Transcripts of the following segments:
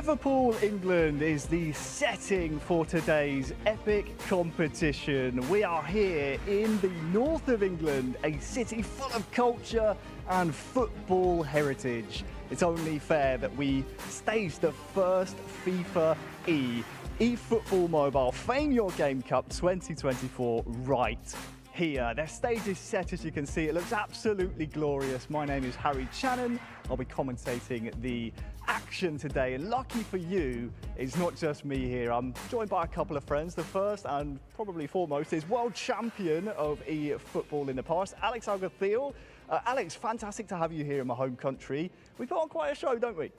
Liverpool, England is the setting for today's epic competition. We are here in the north of England, a city full of culture and football heritage. It's only fair that we stage the first FIFAe eFootball Mobile Fame Your Game Cup 2024 right here. Their stage is set, as you can see. It looks absolutely glorious. My name is Harry Channon. I'll be commentating the action today, and lucky for you, it's not just me here. I'm joined by a couple of friends. The first and probably foremost is world champion of eFootball in the past, Alex Algarthil. Alex, fantastic to have you here in my home country. We put on quite a show, don't we?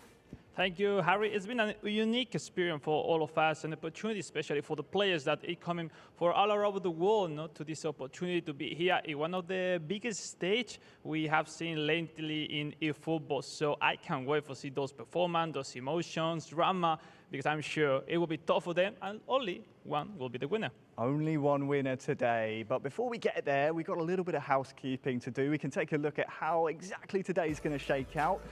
Thank you, Harry. It's been a unique experience for all of us, an opportunity especially for the players that are coming for all over the world, to this opportunity to be here in one of the biggest stage we have seen lately in eFootball. So I can't wait to see those performances, those emotions, drama, because I'm sure it will be tough for them, and only one will be the winner. Only one winner today, but before we get there, we've got a little bit of housekeeping to do. We can take a look at how exactly today is going to shake out.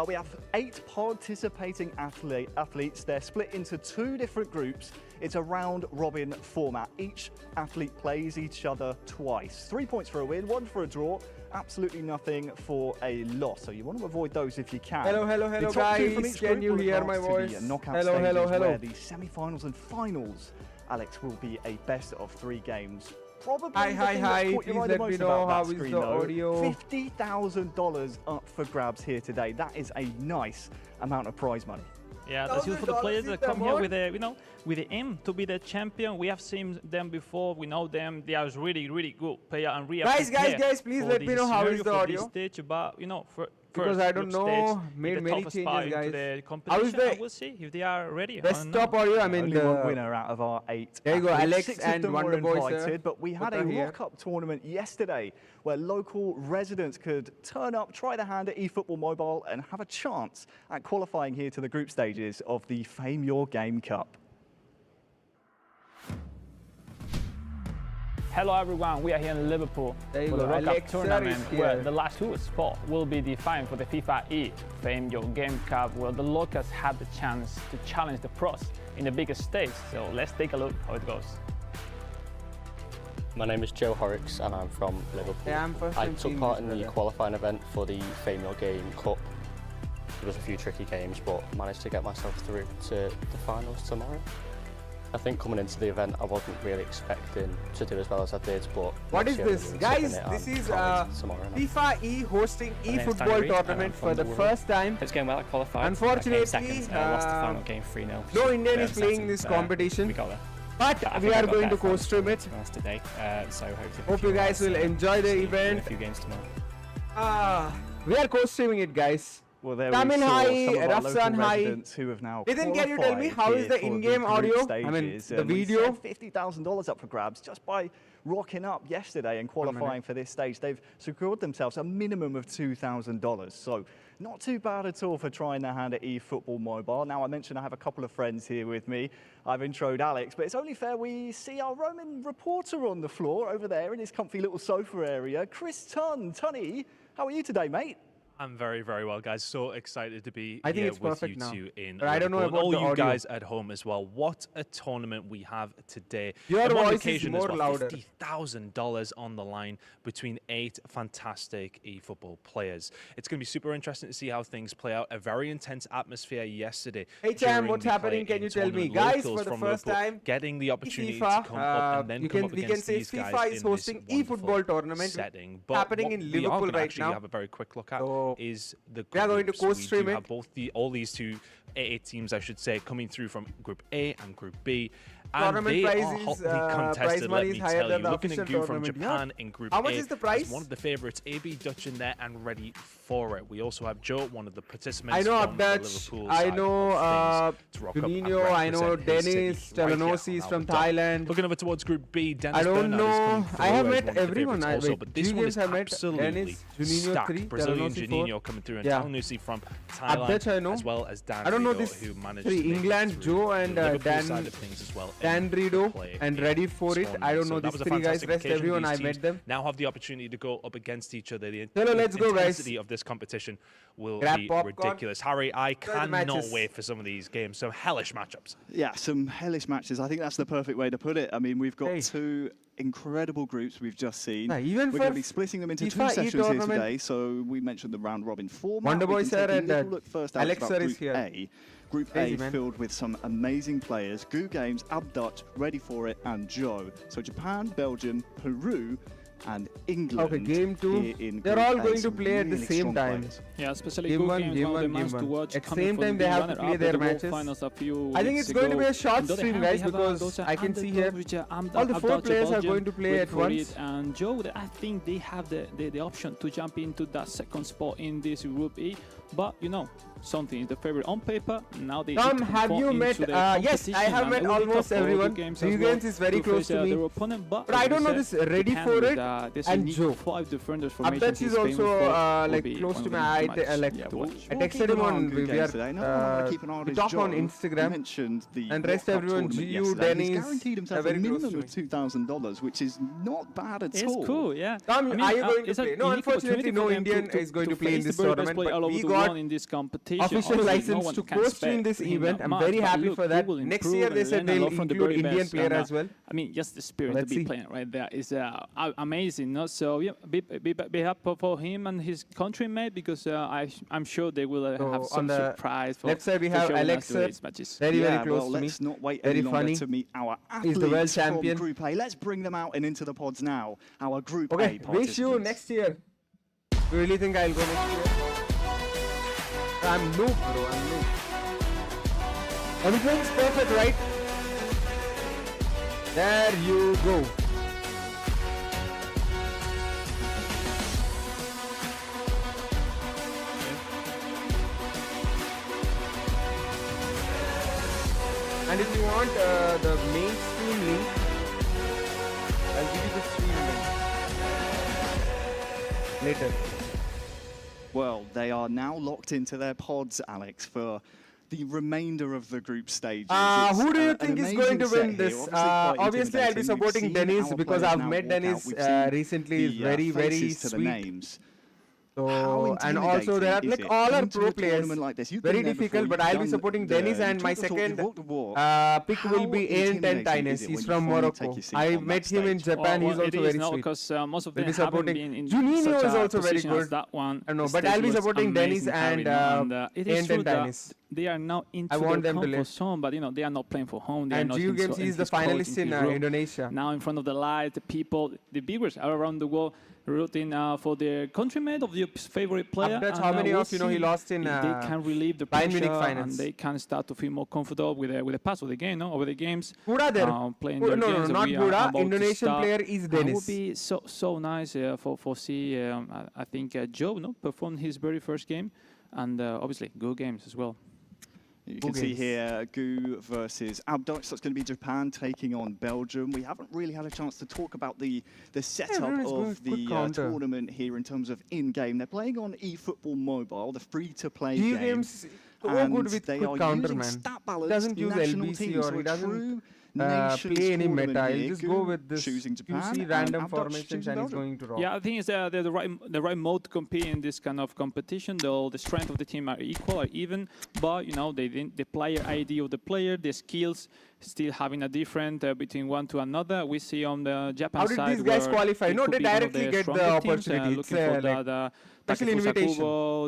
We have 8 participating athletes. They're split into 2 different groups. It's a round-robin format. Each athlete plays each other twice. 3 points for a win, 1 for a draw. Absolutely nothing for a loss. So you want to avoid those if you can. Hello, guys. Can you hear my voice? Hello. Where the semi-finals and finals, Alex, will be a best of 3 games. Probably hi. Please let me know how is the audio. $50,000 up for grabs here today. That is a nice amount of prize money. Yeah, that's useful for the players that come here with a, with the aim to be the champion. We have seen them before. We know them. They are really good player and really. Guys, please let me know how is the audio. Stage, but because I don't know, made many changes, guys. The competition, we'll see if they are ready. Best top audio. I mean, only one winner out of our 8. There you go, Alex 6 and Wonder Boy. But we had a rock-up tournament yesterday where local residents could turn up, try their hand at eFootball Mobile, and have a chance at qualifying here to the group stages of the Fame Your Game Cup. Hello everyone, we are here in Liverpool for the Rock Cup tournament where the last 2 spots will be defined for the FIFAe Fame Your Game Cup, where the locals have the chance to challenge the pros in the biggest stage. So let's take a look how it goes. My name is Joe Horrocks and I'm from Liverpool. I took part in the qualifying event for the Fame Your Game Cup. There was a few tricky games, but managed to get myself through to the finals tomorrow. I think coming into the event, I wasn't really expecting to do as well as I did, but... What is this? Guys, this is FIFAe hosting eFootball tournament for the first time. It's going well, I qualified. Unfortunately, second, lost the final game 3-0. No Indian is playing this competition. We got there. But we are going to co-stream it. Today, so hopefully hope you guys will enjoy the event. A few games tomorrow. We are co-streaming it, guys. Well, there Tamil we saw hi, some of our Rafsan local hi. residents who have now Ethan, can you tell me how is the in-game audio? I mean, the video. $50,000 up for grabs just by rocking up yesterday and qualifying for this stage. They've secured themselves a minimum of $2,000. So not too bad at all for trying their hand at eFootball Mobile. Now, I mentioned I have a couple of friends here with me. I've introed Alex, but it's only fair we see our Roman reporter on the floor over there in his comfy little sofa area. Chris Tunny, how are you today, mate? I'm very well, guys. So excited to be here with you two in Liverpool. I don't know about all the you audio. guys at home as well. What a tournament we have today. Your on one voice occasion is more louder. $50,000 on the line between 8 fantastic eFootball players. It's going to be super interesting to see how things play out. A very intense atmosphere yesterday. Hey Cham, what's happening? Can you tell me? Guys, for the first time, getting the opportunity to come up and then come up against these guys FIFA is hosting eFootball tournament setting. But happening in Liverpool right now. Have a very quick look at is the we are going to co-stream it. Have all these 2 AA teams, I should say, coming through from Group A and Group B. And they are hotly contested, let me tell you. Looking at Group from Japan in Group A. How much is the price? One of the favourites, AB Dutch in there and ready for it. We also have Joe, one of the participants. I know from Dutch, the I know Juninho, I know Dennis, Telenosis from Thailand. Looking over towards Group B, Dennis I don't know. I have met everyone. Also, but this one is absolutely Dennis, 3, Brazilian Juninho coming through and Telenosis from Thailand, as well as Dan. I don't know this 3. England, Joe and Dan Rido. And ready for it. I don't know these 3 guys. Rest everyone, I met them. Now have the opportunity to go up against each other. The let's go, guys. intensity of this competition will be ridiculous. Harry, I cannot wait for some of these games. Some hellish matchups. Yeah, some hellish matches. I think that's the perfect way to put it. I mean, we've got two incredible groups we've just seen. We're going to be splitting them into two sessions here today. So we mentioned the round robin format. Wonderboy sir and look first Alex sir is here. Group A filled with some amazing players. Goo Games, Abdutch, Ready For It, and Joe. So Japan, Belgium, Peru, and England. Okay, game 2. They're all going to play at the same time. Yeah, especially game 1, game 1. At the same time, they have to play their matches. I think it's going to be a short stream, guys, because I can see here all the 4 players are going to play at once. And Joe, I think they have the option to jump into that second spot in this Group E. But, you know, something is the favorite on paper. Now they have you met? Yes, I have met almost everyone. GIGABYTE is very close to me. But I don't know this Ready For It and Joe. Abdutch is also like close to me. I texted him on we talk on Instagram. And rest everyone, GU, Dennis, guaranteed himself a minimum of $2,000, which is not bad at all. It's cool, yeah. Tom, are you going to play? No, unfortunately, no Indian is going to play in this tournament. But we got in this competition. Official license to co-stream this event. I'm very happy for that. Next year they said they'll include Indian player as well. I mean, just the spirit to be playing right there is amazing. No? So yeah, be happy for him and his countrymen because I'm sure they will have some surprise. For left side we have Alex, very close to me. Let's not wait any longer to meet our athletes. He's the world champion. From Group A. Let's bring them out and into the pods now. Our Group A participants. Wish you next year. You really think I'll go next year? I'm noob, bro. I'm noob. Everything's perfect, right? There you go. And if you want the main stream link, I'll give you the stream link later. Well, they are now locked into their pods, Alex, for the remainder of the group stages. Who do you think is going to win this? Obviously, I'll be supporting Dennis because I've met Dennis recently. He's very, very sweet. So, and also there are like all our pro players. Very difficult, but I'll be supporting Dennis, and my second pick will be A10 Tines. He's from Morocco. I met him in Japan. He's also very sweet. Because most of them haven't been in Juninho is also very good. That one. I know, but I'll be supporting Dennis and A10 Tines. They are now into their comfort zone, but you know they are not playing for home. They and GIGABYTE is the finalist in Indonesia. Now in front of the light, the people, the viewers are around the world rooting for their countrymen of your favorite player. That's how many of he lost in they can relieve the pressure and they can start to feel more comfortable with the pass of the game, over the games. Buddha there. Playing their games not Buddha. Indonesian player is Dennis. It would be so nice for see. I think Joe performed his very first game, and obviously Go Games as well. You can see here Goo versus Abdutch. So it's going to be Japan taking on Belgium. We haven't really had a chance to talk about the setup of the tournament here in terms of in-game. They're playing on eFootball Mobile, the free-to-play game. And good with they quick are counter, using man. stat-balanced Doesn't use national LBC teams. or he doesn't play any meta. I'll just go with this. Choosing Japan, see random formations and he's going to rock. Yeah, I think it's the right mode to compete in this kind of competition. Though the strength of the team are equal or even, but you know the player ID of the player, the skills still having a different between one to another. We see on the Japan side. How did these guys qualify? No, they directly get the opportunity. Looking for the special invitation.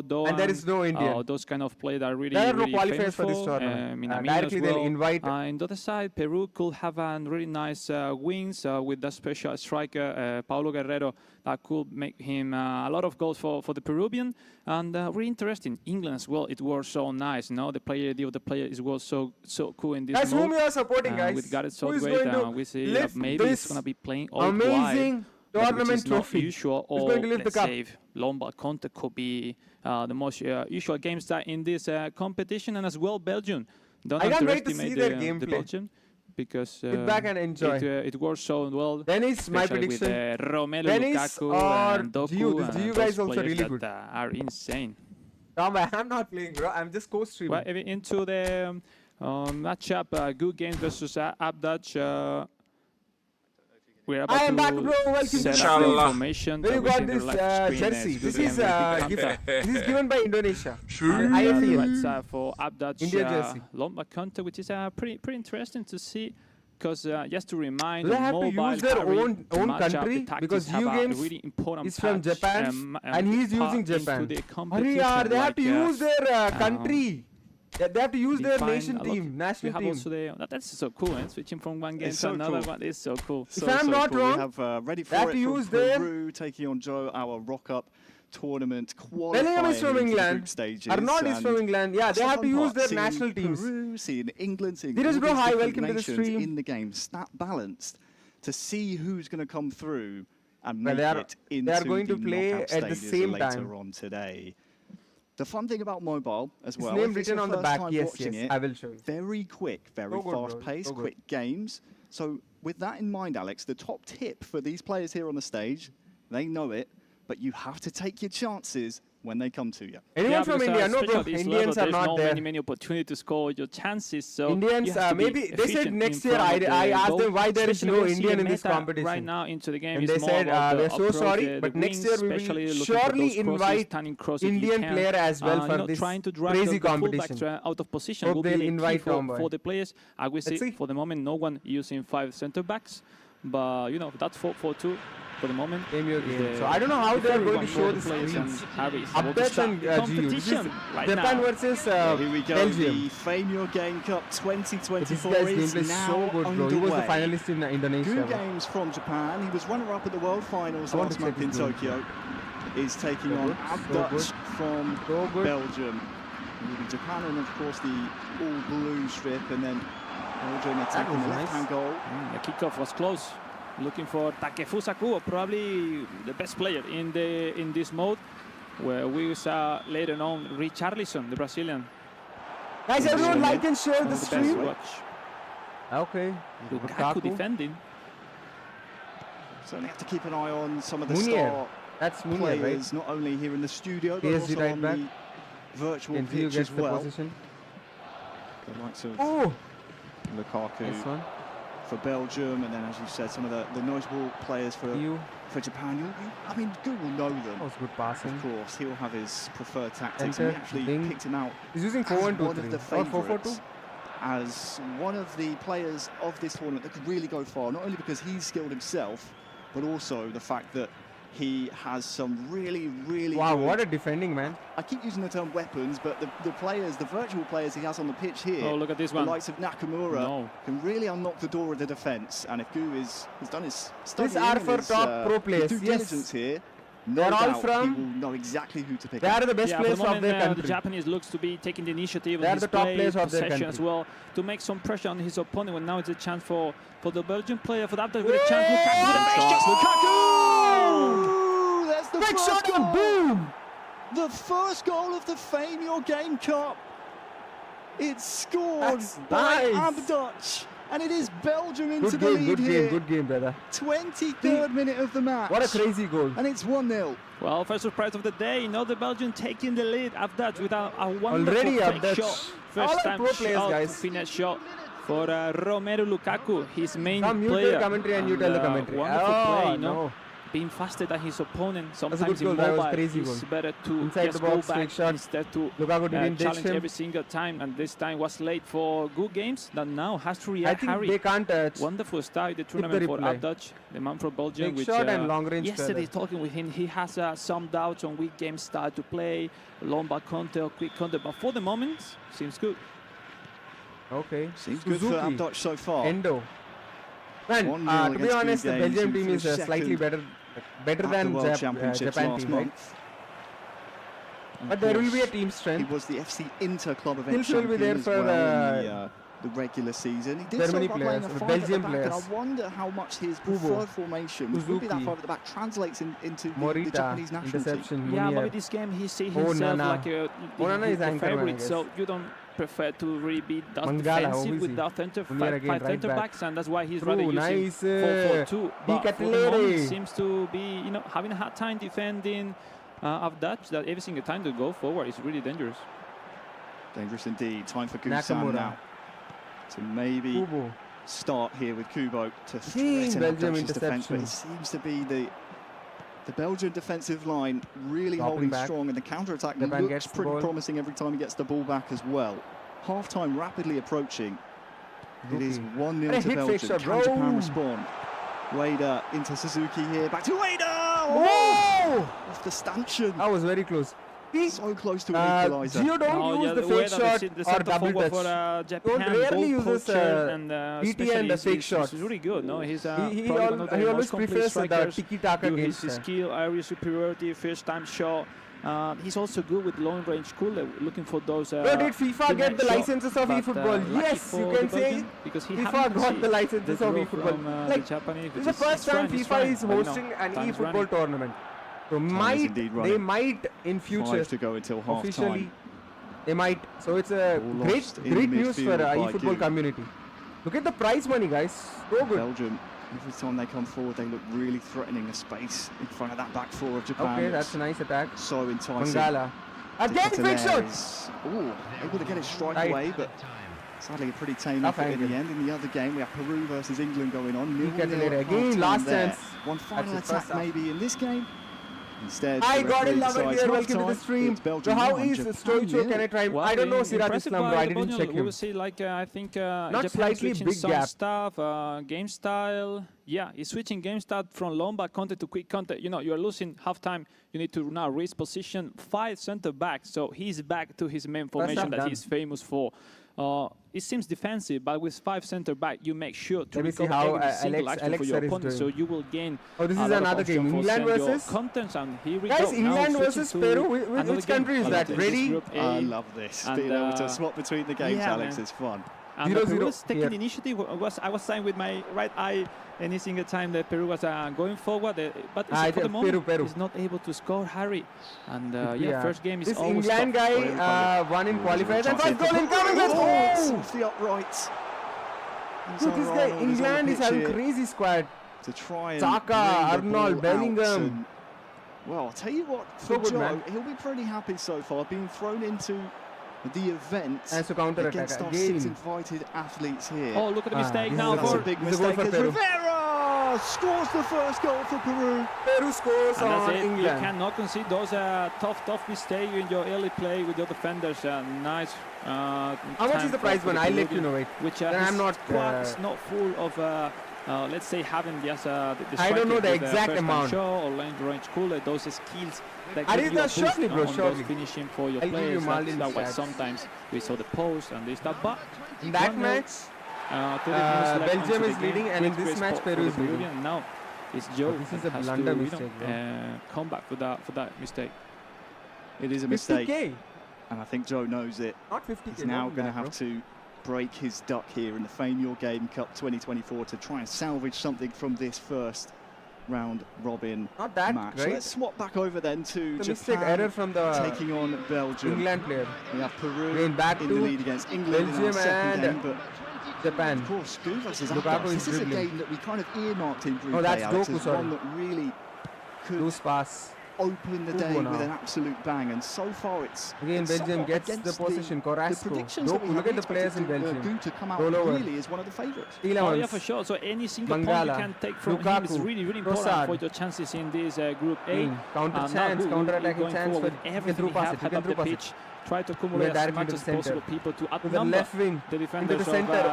Doan, and there is no Indian. Those kind of players are really, there are no really qualifiers for this tournament. Directly well. they'll invite. On the other side, Peru could have a really nice wins with the special striker Paulo Guerrero that could make him a lot of goals for the Peruvian. And really interesting. England as well. It was so nice. The player ID of the player was so cool in this. That's whom we are supporting, guys. With Gareth Southgate, we see maybe it's gonna be playing all amazing tournament trophy. Usual, or going to lift the cup. Lombard Conte could be the most usual game start in this competition, and as well Belgium. Don't I can't wait to underestimate see their gameplay. The Belgium because sit back and enjoy. It works so well. Dennis, my prediction. With, Romelu Dennis Lukaku and Doku, the GU guys also really good. Are insane. No, I'm not playing, bro. I'm just co-streaming. Well, into the matchup, Good Games versus Abdutch. We're about I am back, bro. Welcome set to up the the information. Where you got this jersey? This is given by Indonesia. IFAE. For Abdaj India jersey. Lomba Conte, which is pretty interesting to see. Because just to remind, they have to use their own country because New Games really is from Japan and he's using Japan. They have to use their country. They have to use their national team. That's so cool. Switching from one game to another one is so cool. If I'm not wrong, we have ready for it from Peru taking on Joe, our rock-up tournament qualifying is from England. stages. Arnold is from England. Yeah, they have to use their national teams. Peru, seeing England, seeing Dheeraj bro, hi, welcome to the stream. In the game, stat balanced to see who's going to come through and make it into they are going to play at the same later time on today. The fun thing about mobile as well, name written on the back, yes, I will show you. Very quick, very fast-paced, quick games. So with that in mind, Alex, the top tip for these players here on the stage, they know it, but you have to take your chances when they come to you. Anyone from India? No, bro. Indians are not there. Many opportunities to score your chances. So Indians, maybe they said next year. I asked them why there is no Indian in this competition. Right now into the game, and they said we're so sorry, but next year we will surely invite Indian player as well for this crazy competition. Out of position. Hope they'll invite for the players. I will see for the moment no one using 5 centre backs, but you know that's 4-4-2. For the moment, so I don't know how they are going to show the screens. Updates and competition right Japan now. Versus here we go. Belgium. The FIFAe Your Game Cup 2024 is now so good, bro. He was the finalist in Indonesia. 2 games from Japan. He was runner-up at the World Finals last month in Tokyo. Is taking on Abdaj from Belgium. Japan and of course the all-blue strip, and then Belgium attacking the left-hand goal. The kickoff was close. Looking for Takefusa, probably the best player in this mode, where we saw later on Richarlison, the Brazilian. Guys, everyone like and share the stream. Okay. Lukaku defending. Certainly have to keep an eye on some of the star players, right? Not only here in the studio, but also on the virtual pitch as well. The likes of Lukaku. For Belgium, and then, as you said, some of the notable players for Japan. I mean, Gu will know them. That was good passing. Of course, he'll have his preferred tactics. And we actually picked him out. He's using 4-1-2-3 or 4-4-2 as one of the players of this tournament that could really go far. Not only because he's skilled himself, but also the fact that he has some really wow, what a defending, man. I keep using the term weapons, but the players, the virtual players he has on the pitch here, oh, look at this one. The likes of Nakamura, can really unlock the door of the defence. And if Gu has done his study, these are for top pro players. Due diligence here, they're all from. He will know exactly who to pick. They are the best players of their country. The Japanese looks to be taking the initiative. They are the top players of their country as well, to make some pressure on his opponent. When now it's a chance for the Belgian player for that with a chance. Lukaku! That's the big first shot, boom! The first goal of the FIFAe Your Game Cup. It's scored by Abdaj. And it is Belgium into the lead here. Good game, brother. 23rd minute of the match. What a crazy goal. And it's 1-0. Well, first surprise of the day. The Belgian taking the lead. Abdaj with a wonderful shot. First time pro players, guys. Finish shot for Romelu Lukaku, his main player. Mute the commentary and you tell the commentary. Wonderful play, being faster than his opponent. Sometimes in mobile, it's better to just go back instead to challenge every single time. And this time was late for good games that now has to react. I think they can't touch. Wonderful start in the tournament for Abdaj, the man from Belgium. Big shot and long range. Yesterday talking with him, he has some doubts on which game style to play, long counter or quick counter. But for the moment, seems good. Okay. Seems good for Abdaj so far. Endo. Man, to be honest, the Belgium team is slightly better than Japan team, right? But there will be a team strength. He was the FC Inter Club event champion will be there for the regular season. He did Germany players, the Belgian players. And I wonder how much his preferred formation, which would be that far at the back, translates into the Japanese national team. Yeah, but with this game, he sees himself like the favorite, so you don't prefer to really be that defensive with that five center backs, and that's why he's rather using 4-4-2. But for the moment, seems to be having a hard time defending Abdaj. That every single time to go forward is really dangerous. Dangerous indeed. Time for Gusan now to maybe start here with Kubo to threaten Dutch's defence, but it seems to be the Belgian defensive line really holding strong, and the counter-attack looks pretty promising every time he gets the ball back as well. Half-time rapidly approaching. It is 1-0 to Belgium. Can Japan respond? Wader into Suzuki here. Back to Wader! Oh! Off the stanchion. That was very close. So close to an equaliser. Gio don't use the fake shot or double touch. Don't rarely uses DT and the fake shot. He's really good, no? He's he always prefers the tiki-taka game. His skill, area superiority, first-time shot. He's also good with long-range cooler, looking for those. Where did FIFA get the licenses of eFootball? Yes, you can say because FIFA got the licenses of eFootball. Like, this is the first time FIFA is hosting an eFootball tournament. So they might in future to go until half officially time. They might. So it's a great news for eFootball community. Look at the prize money, guys. So good. Belgium, every time they come forward, they look really threatening the space in front of that back four of Japan. Okay, that's a nice attack. So enticing. Mangala. Again, fake shots. Oh, able to get it strike away, but sadly a pretty tame effort in the end. In the other game, we have Peru versus England going on. Again, last chance. One final attack maybe in this game. Instead, I got it, love it here. Welcome to the stream. So how is Stoicho? Can I try? Well, I don't know Siraj Islam, bro. I didn't check him. We will see, like, I think not slightly big some gap. stuff, game style. Yeah, he's switching game style from long back counter to quick counter. You know, you're losing halftime. You need to now raise position 5 center back. So he's back to his main formation that he's famous for. It seems defensive, but with 5 center back, you make sure to recover every single action for your opponent, so you will gain. Oh, this is another game. England versus contents, and here we guys, go. England versus Peru. Which country is that? Ready? I love this. Being able to swap between the games, Alex, is fun. And Peru was taking the initiative. I was saying with my right eye any single time that Peru was going forward, but for the moment, he's not able to score, Harry. And first game is always England guy won in qualifiers and first goal incoming. Let's go! Off the uprights. Dude, this guy, England is having crazy squad. To try and Saka, Arnold, Bellingham. Well, I'll tell you what, for Joe, he'll be pretty happy so far, being thrown into the event against our 6 invited athletes here. Oh, look at the mistake now. That's a big mistake as Rivera scores the first goal for Peru. Peru scores on England. You cannot concede those tough mistakes in your early play with your defenders. Nice. How much is the prize one? I'll let you know it. Which I'm not not full of. Let's say having the I don't know the exact amount. Or range cooler, those skills that give you a boost on finishing for your players. That's why sometimes we saw the post and this stuff. But in that match, Belgium is leading, and in this match, Peru is leading. Now it's Joe. This is a blunder mistake. Come back for that mistake. It is a mistake, 50K. and I think Joe knows it. Not 50K. He's now going to have to break his duck here in the Fame Your Game Cup 2024 to try and salvage something from this first round robin match. Great. Let's swap back over then to the Japan error from the taking on Belgium. England player. We have Peru in the lead against England Belgium in our second game, and but Japan. of course, Gou versus Lukaku. This is a game that we kind of earmarked in Group Oh, that's Goku, sorry. One that really could loose pass. Open the day with an absolute bang, and so far it's again Belgium gets the position. Carrasco. Look at the players in Belgium. Gou to come out really is one of the favourites. Oh yeah, for sure. So any single point you can take from him is really important for your chances in this Group A. Counter chance, counter-attacking chance for everything you have at the pitch. Try to accumulate as much as possible people to outnumber the left wing, the defenders into the center.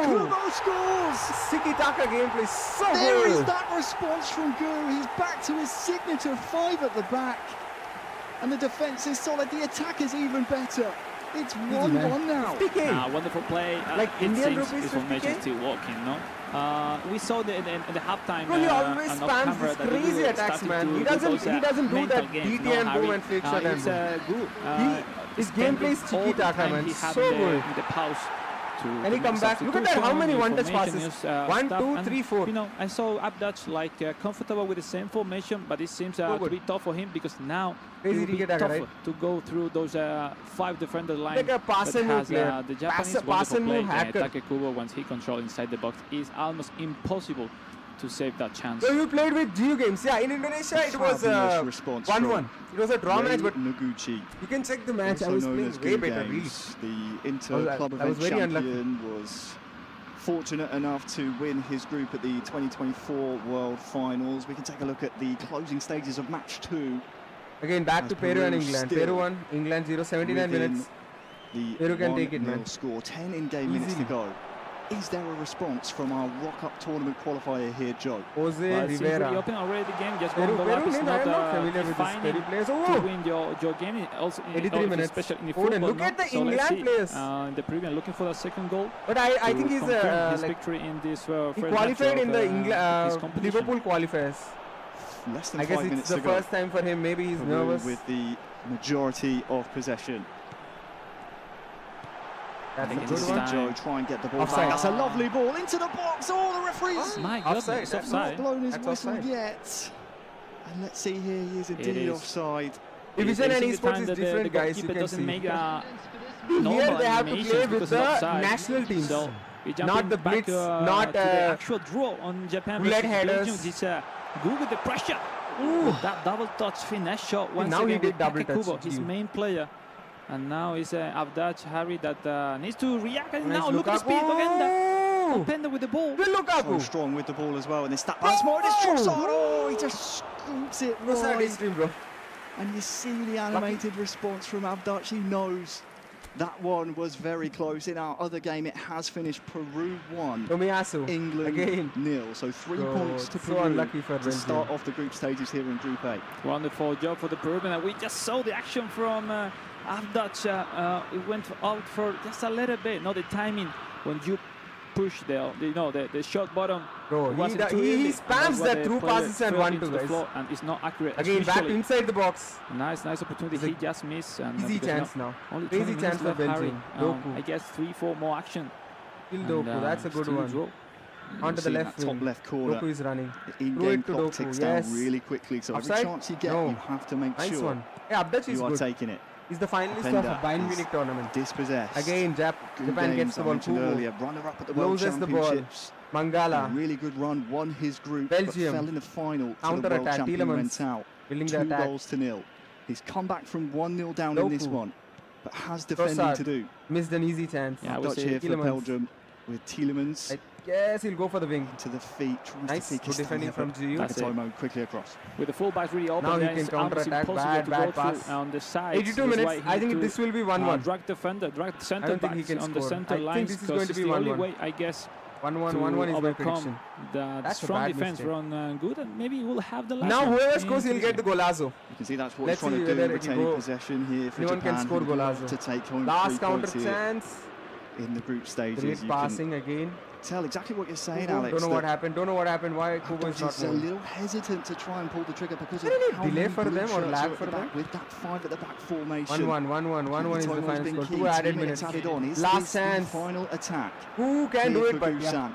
Kubo scores! Tiki-taka gameplay, so good! There is that response from Gou. He's back to his signature 5 at the back. And the defence is solid. The attack is even better. It's 1-1 now. Wonderful play. Like Indian rupees, his formation still working, no? We saw in the halftime. He always spams this crazy attacks, man. He doesn't do that DT and boom and fake shot and boom. His gameplay is tiki-taka, man. So good. The pause. And he come back. Look at that, how many one-touch passes? 1, 2, 3, 4. You know, I saw Abdach like comfortable with the same formation, but it seems to be tough for him because now it will be tougher to go through those 5 defender lines. Like a pass and move player. The Japanese wonderful play, Takekubo, once he controls inside the box, is almost impossible to save that chance. So you played with GU Games. Yeah, in Indonesia it was 1-1. It was a draw match, but Noguchi, you can check the match. I was playing way better, really. The Inter-Club event champion was fortunate enough to win his group at the 2024 World Finals. We can take a look at the closing stages of match 2. Again, back to Peru and England. Peru 1, England 0, 79 minutes. Peru can take it, man. Score, 10 in-game minutes to go. Is there a response from our Rock-Up tournament qualifier here, Joe? Jose Rivera. We open already the game. Just going back is not familiar with this Peru players. To win your game. Also, 83 minutes. Especially in the football. Look at the England players. The Peruvian looking for that second goal. But I think he's his victory in this he qualified in the Liverpool qualifiers. Less than I 5 guess minutes it's the first time for him. Maybe he's nervous. With the majority of possession. That's a good one. Joe, try and get the ball Offside. back. That's a lovely ball into the box. Oh, the referee's my goodness, offside. Offside. not blown his That's whistle offside. yet. And let's see here, he is indeed offside. Division and esports is different, guys. You can see. Here they have to play with the national teams. So not the blitz, not the actual draw on Japan bullet versus headers. Belgium. It's good with the pressure. Ooh, that double touch finesse shot. Once now again he did with double Kubo, touch. his main player. And now it's Avdaj Harry that needs to react. And Nice now look at the speed. Lukaku. Openda with the ball. Good So Lukaku. strong with the ball as well. And this that once more. This Trossard. Oh, he just scoops it right. Bro. And you see the animated response from Avdaj. He knows that one was very close. In our other game, it has finished Peru 1, Tomiyasu. England Again. 0. So 3 points to so Peru unlucky for to start off the group stages here in Group A. Wonderful job for the Peruvian. And we just saw the action from Avdaj. It went out for just a little bit. Not the timing when you push the shot bottom. Bro, he spams that through passes and 1-2, guys. And it's not accurate. Again, back inside the box. Nice opportunity. He just missed. And easy chance now. Only Easy chance for Belgium. I guess 3-4 more action. Still Doku, that's a good one. Onto the left top wing. left corner. Doku is running. The in-game clock ticks down really quickly. So Offside? every chance you get, you have to make Nice sure one. Yeah, Abdach is you are good. taking it. He's the finalist of a Bayern Munich tournament. Dispossessed. Again, Japan gets the ball. Earlier, runner-up at the World Loses the ball. Championships. Mangala. A really good run, won his group, Belgium. but fell in the final. Counter to the World attack. champion went out. Building the 2 attack. goals to 0. He's come back from 1-0 down in this one, but has defending Trossard. to do. Missed an easy chance. Yeah, Dutch here for Belgium with Tielemans. Yes, he'll go for the wing. To the feet. Nice. Good defending from GU. Nagatomo quickly across. With the fullbacks really open. Now he can counter-attack. Bad pass. On the side. 82 minutes. I think this will be 1-1. Drag defender, drag the center I don't think he backs can on the score. center I lines. think this is going to be the only 1-1. way, I guess, 1-1 is my prediction. The strong defense from Good, and maybe he will have the last now one. whoever scores, he'll get the golazo. You can see that's what Let's he's trying see to do, whether retaining possession here for anyone Japan. can score golazo. To take home Last 3 counter points chance. In the group stages. Great passing again. Tell exactly what you're saying, Kubo, Alex. Don't know what happened. Don't know what happened. Why Kubo is not a little hesitant to try and pull the trigger because of how delay many for blue them or shirts lag are for at the them? back with that 5 at the back formation. 1-1 is the final score. 2 added minutes. Added on. Is Last this the chance. final attack. Who can do it? But yeah.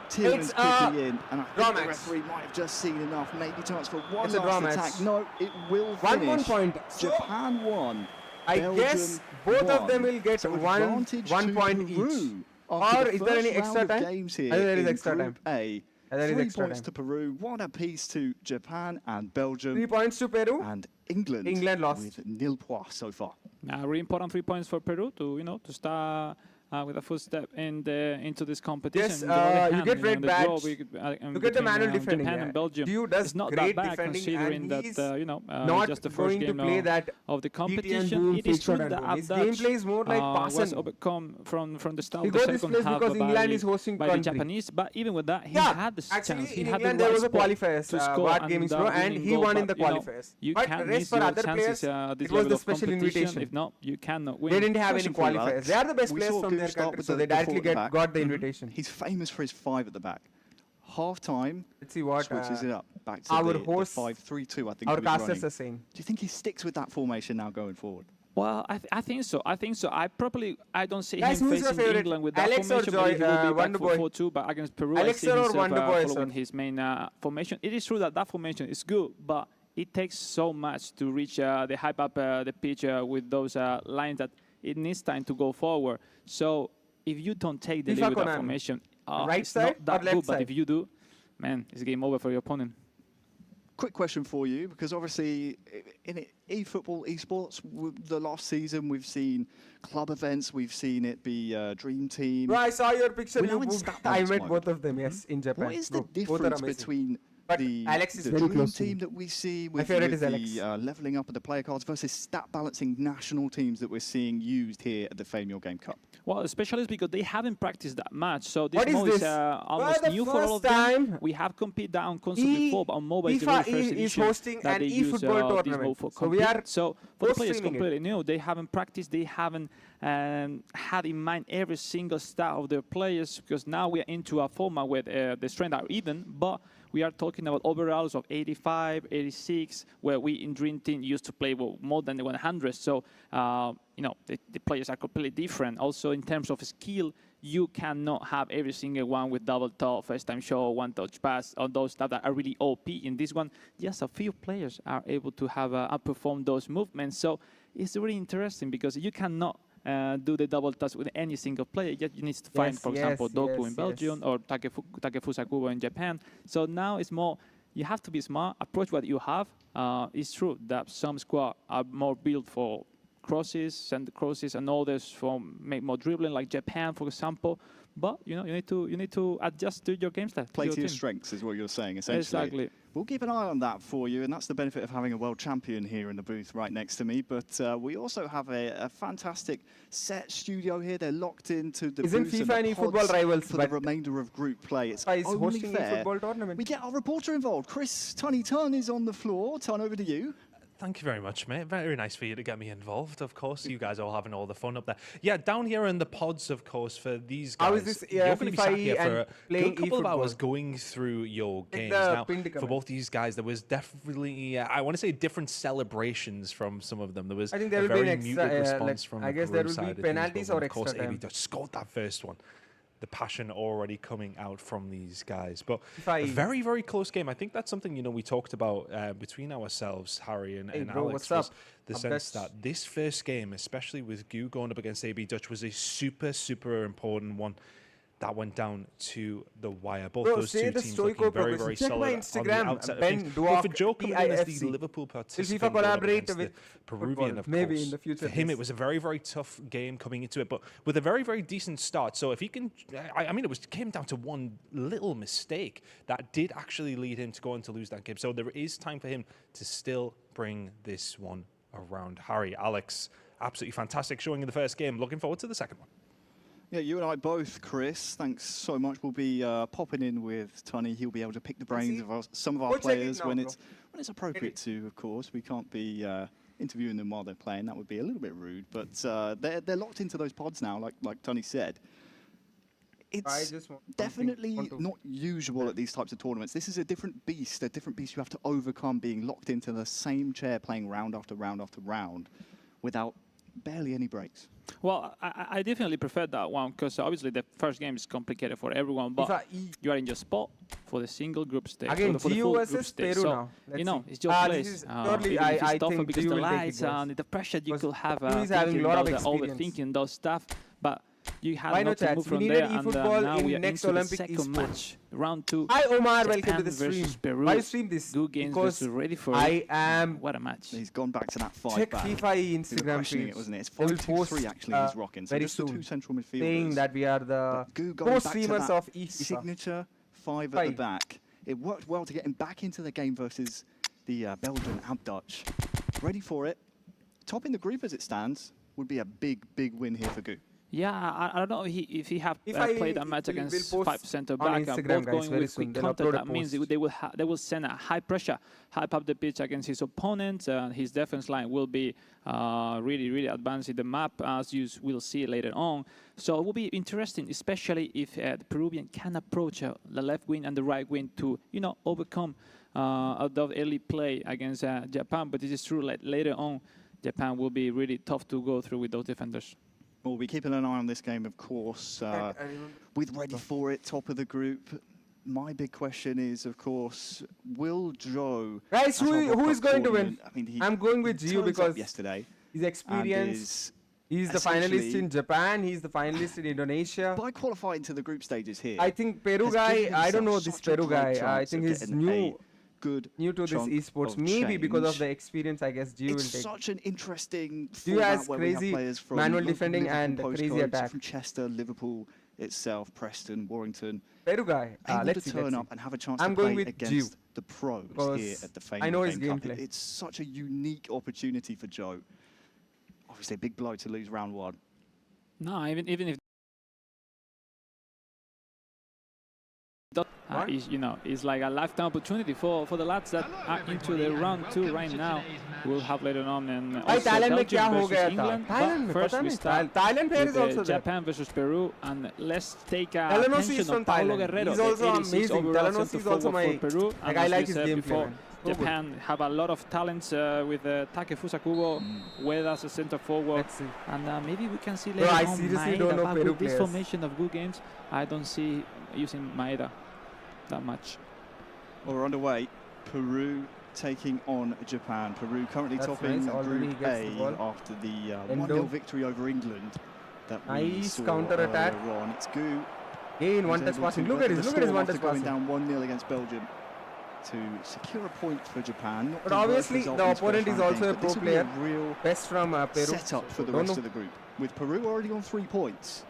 Tielemans quickly in, and I think the match. referee might have just seen enough. Maybe chance for one It's a draw last match. attack. No, it will finish. 1 point. Japan won. I Belgium guess both of them will get so 1 point each. Or is there any extra time? I think there is extra time. A. There is 3 extra points time. to Peru, 1 apiece to Japan and Belgium. 3 points to Peru. And England. England lost. With 0 points so far. Really important 3 points for Peru to start with a footstep into this competition. Yes, you get red badge. Look at the manual defending. Japan and Belgium. GU does it's not great that bad defending, considering and that he's not just the first game of the competition. It is true that his gameplay is more like was overcome from the start he of the second half because England is hosting by the Japanese. But even with that, he had the chance. He in had England the there right was a spot qualifiers, to score Gaming Pro, and he won in the qualifiers. But the rest for other players, it was the special invitation. If not, you cannot win. They didn't have any qualifiers. They are the best players from their country, so they directly got the invitation. He's famous for his 5 at the back. Half time, let's see what switches it up back to our the host, 5-3-2. I think our casters are saying. Do you think he sticks with that formation now going forward? Well, I think so. I don't see Guys, him who's facing your England with that Alex formation. Or Joy, He will be back Wonderboy? 4-4-2, but against Peru, Alex I see or himself Wonderboy, following his main formation. It is true that formation is good, but it takes so much to reach the hype up the pitch with those lines that it needs time to go forward. So if you don't take the lead with that formation, right it's side not that or left good. side? But if you do, man, it's game over for your opponent. Quick question for you, because obviously in eFootball, esports, the last season we've seen club events, we've seen it be Dream Team. Bro, I saw your picture. I met mode. both of them, yes, in Japan. What is the difference between the very Dream Team that we see with the levelling up of the player cards versus stat balancing national teams that we're seeing used here at the FIFAe Your Game Cup? Well, especially because they haven't practiced that much, so this mode is almost new for all of them. We have competed on console before, but on mobile it's the very first edition hosting that they use this mode for compete. So for the players completely new, they haven't practiced, they haven't had in mind every single stat of their players, because now we are into a format where the strengths are even, but we are talking about overalls of 85, 86, where we in Dream Team used to play more than 100. So, you know, the players are completely different. Also, in terms of skill, you cannot have every single one with double top, first time show, one touch pass, all those stuff that are really OP. In this one, just a few players are able to have outperform those movements. So it's really interesting because you cannot do the double touch with any single player. Yet you need to find, for example, Doku in Belgium or Takefusa Kubo in Japan. So now it's more, you have to be smart, approach what you have. It's true that some squads are more built for crosses, send crosses, and others for make more dribbling, like Japan, for example. But you know, you need to adjust to your game style. Play to your strengths is what you're saying, essentially. Exactly. We'll keep an eye on that for you, and that's the benefit of having a world champion here in the booth right next to me. But we also have a fantastic set studio here. They're locked into the Isn't booths FIFA and and eFootball rivals for the remainder of group play. It's only hosting fair football tournament. we get our reporter involved. Chris Tun is on the floor. Tun, over to you. Thank you very much, mate. Very nice for you to get me involved, of course. You guys are all having all the fun up there. Yeah, down here in the pods, of course, for these guys. How is this, you're going to be sat here for a good couple of eFootball hours going through your games. Now, for both these guys, there was definitely, I want to say, different celebrations from some of them. There was a very muted response from the Peru side of things. Penalties or of course, extra time. AB scored that first one. The passion already coming out from these guys. But a very, very close game. I think that's something, you know, we talked about between ourselves, Harry and Alex, was the sense that this first game, especially with Gu going up against AB Dutch, was a super, super important one. That went down to the wire. Both those two teams looking very, very solid on the outset of things. But for Joe coming in as the Liverpool participant against the Peruvian, of course, in the future, for him it was a very, very tough game coming into it, but with a very, very decent start. So if he can, I mean, came down to one little mistake that did actually lead him to go on to lose that game. So there is time for him to still bring this one around. Harry, Alex, absolutely fantastic showing in the first game. Looking forward to the second one. Yeah, you and I both, Chris. Thanks so much. We'll be popping in with Tony. He'll be able to pick the brains of some of our players when it's appropriate to, of course. We can't be interviewing them while they're playing. That would be a little bit rude. But they're locked into those pods now, like Tony said. It's definitely not usual at these types of tournaments. This is a different beast you have to overcome, being locked into the same chair, playing round after round after round without barely any breaks. Well, I definitely prefer that one because obviously the first game is complicated for everyone, but you are in your spot for the single group stage. Again, for the GU versus Peru so, now. You know, it's your place. I think because the lights and the pressure you could have overthinking those stuff, but you have not to move from there, and now we are into the second match, round 2. Hi Omar, Japan welcome to the stream. Peru. Why stream this? Good games Because ready for I am. What a match! He's gone back to that 5 Check back. FIFAe Instagram feed. It wasn't it? It's 5-2-3 actually. He's rocking. So very just the two central midfielders. Saying that we are the co-streamers of eFootball. Signature 5 at the back. It worked well to get him back into the game versus the Belgian Dutch. Ready for it. Top in the group as it stands would be a big, big win here for Gu. Yeah, I don't know if he have played that match against 5 centre back, both going with quick counter. That means they will send a high pressure, hype up the pitch against his opponent. His defense line will be really, really advanced in the map, as you will see later on. So it will be interesting, especially if the Peruvian can approach the left wing and the right wing to, you know, overcome the early play against Japan. But this is true. Like later on, Japan will be really tough to go through with those defenders. We'll be keeping an eye on this game, of course, with ready for it, top of the group. My big question is, of course, will Joe... Guys, who is going to win? I mean, I'm going with GU because yesterday his experience, He's the finalist in Japan. He's the finalist in Indonesia. By qualifying to the group stages here, I think Peru guy. I don't know this Peru guy. I think he's new to this esports. Maybe because of the experience, I guess. Gio will take. It's such an interesting. Gio has crazy manual defending and crazy attack from Chester, Liverpool itself, Preston, Warrington. Peru guy. Let's turn up and have a chance to play against the pros here at the FIFAe. I know his Game gameplay. Cup. It's such a unique opportunity for Joe. Obviously, a big blow to lose round 1. No, even if it's like a lifetime opportunity for the lads that are into the round 2 right now. We'll have later on and also Belgium versus England. But first we start with Japan versus Peru, and let's take attention of Paulo Guerrero. He's also amazing. Telenos is also my Peru. Like, I like his gameplay. Japan have a lot of talents with Takefusa Kubo, Ueda as a center forward, and maybe we can see later on I seriously don't know Peru this formation of good games. I don't see using Maeda that much. Well, we're underway. Peru taking on Japan. Peru currently topping Group A after the 1-0 victory over England. That we saw counter attack. It's Gu. In one-touch passing. Look at his one-touch passing. Down 1-0 against Belgium to secure a point for Japan. But obviously the opponent is also a pro player. Real best from Peru. Set up for the rest of the group. With Peru already on 3 points,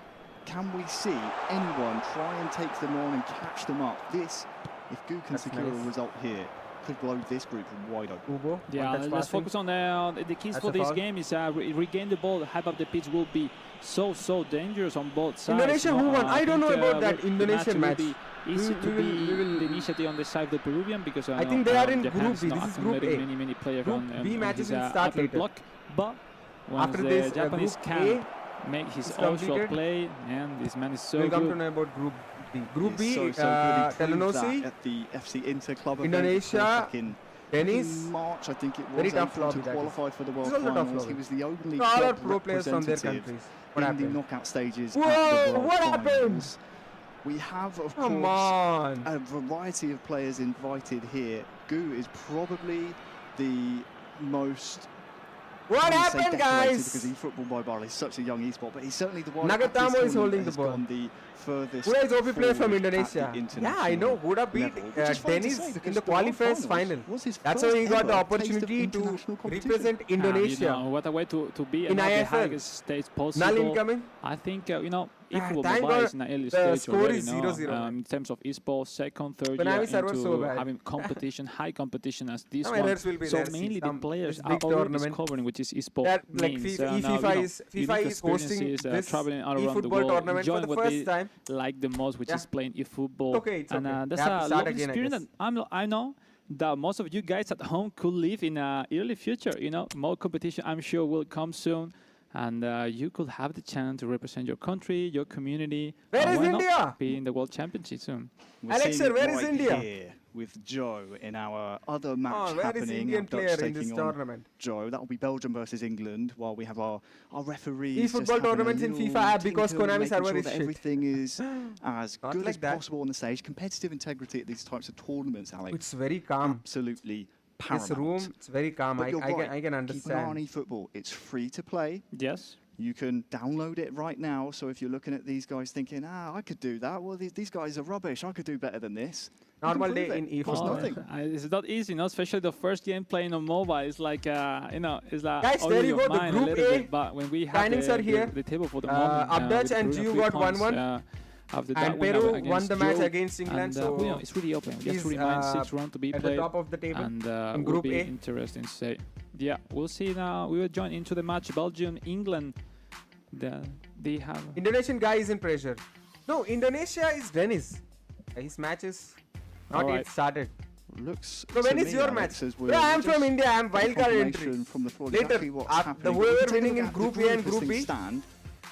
can we see anyone try and take them on and catch them up? This, if Gu can secure a result here, could blow this group wide open. Yeah, let's focus on the keys for this game is regain the ball. Hype up the pitch will be so dangerous on both sides. Indonesia who won? I don't know about that Indonesian match. Easy to be the initiative on the side of the Peruvian because I think they are in Japan's Group B. This is Group A. Many players Group B matches will start later. Block, but after this, Japanese can make his own shot play, and this man is so good. We'll come to know about Group B. Group B, Telenosi at the FC Inter Club Indonesia, Dennis, in March, I think it was. Very tough lobby. Qualified for the World Finals. He was the only pro players from their countries. In the knockout stages. Whoa! What happened? We have, of course, a variety of players invited here. Gu is probably the most. What happened, guys? Because eFootball Mobile is such a young esport, but he's certainly the one. Nagatamo is holding the ball. The furthest. Who is OP player from Indonesia? Yeah, I know. Huda beat Dennis in the qualifiers final. That's how he got the opportunity to represent Indonesia. What a way to be in the IFL. highest stage possible. Null incoming. I think eFootball Mobile is in the early stage already. In terms of esports, second, third year into having competition, high competition as this one. So mainly the players are already discovering which is esports means. FIFA is hosting this traveling all around the world, tournament for the first time. Like the most, which is playing eFootball. Okay, and that's a lovely experience. I know that most of you guys at home could live in a early future. More competition, I'm sure, will come soon. And you could have the chance to represent your country, your community. Where is India? Be in the World Championship soon. Alexa, where is India? Here with Joe in our other match where happening. Is Indian player in this tournament? Joe, that will be Belgium versus England, while we have our referees. eFootball tournaments in FIFA app because Konami server is shit. Everything is as good as possible on the stage. Competitive integrity at these types of tournaments, Alex. It's very calm. Absolutely. Paramount. This room, it's very calm. I can understand. Keep an eye on eFootball. It's free to play. Yes. You can download it right now. So if you're looking at these guys thinking, I could do that. Well, these guys are rubbish. I could do better than this. Normal day in eFootball. It's not easy, especially the first game playing on mobile. It's like, it's like guys, there you go. The Group A. But when we have the table for the moment, Abdaj and Gio got 1-1. And Peru won the match against England, so it's really open. We have to remind 6 rounds to be played. At the top of the table. And in Group A. Interesting to say. Yeah, we'll see now. We will join into the match Belgium, England. They have Indonesian guy is in pressure. No, Indonesia is Dennis. His match is not yet started. Looks. So when is your match? I am from India. I am wildcard entry. From the floor, later, the whoever winning in Group A and Group B.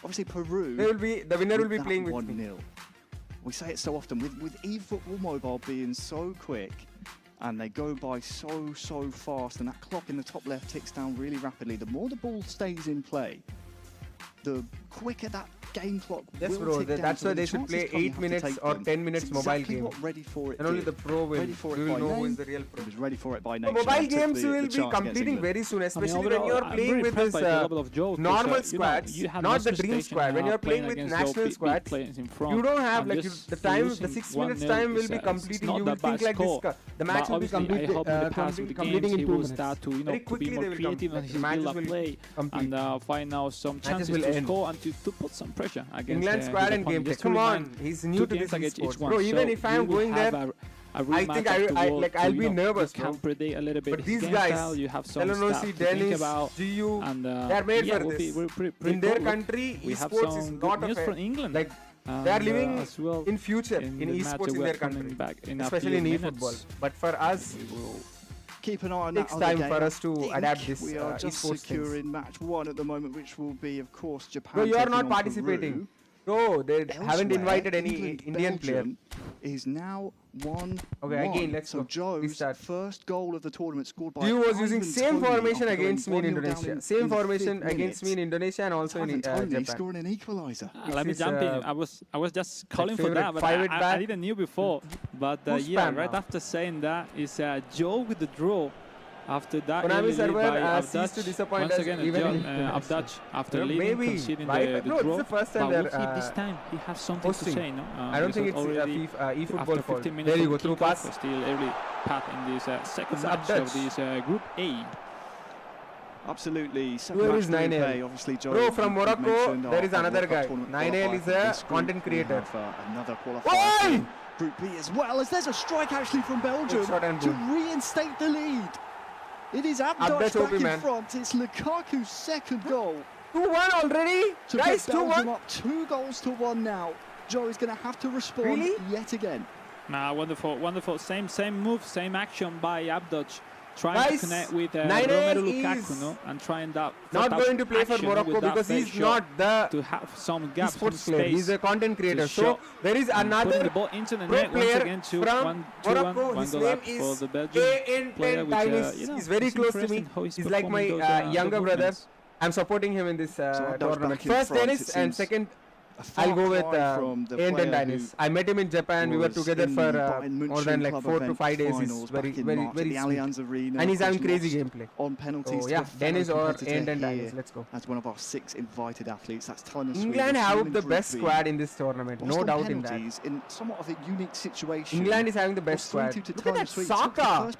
Obviously, Peru. The winner will be playing with 1-0. We say it so often with eFootball Mobile being so quick, and they go by so fast, and that clock in the top left ticks down really rapidly. The more the ball stays in play, the quicker that game clock. Yes, bro. That's why they should play 8 minutes or 10 minutes mobile game. Ready for it. And only the pro will know who is the real pro. He was ready for it by nature. Mobile games will be completing very soon, especially when you are playing with this normal squads, not the dream squad. When you are playing with national squads, you don't have like the time. The 6 minutes time will be completing. You will think like this. The match will be completing in 2 minutes. Very quickly they will complete. The matches will play and find out some chances to score and to put some pressure against England squad and gameplay. Come on, he's new to this esports. Bro, even if I am going there, I think I'll be nervous, bro. But these guys, Telangana, Dennis, GU, they're made for this. In their country, esports is not a fair. Like, they are living in future in esports in their country, especially in eFootball. But for us, keep an eye on that. Takes time for us to adapt this. We are just securing match 1 at the moment, which will be, of course, Japan. No, you are not participating. No, they haven't invited any Indian player. Is now 1-1. Okay, again, let's go. Joe's first goal of the tournament scored by. He was using same formation against me in Indonesia. Same formation against me in Indonesia and also in Japan. Scoring an equalizer. Let me jump in. I was just calling for that, but I didn't knew before. But yeah, right after saying that is Joe with the draw. After that, Konami server ceased to disappoint once us again, even Abdaj after leading, conceding the draw. It's the first time they're this time he has something to say, no? I don't think it's eFootball fault. There you go, through pass. Still early path in this second match of this Group A. Absolutely. Where is 9L? Obviously, Joe, bro, from Morocco, there is another guy. 9L is a content creator. Another qualifier. Group B as well, as there's a strike actually from Belgium to reinstate the lead. It is Abdaj back in front. It's Lukaku's second goal. 2-1 already? Guys, 2-1. Up 2 goals to 1 now. Joe is going to have to respond yet again. Nah, wonderful, wonderful. Same move, same action by Abdaj. Trying to connect with Romelu Lukaku, no? And trying that. Not going to play for Morocco because he's not the to have some gap, some space. He's a content creator. So there is another the ball into the net player from Morocco. His name is AN10 He's very close to me. He's like my younger brother. I'm supporting him in this tournament. First Dennis and second I'll go with AN10 Dennis. I met him in Japan. We were together for more than like 4 to 5 days. He's very sweet. And he's having crazy gameplay. On penalties. So yeah, Dennis or AN10 Dennis. Let's go. That's one of our 6 invited athletes. That's telling us England have the best squad in this tournament. No doubt in that. In somewhat of a unique situation. England is having the best squad. Look at that Saka.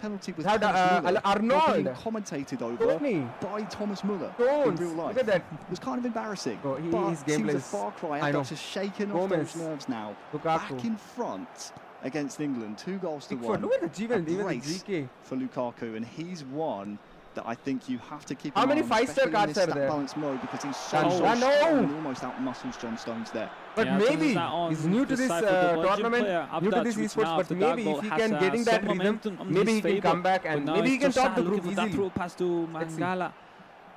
Arnold. Commentated over by Thomas Muller in real life. Look at that. It was kind of embarrassing. His gameplay is far cry. Abdaj has shaken off those nerves now. Back in front against England. 2 goals to 1. Look at the GK for Lukaku, and he's one that I think you have to keep. How many 5-star cards are there? Balance mode because he's so strong and almost out-muscles John Stones there. But maybe he's new to this tournament, new to this esports. But maybe if he can getting that rhythm, maybe he can come back and maybe he can top the group easily. Pass to Mangala,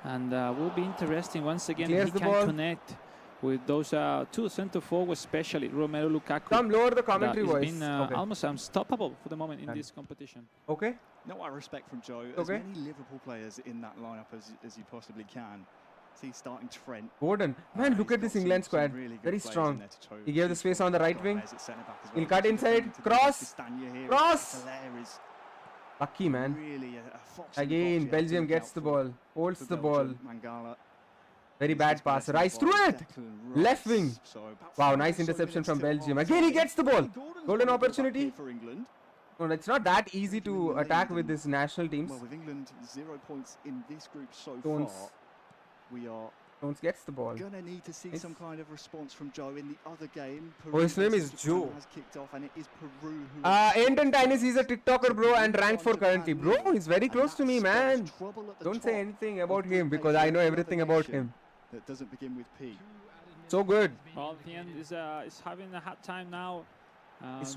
and will be interesting once again. He can connect with those 2 centre forwards, especially Romelu Lukaku. Come lower the commentary voice. He's been almost unstoppable for the moment in this competition. Okay. No, I respect from Joe. As many Liverpool players in that lineup as you possibly can. See, starting Trent. Gordon. Man, look at this England squad. Very strong. He gave the space on the right wing. He'll cut inside. Cross. Cross. Lucky, man. Again, Belgium gets the ball. Holds the ball. Very bad pass. Rice through it. Left wing. Wow, nice interception from Belgium. Again, he gets the ball. Golden opportunity. No, it's not that easy to attack with this national teams. Well, with England 0 points in this group so far, we are Stones gets the ball. Gonna need to see some kind of response from Joe in the other game. Peru his name is Joe. Has kicked off and it is Peru who AN10 Dennis, he's a TikToker, bro, and ranked 4 currently. Bro, he's very close to me, man. Don't say anything about him because I know everything about him. That doesn't begin with P. So good. Well, the end is having a hard time now.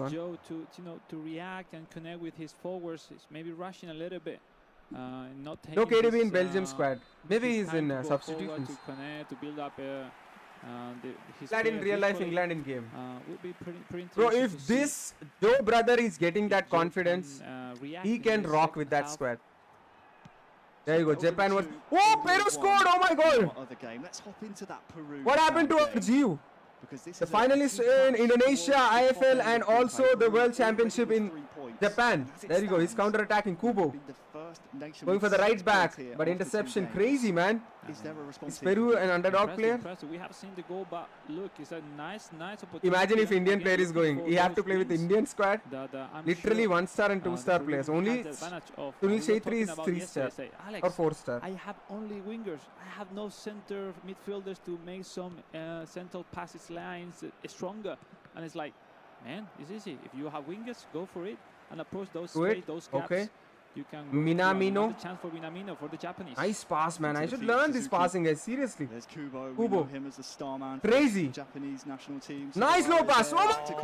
Joe to react and connect with his forwards. He's maybe rushing a little bit. Not taking no KDB in Belgium squad. Maybe he's in substitutions. To connect, to build up his England in real life, England in game. Would be pretty bro, if this Joe brother is getting that confidence, he can rock with that squad. There you go. Japan was. Oh, Peru scored! Oh my God! Other game. Let's hop into that Peru. What happened to our GU? The finalists in Indonesia, IFL, and also the World Championship in Japan. There you go. He's counter-attacking Kubo. Going for the right back, but interception. Crazy, man. Is Peru an underdog player? We have seen the goal, but look, it's a nice opportunity. Imagine if Indian player is going. You have to play with the Indian squad. Literally 1-star and 2-star players. Only Sunil Shetty is 3-star or 4-star. I have only wingers. I have no center midfielders to make some central passes lines stronger. And it's like, man, it's easy. If you have wingers, go for it and approach those space, those gaps. Okay. You can Minamino. Chance for Minamino for the Japanese. Nice pass, man. I should learn this passing, guys. Seriously. There's Kubo. We know him as the star man. Crazy. Japanese national team. Nice low pass. That's a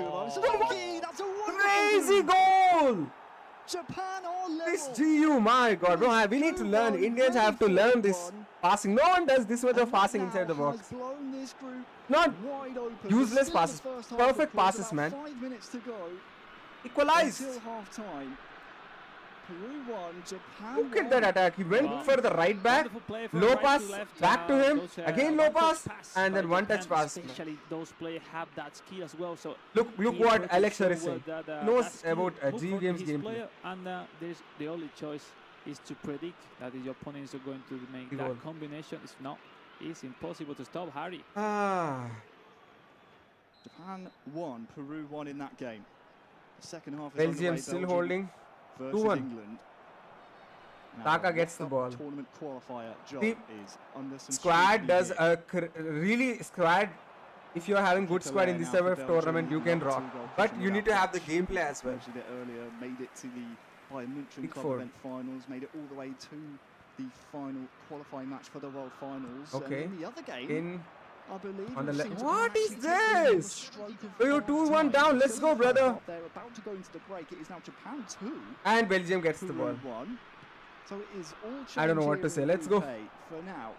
crazy goal. Japan are level. This GU, my God, bro. We need to learn. Indians have to learn this passing. No one does this much of passing inside the box. Not useless passes. Perfect passes, man. 5 minutes to go. Equalized. Until half time. Peru won, Japan Look at that attack. He went for the right back. Low pass. Back to him. Again low pass. And then one touch pass. Especially those players have that skill as well. So look what Alex is saying. Knows about GU games gameplay. And the only choice is to predict that the opponents are going to make that combination. If not, it's impossible to stop Harry. Japan won, Peru won in that game. The second half is Belgium still holding. 2-1. England. Taka gets the ball. Tournament qualifier job is under some squad does a really squad. If you are having good squad in this type of tournament, you can rock. But you need to have the gameplay as well. A bit earlier, made it to the Bayern Munich Club event finals, made it all the way to the final qualifying match for the World Finals. Okay. And in the other game, I believe on the left. What is this? You're 2-1 down. Let's go, brother. They're about to go into the break. It is now Japan 2. And Belgium gets the ball. 1. So it is all I don't know what to say. Let's go. For now,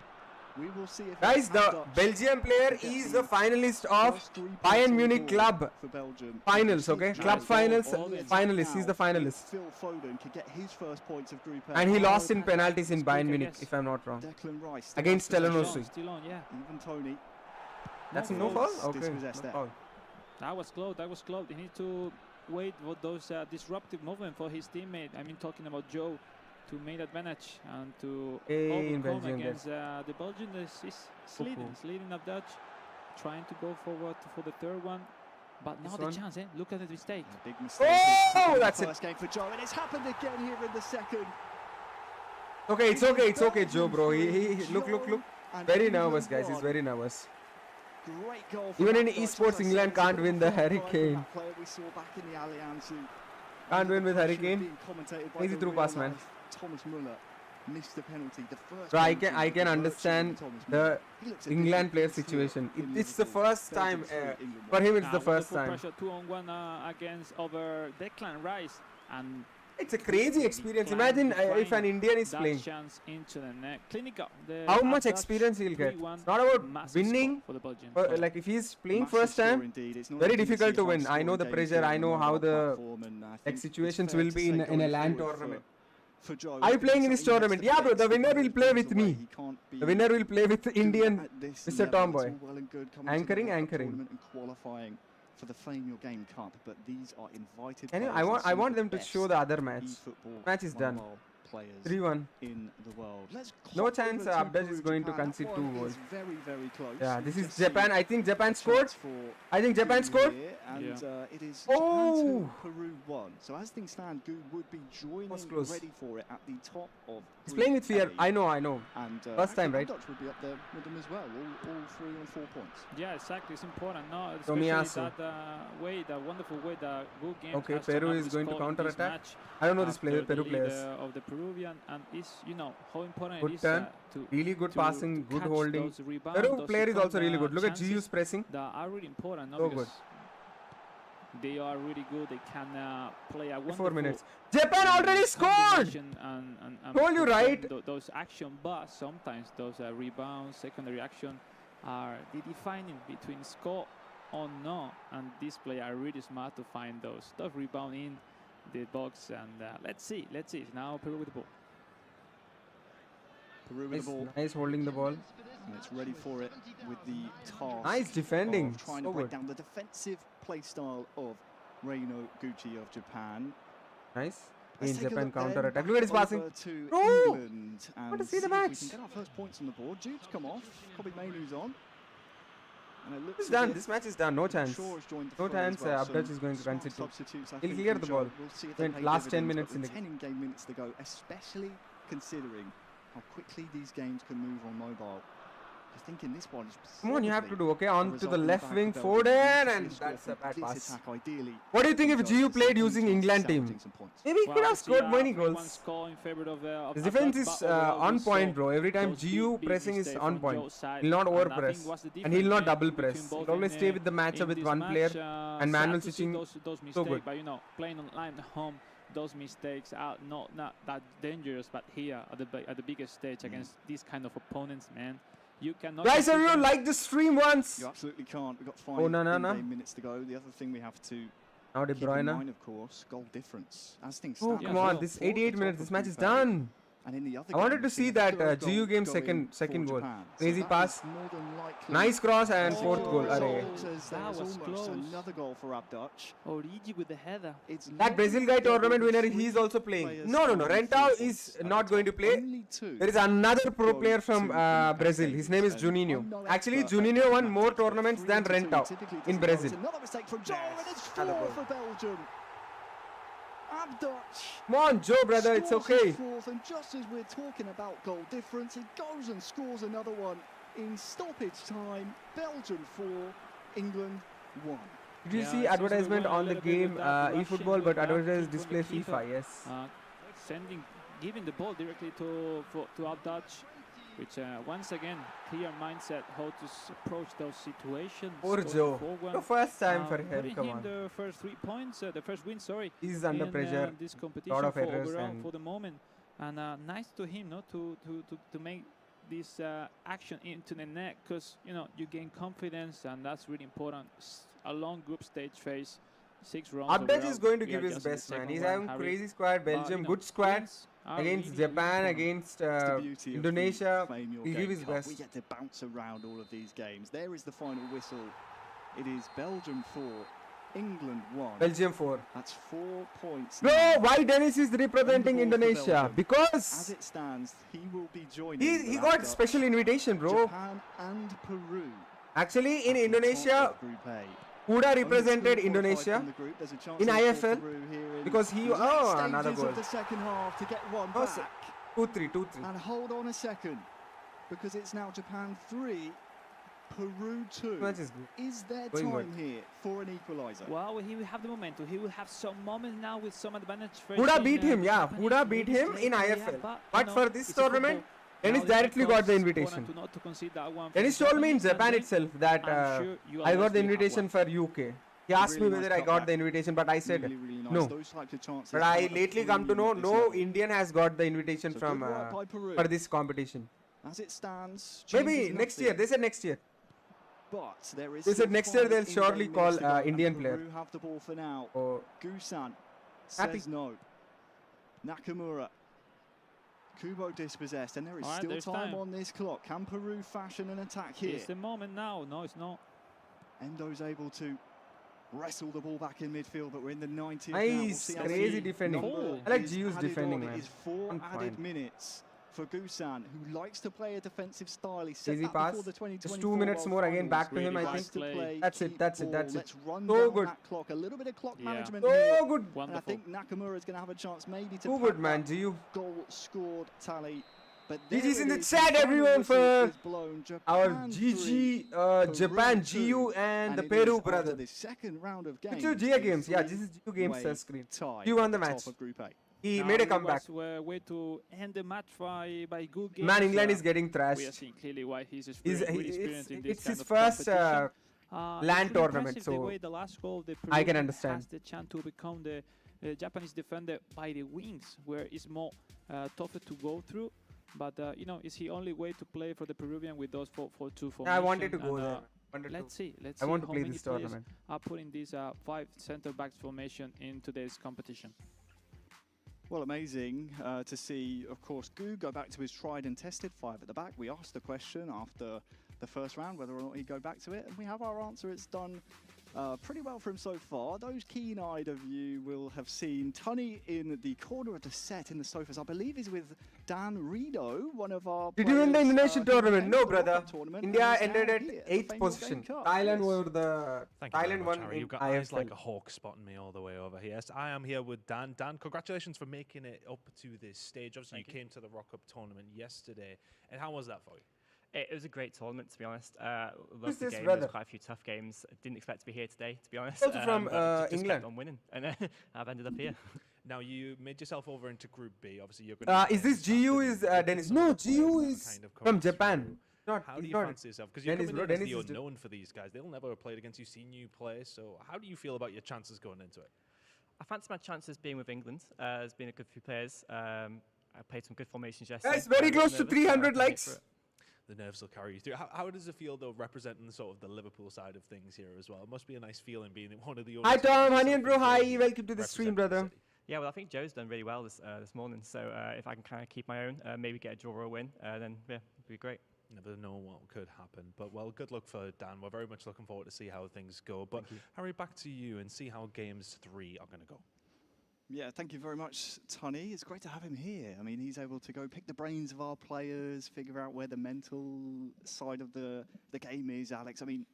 we will see if guys, the Belgian player is the finalist of Bayern Munich Club finals, okay? Club finals, finalist. He's the finalist. Phil Foden could get his first points of Group A. And he lost in penalties in Bayern Munich, if I'm not wrong. Against Telangana. Even Tony. That's no foul? Okay. No foul. That was close. That was close. He needs to wait for those disruptive movement for his teammate. I mean, talking about Joe, to make advantage and to overcome against the Belgian. Is leading up Dutch, trying to go forward for the third one. But now the chance, eh? Look at the mistake. Big mistake. Oh, that's it. First game for Joe, and it's happened again here in the second. Okay, it's okay. It's okay, Joe, bro. He look. Very nervous, guys. He's very nervous. Great goal. Even in esports, England can't win the Hurricane. We saw back in the Allianz. Can't win with Hurricane. Easy through pass, man. Thomas Muller missed the penalty. The first so I can understand the England player situation. It's the first time for him. It's the first time. Pressure 2-on-1 against over Declan Rice, and it's a crazy experience. Imagine if an Indian is playing. Into the net. Clinical, how much experience he'll get. It's not about winning. Like if he's playing first time, very difficult to win. I know the pressure. I know how the situations will be in a LAN tournament. Are you playing in this tournament? Yeah, bro. The winner will play with me. The winner will play with Indian Mr. Tomboy. Anchoring. For the Flame Your Game Cup, but these are invited. I want them to show the other match. Match is done. 3-1 in the world. No chance Abdaj is going to concede 2 goals. Very, very close. Yeah, this is Japan. I think Japan scored. And it is Japan 2, Peru 1. So as things stand, Gu would be joining ready for it at the top of. He's playing with fear. I know. And first time, right? Dutch would be up there with them as well. All 3 on 4 points. Yeah, exactly. It's important. No, especially that wonderful way that good game. Okay, Peru is going to counter attack. I don't know this player. Peru players. Of the Peruvian, and it's how important good it is turn. Really good passing, good holding. Peru player is also really good. Look at GU's pressing. That are really important. So good. They are really good. They can play a wonderful 4 minutes. Japan already scored! And told you right. Those action, but sometimes those rebounds, secondary action are the defining between score or no. And this player are really smart to find those tough rebound in the box. And let's see. Now Peru with the ball. Peru with the ball. Nice holding the ball. And it's ready for it with the task. Nice defending. Of trying to break down the defensive play style of Reino Gucci of Japan. Nice. In Japan counter attack. Look at his passing. Oh! Want to see the match? We can get our first points on the board. Jude's come off. Kobe Mainu's on. And it looks it's done. This match is done. No chance. No chance. Well. Abdaj is going to run it too. He'll clear the ball. We'll see if last 10 minutes in the 10 in-game minutes to go, especially considering how quickly these games can move on mobile. I think in this one, come on, you have to do, okay, on to the left wing, Foden, and that's a bad pass. What do you think if GU played using England team? Maybe he could have scored many goals. His defense is on point, bro. Every time GU pressing is on point. He'll not over press, and he'll not double press. He'll always stay with the matchup with one player, and manual switching, so good. But, you know, playing online at home, those mistakes are not that dangerous, but here at the biggest stage against these kind of opponents, man. You cannot. Guys, everyone like the stream once. You absolutely can't. We've got 5 minutes to go. The other thing we have to keep in mind, of course, goal difference. As things stand. Come on, this 88 minutes. This match is done. And in the other I wanted to see that GU game second goal. Crazy pass. Nice cross and fourth goal. That was close. Another goal for Abdaj. Origi with the header. That Brazil guy tournament winner, he's also playing. No. Rentao is not going to play. There is another pro player from Brazil. His name is Juninho. Actually, Juninho won more tournaments than Rentao in Brazil. Another mistake from Joe, and it's 4 for Belgium. Abdaj. Come on, Joe, brother, it's okay. Fourth, and just as we're talking about goal difference, he goes and scores another one in stoppage time. Belgium 4, England 1. Did you see advertisement on the game eFootball, but advertisers display FIFA? Yes. Giving the ball directly to Abdaj, which once again, clear mindset how to approach those situations. Poor Joe. The first time for him, come on. The first 3 points, the first win, sorry. He's under pressure. This competition lot of errors for the moment, and nice to him, to make this action into the net, because you gain confidence, and that's really important. A long group stage phase. 6 rounds. Abdaj is going to give his best, man. He's having crazy squad. Belgium, good squad. Against Japan, against Indonesia, he'll give his best. We get to bounce around all of these games. There is the final whistle. It is Belgium 4, England 1. Belgium 4. That's 4 points. No, why Dennis is representing Indonesia? Because as it stands, he will be joining. He got special invitation, bro. Japan and Peru. Actually, in Indonesia, Huda represented Indonesia in IFL because he another goal. The second half to get one back. 2-3. And hold on a second, because it's now Japan 3, Peru 2. Is there time here for an equaliser? Well, he will have the momentum. He will have some moments now with some advantage. Huda beat him, yeah. Huda beat him in IFL. But for this tournament, Dennis directly got the invitation. Dennis told me in Japan itself that I got the invitation for UK. He asked me whether I got the invitation, but I said no. But I lately come to know no Indian has got the invitation from for this competition. As it stands, maybe next year. They said next year. But there is. They said next year they'll surely call Indian player. Peru have the ball for now. Gusan says no. Nakamura. Kubo dispossessed, and there is still time on this clock. Can Peru fashion an attack here? It's the moment now. No, it's not. Endo's able to wrestle the ball back in midfield, but we're in the 90th. Nice, crazy defending. I like GU's defending, man. It is 4 added minutes for Gusan, who likes to play a defensive style. He set easy that pass. Before the 2024 Just 2 minutes more again. Back to him, I think. That's it. Let's run down that clock. A little bit of clock management. So good. And I think Nakamura is going to have a chance maybe to. Too good, man. GU. Goal scored tally. But GG's in the chat, everyone, for our GG Japan, GU, and the Peru brother. The second round of games. 2 GA games. Yeah, this is GU games screen. You won the match. He made a comeback. Way to end the match by good games. Man, England is getting thrashed. We are seeing clearly why he's experienced in this it's his first land tournament, so the last goal, I can understand. Has the chance to become the Japanese defender by the wings, where it's more tougher to go through. But it's the only way to play for the Peruvian with those 4-2 formation. I wanted to go there. Let's see. I want to play this tournament. Are putting this 5 center backs formation in today's competition. Well, amazing to see, of course, Gu go back to his tried and tested 5 at the back. We asked the question after the first round whether or not he'd go back to it, and we have our answer. It's done pretty well for him so far. Those keen-eyed of you will have seen Tunny in the corner of the set in the sofas. I believe he's with Dan Rido, one of our Did you win the Indonesian tournament? No, brother. India ended at 8th position. Thailand were the... Thailand won in You've got eyes like a hawk spotting me all the way over here. So I am here with Dan. Dan, congratulations for making it up to this stage. Obviously, you came to the Rock Up tournament yesterday. And how was that for you? It was a great tournament, to be honest. Loved the game. There was quite a few tough games. Didn't expect to be here today, to be honest. Also from just England. Kept on winning, and I've ended up here. Now, you made yourself over into Group B. Obviously, you're going to... is this GU is Dennis? No, GU is from Japan. How do you fancy yourself? Because you're coming in as the unknown for these guys. They'll never have played against you, seen you play. So how do you feel about your chances going into it? I fancy my chances being with England. There's been a good few players. I played some good formations yesterday. It's very close to 300 likes. The nerves will carry you through. How does it feel, though, representing sort of the Liverpool side of things here as well? It must be a nice feeling being one of the... Hi, Tom. Honey and bro. Hi. Welcome to the stream, brother. Yeah, well, I think Joe's done really well this morning. So if I can kind of keep my own, maybe get a draw or a win, then yeah, it'd be great. Never know what could happen. But, well, good luck for Dan. We're very much looking forward to see how things go. But, Harry, back to you and see how Games 3 are going to go. Yeah, thank you very much, Tunny. It's great to have him here. I mean, he's able to go pick the brains of our players, figure out where the mental side of the game is, Alex. I mean,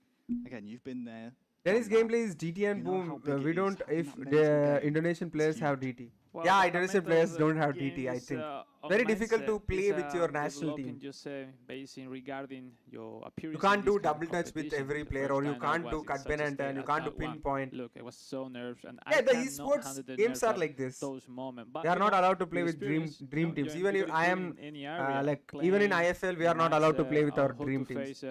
again, you've been there. Dennis gameplay is DT and boom. We don't, if the Indonesian players have DT. Well, yeah, Indonesian players don't have DT, I think. Very difficult to play with your national team. Just basing regarding your appearance. You can't do double touch with every player, or you can't do cut pen and turn, you can't do pinpoint. Look, I was so nervous. And yeah, the esports games are like this. They are not allowed to play with dream teams. Even if I am, like, even in IFL, we are not allowed to play with our dream teams.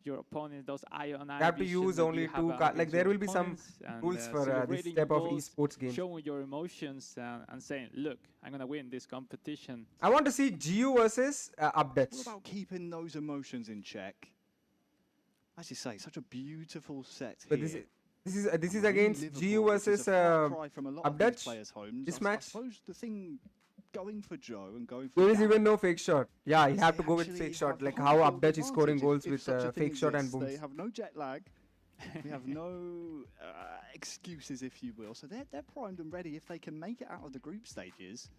Your opponent, those you have to use only 2 cards. Like, there will be some rules for this type of esports game. Showing your emotions and saying, look, I'm going to win this competition. I want to see GU versus updates. What about keeping those emotions in check? As you say, such a beautiful set but here. This is against GU versus updates. This match. I suppose the thing going for Joe and going for... There is even no fake shot. Yeah, you have to go with fake shot. Like how Update is scoring goals with fake shot and booms. They have no jet lag. We have no excuses, if you will. So they're primed and ready if they can make it out of the group stages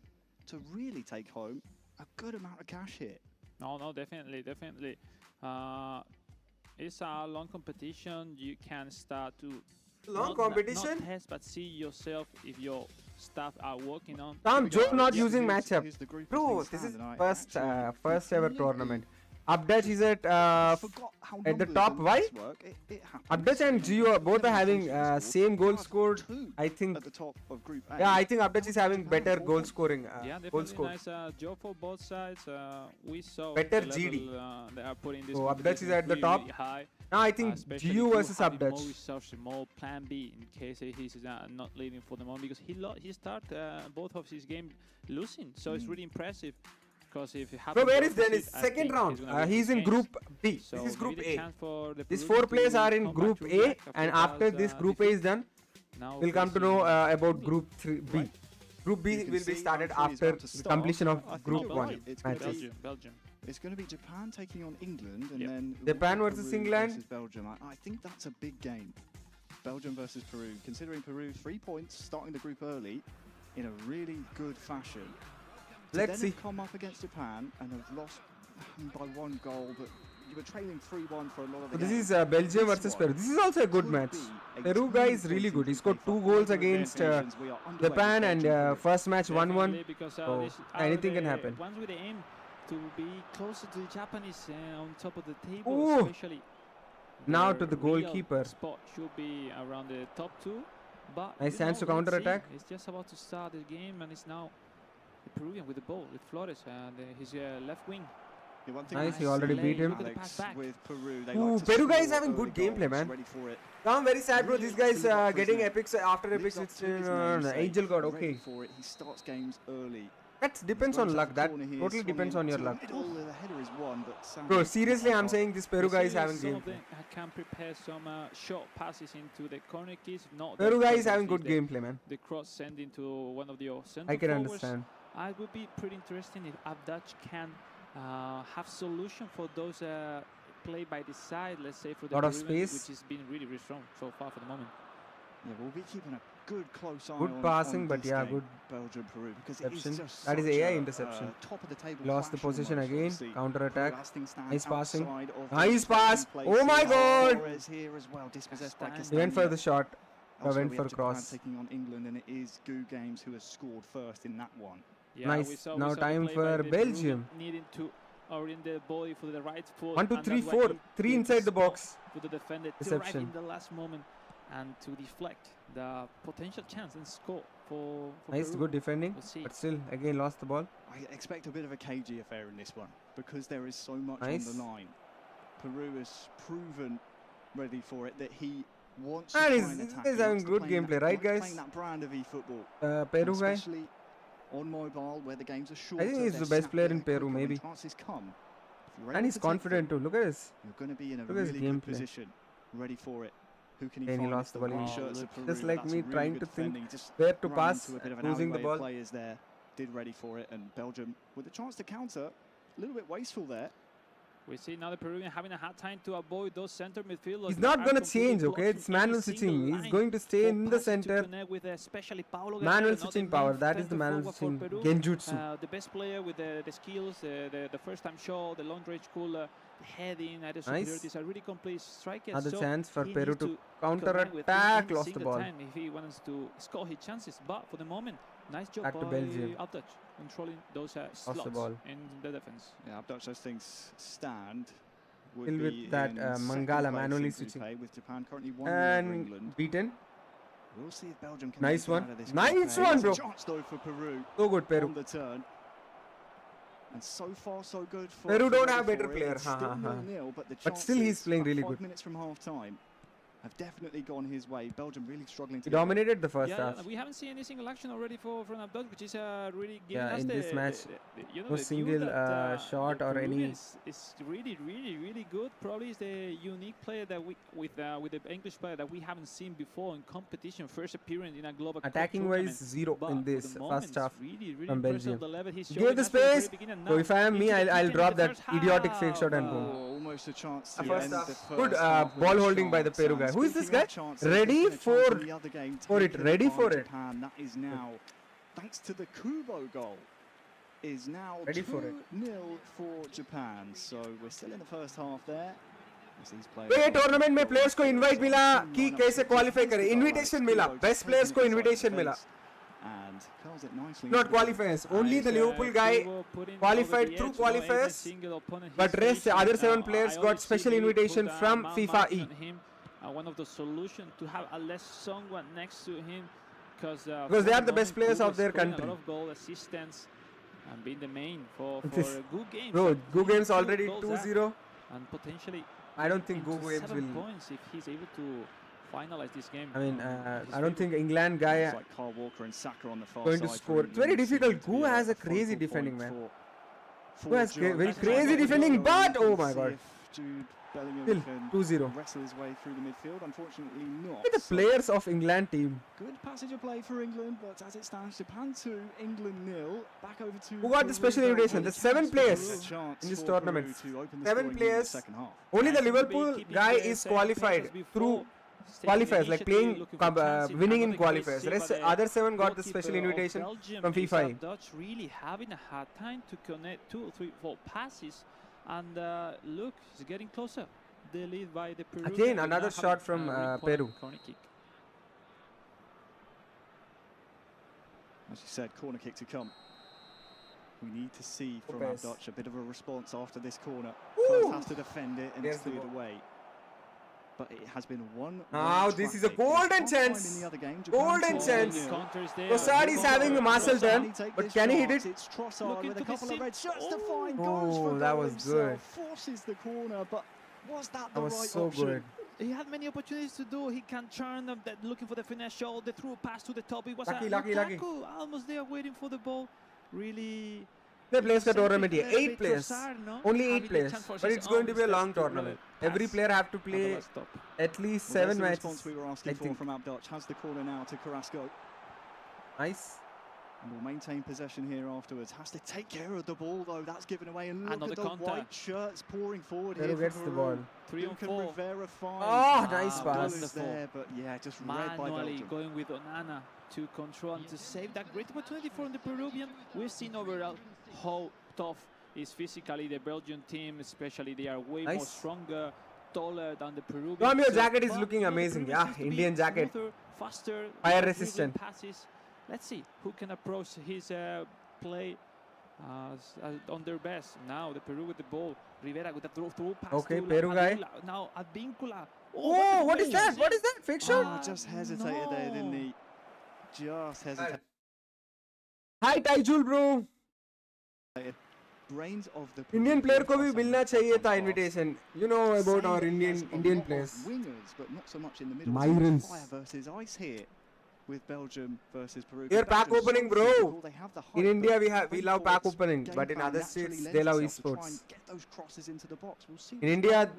to really take home a good amount of cash here. No, definitely. It's a long competition. You can start to... Long competition? Not test, but see yourself if your staff are working on. Joe not using matchup. Bro, this is first ever tournament. Update is at the top. Why? Update and Geo both are having same goal scored. I think. At the top of Group A. Yeah, I think Update is having better goal scoring. Yeah, definitely nice job for both sides. We saw better GD. They are putting this. So Update is at the top. Really high. Now I think GU versus Update. More plan B in case he's not leading for the moment, because he started both of his games losing. So it's really impressive. Because if you have where is Dennis? Second round. He's in Group B. So this is Group A. These 4 players are in Group A, and after this Group A is done, we'll come to know about Group B. Group B will be started after the completion of Group 1 matches. Belgium. It's going to be Japan taking on England, and then Japan versus England. Versus Belgium. I think that's a big game. Belgium versus Peru. Considering Peru 3 points, starting the group early in a really good fashion. Let's see. Come up against Japan and have lost by 1 goal, but you were trailing 3-1 for a lot of the This is Belgium versus Peru. This is also a good match. Peru guy is really good. He scored 2 goals against Japan, and first match 1-1. So anything can happen. Once with the aim to be closer to the Japanese on top of the table, especially. Now to the goalkeeper. Spot should be around the top 2. But nice chance to counter attack. It's just about to start the game, and it's now the Peruvian with the ball, with Flores and his left wing. Nice, he already beat him. With Peru, Peru guy is having good gameplay, man. I'm very sad, bro. These guys getting epics after epics. It's Angel God, okay. He starts games early. That depends on luck. That totally depends on your luck. Bro, seriously, I'm saying this Peru guy is having game. Can prepare some short passes into the corner kicks. Peru guy is having good gameplay, man. The cross send into one of the center I can forwards. understand. It would be pretty interesting if Abdach can have solution for those play by the side. Let's say for the lot of Peruvian, space, which has been really, really strong so far for the moment. Yeah, we'll be keeping a good close eye good on passing, on but this yeah, game, good Belgium Peru, because interception. it is just That is such AI a, interception. Top of the table Lost the clash position almost, again. obviously. Counter attack. Nice passing. Nice pass. Oh my god! Here as well, dispossessed by He went for the shot. Went for cross. Taking on England, and it is Goo Games who has scored first in that one. Yeah, nice. Now time for Belgium. Needing to orient the body for the right foot. 1, 2, 3, 4. 3 inside the box. For the defender to arrive in the last moment and to deflect the potential chance and score for nice, Peru. good defending, but still again lost the ball. I expect a bit of a cagey affair in this one because there is so much nice on the line. Peru has proven ready for it that he wants and to try and attack. He's having good gameplay, right, guys? Playing that brand of eFootball. Peru guy. Especially on mobile where the games are short. I think he's the best player in Peru, maybe. And he's confident too. Look at this. You're going to be in a really good position, ready for it. Who can he find? He lost the ball. Just like That's me really trying to think just where to pass, losing the ball. Players there did ready for it, and Belgium with a chance to counter, a little bit wasteful there. We see now the Peruvian having a hard time to avoid those center midfielders. He's not going to change, okay? It's manual switching. He's going to stay in the center. Manual switching power. That is the manual switching genjutsu. The best player with the skills, the first time shot, the long range cooler, the heading, the superiorities are really complete strikers. Another so chance for Peru to counter attack. Lost the ball. Time if he wants to score his chances, but for the moment, nice job back by to Belgium. Abdach, controlling those slots the ball. in the defense. Yeah, Abdach as things stand. Still with that Mangala manually switching. With Japan currently 1-0 and England. beaten. We'll see if Belgium can nice one. Out of this nice one, bro. Chance though for Peru. So good, Peru. On the turn. And so far, so good for Peru. Don't have better player. But still, he's playing really good. 5 minutes from half time have definitely gone his way. Belgium really struggling to. He dominated the first half. We haven't seen any single action already from Abdach, which is really giving us in this match. No single shot or any. It's really good. Probably is the unique player that we with the English player that we haven't seen before in competition. First appearance in a global. Attacking wise, 0 in this first half from Belgium. Give the space. So if I am me, I'll drop that idiotic fake shot and boom. Almost a chance. Good ball holding by the Peru guy. Who is this guy? Ready for it. Ready for it. That is now, thanks to the Kubo goal, is now 2-0 for Japan. So we're still in the first half there. ये tournament में players को invite मिला कि कैसे qualify करें. Invitation मिला. Best players को invitation मिला. Not qualifiers. Only the Liverpool guy qualified through qualifiers, but rest other 7 players got special invitation from FIFAe. One of the solutions to have a less someone next to him, because they are the best players of their country. A lot of goal assistance and being the main for good games. Bro, Goo Games already 2-0. And potentially, I don't think Goo Games will. Points if he's able to finalize this game. I mean, I don't think England guy like Carl Walker and Saka on the far going to score. It's very difficult. Goo has a crazy defending, man. Goo has very crazy defending, but oh my god. Still 2-0. Wrestle his way through the midfield. Unfortunately not. Look at the players of England team. Good passage of play for England, but as it stands, Japan 2, England 0. Back over to. Who got the special invitation? There's 7 players in this tournament. 7 players. Only the Liverpool guy is qualified through qualifiers, like playing, winning in qualifiers. The rest, other 7 got the special invitation from FIFAe. Dutch really having a hard time to connect 2, 3, 4 passes. And look, he's getting closer. The lead by the Peru. Again, another shot from Peru. Corner kick. As you said, corner kick to come. We need to see from Abdach a bit of a response after this corner. First has to defend it and it's cleared away. But it has been one. Now this is a golden chance. Golden chance. Osad is having a muscle turn, but can he hit it? It's Trossard with a couple of red shots to find. Goes for that was good. Forces the corner, but was that the right option? That was so good. He had many opportunities to do. He can turn them, looking for the finesse shot. The through pass to the top. It was lucky. almost there waiting for the ball. really. They play the tournament here. 8 players. Only 8 players. But it's going to be a long tournament. Every player have to play at least 7 matches. The response we were asking for from Abdoch. Has the corner now to Carrasco. Nice. And will maintain possession here afterwards. Has to take care of the ball though. That's given away. And look Another at the counter. white shirts pouring forward Peru here. gets the ball. 3 on 4. Rivera finds. Oh, nice pass. There, but yeah, just read by Manually Belgium. going with Onana to control and to save that great opportunity for the Peruvian. We've seen overall how tough is physically the Belgian team, especially they are way more stronger, taller than the Peruvian. Tom, your jacket is looking amazing. Yeah, Indian jacket. Smoother, faster, fire resistant. Passes. Let's see who can approach his play on their best. Now the Peru with the ball. Rivera with the throw pass. Okay, Peru guy. Now Advincula. Oh, what is that? What is that? Fake shot? Just hesitated there, didn't he? Just hesitated. Hi, Taijul, bro. Brains of the Indian player को भी मिलना चाहिए था invitation. You know about our Indian players. Wingers, but not so much in the middle. Myrons. Fire versus ice here with Belgium versus Peru. Here pack opening, bro. In India we love pack opening, but in other states they love esports. Get those crosses into the box. We'll see. In India,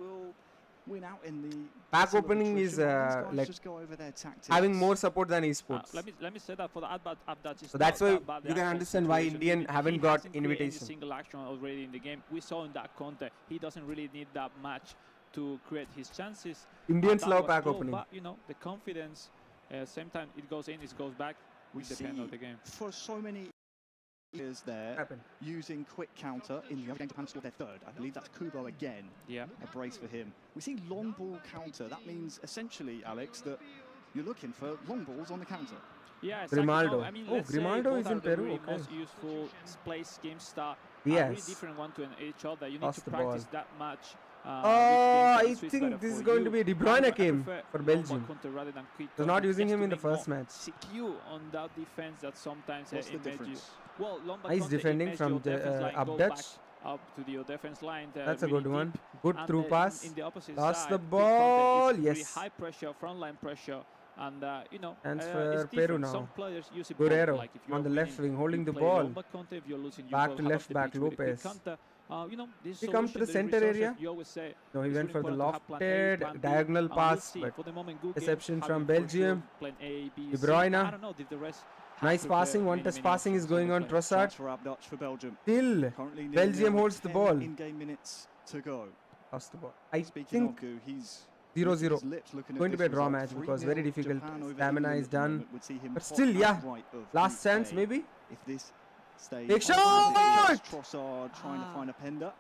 win out in the pack opening is like having more support than esports. Let me say that for the Abdoch. So that's why you can understand why Indian haven't got invitation. Single action already in the game. We saw in that context he doesn't really need that much to create his chances. Indians love pack opening. But you know the confidence. Same time it goes in, it goes back. We depend on the game. For so many years there, using quick counter in the other game, Japan scored their third. I believe that's Kubo again. Yeah, a brace for him. We see long ball counter. That means essentially, Alex, that you're looking for long balls on the counter. Yeah, exactly. Grimaldo. I mean, Grimaldo is in Peru. The most useful place game start. Yes. Really different one to each other. You need to practice that much. I think this is going to be a De Bruyne game for Belgium. They're not using him in the first match. Secure on that defense that sometimes difference? Well, nice defending from the Abdoch. Up to your defense line. That's really a good one. Good and through pass. In the opposite Lost side, the ball. Really yes. high pressure, front line pressure. And you know, and for Peru now. Some players use Guerrero like on the left wing, holding the ball. Back to left back, Lopez. You know, he comes to the center area. No, he went for the lofted diagonal pass, but reception from Belgium. De Bruyne. Nice passing, one-touch passing is going on Trossard. Still, Belgium holds the ball. Lost the ball. I think 0-0. Going to be a draw match because very difficult. Stamina is done. But still, yeah. Last chance, maybe. Big shot! Trossard trying to find a Pender.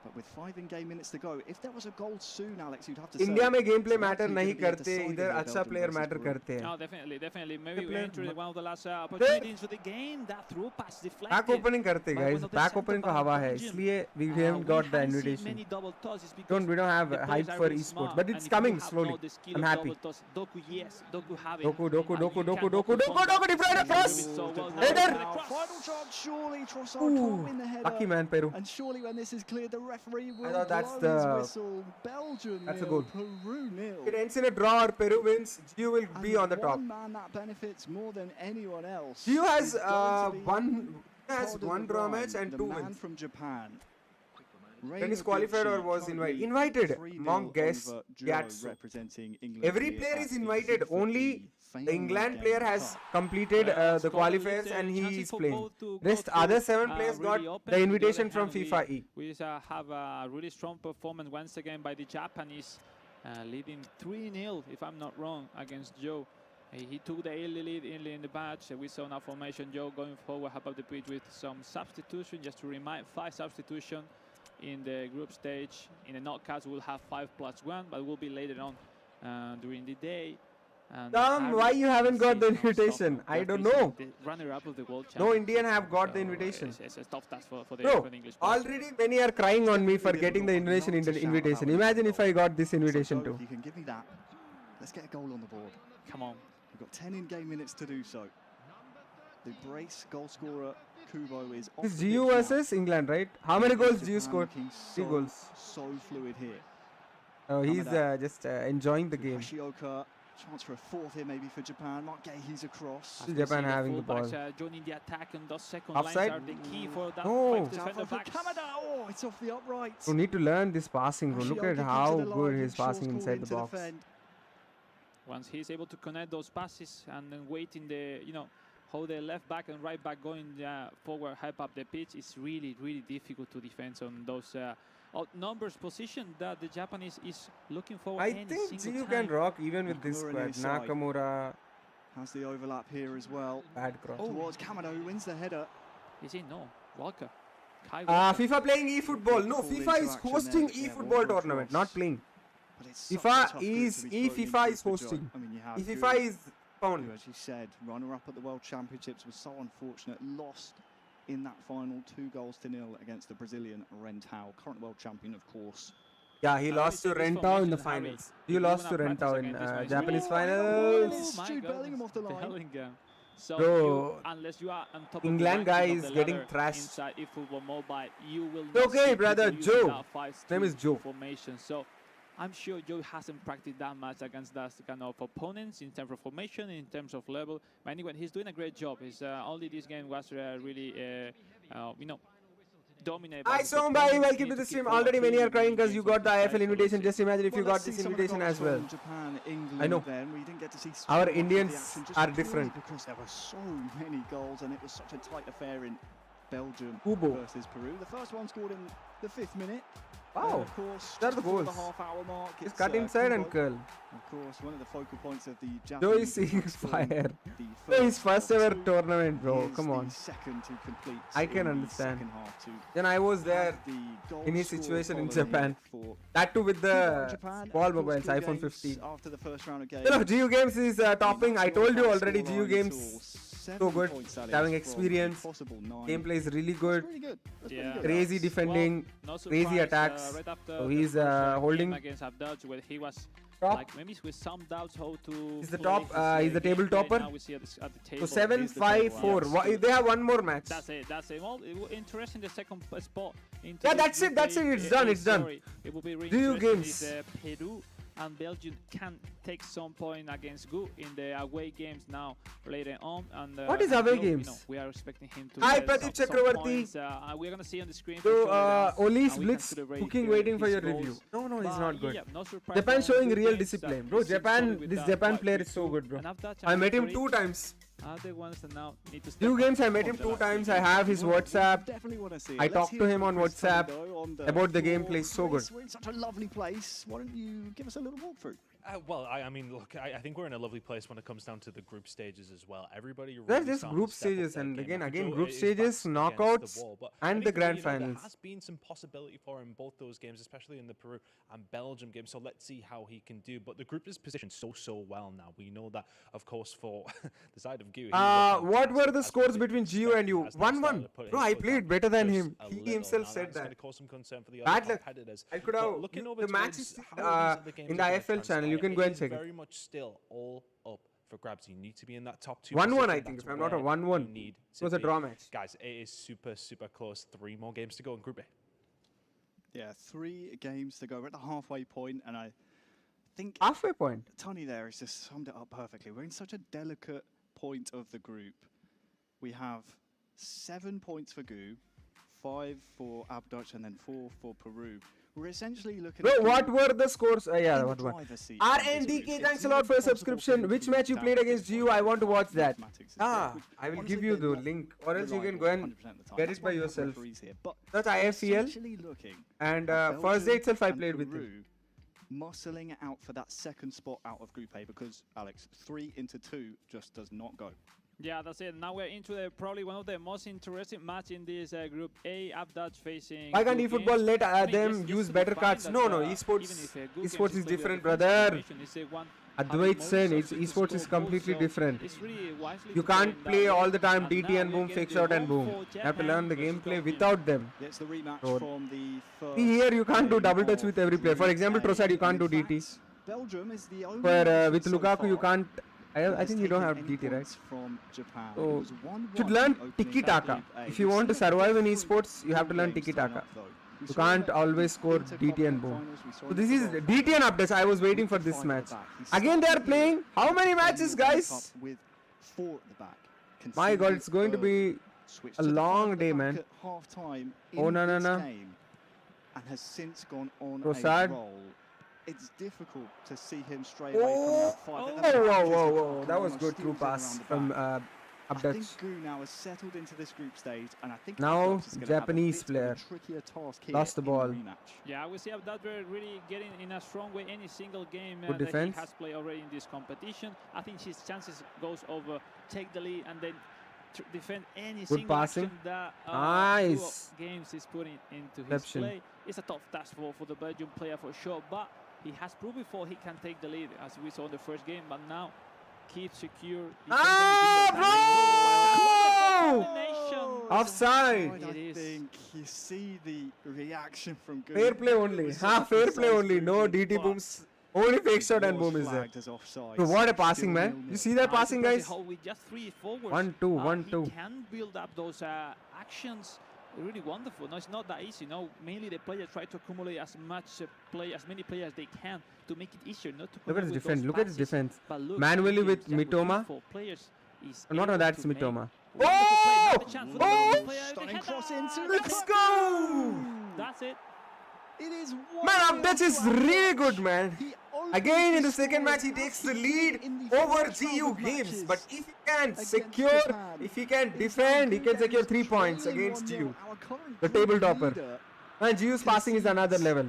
But with 5 in-game minutes to go, if there was a goal soon, Alex, you'd have to India say... में gameplay matter नहीं करते, इधर अच्छा player matter करते हैं. No, definitely. Maybe we entered one of the last opportunities for the game. That through pass deflected. Back opening करते guys. Back opening को हवा है, इसलिए we haven't got the invitation. We don't have hype for esports, but it's coming slowly. I'm happy. Doku, De Bruyne cross. Header. Final chance, surely Trossard can't win the header. Lucky man, Peru. And surely when this is cleared, the referee will blow his whistle. Belgium that's nil, a goal. Peru nil. If it ends in a draw or Peru wins, Gio will be on the top. One man that benefits more than anyone else. Gio has one draw match and 2 wins. Man from Japan. Then he's qualified or was invited. Invited. Monk guess. Every player is invited. Only the England player has completed the qualifiers and he is playing. Rest other 7 players got the invitation from FIFAe. We have a really strong performance once again by the Japanese, leading 3-0 if I'm not wrong against Joe. He took the early lead in the match. We saw now formation Joe going forward above the pitch with some substitution. Just to remind, 5 substitution in the group stage. In the knockouts we'll have 5+1, but will be later on during the day. Tom, why you haven't got the invitation? I don't know. Runner-up of the World No Indian have got the invitation. It's a tough task for the English players. Already many are crying on me for getting the invitation. Imagine if I got this invitation too. If you can give me that, let's get a goal on the board. Come on. We've got 10 in-game minutes to do so. The brace goal scorer Kubo is off. This is GU versus England, right? How many goals do you score? 3 goals. So fluid here. Oh, he's just enjoying the game. Shioka Chance for a fourth here maybe for Japan. Mark Gahey's across. Japan having the ball. Joining the attack, and those second Offside? lines are the key for that No. Kamada. Oh, it's off the upright. You need to learn this passing, bro. Look at how good he's passing inside the box. Once he's able to connect those passes and then wait in the, how the left back and right back going forward, hype up the pitch, it's really, really difficult to defend on those numbers position that the Japanese is looking for. I think GU can rock even with this squad. Nakamura has the overlap here as well. Bad cross. Towards Kamada, who wins the header. Is he? No. Walker. FIFA playing eFootball. No, FIFA is hosting eFootball tournament, not playing. FIFA is hosting. FIFA is found. As you said, runner-up at the World Championships was so unfortunate. Lost in that final 2-0 against the Brazilian Rentao, current world champion, of course. Yeah, he lost to Rentao in the finals. You lost to Rentao in Japanese finals. Jude Bellingham off the line. So bro, unless you are on top England of guy is getting thrashed. Inside eFootball Mobile, you will not okay, brother, Joe. Name is Joe. Formation. So I'm sure Joe hasn't practiced that much against that kind of opponents in terms of formation, in terms of level. But anyway, he's doing a great job. His only this game was really, dominated. Hi, Sombai, welcome to the stream. Already many are crying because you got the IFL invitation. Just imagine if you got this invitation as well. Japan, England, I know. We didn't get to see our Indians are different because there were so many goals and it was such a tight affair in Belgium versus Peru. The first one scored in the 5th minute. Wow, of course, that's the goals. The half-hour mark. It's cut inside and curl. Of course, one of the focal points of the Japanese. Joe is seeing fire. His first ever tournament, bro. Come on. Second to complete. I can understand. Then I was there in his situation in Japan. That too with the small mobiles, iPhone 15. After the first round of games. GU Games is topping. I told you already, GU Games so good. Having experience. Gameplay is really good. Crazy defending. Crazy attacks. So he's holding against Abdaj, where he was top. like maybe with some doubts how to. He's the top. He's the table topper. Now we see at the table. So 7-5-4. They have one more match. That's it. Well, it will interesting the second spot. Yeah, that's it. It's done. It's done. It will be really GU Games. Peru and Belgium can take some point against GU in the away games now later on. And what is away games? We are expecting him to. Hi, Pradeep Chakravarti. We're gonna see on the screen. So, Oli's Blitz cooking, waiting for your review. No, he's not good. No Japan showing real discipline, bro. This Japan player is so good, bro. I met him 2 times. Other ones that now need to GU Games, I met him 2 times. I have his WhatsApp. I talked to him on WhatsApp about the gameplay. So good. We're in such a lovely place. Why don't you give us a little walkthrough? Well, I mean, look, I think we're in a lovely place when it comes down to the group stages as well. Everybody really there's just group stages, and again group stages, knockouts, and the grand finals. There has been some possibility for him in both those games, especially in the Peru and Belgium game. So let's see how he can do. But the group is positioned so well now. We know that, of course, for the side of GU. What were the scores between GU and you? 1-1. Bro, I played better than him. He himself said that. Bad luck. I could have. The match is in the IFL channel. You can go and check it. Very much still all up for grabs. You need to be in that top 2. 1-1, I think. If I'm not a 1-1, it was a draw match. Guys, it is super close. 3 more games to go in Group A. Yeah, 3 games to go. We're at the halfway point, and I think halfway point. Tony there has just summed it up perfectly. We're in such a delicate point of the group. We have 7 points for GU, 5 for Abdaj, and then 4 for Peru. We're essentially looking at... what were the scores? Yeah, what? RNDK, thanks a lot for your subscription. Which match you played against GU? I want to watch that. I will give you the link, or else you can go and get it by yourself. That's IFL. And first day itself I played with you. Muscling out for that second spot out of Group A because, Alex, 3 into 2 just does not go. Yeah, that's it. Now we're into probably one of the most interesting match in this Group A. Abdaj facing. Why can't eFootball let them use better cards? No, esports is different, brother. Advait said esports is completely different. You can't play all the time DT and boom, fake shot and boom. You have to learn the gameplay without them. See here, you can't do double touch with every player. For example, Trossard, you can't do DT. But with Lukaku, you can't. I think you don't have DT, right? So, you should learn tiki-taka. If you want to survive in esports, you have to learn tiki-taka. You can't always score DT and boom. So this is DT and updates. I was waiting for this match. Again, they are playing. How many matches, guys? My God, it's going to be a long day, man. Oh, no. And has since gone on so a sad. roll. It's difficult to see him stray away from that fight. Whoa. That was good through pass from I Abdach. think Gu now has settled into this group stage, and I think now Japanese player lost the ball. Yeah, we see Abdach really getting in a strong way any single game good that defense. he has played already in this competition. I think his chances goes over take the lead and then defend any good single passing. action that Nice. games is putting into his play. It's a tough task for the Belgian player for sure, but he has proved before he can take the lead, as we saw in the first game, but now keep secure. Offside. I think you see the reaction from Gu. Fair play only. Fair play only. No DT booms. Only fake shot and boom is there. So what a passing, man. You see that passing, guys? With just 3 forwards, 1-2. He can build up those actions. Really wonderful. No, it's not that easy. No, mainly the players try to accumulate as many players they can to make it easier. Not to look at his defense. Look at his defense. Look, manually with Mitoma. No, that's Mitoma. Stunning cross into. Let's go! That's it. It is man, Abdach is really good, man. Again, in the second match, he takes the lead over GU Games. But if he can secure, if he can defend, he can secure 3 points against GU. The table topper. And GU's passing is another level.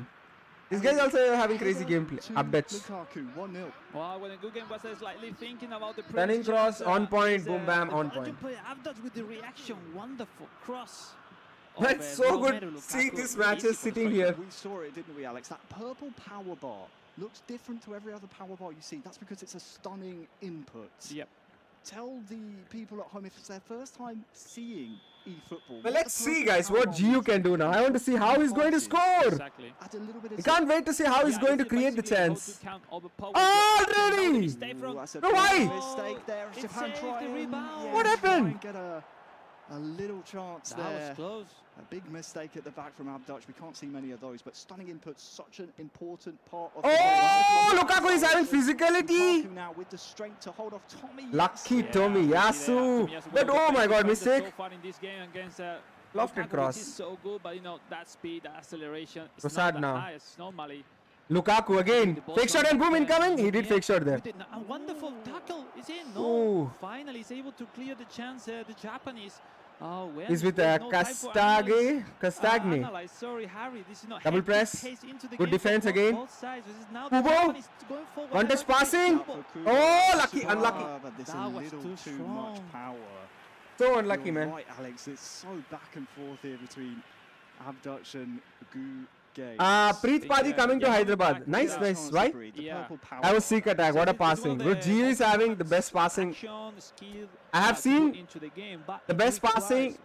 This guy is also having crazy gameplay. Abdach. Wow, when a good game was slightly thinking about the turning cross, on point, boom bam, on point. Abdach with the reaction, wonderful cross. That's so good seeing these matches sitting here. We saw it, didn't we, Alex? That purple power bar looks different to every other power bar you see. That's because it's a stunning input. Yep. Tell the people at home if it's their first time seeing eFootball. Well, let's see, guys, what GU can do now. I want to see how he's going to score. Exactly. I can't wait to see how he's going to create the chance. Already! No, why? Mistake there. What happened? A little chance there. That was close. A big mistake at the back from Abdach. We can't see many of those, but stunning input, such an important part of Lukaku is having physicality. Lukaku now with the strength to hold off Tommy. Lucky Tomiyasu. But oh my God, mistake. So far in this game against lofted cross. Which is so good, but you know that speed, that acceleration. It's so not sad that now. high as normally. Lukaku again. Fake shot and boom incoming. He did fake shot there. A wonderful tackle. Is it? No. Ooh. Finally, he's able to clear the chance. The Japanese. Oh, well. He's with Castagne. Sorry, Harry. This is not double press. Good defense again. Kubo. One touch passing. Oh, lucky. Unlucky. That was too much power. So unlucky, man. Right, Alex. It's so back and forth here between Abdach and Gu. Preet Padi coming to Hyderabad. Nice. Why? I was sick attack. What a passing. Good. GU is having the best passing. I have seen the best passing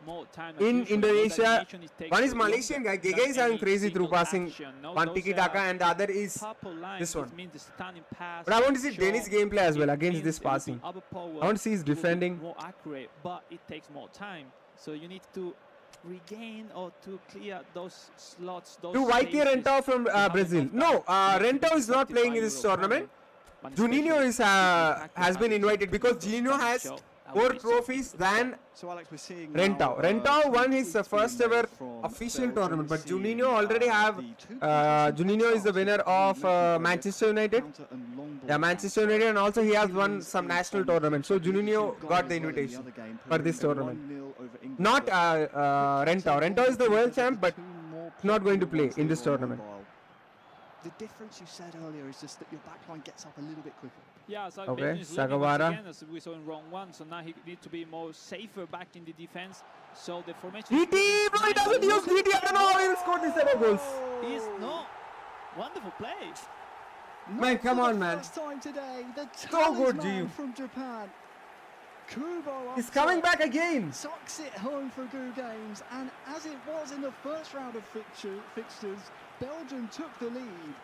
in Indonesia. One is Malaysian guy. Giga is having crazy through passing. One tiki-taka and the other is this one. But I want to see Dennis' gameplay as well against this passing. I want to see his defending. More accurate, but it takes more time. So you need to regain or to clear those slots. To YK Rentao from Brazil. No, Rentao is not playing in this tournament. Juninho is has been invited because Juninho has more trophies than Rentao. Rentao won his first ever official tournament, but Juninho already have. Juninho is the winner of Manchester United. Yeah, Manchester United, and also he has won some national tournament. So Juninho got the invitation for this tournament. Not Rentao. Rentao is the world champ, but not going to play in this tournament. The difference you said earlier is just that your backline gets up a little bit quicker. Yeah, so okay, Sagawara. As we saw in round 1, so now he needs to be more safer back in the defense. So the formation. DT, bro, he doesn't use DT. I don't know how he will score these 7 goals. He's no wonderful play. Man, come on, man. First time today, the so good, GU from Japan. Kubo he's coming back again. Tucks it home for Gu Games, and as it was in the first round of fixtures, Belgium took the lead,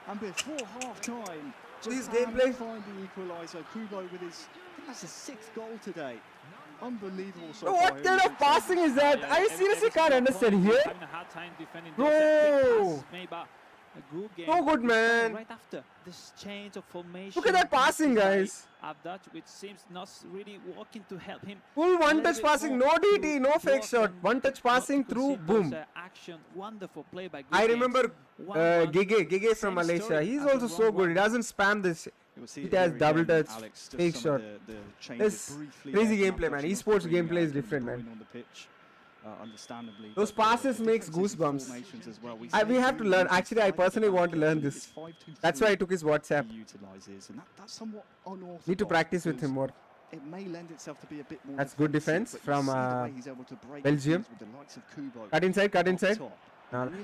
and before half-time, Japan gameplay find the equaliser. Kubo with his, I think that's his 6th goal today. unbelievable. Bro, what kind of passing is that? Yeah, I seriously can't understand here. Having a hard time defending Bro. those quick passes made by a good game. So good, man. Right after this change of formation. Look at that passing, guys. Abdaj, which seems not really working to help him. Full one-touch passing, no DT, no fake shot. One-touch passing through, boom. Action, wonderful play by I remember Gige from Malaysia. He's also so good. He doesn't spam this. It has double touch, fake shot. It's crazy gameplay, man. Esports gameplay is different, man. Those passes makes goosebumps. We have to learn. Actually, I personally want to learn this. That's why I took his WhatsApp. Need to practice with him more. That's good defense from Belgium. Cut inside, cut inside. So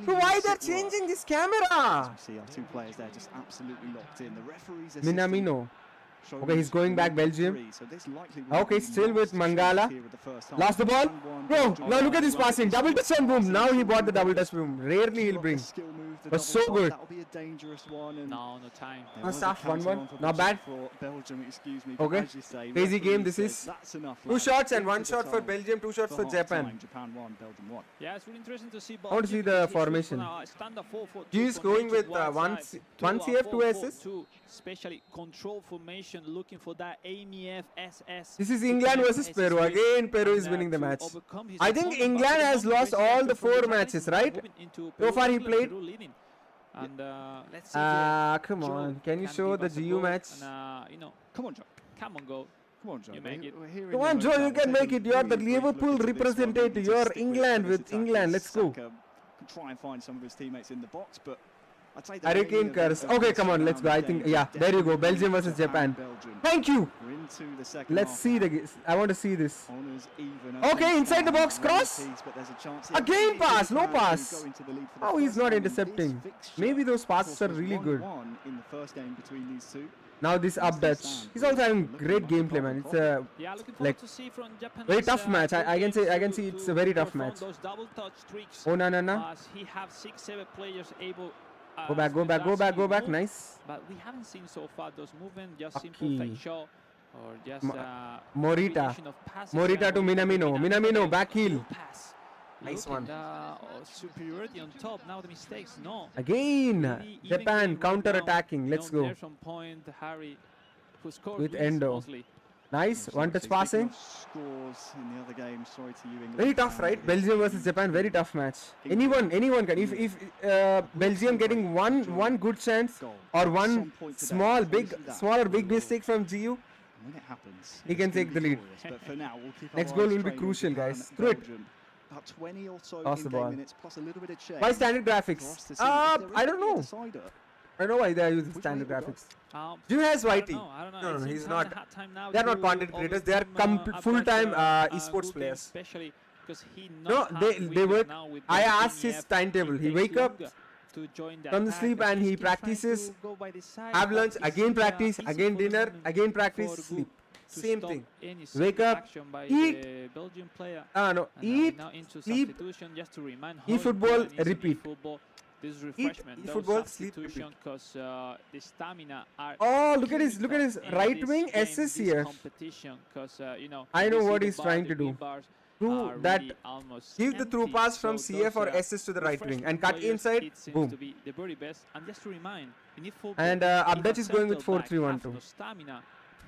why they're changing this camera? See our two players there just absolutely locked in. The referees Minamino. Okay, he's going back Belgium. Okay, still with Mangala. Lost the ball. Bro, now look at this passing. Double touch and boom. Now he bought the double touch boom. Rarely he'll bring. But so good. No time. First half 1-1. Not bad. Okay. Crazy game this is. 2 shots and 1 shot for Belgium, 2 shots for Japan. Yeah, it's really interesting to see. I want to see the formation. He is going with 1 CF, 2 assists. Especially control formation, looking for that AMF SS. This is England versus Peru. Again, Peru is winning the match. I think England has lost all the 4 matches, right? So far he played. And let's see. Come on. Can you show the GU match? Come on, Joe. Come on, go. Come on, Joe. You make it. Come on, Joe. You can make it. You are the Liverpool representative. You are England with England. Let's go. Try and find some of his teammates in the box, but Hurricane curse. Okay, come on, let's go. I think, yeah, there you go. Belgium versus Japan. Thank you. Let's see the. I want to see this. Okay, inside the box, cross. Again, pass, no pass. Oh, he's not intercepting. Maybe those passes are really good. Now this Abdaj. He's also having great gameplay, man. It's a like very tough match. I can see it's a very tough match. Oh no. He have 6-7 players able. Go back. Nice. But we haven't seen so far those movements, just simple fake shot or just Morita to Minamino. Minamino back heel. Nice one. Superiority on top. Now the mistakes. No. Again, Japan counter attacking. Let's go. There's some point Harry who scored with Endo. Mostly. Nice, one touch passing. Scores in the other game. Sorry to you, England. Very tough, right? Belgium versus Japan, very tough match. Anyone can. If Belgium getting one good chance or one small or big mistake from GU, when it happens, he can take the lead. But for now, we'll keep Next goal will be crucial, guys. Through it. About 20 or so in-game minutes plus a little bit of change. Why standard graphics? I don't know. I don't know why they are using standard graphics. GU has YT. No, he's not. They are not content creators. They are full-time esports players. Especially because he no, they work. I asked his timetable. He wake up from the sleep and he practices, have lunch, again practice, again dinner, again practice, sleep. Same thing. Wake up, eat, eat, sleep, eFootball, repeat. This refreshment, eFootball, sleep, repeat. Because the stamina are. Oh, look at his right wing assist here. I know what he's trying to do. Do that. Give the through pass from CF or assist to the right wing and cut inside. Boom. And Abdaj is going with 4-3-1-2.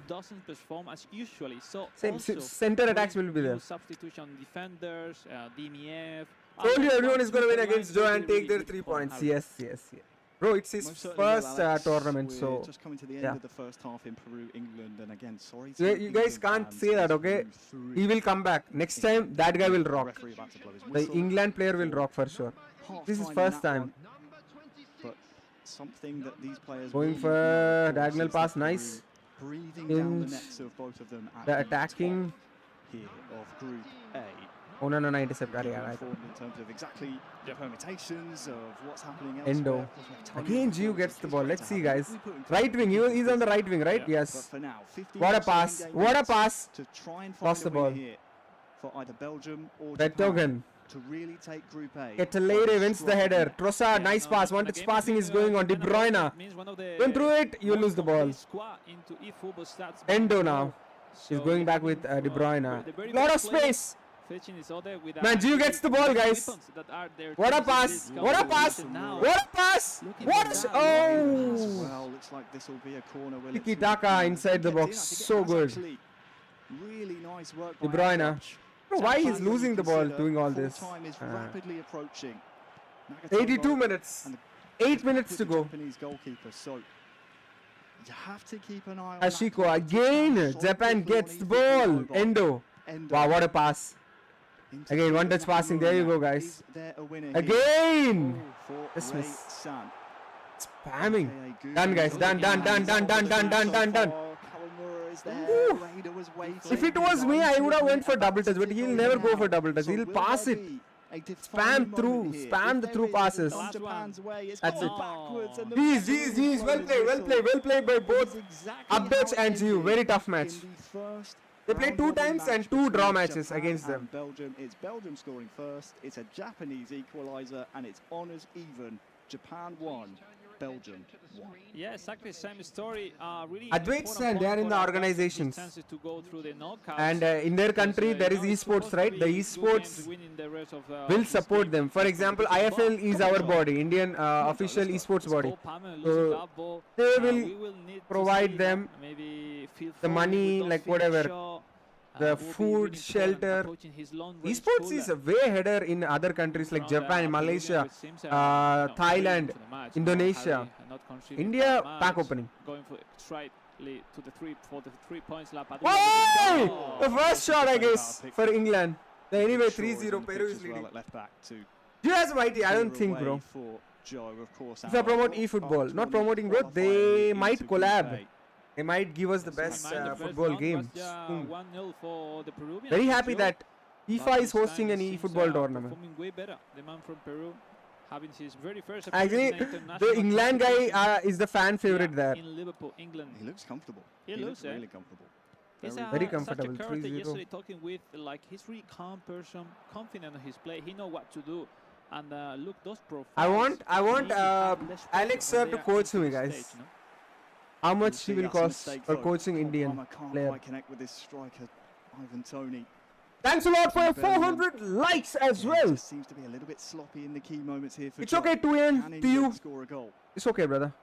Doesn't perform as usually, so same center attacks will be there. Substitution defenders, DMF. Told you everyone is going to win against Joe and take their 3 points. Yes. Bro, it's his first tournament, so just coming to the end of the first half in Peru, England, and again, sorry. You guys can't say that, okay? He will come back next time. That guy will rock. The England player will rock for sure. This is first time. But something that these players going for diagonal pass, nice. Breathing down the necks of both of them. The attacking here of Group A. Oh no, intercept. In terms of exactly the permutations of what's happening elsewhere. Endo. Again, GU gets the ball. Let's see, guys. Right wing. He's on the right wing, right? Yes. But for now, what a pass. What a pass. To try and lost the ball. For either Belgium or Japan. To really take Group A. Ketelere wins the header. Trossard, nice pass. One touch passing is going on. De Bruyne. Went through it. You lose the ball. Endo now. He's going back with De Bruyne. Lot of space. Man, Gio gets the ball, guys. What a pass! What a pass! What a pass! What a... Oh! Looks like this will be a corner. Tiki-taka inside the box. So good. Really nice work De Bruyne. Why he's losing the ball doing all this? Time is rapidly approaching. 82 minutes. 8 minutes to go. Japanese goalkeeper, so you have to keep an eye on Ashiko again. Japan gets the ball. Endo. Wow, what a pass. Again, one touch passing. There you go, guys. Again. Dismiss. Spamming. Done, guys. Done. If it was me, I would have went for double touch, but he'll never go for double touch. He'll pass it. Spam through. Spam the through passes. That's it. Jeez. Well played by both Updates and Ziu. Very tough match. They played 2 times and 2 draw matches against them. Belgium. It's Belgium scoring first. It's a Japanese equaliser and it's honours even. Japan 1, Belgium 1. Yeah, exactly same story. Really Advaits and they are in the organizations. And in their country there is esports, right? The esports will support them. For example, IFL is our body, Indian official esports body. So they will provide them the money, like whatever. The food, shelter. Esports is a way header in other countries like Japan, Malaysia, Thailand, Indonesia. India, pack opening. Going for slightly to the 3 points lap. Whoa! The first shot, I guess, for England. Anyway, 3-0, Peru is leading. GIGABYTE, I don't think, bro. If I promote eFootball, not promoting, bro, they might collab. They might give us the best football game. Very happy that FIFA is hosting an eFootball tournament. Actually, the England guy is the fan favorite there. In Liverpool, England. He looks comfortable. He looks really comfortable. Very comfortable. Such a character yesterday talking with, like, he's really calm person, confident in his play. He knows what to do. And look, those profiles. I want Alex sir to coach me, guys. How much he will cost for coaching Indian player? Connect with this striker, Ivan Toney. Thanks a lot for your 400 likes as well. Seems to be a little bit sloppy in the key moments here for It's okay to you. It's okay, brother.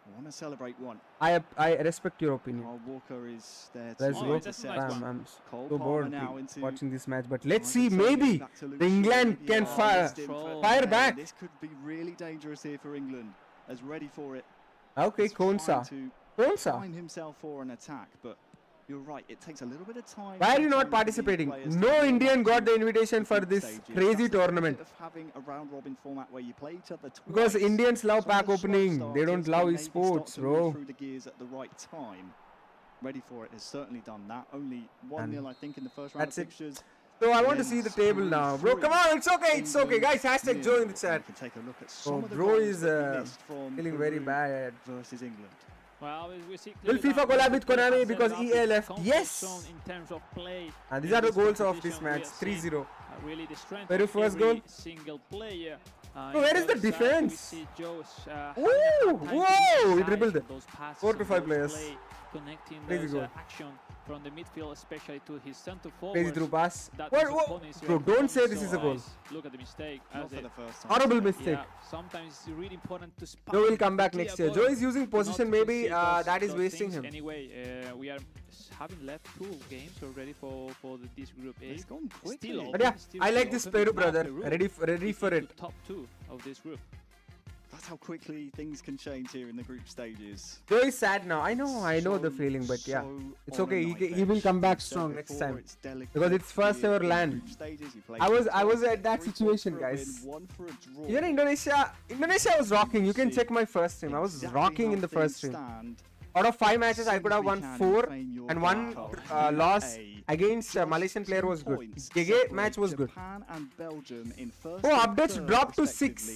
I want to celebrate one. I respect your opinion. Carl Walker is there. Let's go. I'm so bored watching this match, but let's see. Maybe the England can fire back. This could be really dangerous here for England. As ready for it. Okay, Konsa. Find himself for an attack, but you're right, it takes a little bit of time. Why are you not participating? No Indian got the invitation for this crazy tournament. Having a round robin format where you play each other twice. Because Indians love pack opening. They don't love esports, bro. Through the gears at the right time. Ready for it has certainly done that. Only 1-0, I think, in the first round of fixtures. So I want to see the table now, bro. Come on, it's okay, guys. Hashtag Joe in the chat. Oh, bro is feeling very bad versus England. Well, will FIFA collab with Konami because EA left? Yes! And these are the goals of this match. 3-0. Very first goal. Where is the defense? Ooh! Whoa! He dribbled it. 4 to 5 players. Connecting those action from the midfield, especially to his center forward. Crazy through pass. Bro, don't say this is a goal. Look at the mistake. Horrible mistake. Yeah, sometimes it's really important to spam. Joe will come back next year. Joe is using position, maybe that is wasting him. Anyway, we are having left 2 games already for this group A. It's gone quickly. But yeah, I like this Peru, brother. Ready for it. Top 2 of this group. That's how quickly things can change here in the group stages. Joe is sad now. I know the feeling, but yeah, it's okay. He will come back strong next time because it's first ever LAN. I was at that situation, guys. Even Indonesia was rocking. You can check my first stream. I was rocking in the first stream. Out of 5 matches, I could have won 4 and 1 loss against Malaysian player was good. GG match was good. Oh, updates dropped to 6.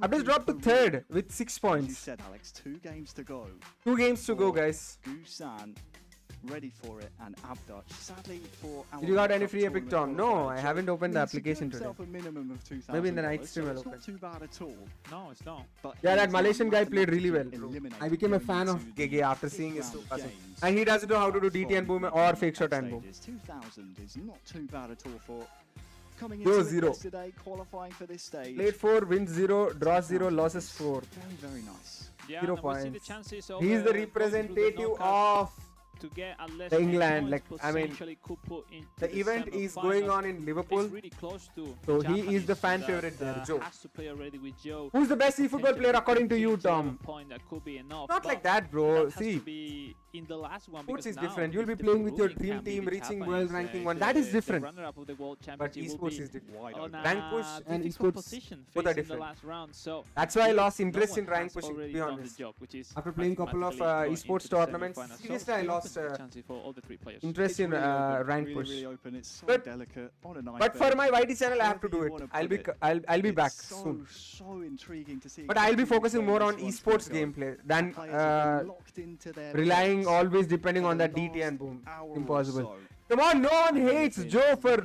Updates dropped to 3rd with 6 points. 2 games to go, guys. ready for it, and Abdach. Sadly for our Did you got any free Epic Tom? No, I haven't opened the application today. A minimum of $2,000, maybe in the night stream I'll open. open. It's not too bad at all. No, it's not. But yeah, that Malaysian guy played really well, bro. I became a fan of Gege after seeing his super. And he doesn't know how to do DT and boom or fake shot and boom. 2,000 is not too bad at all for coming into zero. Yesterday, qualifying for this stage. Played 4, wins 0, draws 0, losses 4. Very, very nice. Yeah, 0 points. The He's the representative of to get the England. Like, I mean, the event is going on in Liverpool. It's really close to so he is the fan favorite there, Joe. Has to play already with Joe. Who's the best eFootball player according to you, Tom? That could be enough, not like that, bro. See, in the last one, sports is different. You'll be playing with your dream team, reaching world ranking 1. That is different. But esports is different. Rank push and esports both are different. That's why I lost interest in rank pushing, to be honest. After playing a couple of esports tournaments, seriously I lost interest in rank push. But for my YT channel, I have to do it. I'll be back soon. So intriguing to see. But I'll be focusing more on esports gameplay than relying always depending on that DT and boom. Impossible. Come on, no one hates Joe for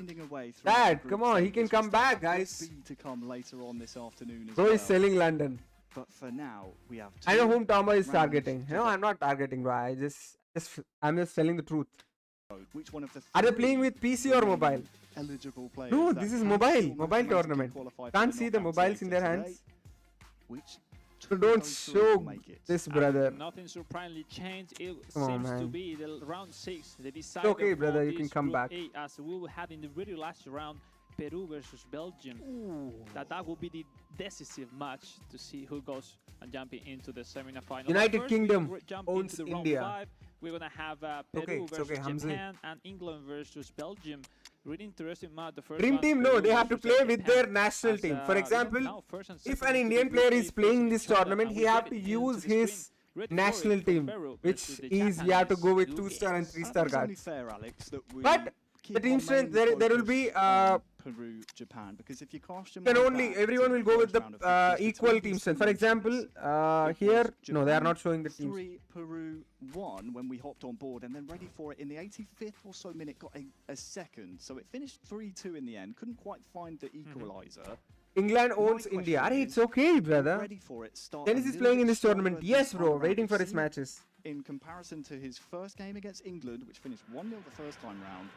that. Come on, he can come back, guys. To come later on this afternoon as Joe is selling London. But for now, we have. I know whom Tomboy is targeting. No, I'm not targeting, bro. I'm just telling the truth. Which one of the are they playing with PC or mobile? Eligible players. No, this is mobile tournament. Can't see the mobiles in their hands. So don't show this, brother. Nothing surprisingly changed. It seems to be the round 6. The decider okay, brother, you can come back. As we will have in the very last round, Peru versus Belgium. That will be the decisive match to see who goes and jumping into the semi-final. United Kingdom owns India. 5. We're gonna have Peru versus Japan and England versus Belgium. Really interesting match. The first Dream one, team, no, they have to play with their national team. For example, if an Indian player is playing this tournament, he have to use his national team, which is you have to go with 2-star and 3-star guards. But the team strength, there will be Peru, Japan, because if you cast them, then only everyone will go with the equal team strength. For example, here, no, they are not showing the teams. 3, Peru 1 when we hopped on board, and then ready for it in the 85th or so minute, got a second. So it finished 3-2 in the end. Couldn't quite find the equalizer. England owns India. It's okay, brother. Ready for it. Dennis is playing in this tournament. Yes, bro. Waiting for his matches. In comparison to his first game against England, which finished 1-0 the first time round.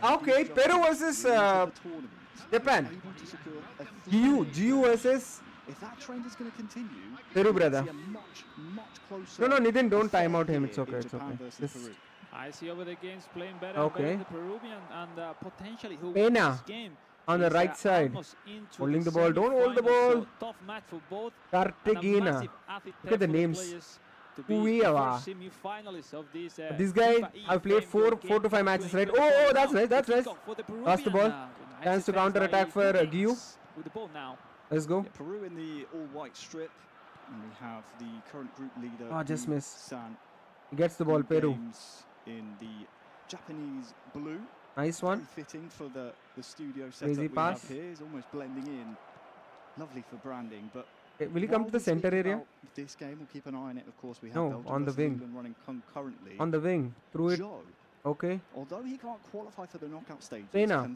Okay, Peru versus Japan. GU versus. If that trend is going to continue, Peru, brother. No, Nitin, don't time out him. It's okay. It's okay. I see over the games playing better. Okay. The Peruvian and potentially who Pena on the right side, holding the ball. Don't hold the ball. Tough match for both. Cartagena. Look at the names. This guy, I've played 4 to 5 matches, right? Oh, that's nice, that's nice. Lost the ball. Chance to counter attack for Giu. Let's go. Yeah, Peru in the all-white strip, and we have the current group leader. Oh, just miss. San. He gets the ball, Peru. In the Japanese blue. Nice one. Very fitting for the studio setup Crazy pass. We have here. Is almost blending in. Lovely for branding, but. Will he come to the center area? This game, we'll keep an eye on it. Of course, we have no, Belgium on the wing. England running concurrently. On the wing, through it. Joe, okay. Although he can't qualify for the knockout stage, Pena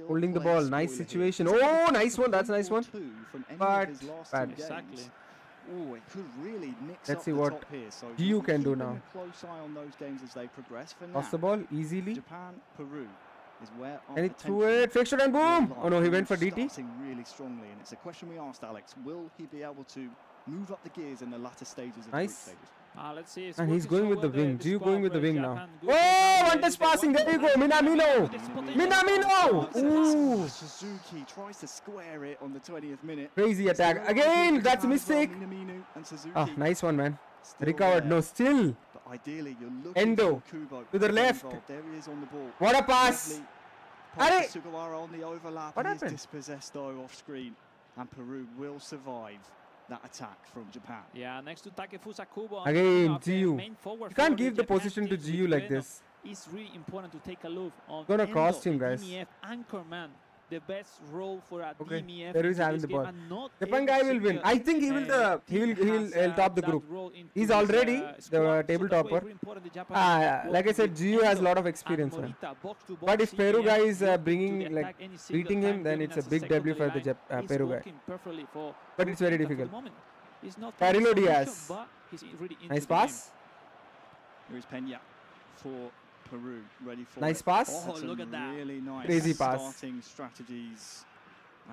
holding the ball. Nice situation. Oh, nice one. That's a nice one. But bad. Exactly. Oh, it could really mix Let's up see the what top here. So GU can do now. Close eye on those games as they progress. For lost the ball easily. Japan, Peru is where. And he threw it. Fixed it and boom. Oh no, he went for DT. Starting really strongly, and it's a question we asked Alex: will he be able to move up the gears in the latter stages of the group stages? Let's see. And he's going with the wing. GU going with the wing now. Oh, one touch passing. There you go. Minamino. Minamino. Ooh. Suzuki tries to square it on the 20th minute. Crazy attack. Again, that's a mistake. Oh, nice one, man. Recovered. No, still. But ideally, you're looking Endo to the left. There he is on the ball. What a pass. Sugawara on the overlap. What happened? He's dispossessed though off screen. And Peru will survive that attack from Japan. Yeah, next to Takefusa Kubo. Again, GU. You can't give the position to GU like this. It's really important to take a look on gonna cost him, guys. Anchorman the best role for a DMF. Peru is having the ball. Japan guy will win. I think he will he'll top the group. He's already the table topper. Like I said, GU has a lot of experience. But if Peru guy is beating him, then it's a big W for the Peru guy. But it's very difficult. Carilo Diaz. Nice pass. Here is Peña for Peru, ready for nice pass. Oh, look at that. Really nice crazy pass. Starting strategies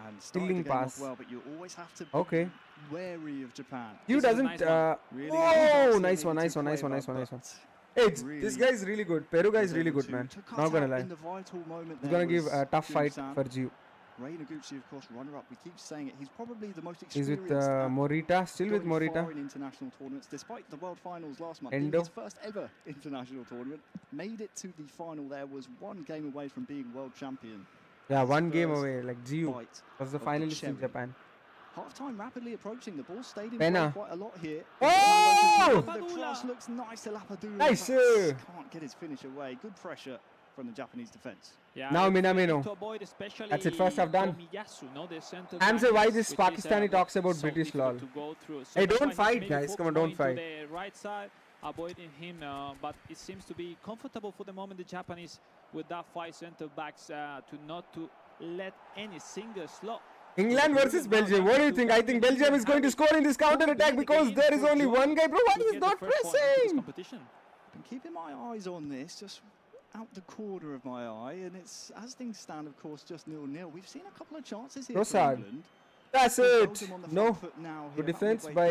and stealing pass. Well, but you always have to be wary of Japan. You doesn't. Oh, nice one. Hey, this guy is really good. Peru guy is really good, man. Not gonna lie. He's gonna give a tough fight for GU. Ray Noguchi, of course, runner-up. We keep saying it. He's probably the most experienced. He's with Morita, still with Morita. In international tournaments, despite the World Finals last month, in his first ever international tournament, made it to the final. There was one game away from being world champion. Yeah, one game away. Like GU was the finalist in Japan. Half-time rapidly approaching. The ball stayed in play quite a lot here. Oh! The cross looks nice. Lapadula nice. Can't get his finish away. Good pressure from the Japanese defense. Yeah, now Minamino. That's it, first half done. Answer why this Pakistani talks about British law. Hey, don't fight, guys. Come on, don't fight. The right side, avoiding him, but it seems to be comfortable for the moment, the Japanese, with that 5 centre backs not to let any single slot. England versus Belgium. What do you think? I think Belgium is going to score in this counter attack because there is only one guy. Bro, why is not pressing? Been keeping my eyes on this, just out the corner of my eye, and it's, as things stand, of course, just 0-0. We've seen a couple of chances here for England. That's it. No. Good defense by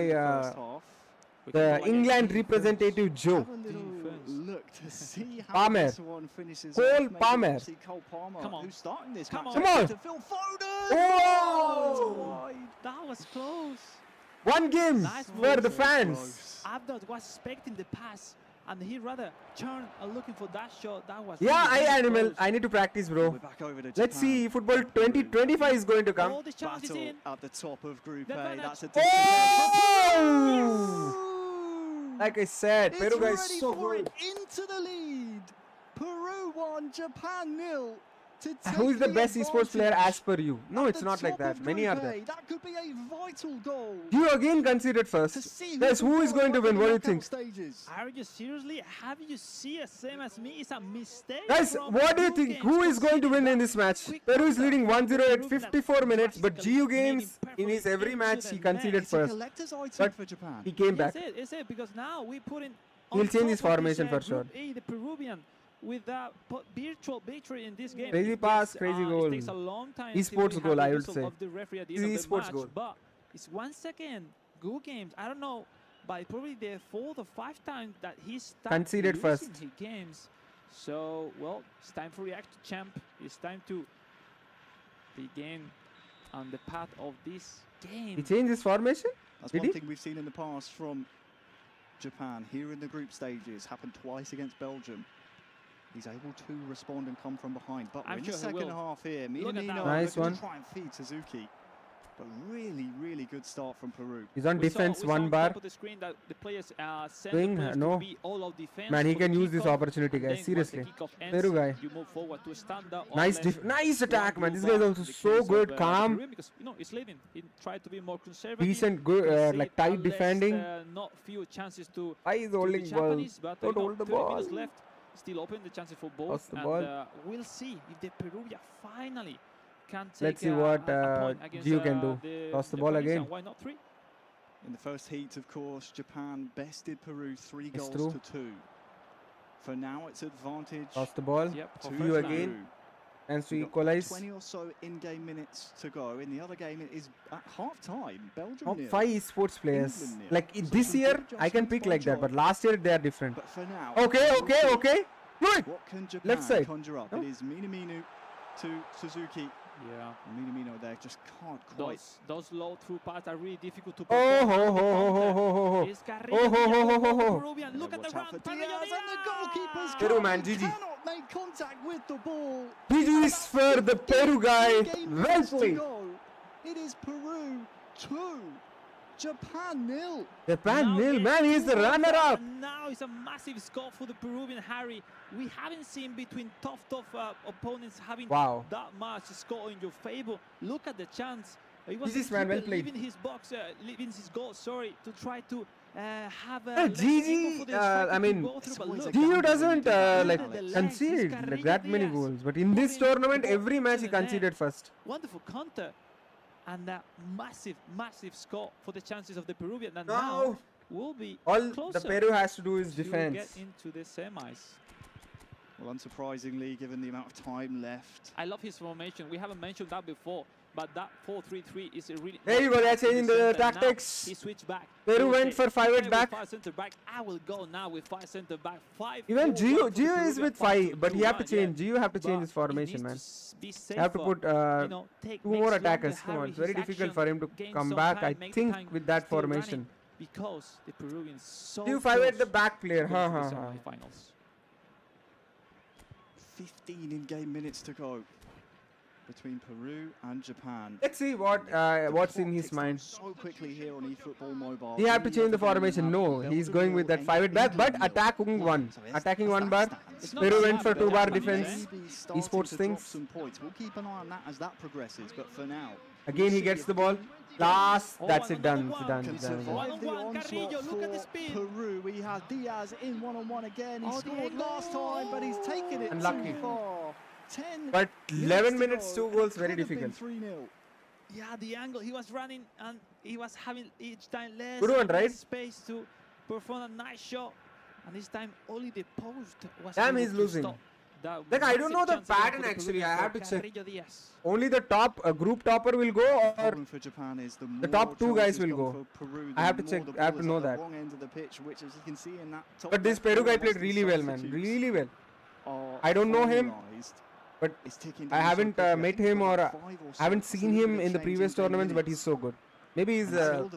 the England representative Joe. Look to see how Palmer. this one finishes. Cole Palmer. Cole Palmer. Come on. Who's starting this Come match? on. To Phil Foden. Oh! That was close. One game nice for the fans. Abdul was expecting the pass, and he rather turned looking for that shot. That was I need to practice, bro. Let's see, football 2025 is going to come. All the chances in. At the top of Group A. That's a like I said, Peru guys is so good. Into the lead. Peru 1, Japan 0. Who is the best esports player as per you? No, it's not like that. Many are there. That could be a vital goal. You again conceded first. Guys, who is going to win? What do you think? Are you seriously? Have you seen the same as me? It's a mistake. Guys, what do you think? Who is going to win in this match? Peru is leading 1-0 at 54 minutes, but GU Games, in his every match, he conceded first. But he came back. It's it, because now we put in... He'll change his formation for sure. The Peruvian, with the virtual victory in this game. Crazy pass, crazy goal. It takes a long time. Esports goal, I would say. Esports goal. But it's 1 second. Good games. I don't know, but probably the 4th or 5th time that he's conceded first. His games. So, well, it's time for React to Champ. It's time to begin on the path of this game. He changed his formation? That's one thing we've seen in the past from Japan. Here in the group stages, happened twice against Belgium. He's able to respond and come from behind. But in the second half here, Minamino nice one. To try and feed Suzuki. But really, really good start from Peru. He's on defense, 1 bar. The screen that the players doing no. Man, he can use this opportunity, guys. Seriously. Peru guy. Nice attack, man. This guy is also so good, calm. Because, it's leading. He tried to be more conservative. Decent, good, like tight defending. Not few chances to. Why is holding ball? Don't hold the ball. Left. Still open the chances for both. We'll see if the Peruvian finally can take. Let's see what GU can do. Toss the ball again. Why not 3? In the first heat, of course, Japan bested Peru 3 goals to 2. For now, it's advantage. Toss the ball to you again. And to equalize. 20 or so in-game minutes to go. In the other game, it is at half-time. Belgium 5 esports players. Like this year, I can pick like that, but last year they are different. But for now, okay. What can Japan left side conjure up? It is Minamino to Suzuki. Yeah. Minamino there just can't quite. Those low through paths are really difficult to perform. Peruvian, look at the run. And the goalkeepers Peru, man, GG. cannot make contact with the ball. GG is for the Peru guy. Well played. It is Peru 2, Japan nil. Japan nil, man. He's the runner-up. Now it's a massive score for the Peruvian, Harry. We haven't seen between tough opponents having that much score in your favor. Look at the chance. He was leaving his box, leaving his goal, sorry, to try to have a GG, I mean, GU doesn't concede that many goals, but in this tournament, every match he conceded first. Wonderful counter, and a massive score for the chances of the Peruvian. And now will be all closer. The Peru has to do is defense. Get into the semis. Well, unsurprisingly, given the amount of time left. I love his formation. We haven't mentioned that before. But that 4-3-3 is a really... There you go, they're changing the tactics. He switched back. Peru went for 5 at back. 5 centre back. I will go now with 5 centre back. 5. Even GU is with 5, but you have to change. GU have to change his formation, man. You have to put 2 more attackers. Come on, it's very difficult for him to come back, I think, with that formation. Because the Peruvians so GU 5 at the back player. 15 in-game minutes to go between Peru and Japan. Let's see what's in his mind. So quickly here on eFootball Mobile. He have to change the formation. No, he's going with that 5 at back, but attacking 1 bar. Peru went for 2 bar defense. Esports things. We'll keep an eye on that as that progresses. But for now, again he gets the ball. Last, that's it, done. Look at the speed. Peru, we have Diaz in one-on-one again. He scored last time, but he's taken it too far. 10 but 11 minutes, 2 goals, very difficult. Yeah, the angle, he was running and he was having each time less space to perform a nice shot. And this time only the post was he's losing. Like, I don't know the pattern actually, I have to check. Only the top, group topper will go, or the top 2 guys will go. I have to check, I have to know that. But this Peru guy played really well, man, really well. I don't know him, but I haven't met him or haven't seen him in the previous tournaments, but he's so good. Maybe he's the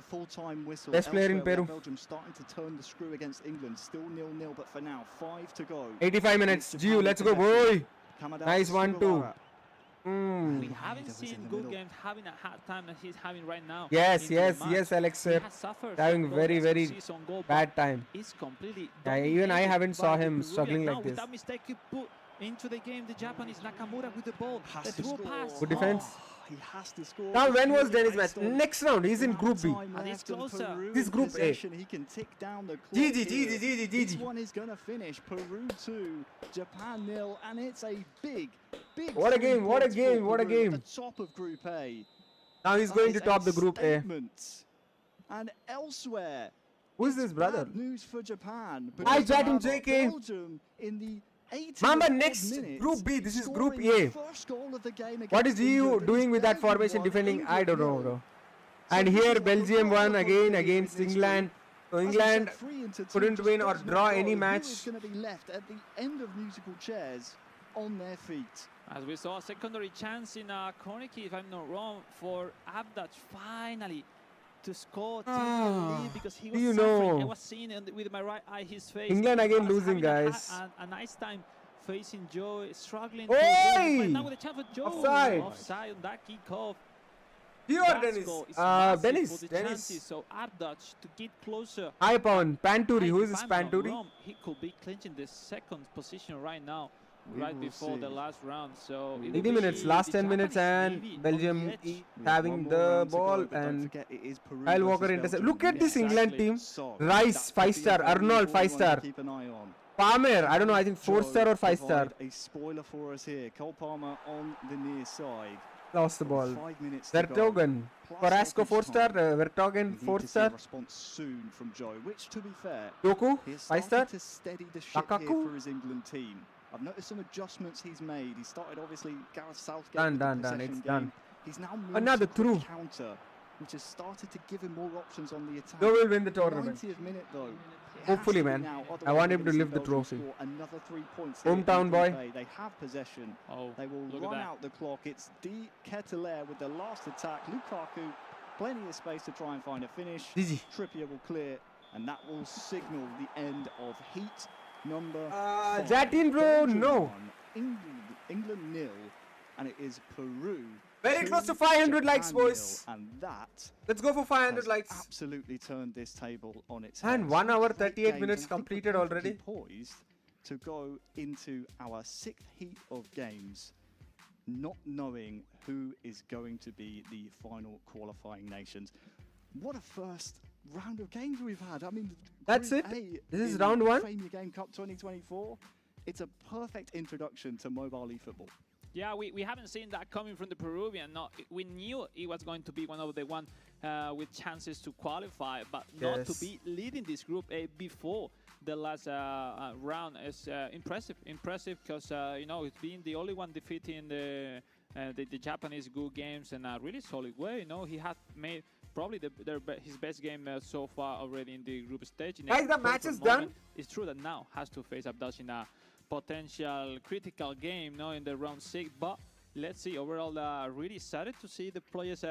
best player in Peru. Belgium starting to turn the screw against England. Still 0-0, but for now, 5 to go. 85 minutes. GU, let's go, boy. Nice 1-2. We haven't seen good games having a hard time that he's having right now. Yes, Alex sir. Having very bad time. Even I haven't saw him struggling like this. That mistake you put into the game, the Japanese Nakamura with the ball. The through pass. Good defense. He has to score. Now, when was Dennis match? Next round, he's in Group B. And it's closer. This Group A. He can tick down the clock. GG. This one is going to finish. Peru 2, Japan 0, and it's a big what a game, what a game. At the top of Group A. Now he's going to top the Group A. And elsewhere, who is this brother? Bad news for Japan. I chat him, JK. Belgium in the Remember, next Group B, this is Group A. What is EU doing with that formation defending? I don't know, bro. And here Belgium won again against England. So England couldn't win or draw any match. Going to be left at the end of musical chairs on their feet. As we saw a secondary chance in a corner kick, if I'm not wrong, for Abdaj finally to score because he was suffering. I was seeing with my right eye his face. England again losing, guys. A nice time facing Joe, struggling. Now with a chance for Joe. Offside on that kickoff. Dennis. So Abdaj to get closer. High pound, Panturi. Who is this Panturi? He could be clinching the second position right now. Right before the last round, so 80 minutes, last 10 minutes, and Belgium having the ball, and Kyle Walker intercept. Look at this England team. Rice 5-star, Arnold 5-star, Palmer, I don't know, I think 4-star or 5-star. A spoiler for us here. Cole Palmer on the near side. Lost the ball. Vertonghen, Carrasco 4-star, Vertonghen 4-star. Response soon from Joe, which to be fair, Doku 5-star. To steady the ship here for his England team. I've noticed some adjustments he's made. He started obviously Gareth Southgate. Done. It's done. He's now moved another through counter, which has started to give him more options on the attack. Joe will win the tournament. 90th minute though. Hopefully, man. I want him to lift the trophy. Another 3 points. Hometown boy. They have possession. They will run out the clock. It's De Ketelaere with the last attack. Lukaku, plenty of space to try and find a finish. Easy. Trippier will clear, and that will signal the end of heat number 5. Jatin, bro, no. England 0, and it is Peru. Very close to 500 likes, boys. And that, let's go for 500 likes. Absolutely turned this table on its head. And 1 hour 38 minutes completed already. Poised to go into our 6th heat of games, not knowing who is going to be the final qualifying nations. What a first round of games we've had. I mean, that's it. This is round 1. FIFAe Game Cup 2024. It's a perfect introduction to mobile eFootball. Yeah, we haven't seen that coming from the Peruvian. No, we knew it was going to be one of the one with chances to qualify, but not to be leading this group A before the last round is impressive. Impressive because you know, it's been the only one defeating the Japanese good games in a really solid way. You know, he had made probably his best game so far already in the group stage. Guys, the match is done. It's true that now has to face Abdash in a potential critical game, in the round 6, but let's see. Overall, really excited to see the players,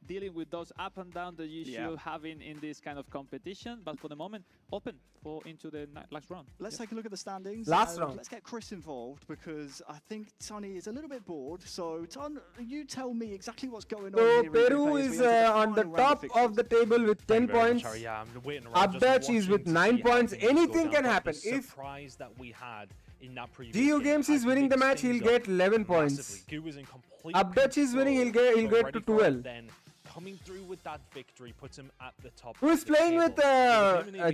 dealing with those up and down that you should have in this kind of competition. But for the moment, open into the last round. Let's take a look at the standings. Last round. Let's get Chris involved because I think Tony is a little bit bored. So, Ton, you tell me exactly what's going on here. Peru is on the top of the table with 10 points. Abdash is with 9 points. Anything can happen. If that we had in that previous GU Games is winning the match, he'll get 11 points. Abdash is winning, he'll get to 12. Then coming through with that victory puts him at the top. Who is playing with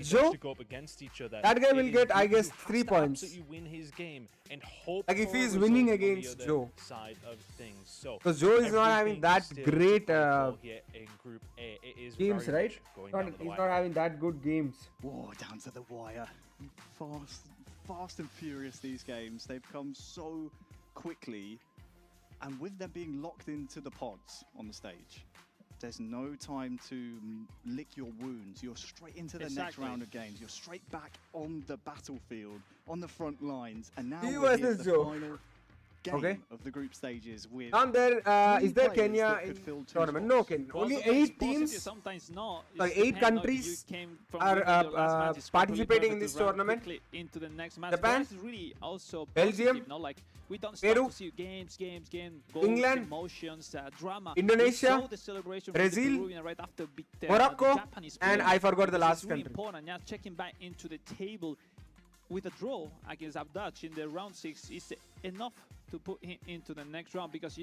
Joe? Go up against each other. That guy will get, I guess, 3 points. Absolutely win his game and hope like if he is winning against Joe. Side of things. So because Joe is not having that great here in Group A. It is games, right? He's not having that good games. Whoa, down to the wire. Fast and furious, these games. They've come so quickly, and with them being locked into the pods on the stage, there's no time to lick your wounds. You're straight into the next round of games. You're straight back on the battlefield, on the front lines, and now we're here at the final game of the group stages with is there Kenya in tournament? No, Kenya. Only 8 teams. Sometimes not. 8 countries are participating in this tournament. Into the next match. Japan, is really also Belgium, positive, like we don't Peru, start to see games, goals, England, emotions, drama. Indonesia, the celebration Brazil, right after Morocco, Japanese and I forgot the last country. Really important. Yeah, checking back into the table with a draw against Abdash in the round 6 is enough to put him into the next round, because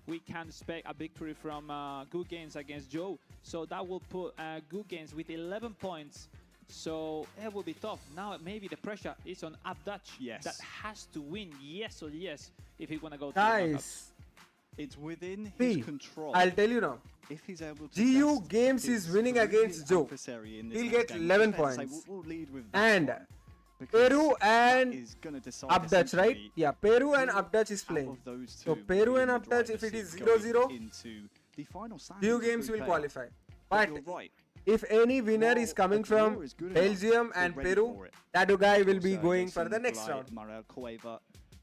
we can expect a victory from Good Games against Joe, so that will put Good Games with 11 points, so it will be tough. Now maybe the pressure is on Abdash. That has to win yes or yes if he want to go to guys, it's within his control. I'll tell you now, if he's able to GU Games is winning against Joe, he'll get 11 points. We'll lead with and Peru and Abdash, right? Yeah, Peru and Abdash is playing. So Peru and Abdash, if it is 0-0, GU Games will qualify. But if any winner is coming from Belgium and Peru, that guy will be going for the next round.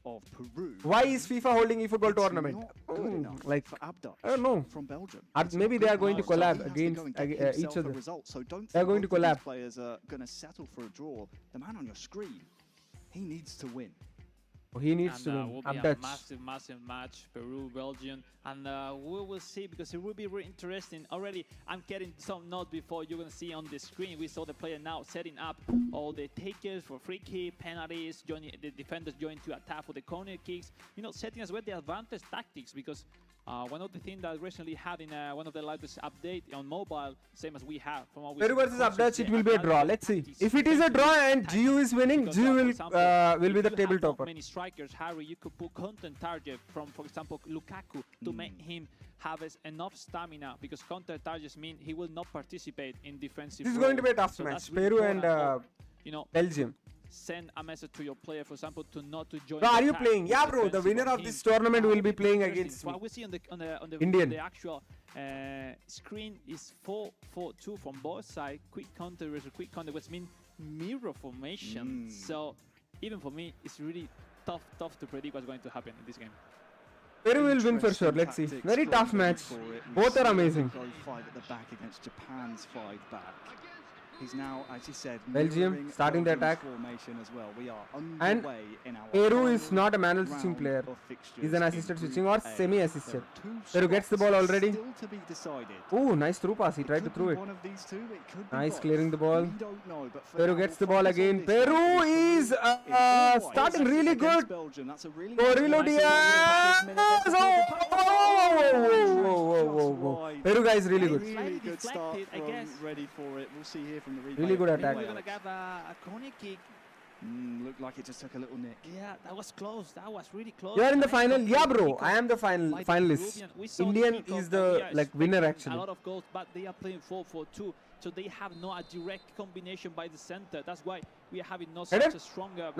Of Peru. Why is FIFA holding eFootball tournament? Like, I don't know. From Belgium. Maybe they are going to collab against each other. They are going to collab. Players are going to settle for a draw. The man on your screen, he needs to win. He needs to win. Will be a massive match, Peru, Belgium, and we will see, because it will be really interesting. Already, I'm getting some notes before you're gonna see on the screen. We saw the player now setting up all the takers for free kick, penalties, joining the defenders joining to attack for the corner kicks. Setting as well the advanced tactics, because one of the things that recently had in one of the latest update on mobile, same as we have from what we Peru versus Abdash, it will be a draw. Let's see. If it is a draw and GU is winning, GU will be the table topper. Many strikers, Harry, you could put content target from, for example, Lukaku to make him have enough stamina, because counter targets mean he will not participate in defensive. This is going to be a tough match. Peru and Belgium. Send a message to your player, for example, to not to join. Bro, are you playing? Yeah, bro. The winner of this tournament will be playing against me. What we see on Indian. The actual screen is 4-4-2 from both sides. Quick counter versus quick counter, which means mirror formation. So even for me, it's really tough to predict what's going to happen in this game. Peru will win for sure. Let's see. Very tough match. Both are amazing. 5 at the back against Japan's 5 back. He's now, as you said, Belgium starting the attack. Formation as well. We are and Peru is not a manual switching player. He's an assisted switching or semi-assisted. Peru gets the ball already. Oh, nice through pass. He tried to throw it. Nice clearing the ball. Peru gets the ball again. Peru is starting really good. Corilo Diaz. Whoa. Peru guy is really good. Really good start ready for it. We'll see here from the replay. Really good attack. We're going to have a corner kick. Looked like it just took a little nick. Yeah, that was close. That was really close. You are in the final? Yeah, bro. I am the finalist. Indian is the winner actually. A lot of goals, but they are playing 4-4-2. So they have no a direct combination by the center. That's why we are having not such a stronger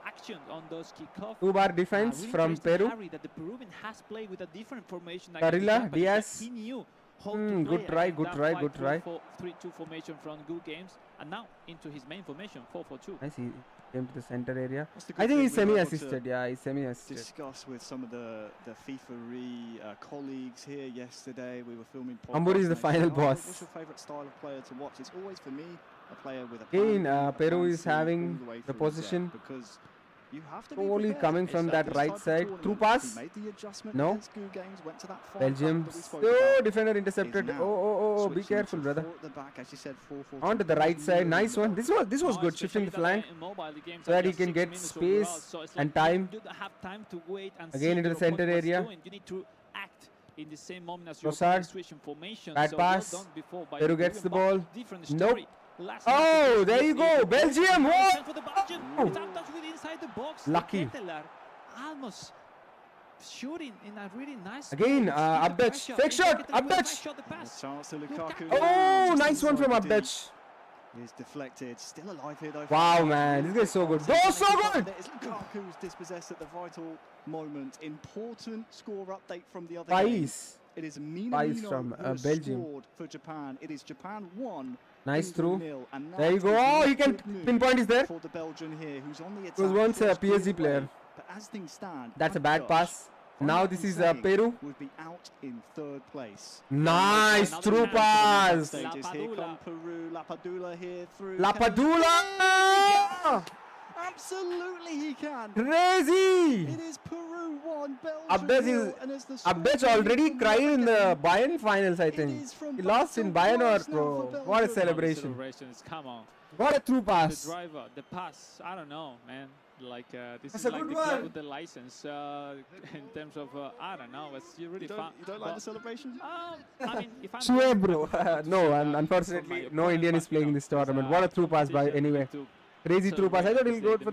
action on those kickoffs. 2-bar defense really from Peru. That the Peruvian has played with a different formation. Carilla, Diaz. He knew how to good try. 3-2 formation from good games, and now into his main formation 4-4-2. I see. Came to the center area. I think he's semi-assisted. Yeah, he's semi-assisted. Discuss with some of the FIFAe colleagues here yesterday. We were filming. Amburi is the final boss. What's your favourite style of player to watch? It's always for me a player with a. Again, Peru is having the position. Because you have to slowly coming from that right side. Through pass. No. Belgium. Oh, defender intercepted. Oh, be careful, brother. On to the right side. Nice one. This was good. Shifting the flank so that he can get space and time. Again into the center area. In the same moment as Rosard. Bad pass. Peru gets the ball. Nope. Oh, there you go. Belgium. Lucky. Almost shooting in a really nice. Again, Abdach. Fake shot. Abdach. Oh, nice one from Abdach. He's deflected. Still alive here though. Wow, man. This guy's so good. Oh, so good. Lukaku's dispossessed at the vital moment. Important score update from the other game. It is Minamino from who Belgium. scored for Japan. It is Japan 1. Nice through. There you go. Oh, he can pinpoint is there. For the Belgian here, who's on the attack. He was once a PSG player. But as things stand, that's a bad pass. Now this is Peru. Would be out in 3rd place. Nice through pass. Here come Peru. Lapadula here through. Lapadula. Absolutely he can. Crazy. It is Peru 1, Belgium 0. Abdach already cried in the Bayern finals, I think. He lost in Bayern or bro. What a celebration. Come on. What a true pass. The driver, the pass, I don't know, man. Like this That's is a like good the one. club with the license in terms of I don't know. It's really fun. You don't like the celebration? I mean, if I'm Sure, bro. No, unfortunately, no Indian is playing this tournament. What a true pass by anyway. Crazy through pass. I thought he'll go for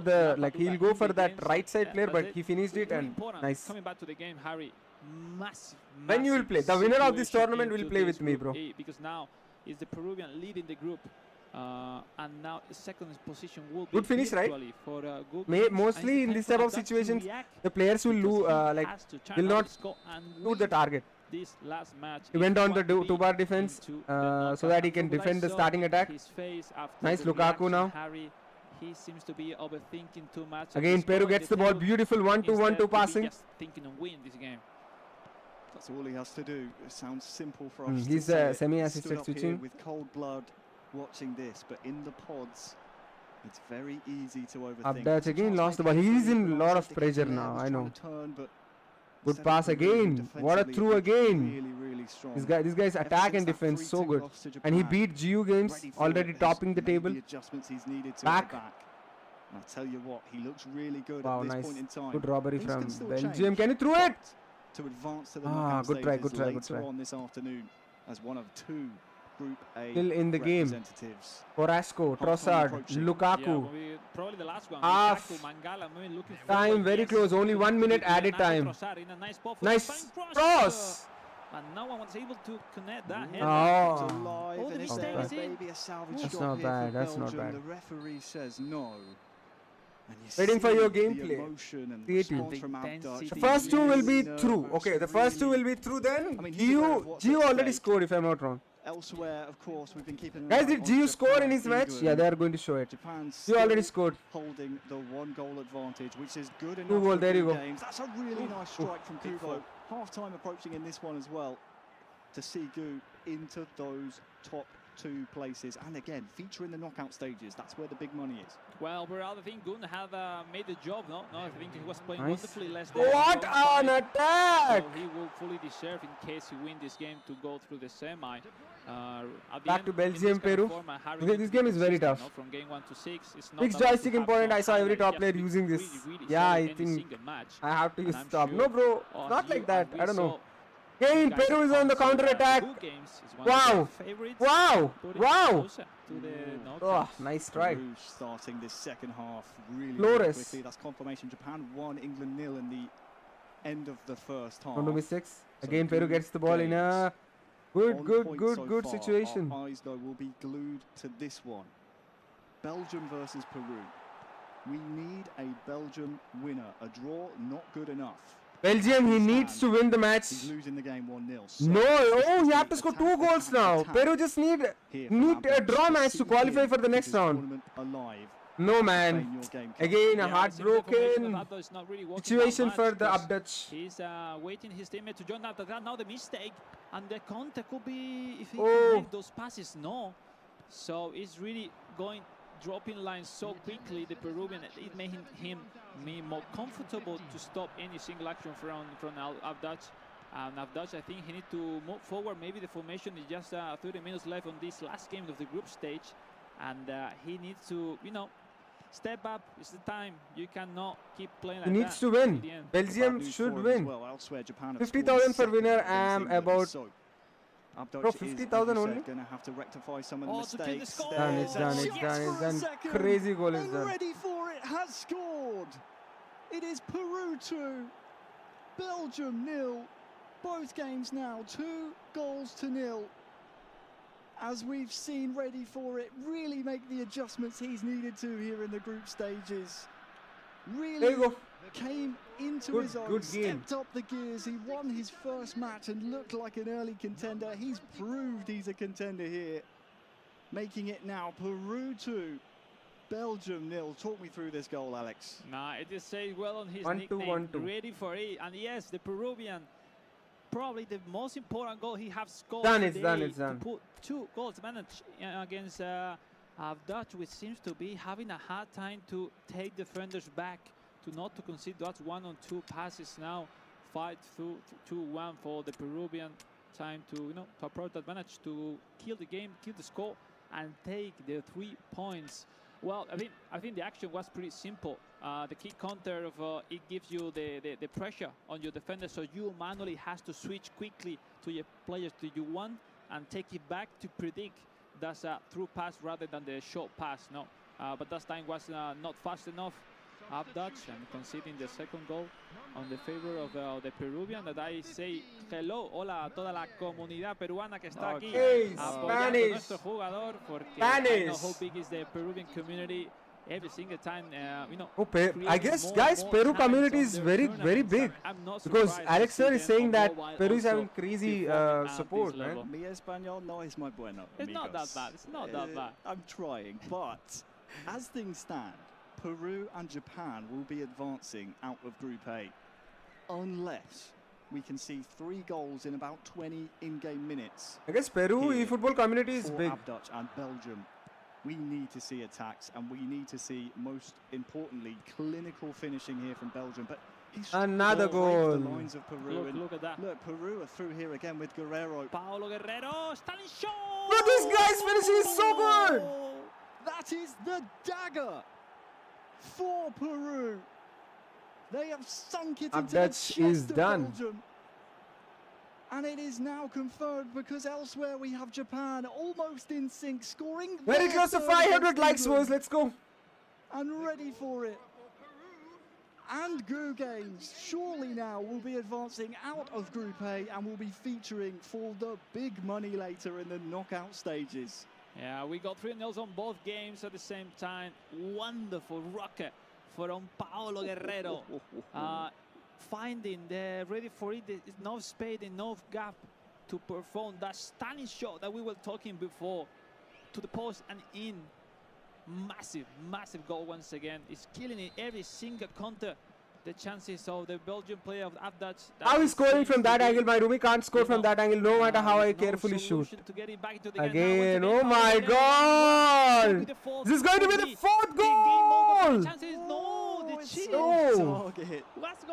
the he'll go for that right side player, but he finished it and nice. Coming back to the game, Harry, massive. When you will play, the winner of this tournament will play with me, bro. Because now is the Peruvian leading the group. And now second position will be good finish, right? For, mostly in this type of situations, the players will will not do the target. This last match he went on the 2-bar defense so that he can defend the starting attack. Nice Lukaku now. Harry, he seems to be overthinking too much. Again, Peru gets the ball. Beautiful 1-2-1-2 passing. Just thinking of winning this game. That's all he has to do. It sounds simple for us. He's semi-assisted switching. With cold blood, watching this, but in the pods, it's very easy to overthink. Abdach again lost the ball. He's in a lot of pressure now. I know. Good pass again. What a through again. Really strong. This guy's attack and defense so good. And he beat GU Games, already topping the table. Back. I'll tell you what, he looks really good at this point in time. Good robbery from Belgium. Can you throw it? To advance to the knockout good try. later on this afternoon as one of 2 Group A still in the game. Porasco, Trossard, Lukaku. Probably the last one. Half time very close. Only 1 minute added time. Nice cross. And no one was able to connect that. Oh, that's not bad. That's not bad. The referee says no. Waiting for your gameplay. The first 2 will be through. Okay, the first 2 will be through. Then GU already scored, if I'm not wrong. Elsewhere, of course, we've been keeping. Guys, did GU score in his match? Yeah, they are going to show it. GU already scored. Holding the 1-goal advantage, which is good enough. 2 goal, there you go. That's a really nice strike from Kubo. Half time approaching in this one as well. To see GU into those top two places, and again, feature in the knockout stages. That's where the big money is. Well, overall, I think Gun have made the job, no? I think he was playing Nice. wonderfully less. What an attack! So he will fully deserve, in case he wins this game, to go through the semi. Back to Belgium, Peru. Okay, this game is very tough. From game 1 to 6, it's not Fixed joystick important. I saw every top player using this. Yeah, I think I have to use stop. No, bro, not like that. I don't know. Again, Peru is on the counter attack. Wow! Wow! Wow! Oh, nice try. Peru starting this second half really quickly. That's confirmation. Japan 1, England 0 in the end of the first half. No mistakes. Again, Peru gets the ball in a good situation. Our eyes, though, will be glued to this one. Belgium versus Peru. We need a Belgium winner. A draw, not good enough. Belgium, he needs to win the match. He's losing the game 1-0. So no, oh, he have to score 2 goals now. Peru just need a draw match to qualify for the next round. No, man. Again, a heartbroken situation for the Up-Dutch. He's waiting his teammate to join that. Now the mistake. And the counter could be if he can make those passes. No. So it's really dropping lines so quickly, the Peruvian. It made him more comfortable to stop any single action from Up-Dutch. And Up-Dutch, I think he needs to move forward. Maybe the formation is just 30 minutes left on this last game of the group stage. And he needs to, step up. It's the time. You cannot keep playing like that. He needs to win. Belgium should win. 50,000 for winner. About... Bro, 50,000 only? Going to have to rectify some of the mistakes. It's done. Crazy goal is done. Ready for it, has scored. It is Peru 2, Belgium 0. Both games now 2-0. As we've seen, ready for it, really make the adjustments he's needed to here in the group stages. Really came into his own, stepped up the gears. He won his first match and looked like an early contender. He's proved he's a contender here, making it now Peru 2, Belgium 0. Talk me through this goal, Alex. It just says well on his nickname, ready for it. And yes, the Peruvian, probably the most important goal he has scored it's done. To put 2 goals managed against Dutch, which seems to be having a hard time to take defenders back, not to concede that's 1 on 2 passes now. Fight through 2-1 for the Peruvian. Time to approach that advantage, to kill the game, kill the score, and take the 3 points. Well, I think the action was pretty simple. The key counter of it gives you the pressure on your defender, so you manually has to switch quickly to your players to you want and take it back to predict that's a through pass rather than the short pass. But that time was not fast enough. Up-Dutch and conceding the second goal on the favor of the Peruvian. That I say hello, hola a toda la comunidad peruana que está aquí apoyando a nuestro jugador, porque I know how big is the Peruvian community. Every single time, I guess, guys, Peru community is very big. Because Alex sir is saying that Peru is having crazy support, man. Mi español no es muy bueno. It's not that bad. It's not that bad. I'm trying, but as things stand, Peru and Japan will be advancing out of Group A unless we can see 3 goals in about 20 in-game minutes. I guess Peru eFootball community is big. Dutch and Belgium. We need to see attacks, and we need to see, most importantly, clinical finishing here from Belgium. But another goal. The lines of Peru. Look at that. Look, Peru are through here again with Guerrero. Paolo Guerrero, stunning shot! Look, this guy's finishing is so good. That is the dagger for Peru. They have sunk it into the chest of Belgium. And it is now confirmed, because elsewhere we have Japan almost in sync, scoring very close to 500 likes, boys. Let's go. And ready for it. And Goo Games surely now will be advancing out of Group A and will be featuring for the big money later in the knockout stages. Yeah, we got 3-0 on both games at the same time. Wonderful rocket from Paolo Guerrero. Finding the ready for it, enough space, enough gap to perform that stunning shot that we were talking before, to the post and in. Massive goal once again. It's killing it every single counter the chances of the Belgian player of Abdach. How is scoring from that angle? My Rumi can't score from that angle no matter how I carefully shoot. Again, oh my god! This is going to be the 4th goal! No!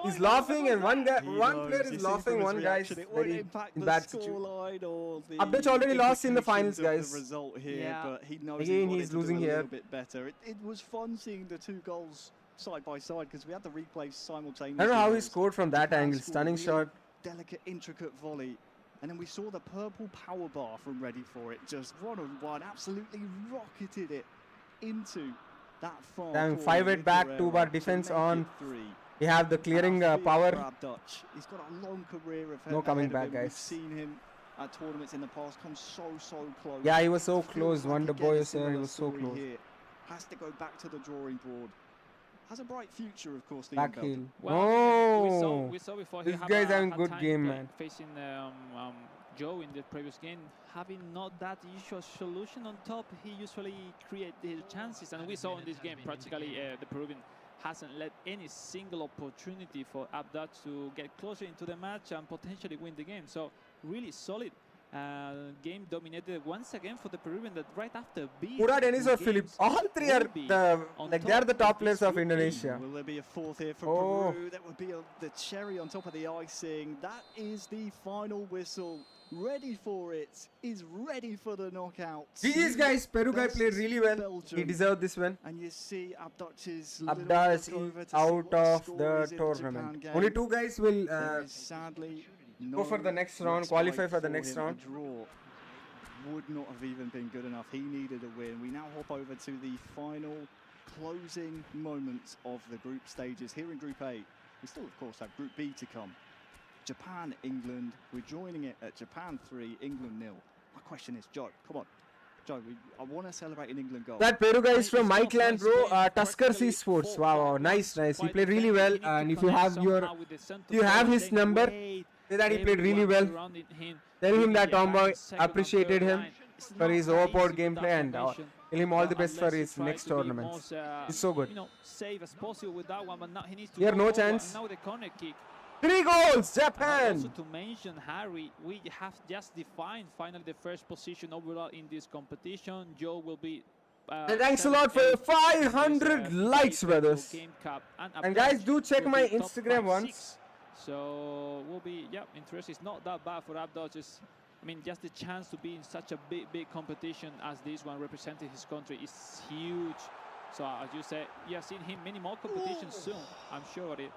He's laughing and one player is laughing, one guy is very in bad situation. Abdach already lost in the finals, guys. Again, he's losing here. It was fun seeing the 2 goals side by side because we had the replay simultaneously. I don't know how he scored from that angle. Stunning shot. Delicate, intricate volley. And then we saw the purple power bar from Ready For It. Just one-on-one. Absolutely rocketed it into that far. Damn, 5-8 back, 2-bar defense on. We have the clearing power. He's got a long career of no coming back, guys. We've seen him at tournaments in the past come so close. Yeah, he was so close. Wonder boy, sir, he was so close. Has to go back to the drawing board. Has a bright future, of course. The back heel. Well, we saw before this guy's having a good game, man. Facing Joe in the previous game, having not that usual solution on top, he usually creates his chances. And we saw in this game, practically the Peruvian hasn't let any single opportunity for Abdach to get closer into the match and potentially win the game. So really solid. Game dominated once again for the Peruvian that right after Pura, Dennis or Philip, all 3 are they are the top players of Indonesia. Will there be a 4th here for Peru? That would be the cherry on top of the icing. That is the final whistle. Ready For It is ready for the knockouts. GG's guys, Peru guy played really well. Belgium. He deserved this win. And you see Abdach is out of the tournament. Only 2 guys will sadly go for the next round, qualify for the next round. Draw would not have even been good enough. He needed a win. We now hop over to the final closing moments of the group stages here in Group A. We still, of course, have Group B to come. Japan, England. We're joining it at Japan 3, England 0. My question is, Joe, come on. Joe, I want to celebrate an England goal. That Peru guy is from my clan, bro. Tusker C Sports. Wow, nice. He played really well. And if you have his number, say that he played really well. Tell him that Tomboy appreciated him for his overpowered gameplay and tell him all the best for his next tournaments. He's so good. Here, no chance. 3 goals, Japan! Also to mention, Harry, we have just defined finally the first position overall in this competition. Joe will be... and thanks a lot for 500 likes, brothers. And guys, do check my Instagram once. So, will be, interest is not that bad for Abdach. I mean, just the chance to be in such a big competition as this one representing his country is huge. So, as you say, you have seen him many more competitions soon, I'm sure of it.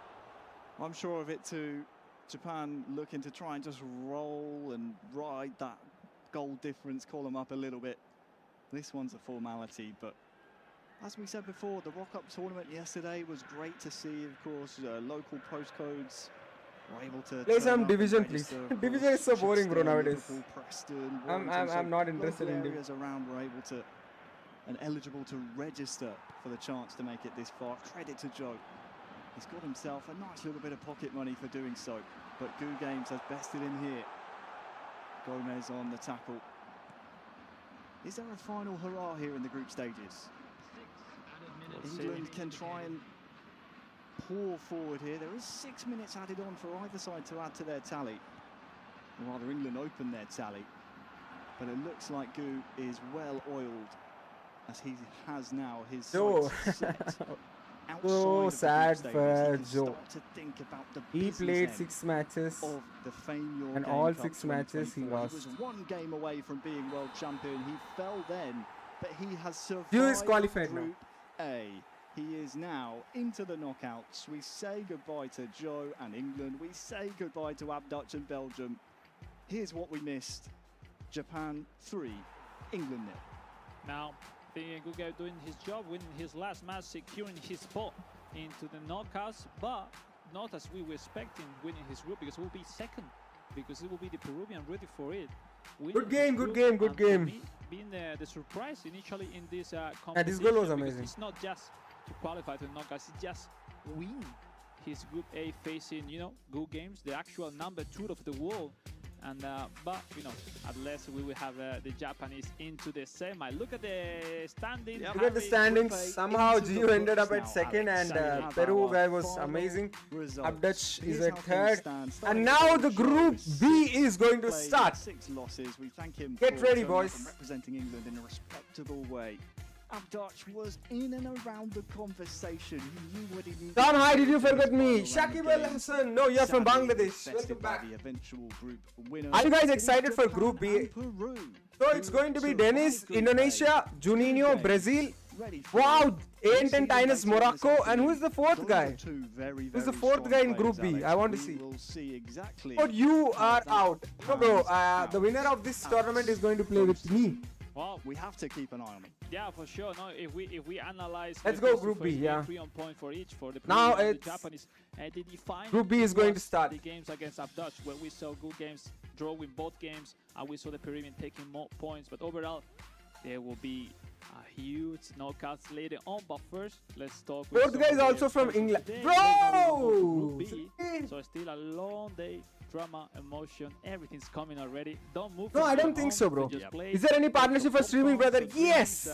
I'm sure of it too. Japan looking to try and just roll and ride that goal difference, call them up a little bit. This one's a formality, but as we said before, the Rock Up tournament yesterday was great to see. Of course, local postcodes were able to play some division, please. Division is so boring, bro, nowadays. Preston, I'm not interested in areas around were able to and eligible to register for the chance to make it this far. Credit to Joe. He's got himself a nice little bit of pocket money for doing so. But Goo Games has bested in here. Gomez on the tackle. Is there a final hurrah here in the group stages? England can try and pour forward here. There is 6 minutes added on for either side to add to their tally. Or rather, England open their tally. But it looks like Goo is well oiled as he has now his sights set. So sad for Joe. He played 6 matches and all 6 matches he lost. He was 1 game away from being world champion. He fell then, but he has survived. Joe is qualified now. Group A. He is now into the knockouts. We say goodbye to Joe and England. We say goodbye to Abdach and Belgium. Here's what we missed. Japan 3, England 0. Now, Guga doing his job, winning his last match, securing his spot into the knockouts, but not as we were expecting, winning his group, because it will be second, because it will be the Peruvian Ready For It. Good game. Being the surprise initially in this competition. Yeah, this goal was amazing. It's not just to qualify to the knockouts, it's just win his Group A facing, Goo Games, the actual number 2 of the world. And but you know, at least we will have the Japanese into the semi. Look at the standings. Look at the standings. Somehow GU ended up at second, and Peru guy was amazing. Abdach is at third, and now the Group B is going to start. 6 losses. We thank him. Get ready, boys. Representing England in a respectable way. Abdach was in and around the conversation. He knew what he needed. Don, hi, did you forget me? Shakib Al Hassan. No, you're from Bangladesh. Welcome back. The eventual group winner. Are you guys excited for Group B? So it's going to be Dennis, Indonesia, Juninho, Brazil. Wow, 8 and 10 is Morocco. And who is the fourth guy? Who's the fourth guy in Group B? I want to see. But you are out. No, bro, the winner of this tournament is going to play with me. Well, we have to keep an eye on them. Yeah, for sure. No, if we analyze, let's go Group B. Yeah. 3 on point for each for the now it's the Japanese. They define Group B is going to start. The games against Abdach, where we saw good games, drawing both games, and we saw the Peruvian taking more points. But overall, there will be a huge knockouts later on. But first, let's talk. Fourth guy is also from England, bro. Group B, so still a long day. Drama, emotion, everything's coming already. Don't move. No, I don't think so, bro. Is there any partnership for streaming, brother? Yes!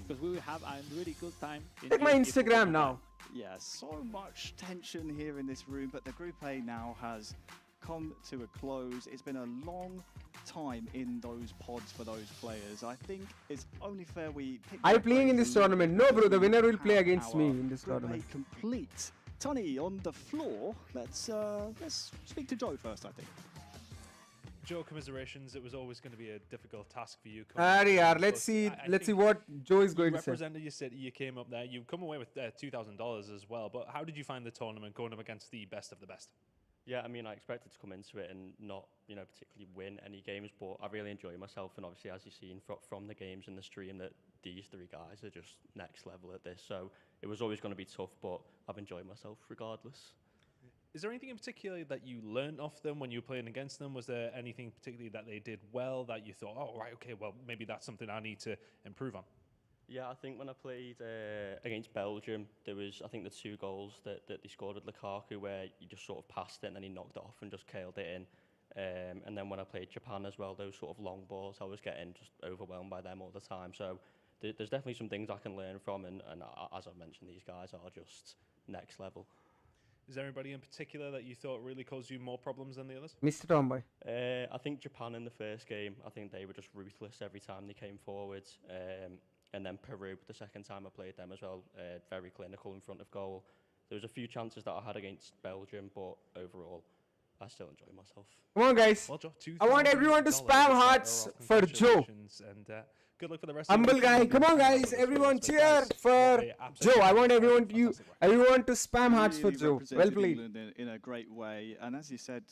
Because we will have a really good time. Check my Instagram now. Yeah, so much tension here in this room, but the Group A now has come to a close. It's been a long time in those pods for those players. I think it's only fair we... Are you playing in this tournament? No, bro. The winner will play against me in this tournament. Complete. Tony on the floor. Let's speak to Joe first, I think. Joe, commiserations. It was always going to be a difficult task for you. Let's see what Joe is going to say. You represented your city. You came up there. You come away with $2,000 as well. But how did you find the tournament going up against the best of the best? Yeah, I mean, I expected to come into it and not, particularly win any games, but I really enjoy myself. And obviously, as you've seen from the games in the stream, that these 3 guys are just next level at this. So it was always going to be tough, but I've enjoyed myself regardless. Is there anything in particular that you learned off them when you were playing against them? Was there anything particularly that they did well that you thought, oh, right, okay, well, maybe that's something I need to improve on? Yeah, I think when I played against Belgium, there was, I think, the 2 goals that they scored with Lukaku where you just sort of passed it and then he knocked it off and just curled it in. And then when I played Japan as well, those sort of long balls, I was getting just overwhelmed by them all the time. So there's definitely some things I can learn from, and as I've mentioned, these guys are just next level. Is there anybody in particular that you thought really caused you more problems than the others? Mr. Tomboy. I think Japan in the first game, I think they were just ruthless every time they came forwards. And then Peru, the second time I played them as well, very clinical in front of goal. There was a few chances that I had against Belgium, but overall, I still enjoy myself. Come on, guys. Well, Joe, I want everyone to spam hearts for Joe. And good luck for the rest Humble of guy. Come on, guys. Everyone cheer for Joe. I want everyone to spam hearts for Joe. Well played. In a great way. And as you said,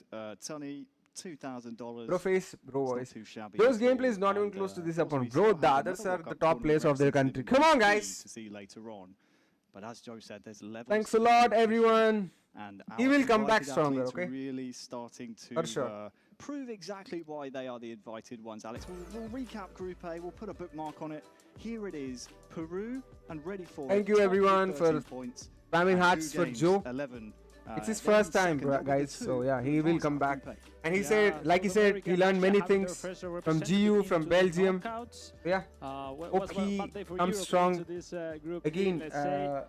Tony, $2,000. Bro face, bro voice. Those gameplay is not even close to this opponent. Bro, the others are the top players of their country. Come on, guys. To see later on. But as Joe said, there's levels. Thanks a lot, everyone. And he will come back stronger, okay? Really starting to prove exactly why they are the invited ones, Alex. We'll recap Group A. We'll put a bookmark on it. Here it is. Peru and ready for Thank you, everyone, for spamming hearts for Joe. 11. It's his first time, guys, so yeah, he will come back. And he said, like he said, he learned many things from GU, from Belgium. Yeah, hope he comes strong again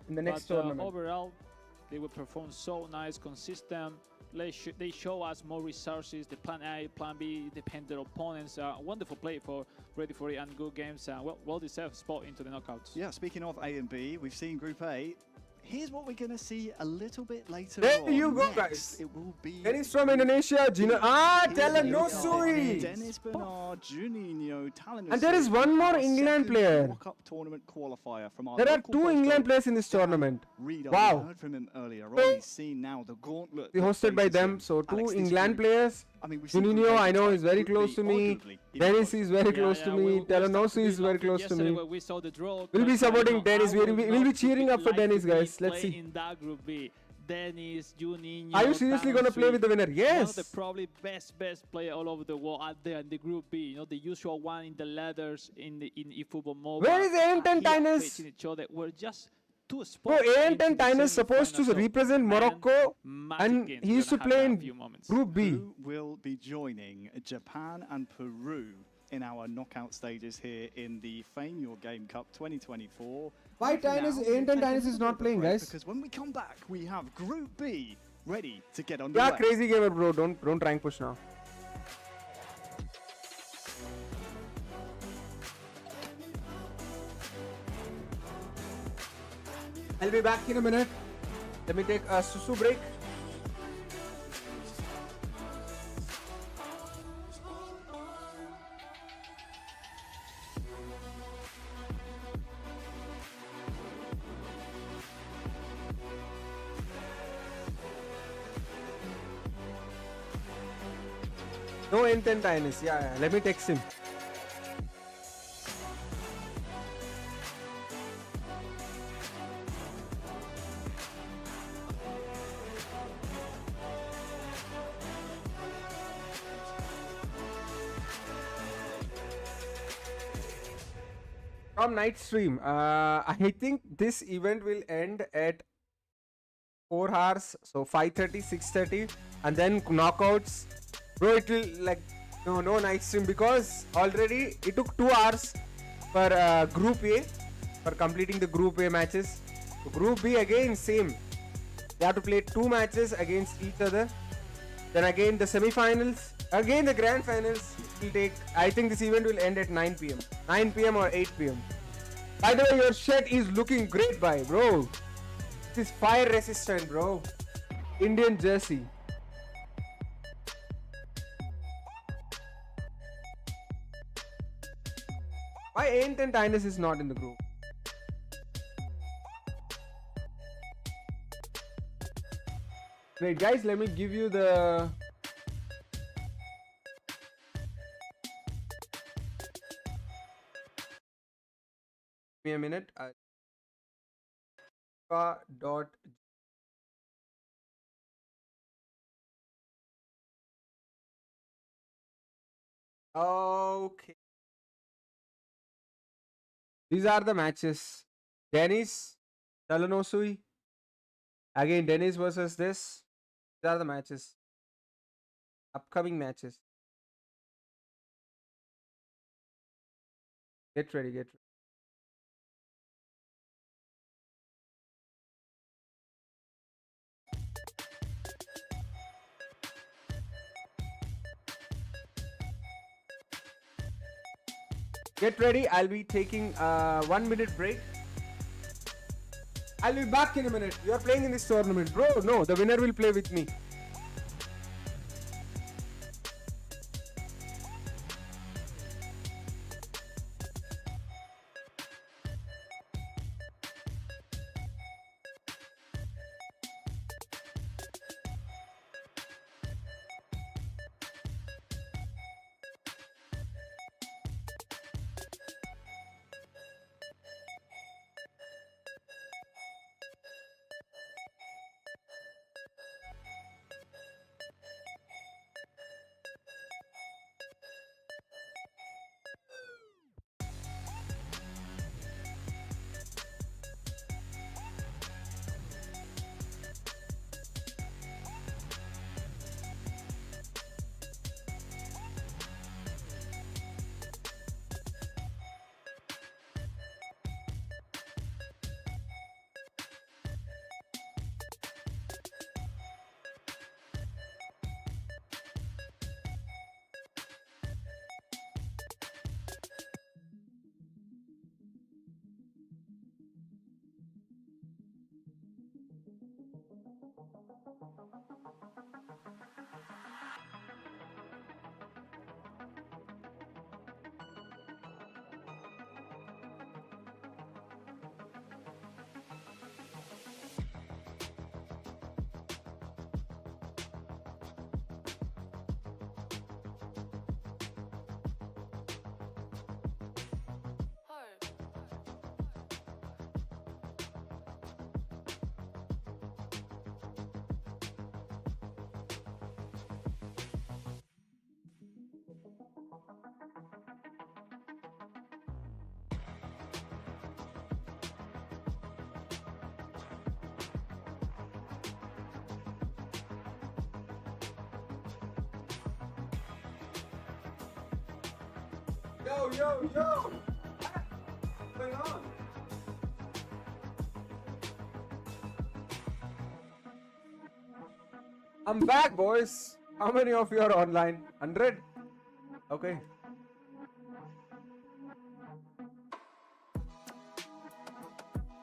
in the next tournament. Overall, they will perform so nice, consistent. They show us more resources. The plan A, plan B, depend their opponents. Wonderful play ready for it, and good games. Well-deserved spot into the knockouts. Yeah, speaking of A and B, we've seen Group A. Here's what we're going to see a little bit later there on. There you go, Next, guys. It will be Dennis from Indonesia. Telenosui. Dennis Bernard, Juninho, Talent. And there is one more England player. World Cup tournament qualifier from our there are 2 England players in this tournament. Wow. Heard from him earlier on. He's seen now the gauntlet. Hosted by them, so 2 England players. Juninho, I know, is very close to me. Dennis is very close to me. Telenosu is very close to me. We'll be supporting Dennis. We'll be cheering up for Dennis, guys. Let's see. In that Group B, Dennis, Juninho. Are you seriously going to play with the winner? Yes. One of the probably best player all over the world out there in the Group B. The usual one in the ladders in eFootball mobile. Where is the Ant and Tinus? Each other. We're just to a spot. And Tyne is supposed to represent Morocco, and he used to play in Group B. Who will be joining Japan and Peru in our knockout stages here in the Fame Your Game Cup 2024? Why Tyne is not playing, guys? Because when we come back, we have Group B ready to get on the way. Yeah, crazy gamer, bro. Don't try and push now. I'll be back in a minute. Let me take a susu break. No intent Ines. Yeah. Let me text him. From night stream, I think this event will end at 4 hours, so 5:30, 6:30, and then knockouts. Bro, it will like no night stream because already it took 2 hours for Group A for completing the Group A matches. So Group B again same. They have to play 2 matches against each other. Then again the semi-finals, again the grand finals. It will take. I think this event will end at 9 p.m. 9 p.m. or 8 p.m. By the way, your shirt is looking great, bro. This is fire resistant, bro. Indian jersey. Why Ain't and Tynes is not in the group? Wait, guys, let me give you the. Give me a minute. Dot. Okay. These are the matches. Dennis, Talanosui. Again, Dennis versus this. These are the matches. Upcoming matches. Get ready, get ready. Get ready, I'll be taking a 1 minute break. I'll be back in a minute. You are playing in this tournament, bro. No, the winner will play with me. Yo! What's going on? I'm back, boys. How many of you are online? 100? Okay.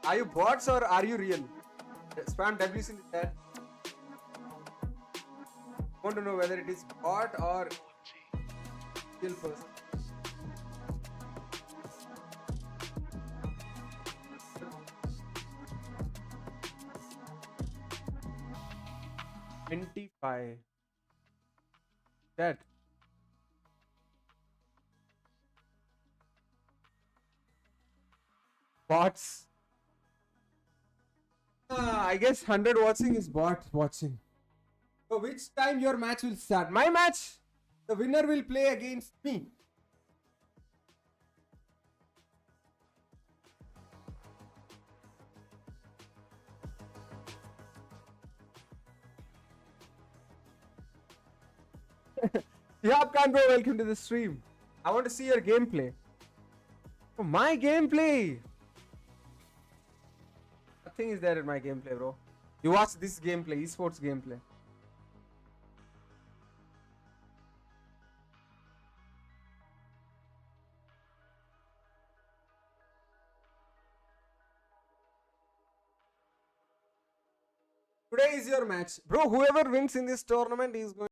Are you bots or are you real? Spam W's in the chat. I want to know whether it is bot or real person. $25. That. Bots. I guess 100 watching is bot watching. So which time your match will start? My match? The winner will play against me. Yap Khan bro, welcome to the stream. I want to see your gameplay. Oh, my gameplay. Nothing is there in my gameplay, bro. You watch this gameplay, esports gameplay. Today is your match. Bro, whoever wins in this tournament is going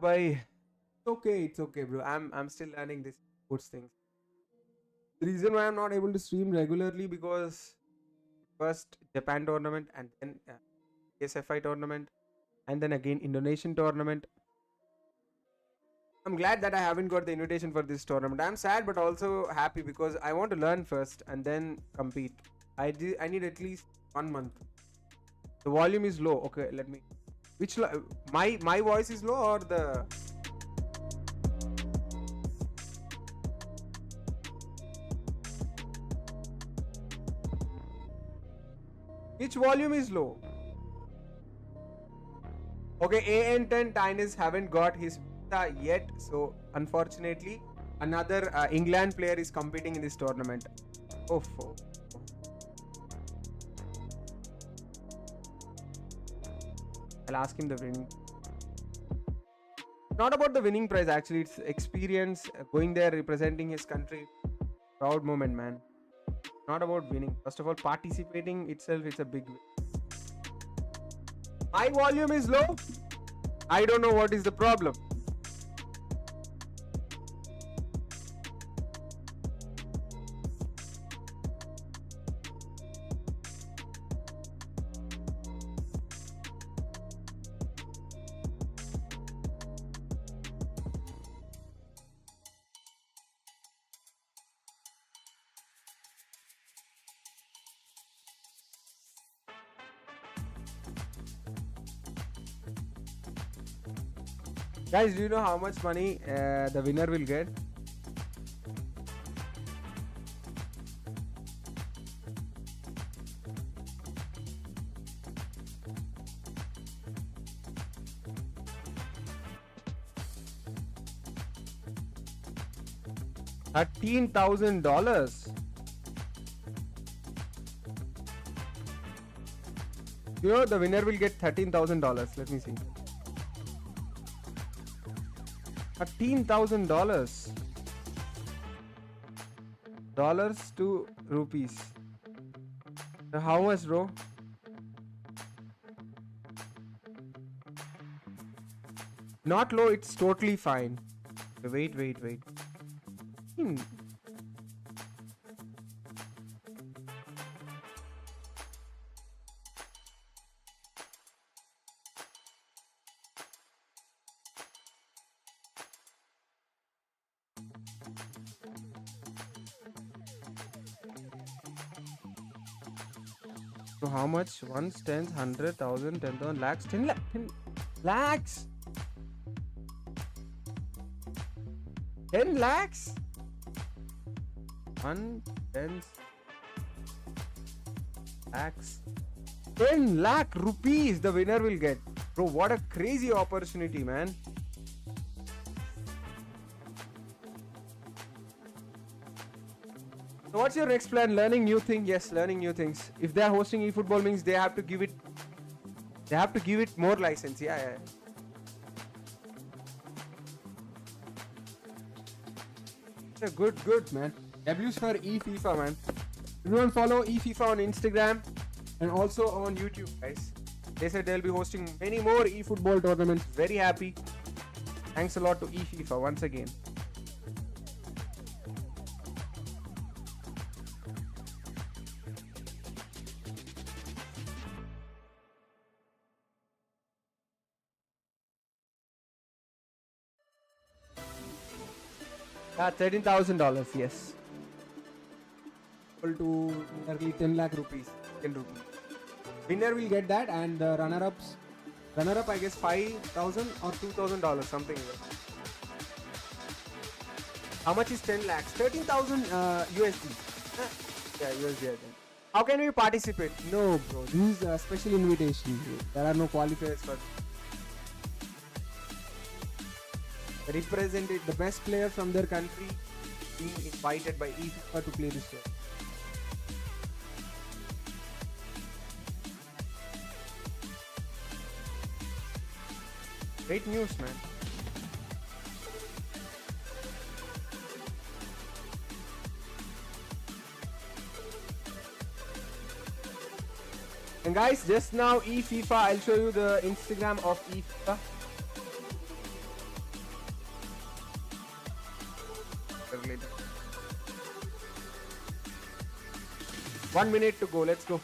Bye. It's okay, bro. I'm still learning this sports things. The reason why I'm not able to stream regularly because first Japan tournament and then SFI tournament and then again Indonesian tournament. I'm glad that I haven't got the invitation for this tournament. I'm sad but also happy because I want to learn first and then compete. I need at least 1 month. The volume is low. Okay, let me. Which my voice is low or the? Which volume is low? Okay, AN10 Tynes haven't got his visa yet, so unfortunately, another England player is competing in this tournament. Oh. I'll ask him the winning. Not about the winning prize actually, it's experience going there representing his country. Proud moment, man. Not about winning. First of all, participating itself is a big win. My volume is low. I don't know what is the problem. Guys, do you know how much money the winner will get? $13,000. You know the winner will get $13,000. Let me see. $13,000 dollars to rupees. How much, bro? Not low, it's totally fine. Wait. So how much? Ones, tens, 100, 1,000, 10,000, lakhs, 10 lakhs. 10 lakhs? 1, 10 lakhs. 10 lakh rupees the winner will get. Bro, what a crazy opportunity, man. So what's your next plan? Learning new things? Yes, learning new things. If they are hosting eFootball means they have to give it more license. Yeah. Yeah, good, man. W's for eFIFA, man. Everyone follow eFIFA on Instagram and also on YouTube, guys. They said they'll be hosting many more eFootball tournaments. Very happy. Thanks a lot to eFIFA once again. $13,000, yes. Equal to nearly 10 lakh rupees. 10 rupees. Winner will get that, and the runner-up I guess $5,000 or $2,000, something like that. How much is 10 lakhs? 13,000 USD. Yeah, USD I think. How can we participate? No, bro. This is a special invitation. There are no qualifiers for represented the best player from their country being invited by eFIFA to play this show. Great news, man. And guys, just now eFIFA, I'll show you the Instagram of eFIFA. talk later. 1 minute to go. Let's go.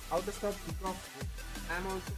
How to stop kickoff? I'm also.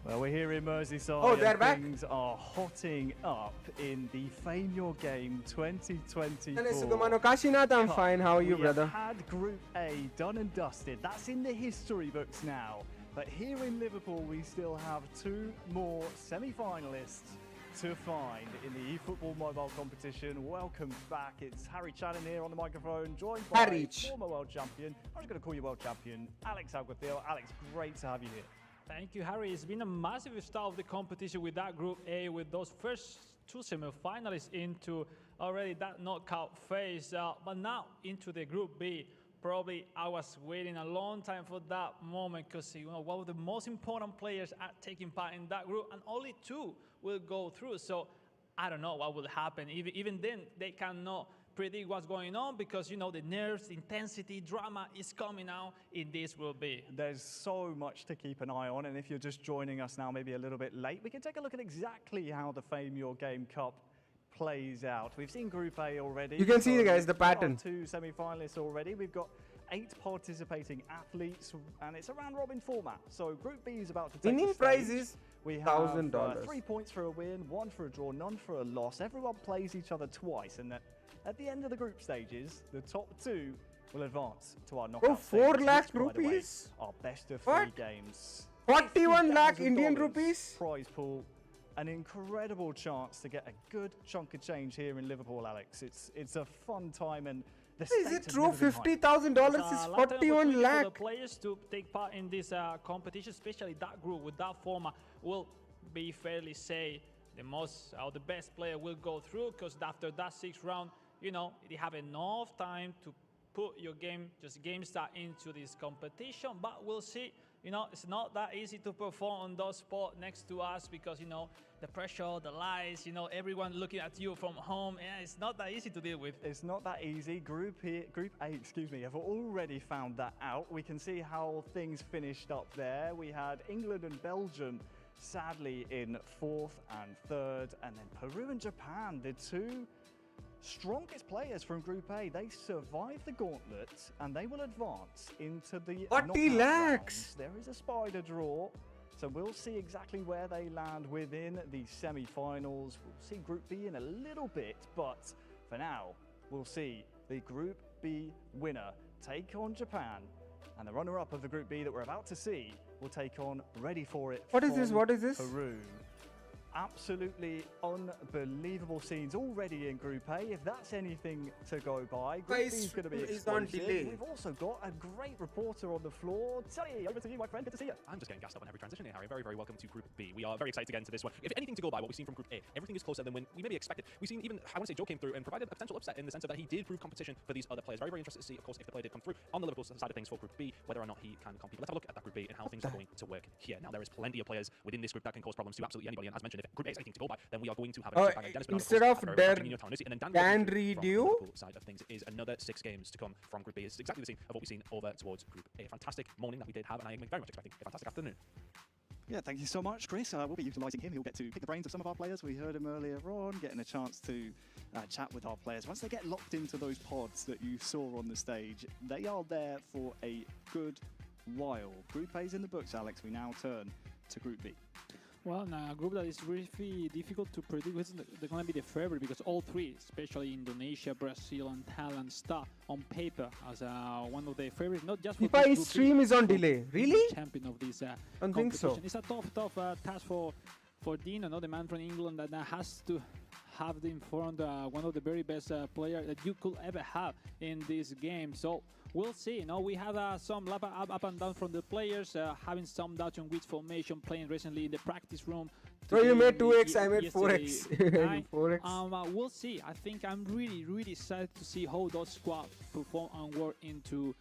Well, we're here in Merseyside. Oh, they're back. Things are hotting up in the FIFAe Game 2024. I'm fine. How are you, brother? We have had Group A done and dusted. That's in the history books now. But here in Liverpool, we still have 2 more semi-finalists to find in the eFootball mobile competition. Welcome back. It's Harry Channon here on the microphone, joined by former world champion. I'm just going to call you world champion, Alex Alguacil. Alex, great to have you here. Thank you, Harry. It's been a massive start of the competition with that Group A, with those first 2 semi-finalists into already that knockout phase. But now into the Group B. Probably I was waiting a long time for that moment because one of the most important players are taking part in that group, and only 2 will go through. So I don't know what will happen. Even then, they cannot predict what's going on because, the nerves, intensity, drama is coming out in this Group B. There's so much to keep an eye on, and if you're just joining us now, maybe a little bit late, we can take a look at exactly how the FIFAe Game Cup plays out. We've seen Group A already. You can see, guys, the pattern. 2 semi-finalists already. We've got 8 participating athletes, and it's a round-robin format. So Group B is about to take winning the prize stage. is We have $1,000. 3 points for a win, 1 for a draw, none for a loss. Everyone plays each other twice, and at the end of the group stages, the top 2 will advance to our knockout Oh, 4 stages, lakh which, by the way, rupees? are best of 3 games. 41 lakh $50,000 Indian rupees? Prize pool. An incredible chance to get a good chunk of change here in Liverpool, Alex. It's a fun time, and the is it true? $50,000 is 41 lakh. For the players to take part in this competition, especially that group with that format, will be fairly say the best player will go through, because after that 6th round, they have enough time to put your game start into this competition. But we'll see. It's not that easy to perform on those spots next to us because, the pressure, the lights, everyone looking at you from home. Yeah, it's not that easy to deal with. It's not that easy. Group A, have already found that out. We can see how things finished up there. We had England and Belgium sadly in 4th and 3rd, and then Peru and Japan, the 2 strongest players from Group A. They survived the gauntlet and they will advance into the 40 lakhs. Rounds. There is a spider draw, so we'll see exactly where they land within the semi-finals. We'll see Group B in a little bit, but for now, we'll see the Group B winner take on Japan, and the runner-up of the Group B that we're about to see will take on, ready for it, What is this? Peru. Absolutely unbelievable scenes already in Group A. If that's anything to go by, Group B is going to be explosive. We've also got a great reporter on the floor. Sonny, over to you, my friend. Good to see you. I'm just getting gassed up on every transition here, Harry. Very, very welcome to Group B. We are very excited to get into this one. If anything to go by what we've seen from Group A, everything is closer than when we maybe expected. We've seen even, I want to say, Joe came through and provided a potential upset in the sense of that he did prove competition for these other players. Very, very interested to see, of course, if the player did come through on the Liverpool side of things for Group B, whether or not he can compete. Let's have a look at that Group B and how things are going to work here. Now, there is plenty of players within this group that can cause problems to absolutely anybody. And as mentioned, if Group A is anything to go by, then we are going to have instead of Dan Redew side of things is another 6 games to come from Group B. It's exactly the same of what we've seen over towards Group A. A fantastic morning that we did have, and I am very much expecting a fantastic afternoon. Yeah, thank you so much, Chris. We'll be utilising him. He'll get to pick the brains of some of our players. We heard him earlier on, getting a chance to chat with our players. Once they get locked into those pods that you saw on the stage, they are there for a good while. Group A's in the books, Alex. We now turn to Group B. Well, a group that is really difficult to predict who's going to be the favorite, because all three, especially Indonesia, Brazil, and Thailand, start on paper as one of the favorites. Not just for FIFAe stream is on delay. Really? Champion of this I don't think so. It's a tough task for Dino, the man from England, that has to have in front one of the very best players that you could ever have in this game. So we'll see. We have some up and down from the players, having some doubts on which formation, playing recently in the practice room. So you made 2x, I made 4x. 4x. We'll see. I think I'm really excited to see how those squad perform and work into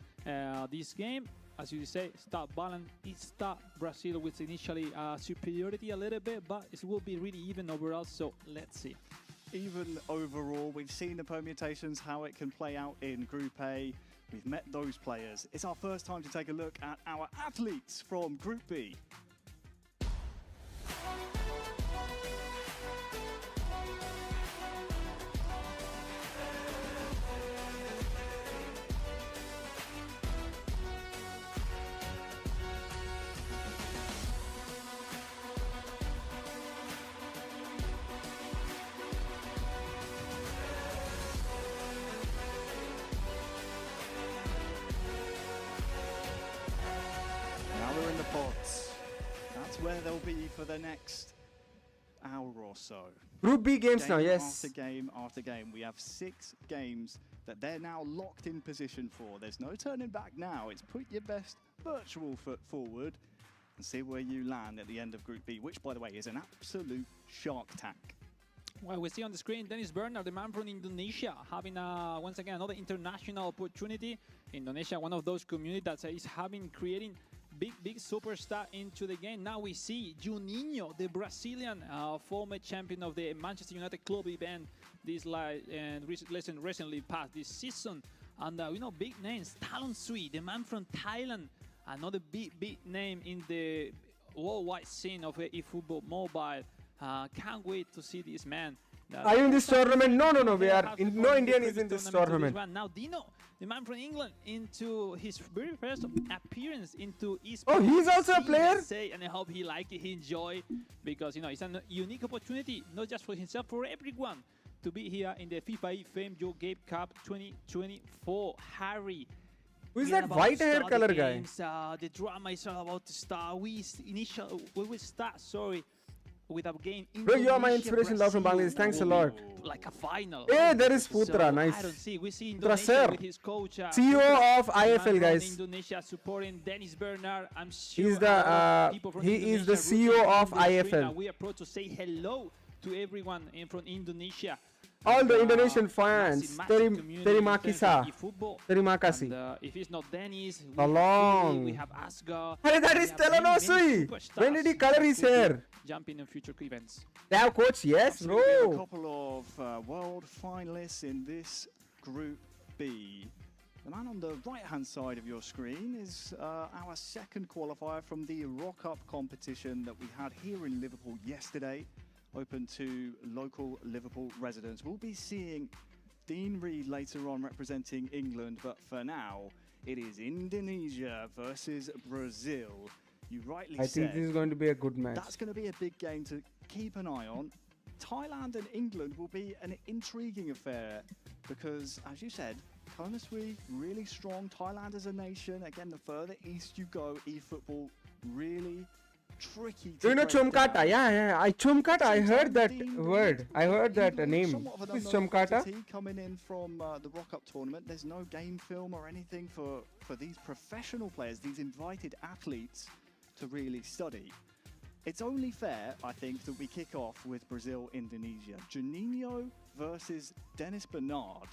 this game. As you say, start balance, start Brazil with initially superiority a little bit, but it will be really even overall, so let's see. Even overall, we've seen the permutations, how it can play out in Group A. We've met those players. It's our first time to take a look at our athletes from Group B. That's where they'll be for the next hour or so. Group B games now, yes. After game after game. We have 6 games that they're now locked in position for. There's no turning back now. It's put your best virtual foot forward and see where you land at the end of Group B, which, by the way, is an absolute shark tank. Well, we see on the screen Dennis Bernard, the man from Indonesia, having once again another international opportunity. Indonesia, one of those communities that is creating big superstar into the game. Now we see Juninho, the Brazilian former champion of the Manchester United club event this recently passed this season. And big names, Talon Sui, the man from Thailand, another big name in the worldwide scene of eFootball mobile. Can't wait to see this man. Are you in this tournament? No. We are. No Indian is in this tournament. Now Dino, the man from England, into his very first appearance into eSports. Oh, he's also a player. And I hope he liked it, he enjoyed, because it's a unique opportunity, not just for himself, for everyone, to be here in the FIFAe Fame Joe Gabe Cup 2024. Harry. Who is that white hair color guy? The drama is all about to start. We will start. With a game. Bro, you are my inspiration, love from Bangladesh. Thanks a lot. Like a final. Hey, there is Putra. Nice. I don't see. We see Indonesia with his coach. CEO of IFL, guys. Indonesia supporting Dennis Bernard. I'm sure he is the CEO of IFL. We are proud to say hello to everyone from Indonesia. All the Indonesian fans, terima kasih. If it's not Dennis, we have Asgar. Hey, that is Telenosui. When did he color his hair? Jumping in future events. Now, coach, yes, bro. A couple of world finalists in this Group B. The man on the right-hand side of your screen is our second qualifier from the Rock Up competition that we had here in Liverpool yesterday, open to local Liverpool residents. We'll be seeing Dean Reed later on representing England, but for now, it is Indonesia versus Brazil. You rightly said. I think this is going to be a good match. That's going to be a big game to keep an eye on. Thailand and England will be an intriguing affair because, as you said, Konasui really strong. Thailand as a nation, again, the further east you go, eFootball really tricky. Do you know Chumkata? Yeah. Chumkata. I heard that word. I heard that name. Who's Chumkata? Coming in from the Rock Up tournament. There's no game film or anything for these professional players, these invited athletes, to really study. It's only fair, I think, that we kick off with Brazil-Indonesia. Juninho versus Dennis Bernard.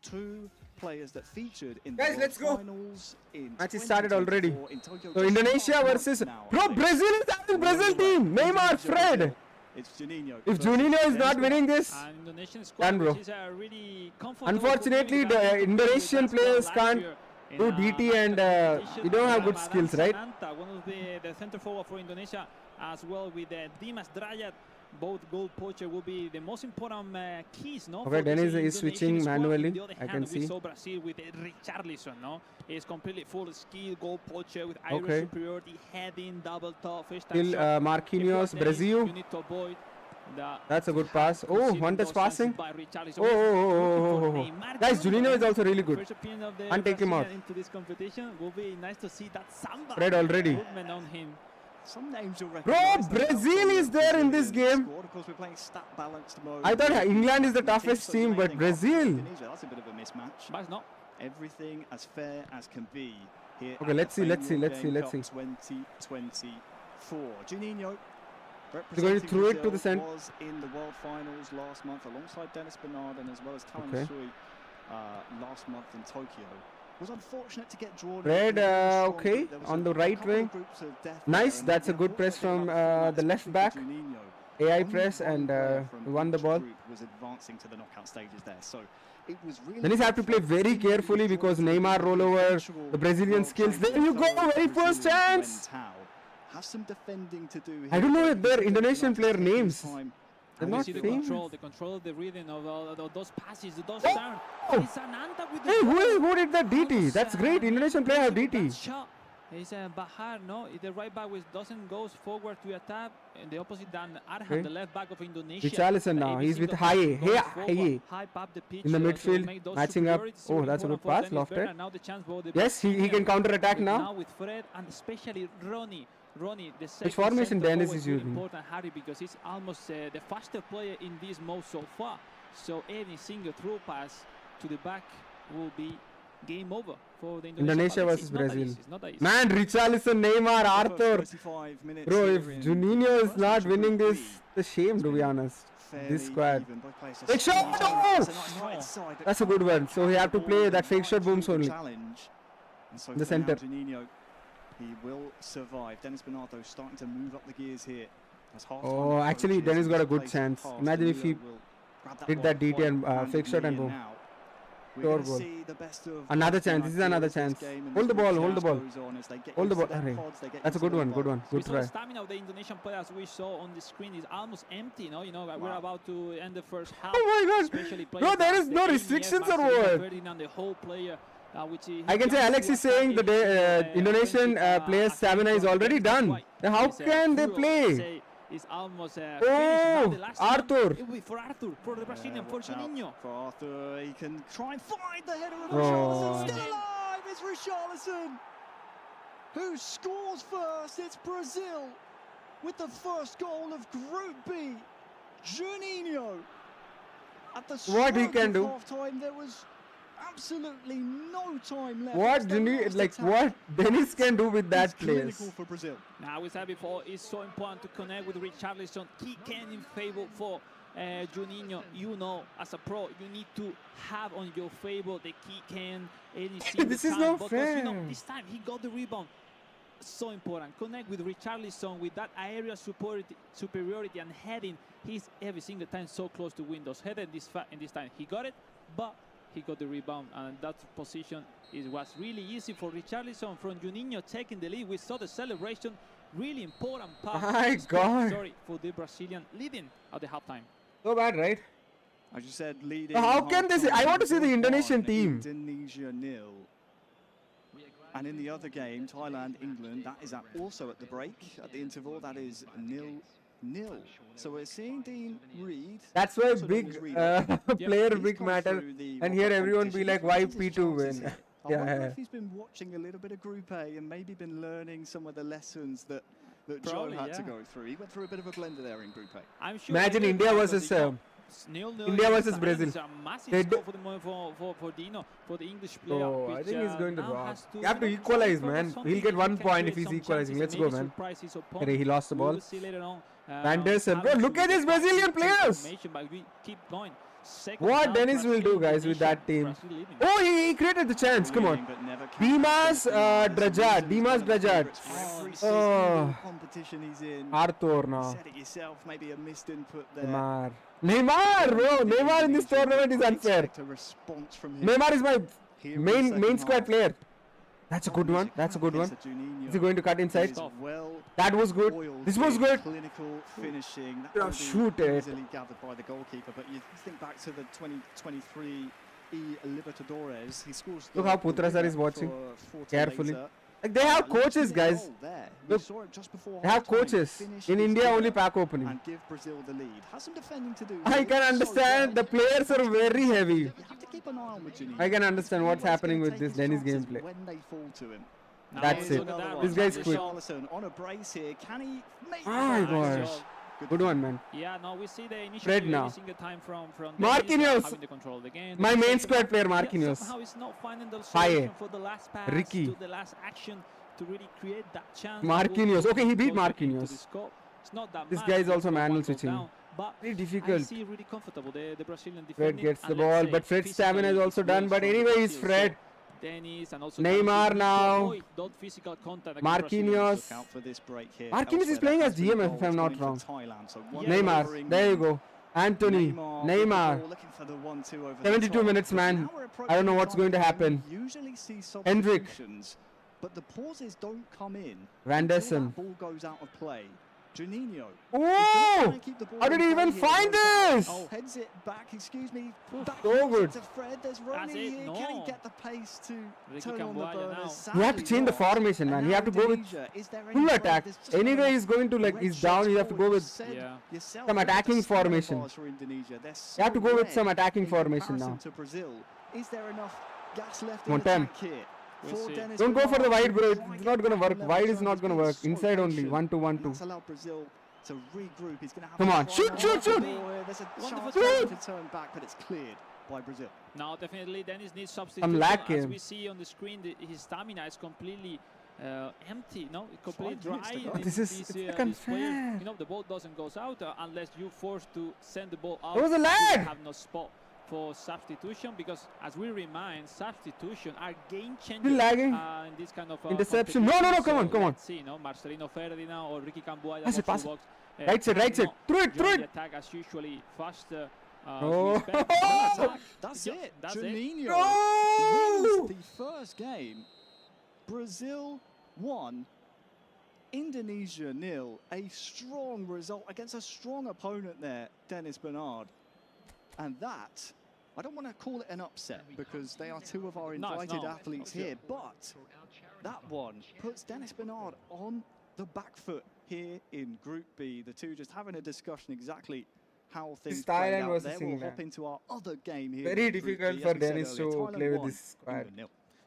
Two players that featured in the finals in match started already. So Indonesia versus Brazil is having Brazil team. Neymar, Fred. It's Juninho. If Juninho is not winning this, then bro. Unfortunately, the Indonesian players can't do DT and you don't have good skills, right? One of the center forward for Indonesia, as well with Dimas Drayat. Both goal poacher will be the most important keys, no? Okay, Dennis is switching manually. I can see. We saw Brazil with Richarlison, no? He's completely full skill, goal poacher with Irish superiority, heading, double top, first time. Still Marquinhos, Brazil. That's a good pass. Oh, one touch passing. Oh. Guys, Juninho is also really good. And take him out. Into this competition will be nice to see that Samba. Red already. On him. Some names you'll bro, Brazil is there in this game. Of course, we're playing stat balanced mode. I thought England is the toughest team, but Brazil. That's a bit of a mismatch. But it's not. Everything as fair as can be here. Okay, let's see. 2024. Juninho. He's going to throw it to the center. Was in the World Finals last month alongside Dennis Bernard and as well as Talan Sui last month in Tokyo. Was unfortunate to get drawn. Red, okay, on the right wing. Nice, that's a good press from the left back. AI press and won the ball. Was advancing to the knockout stages there. So it was really. Then he's have to play very carefully because Neymar rollover, the Brazilian skills. There you go, very first chance. Have some defending to do. I don't know if they're Indonesian player names. They're not the control of the rhythm of those passes, those turns. Hey, who did that DT? That's great. Indonesian player have DT. It's Bahar, no? The right back doesn't go forward to attack, and the opposite than Arhan, the left back of Indonesia. Richarlison now. He's with Haye. In the midfield, matching up. Oh, that's a good pass. Lofted. Yes, he can counter attack now. Now with Fred and especially Ronnie, the which formation Dennis is using? Important, Harry, because he's almost the faster player in this mode so far. So any single through pass to the back will be game over for the Indonesia versus Brazil. Man, Richarlison, Neymar, Arthur. Bro, if Juninho is not winning this, it's a shame to be honest. This squad. Fake shot! Oh! That's a good one. So he have to play that fake shot booms only. The center. He will survive. Dennis Bernardo starting to move up the gears here. Oh, actually, Dennis got a good chance. Imagine if he did that DT and fake shot and boom. Pure goal. Another chance. This is another chance. Hold the ball. Hold the ball. Hold the ball. That's a good one. Good one. Good try. The stamina of the Indonesian players we saw on the screen is almost empty. No, we're about to end the first half. Oh my God! No, there is no restrictions or what? I can say Alex is saying the Indonesian players' stamina is already done. How can they play? Is almost Arthur. It will be for Arthur, for the Brazilian, for Juninho. For Arthur, he can try and find the header of Richarlison. Still alive, it's Richarlison. Who scores first? It's Brazil with the first goal of Group B. Juninho. At the what he can do? Half-time, there was absolutely no time left. What Dennis can do with that place? For Brazil. Now, we said before, it's so important to connect with Richarlison. Key can in favor for Juninho. As a pro, you need to have on your favor the key can. This is not fair. This time he got the rebound. So important. Connect with Richarlison with that aerial superiority and heading. He's every single time so close to win those headed in this time. He got it, but he got the rebound, and that position was really easy for Richarlison. From Juninho taking the lead, we saw the celebration. Really important part. My God! Sorry for the Brazilian leading at the halftime. So bad, right? As you said, leading. How can they say? I want to see the Indonesian team. Indonesia 0. And in the other game, Thailand, England, that is also at the break. At the interval, that is 0-0. So we're seeing Dean Reed. That's why big player big matter. And here everyone be like, why P2 win? I wonder if he's been watching a little bit of Group A and maybe been learning some of the lessons that that Joe had to go through. He went through a bit of a blender there in Group A. I'm sure imagine India versus Brazil. It's a massive score for Dino, for the English player. Oh, I think he's going to draw. You have to equalize, man. He'll get 1 point if he's equalizing. Let's go, man. Okay, he lost the ball. Anderson, bro, look at these Brazilian players. What Dennis will do, guys, with that team. Oh, he created the chance. Come on. Dimas Drajad. Oh, Arthur now. Said it yourself, maybe a missed input there. Neymar, bro. Neymar in this tournament is unfair. Neymar is my main squad player. That's a good one. That's a good one. Is he going to cut inside? That was good. This was good. Clinical finishing. Shoot it. Easily gathered by the goalkeeper, but you think back to the 2023 Libertadores. He scores. Look how Putrasar is watching carefully. Like they have coaches, guys. Look, they have coaches. In India, only pack opening. And give Brazil the lead. Has some defending to do. I can understand. The players are very heavy. You have to keep an eye on Virginia. I can understand what's happening with this Dennis gameplay. When they fall to him. That's it. This guy's quick. On a brace here. Can he make my gosh. Good one, man. Yeah, no, we see the initial Fred now. the time from Marquinhos. having the control of the game. My main squad player, Marquinhos. Somehow he's not finding the solution for the last pass, Ricky. to the last action to really create that chance. Marquinhos. Okay, he beat Marquinhos. It's not that this guy is also manual switching. Very difficult. I see really comfortable the Brazilian Fred gets the ball, but Fred's stamina is also done. But anyway, he's Fred. Dennis and also Neymar now. Marquinhos. Marquinhos is playing as GM if I'm not wrong. Neymar. There you go. Anthony. Neymar. 72 minutes, man. I don't know what's going to happen. Hendrik. But the pauses don't come in. Vanderson. Ball goes out of play. Juninho. Oh! How did he even find this? Oh, heads it back, excuse me. Back so good. To Fred. There's Ronnie here. Can he get the pace to turn on the burners? You have to change the formation, man. You have to go with full attack. Anyway, he's going to he's down. You have to go with some attacking formation. You have to go with some attacking formation now. Is there enough gas left in the tank here? Don't go for the wide, bro. It's not going to work. Wide is not going to work. Inside only. 1-2-1-2. Come on. Shoot. There's a chance to turn back, but it's cleared by Brazil. Now, definitely, Dennis needs substitution. I'm lacking. As we see on the screen, his stamina is completely empty. No, it's completely dry. This is unfair. You know, the ball doesn't go out unless you're forced to send the ball out. There was a lag. You have no spot for substitution, because as we remind, substitution are game changers in this kind of interception. No, come on. Let's see, Marcelino Ferdinand or Ricky Cambuaya. Right side. Through it. The attack as usually faster. That's it. Juninho wins the first game. Brazil 1, Indonesia 0. A strong result against a strong opponent there, Dennis Bernard. And that, I don't want to call it an upset because they are two of our invited athletes here, but that one puts Dennis Bernard on the back foot here in Group B. The two just having a discussion exactly how things play out there. We'll hop into our other game here. Very difficult for Dennis to play with this squad.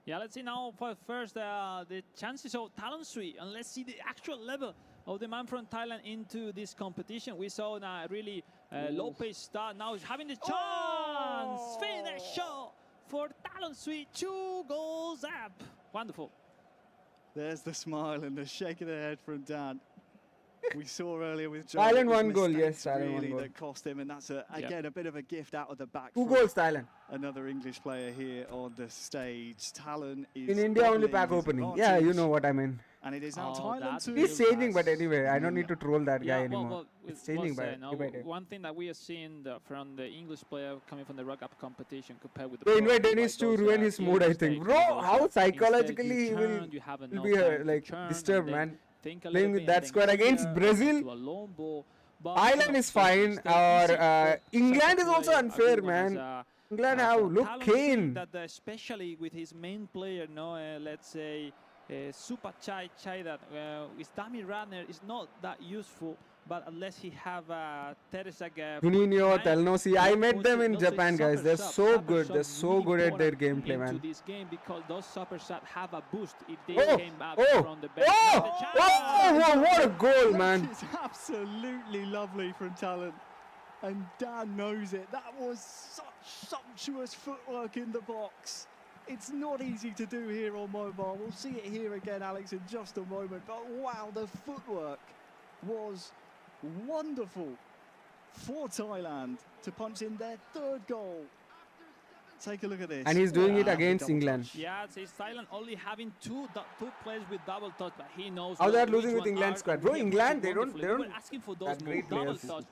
Yeah, let's see now for first the chances of Talon Sui, and let's see the actual level of the man from Thailand into this competition. We saw a really low-paced start. Now he's having the chance. Finish shot for Talon Sui. 2 goals up. Wonderful. There's the smile and the shake of the head from Dan. We saw earlier with John. Thailand 1 goal, yes. Thailand really 1 goal. That cost him, and that's again a bit of a gift out of the back. 2 goals, Thailand. Another English player here on the stage. Talon is in India only pack opening. Yeah, you know what I mean. And it is now Thailand too. He's changing, but anyway, I don't need to troll that guy anymore. It's changing by day. One thing that we are seeing from the English player coming from the World Cup competition compared with the they invite Dennis to ruin his mood, I think. Bro, how psychologically he will be disturbed, man. Playing with that squad against Brazil. Ireland is fine, or England is also unfair, man. England have look Kane. That especially with his main player, let's say Super Chai that his dummy runner is not that useful but unless he have Teresa Juninho, Telenosi, I met them in Japan, guys. They're so good. They're so good at their gameplay, man. This game because those super shots have a boost if they came up from the bench. What a goal, man! That is absolutely lovely from Talon, and Dan knows it. That was such sumptuous footwork in the box. It's not easy to do here on mobile. We'll see it here again, Alex, in just a moment. But wow, the footwork was wonderful for Thailand to punch in their third goal. Take a look at this. And he's doing it against England. Touch. Yeah, it's Thailand only having two players with double touch, but he knows how they're losing with England squad. Bro, England, they don't asking for those great double players. touch.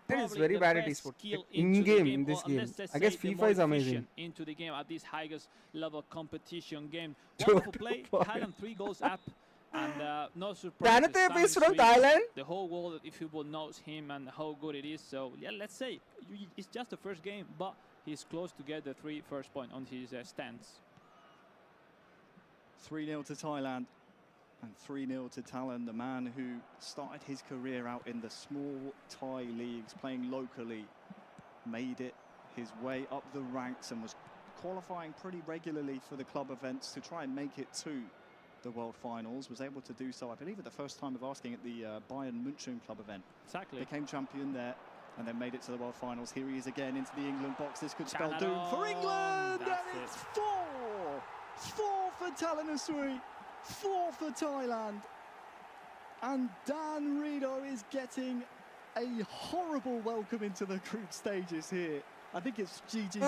That is very bad at esports. In this game. I guess FIFA is amazing. Into the game at this highest level competition game. Wonderful play. Thailand 3 goals up. And no surprise. From Thailand. The whole world, if people knows him and how good it is. So yeah, let's say it's just the first game, but he's close to get the 3 first point on his stance. 3-0 to Thailand and 3-0 to Talon, the man who started his career out in the small Thai leagues, playing locally, made it his way up the ranks and was qualifying pretty regularly for the club events to try and make it to the World Finals. Was able to do so, I believe, at the first time of asking at the Bayern München club event. Exactly. Became champion there and then made it to the World Finals. Here he is again into the England box. This could spell doom for England. And it's 4 for Talanasui, 4 for Thailand. And Dan Rido is getting a horrible welcome into the group stages here. I think it's GG.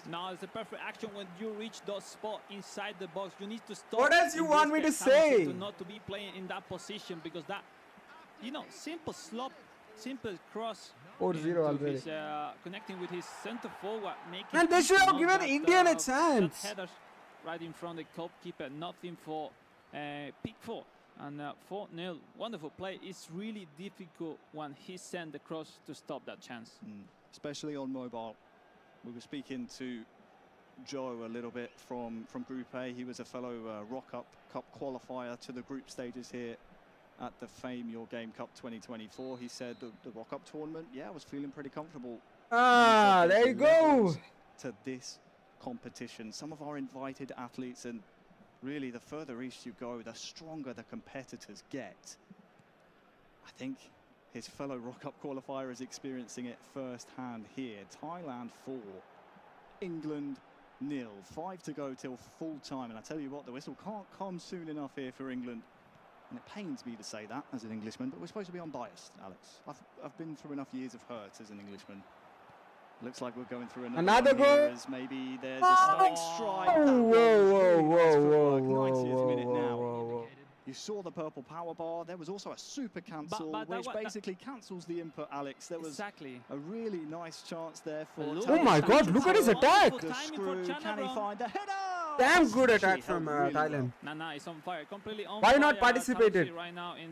No, it's a perfect action when you reach that spot inside the box. You need to stop. What else you want me to say? Not to be playing in that position, because that, you know, simple slop, simple cross. 4-0 already. Connecting with his center forward, making. And they should have given Indian a chance. Headers right in front of the goalkeeper. Nothing for pick 4. And 4-0, wonderful play. It's really difficult when he sent the cross to stop that chance. Especially on mobile. We were speaking to Joe a little bit from Group A. He was a fellow Rock Cup qualifier to the group stages here at the FAME Your Game Cup 2024. He said the Rock Cup tournament, yeah, I was feeling pretty comfortable. There you go. To this competition. Some of our invited athletes, and really the further east you go, the stronger the competitors get. I think his fellow Rock Cup qualifier is experiencing it firsthand here. Thailand 4, England 0. 5 to go till full time. And I tell you what, the whistle can't come soon enough here for England. And it pains me to say that as an Englishman, but we're supposed to be unbiased, Alex. I've been through enough years of hurt as an Englishman. Looks like we're going through another goal. As maybe there's a stunning strike. Whoa. 90th minute now. You saw the purple power bar. There was also a super cancel, which basically cancels the input, Alex. There was a really nice chance there for... Oh my God, look at his attack! The screw, can he find the header? Damn good attack from Thailand. Nah, it's on fire, completely on Why not participated?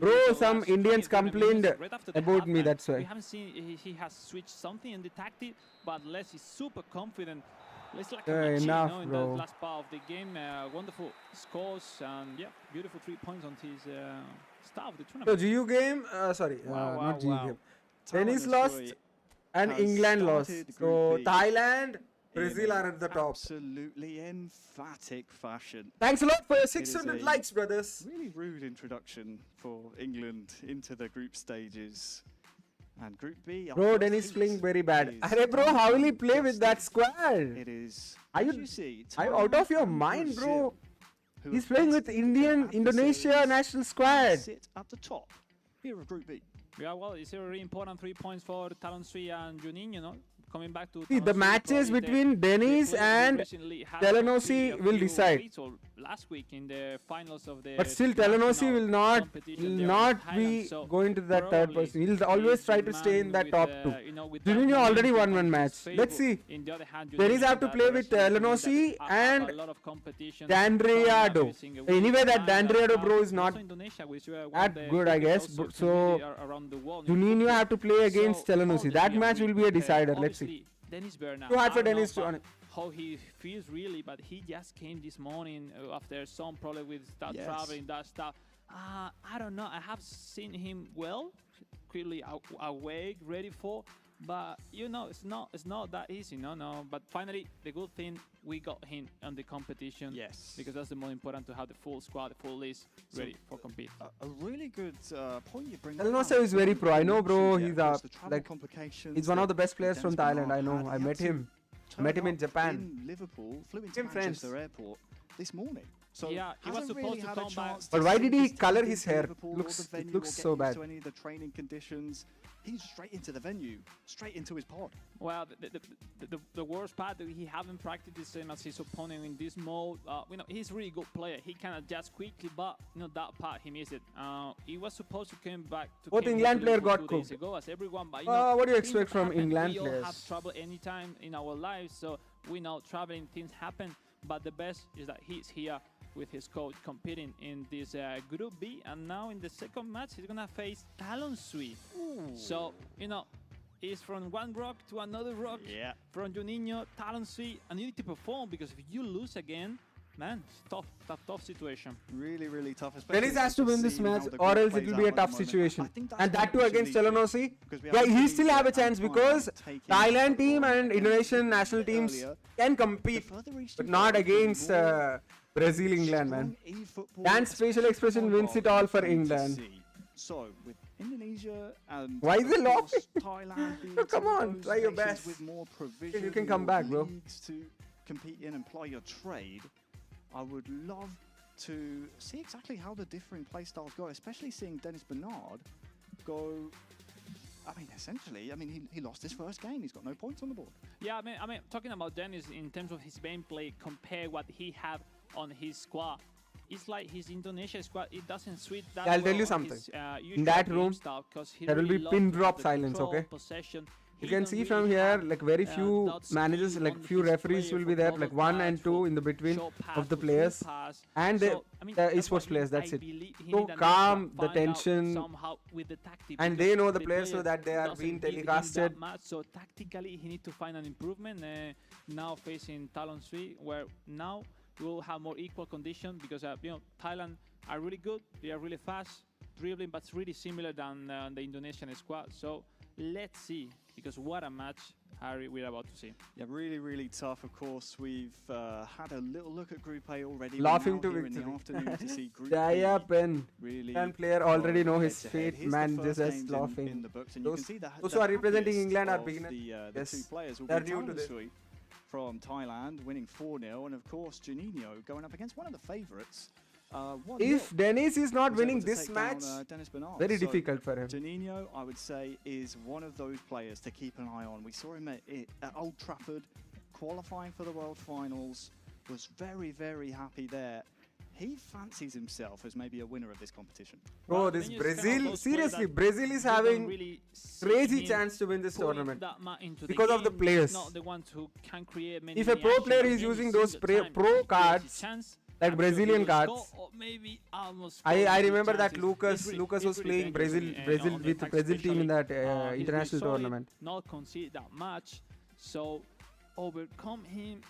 Bro, some Indians complained about me, that's why. We haven't seen he has switched something in the tactic, but Les is super confident. It's like a enough, in the last part of the game. Wonderful scores and yeah, beautiful 3 points on his start of the tournament. So GU game, not GU game. Tennis lost and England lost. So Thailand, Brazil are at the top. Absolutely emphatic fashion. Thanks a lot for your 600 likes, brothers. Really rude introduction for England into the group stages. And Group B. Bro, Dennis playing very bad. Arey bro, how will he play with that squad? It is. Are you out of your mind, bro? He's playing with Indonesia national squad. Sit at the top here of Group B. Yeah, well, it's a very important 3 points for Talanasui and Juninho, you know. Coming back to the matches between Dennis and Telenosi will decide. Last week in the finals of the... But still, Telenosi will not be going to that third person. He'll always try to stay in that top 2. Juninho already won 1 match. Let's see. Dennis have to play with Telenosi and Dandriado. Anyway, that Dandriado bro is not that good, I guess. So, Juninho have to play against Telenosi. That match will be a decider. Let's see. Dennis Bernard. Too hard for Dennis to how he feels really, but he just came this morning after some problem with that traveling, that stuff. I don't know. I have seen him well, quickly awake, ready for. But you know, it's not that easy, no. But finally, the good thing, we got him on the competition. Yes. Because that's the most important, to have the full squad, the full list ready for compete. A really good point you bring up. Telangana is very pro. I know, bro. He's like he's one of the best players from Thailand. I know. I met him. Met him in Japan. In Liverpool, flew into Manchester Airport this morning. So yeah, he was supposed to come back. But why did he color his hair? It looks so bad. Any of the training conditions. He's straight into the venue, straight into his pod. Well, the worst part that he haven't practiced the same as his opponent in this mode. You know, he's a really good player. He can adjust quickly, but you know that part he missed it. He was supposed to come back to. What England player got cooked? Ago, as everyone, but, you know, what do you expect from England players? We all have trouble anytime in our lives, so we know traveling things happen. But the best is that he's here with his coach competing in this Group B, and now in the second match he's gonna face Talon Sui. So you know, it's from one rock to another rock. Yeah. From Juninho, Talon Sui, and you need to perform, because if you lose again, man, it's tough situation. Really, really tough. Dennis has to win this match, or else it will be a tough situation. And that too against Telangana. Yeah, he still have a chance, because Thailand team and Indonesian national teams can compete, but not against Brazil, England, man. Dan's facial expression wins it all for England. So, with Indonesia and why is it laughing? Thailand, come on, try your best. With more provision, you can come back, bro. To compete in and ply your trade, I would love to see exactly how the differing play styles go, especially seeing Dennis Bernard go. I mean, essentially, he lost his first game. He's got no points on the board. Yeah, I mean, talking about Dennis in terms of his gameplay, compare what he had on his squad. It's like his Indonesia squad, it doesn't suit that I'll well tell you something. His, in that room, there will be pin drop silence, okay? You can see from here, like very few managers, like few referees will be there, like 1 and 2 in the between of the players, and the esports players, that's it. So calm the tension, and they know the players so that they are being telecasted. So tactically, he needs to find an improvement. Now facing Talon Sui, where now we will have more equal condition, because you know, Thailand are really good, they are really fast, dribbling, but it's really similar than the Indonesian squad. So let's see, because what a match, Harry, we're about to see. Yeah, really, really tough. Of course, we've had a little look at Group A already. Laughing to victory. In the afternoon to see Group Jaya B. Pen. Really, one player already know his fate, man, just laughing. In the books, and you can see those who are representing England are beginners. The two players will they're be new to this. From Thailand, winning 4-0, and of course Juninho going up against one of the favourites. If Dennis is not winning this match, very difficult for him. Juninho, I would say, is one of those players to keep an eye on. We saw him at Old Trafford, qualifying for the World Finals, was very, very happy there. He fancies himself as maybe a winner of this competition. Bro, this Brazil, seriously, Brazil is having really crazy chance to win this tournament because of the players. If a pro player is using those pro cards, like Brazilian cards, I remember that Lucas was playing Brazil with the Brazil team in that international tournament. Not concede that much, so overcome him.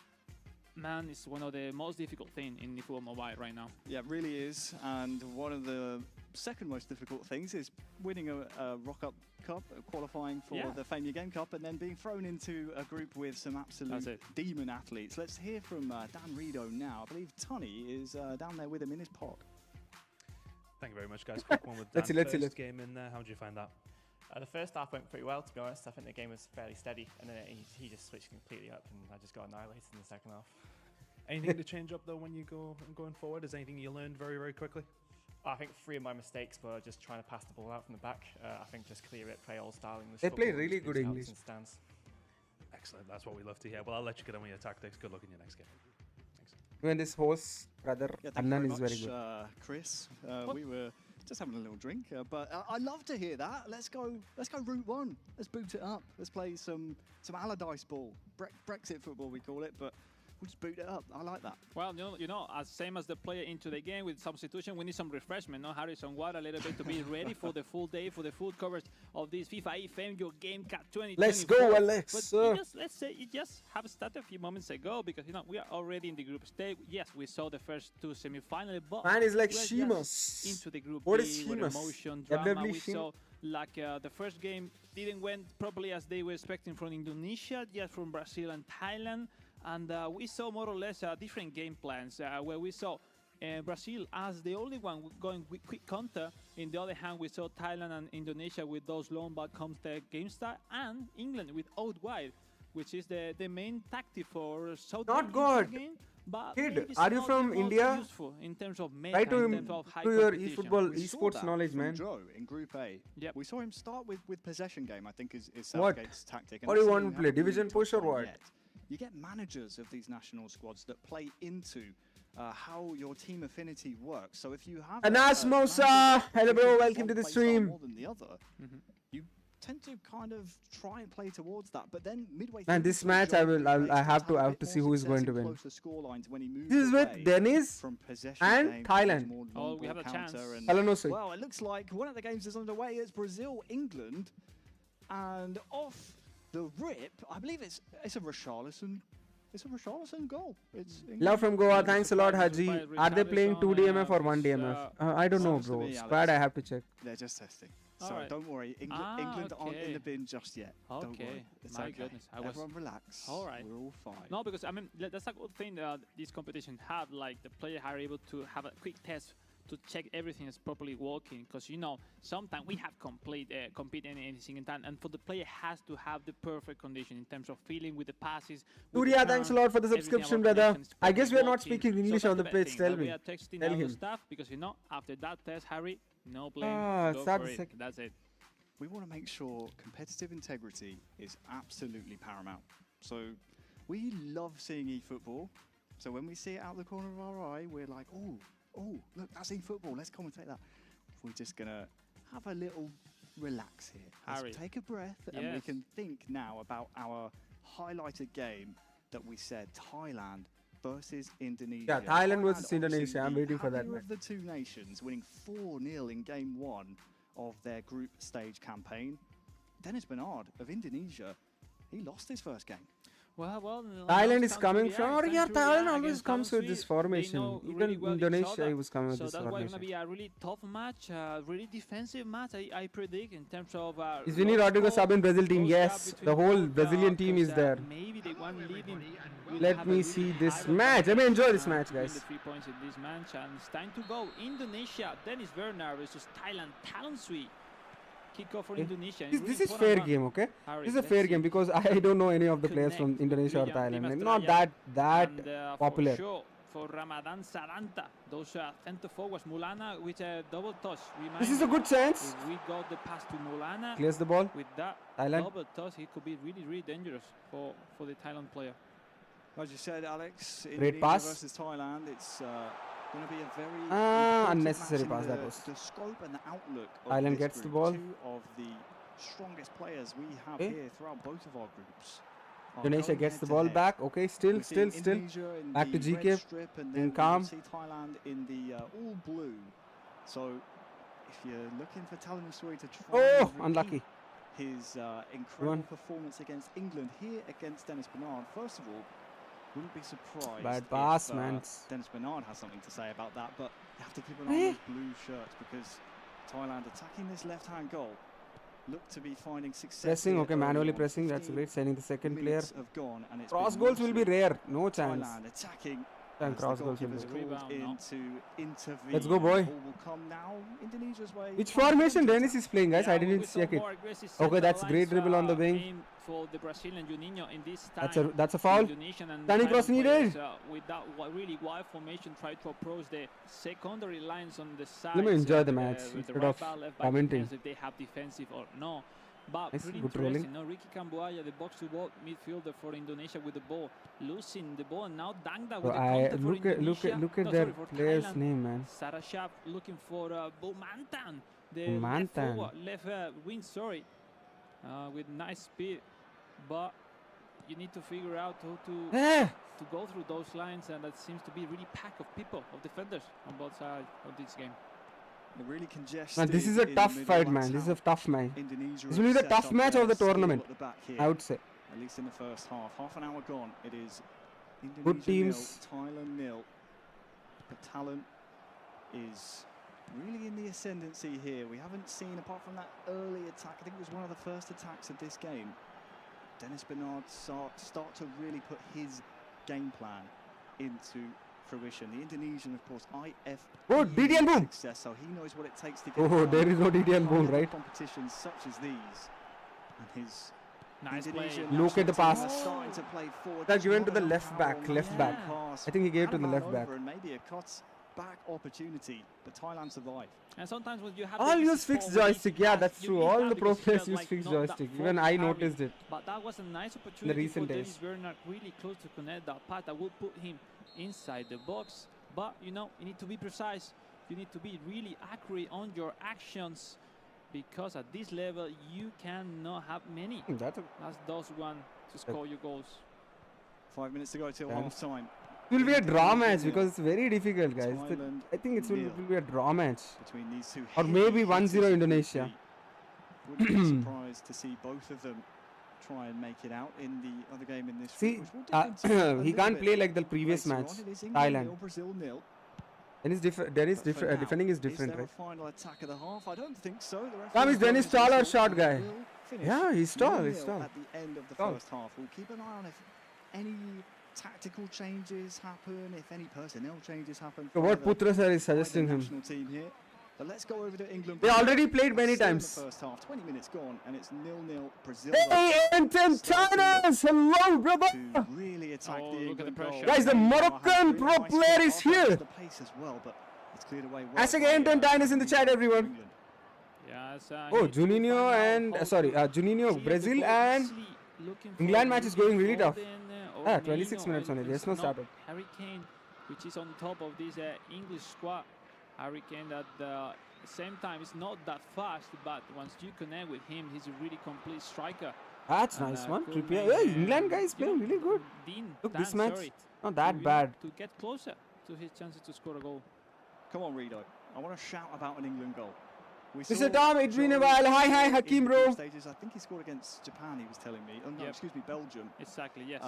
Man, it's one of the most difficult things in eFootball Mobile right now. Yeah, it really is. And one of the second most difficult things is winning a Rock Up Cup, qualifying for the FIFAe Game Cup, and then being thrown into a group with some absolute demon athletes. Let's hear from Dan Rido now. I believe Tunny is down there with him in his pod. Thank you very much, guys. Quick one with Dan. First game in there. How did you find that? The first half went pretty well, to be honest. I think the game was fairly steady, and then he just switched completely up, and I just got annihilated in the second half. Anything to change up though when you going forward? Is anything you learned very, very quickly? I think 3 of my mistakes were just trying to pass the ball out from the back. I think just clear it, play old style English. They play really good English. Excellent. That's what we love to hear. Well, I'll let you get on with your tactics. Good luck in your next game. Thanks. When this host brother Annan is very good. Chris, we were just having a little drink, but I love to hear that. Let's go Route 1. Let's boot it up. Let's play some Allardyce ball, Brexit football we call it. But We'll just boot it up. I like that. Well, you know, as same as the player into the game with substitution, we need some refreshment, no? Harry, some water a little bit to be ready for the full day, for the full coverage of this FIFAe Fame Your Game Cup 2024. Let's go, Alex. But let's say it just have started a few moments ago because, you know, we are already in the group stage. Yes, we saw the first two semi-finals, but man is like Sheamus. Into the group What B is with Sheamus? emotion, drama. We saw like the first game didn't went properly as they were expecting from Indonesia, just from Brazil and Thailand. And we saw more or less different game plans where we saw Brazil as the only one going with quick counter. In the other hand, we saw Thailand and Indonesia with those long ball counter game style, and England with out wide, which is the main tactic for South. Not good. Game, but kid, are you from India? Useful in terms of meta, try to in terms of high your competition. eFootball esports knowledge, man. Joe in Group A. Yep. We saw him start with possession game. I think is what? Southgate's tactic. What do you want to play? Division push or what? Yet. You get managers of these national squads that play into how your team affinity works. So if you have Anas Mosa, hello bro, welcome to the stream. More than the other, you tend to kind of try and play towards that, but then midway. And this match, I have to see who is going to win. This is with Dennis and Thailand. Oh, we have a chance. Well, it looks like one of the games is underway. It's Brazil, England, and off the rip, I believe it's a Richarlison. It's a Richarlison goal. It's Love from Goa. Thanks a lot, Haji. Are they playing 2 DMF or 1 DMF? I don't know, bro. Squad, I have to check. They're just testing. So don't worry. England aren't in the bin just yet. Don't worry. It's My okay. goodness. Everyone relax. All right. We're all fine. No, because I mean that's a good thing that this competition have. Like the players are able to have a quick test to check everything is properly working, because you know sometimes we have compete in any single time, and for the player has to have the perfect condition in terms of feeling with the passes. Surya, thanks a lot for the subscription, brother. I guess we are not speaking English on the pitch. Tell me. We are texting all the stuff because you know after that test, Harry, no blame. That's it. We want to make sure competitive integrity is absolutely paramount. So we love seeing eFootball. So when we see it out the corner of our eye, we're like, oh, look, that's eFootball. Let's commentate that. We're just going to have a little relax here. Let's take a breath and we can think now about our highlighted game that we said, Thailand versus Indonesia. Yeah, Thailand versus Indonesia. I'm waiting for that. Of the two nations winning 4-0 in game 1 of their group stage campaign. Dennis Bernard of Indonesia, he lost his first game. Well, Thailand is coming from, Thailand always comes with this formation. Even Indonesia, he was coming with this formation. So that's going to be a really tough match, really defensive match, I predict, in terms of... Is Vinin Rodrigo sub in Brazil team? Yes, the whole Brazilian team is there. Maybe they want leading. Let me see this match. I mean, enjoy this match, guys. 3 points in this match, and it's time to go. Indonesia, Dennis Bernard versus Thailand, talent sweep. Kickoff for Indonesia. This is fair game, okay? This is a fair game because I don't know any of the players from Indonesia or Thailand. Not that popular. For Ramadan Saranta, those center forwards, Mulana with a double touch. This is a good chance. If we got the pass to Mulana, clears the ball. With that Thailand. double touch, he could be really, really dangerous for the Thailand player. As you said, Alex, great pass versus Thailand. It's going to be a very unnecessary pass that was. The scope and the outlook of Thailand gets the ball. 2 of the strongest players we have here throughout both of our groups. Indonesia gets the ball back. Okay, still. Back to GK. In calm. See Thailand in the all blue. So if you're looking for Talanusuri to try unlucky. His incredible performance against England here against Dennis Bernard, first of all, wouldn't be surprised bad pass, if, man. Dennis Bernard has something to say about that, but you have to keep an eye on those blue shirts because Thailand attacking this left-hand goal look to be finding success. Pressing, okay, manually pressing, that's great. Sending the second player. Cross goals will be rare, no chance. Thailand attacking. And cross goals will be intervene. Let's go, boy. Ball will come now Indonesia's way. Which formation Dennis is playing, guys? I didn't check it. Okay, that's great dribble on the wing. For the Brazilian Juninho in this time. That's a foul. Standing cross needed. With that really wide formation, try to approach the secondary lines on the side. Let me enjoy the match instead of commenting. If they have defensive or no. But nice, pretty good interesting, no? Ricky Kambuaya, the box-to-ball midfielder for Indonesia with the ball, losing the ball, and now Dangda with the counter for Indonesia. Look at their player's name, man. Sarashap looking for Bomantan, the left wing, with nice speed. But you need to figure out how to go through those lines, and that seems to be really pack of people, of defenders on both sides of this game. They're really congested. Man, this is a tough fight, man. This is a tough match. This will be the tough match of the tournament, I would say. At least in the first half. Half an hour gone. It is Indonesia good teams. 0, Thailand 0. But talent is really in the ascendancy here. We haven't seen, apart from that early attack, I think it was one of the first attacks of this game, Dennis Bernard start to really put his game plan into fruition. The Indonesian, of course, DDN boom success, so he knows what it takes to get there is no DDN boom, right? Competitions such as these, and his nice play. Look at the pass. Starting to play forward. That given to the left back. I think he gave it to the left back. And maybe a cuts back opportunity, but Thailand survived. And sometimes when you have all use fixed joystick, yeah, that's true. All the pro players use fixed joystick. Even I noticed it. But that was a nice opportunity in the recent for days. Dennis Bernard really close to connect that pass that would put him inside the box. But you know, you need to be precise. You need to be really accurate on your actions, because at this level you cannot have many. That's those one to score your goals. 5 minutes to go till half time. It will be a draw match because it's very difficult, guys. I think it will be a draw match. Between these two, or maybe 1-0 Indonesia. Wouldn't be surprised to see both of them try and make it out in the other game in this. See, he can't play like the previous match, Thailand. Defending is different, right? Final attack of the half? I don't think so. Is Dennis tall or short guy? Yeah, he's tall. He's tall. At the end of the first half, we'll keep an eye on if any tactical changes happen, if any personnel changes happen. So what Putra sir is suggesting him? Team here. But let's go over to England. They already played many times. First half, 20 minutes gone, and it's 0-0 Brazil. Hey, Antennas! Hello, brother! To really attack the England goal. Guys, the Moroccan pro player is here. The pace as well, but it's cleared away well. Hashtag Antennas in the chat, everyone. Yes, Juninho and Juninho, Brazil and England match is going really tough. 26 minutes only. There's no startup. Harry Kane, which is on top of this English squad. Harry Kane at the same time is not that fast, but once you connect with him, he's a really complete striker. That's nice one. Hey, England guys playing really good. Look, this match not that bad. To get closer to his chances to score a goal. Come on, Rido. I want to shout about an England goal. Mr. Tom, it's been a while. Hi, Hakeem, bro. Stages. I think he scored against Japan, he was telling me. Oh, no, excuse me, Belgium. Exactly, yes.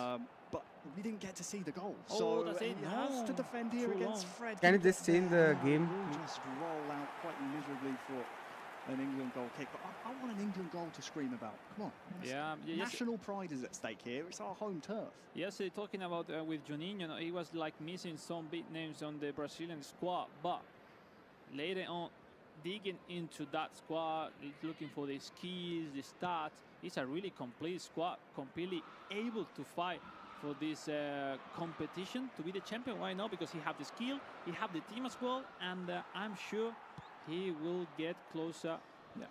But we didn't get to see the goal. So that's it. He has to defend here against Fred. Can you just change the game? Just roll out quite miserably for an England goal kick. But I want an England goal to scream about. Come on. National pride is at stake here. It's our home turf. Yes, talking about with Juninho, he was like missing some big names on the Brazilian squad. But later on, digging into that squad, looking for the skills, the stats. It's a really complete squad, completely able to fight for this competition to be the champion. Why not? Because he have the skill, he have the team as well, and I'm sure he will get closer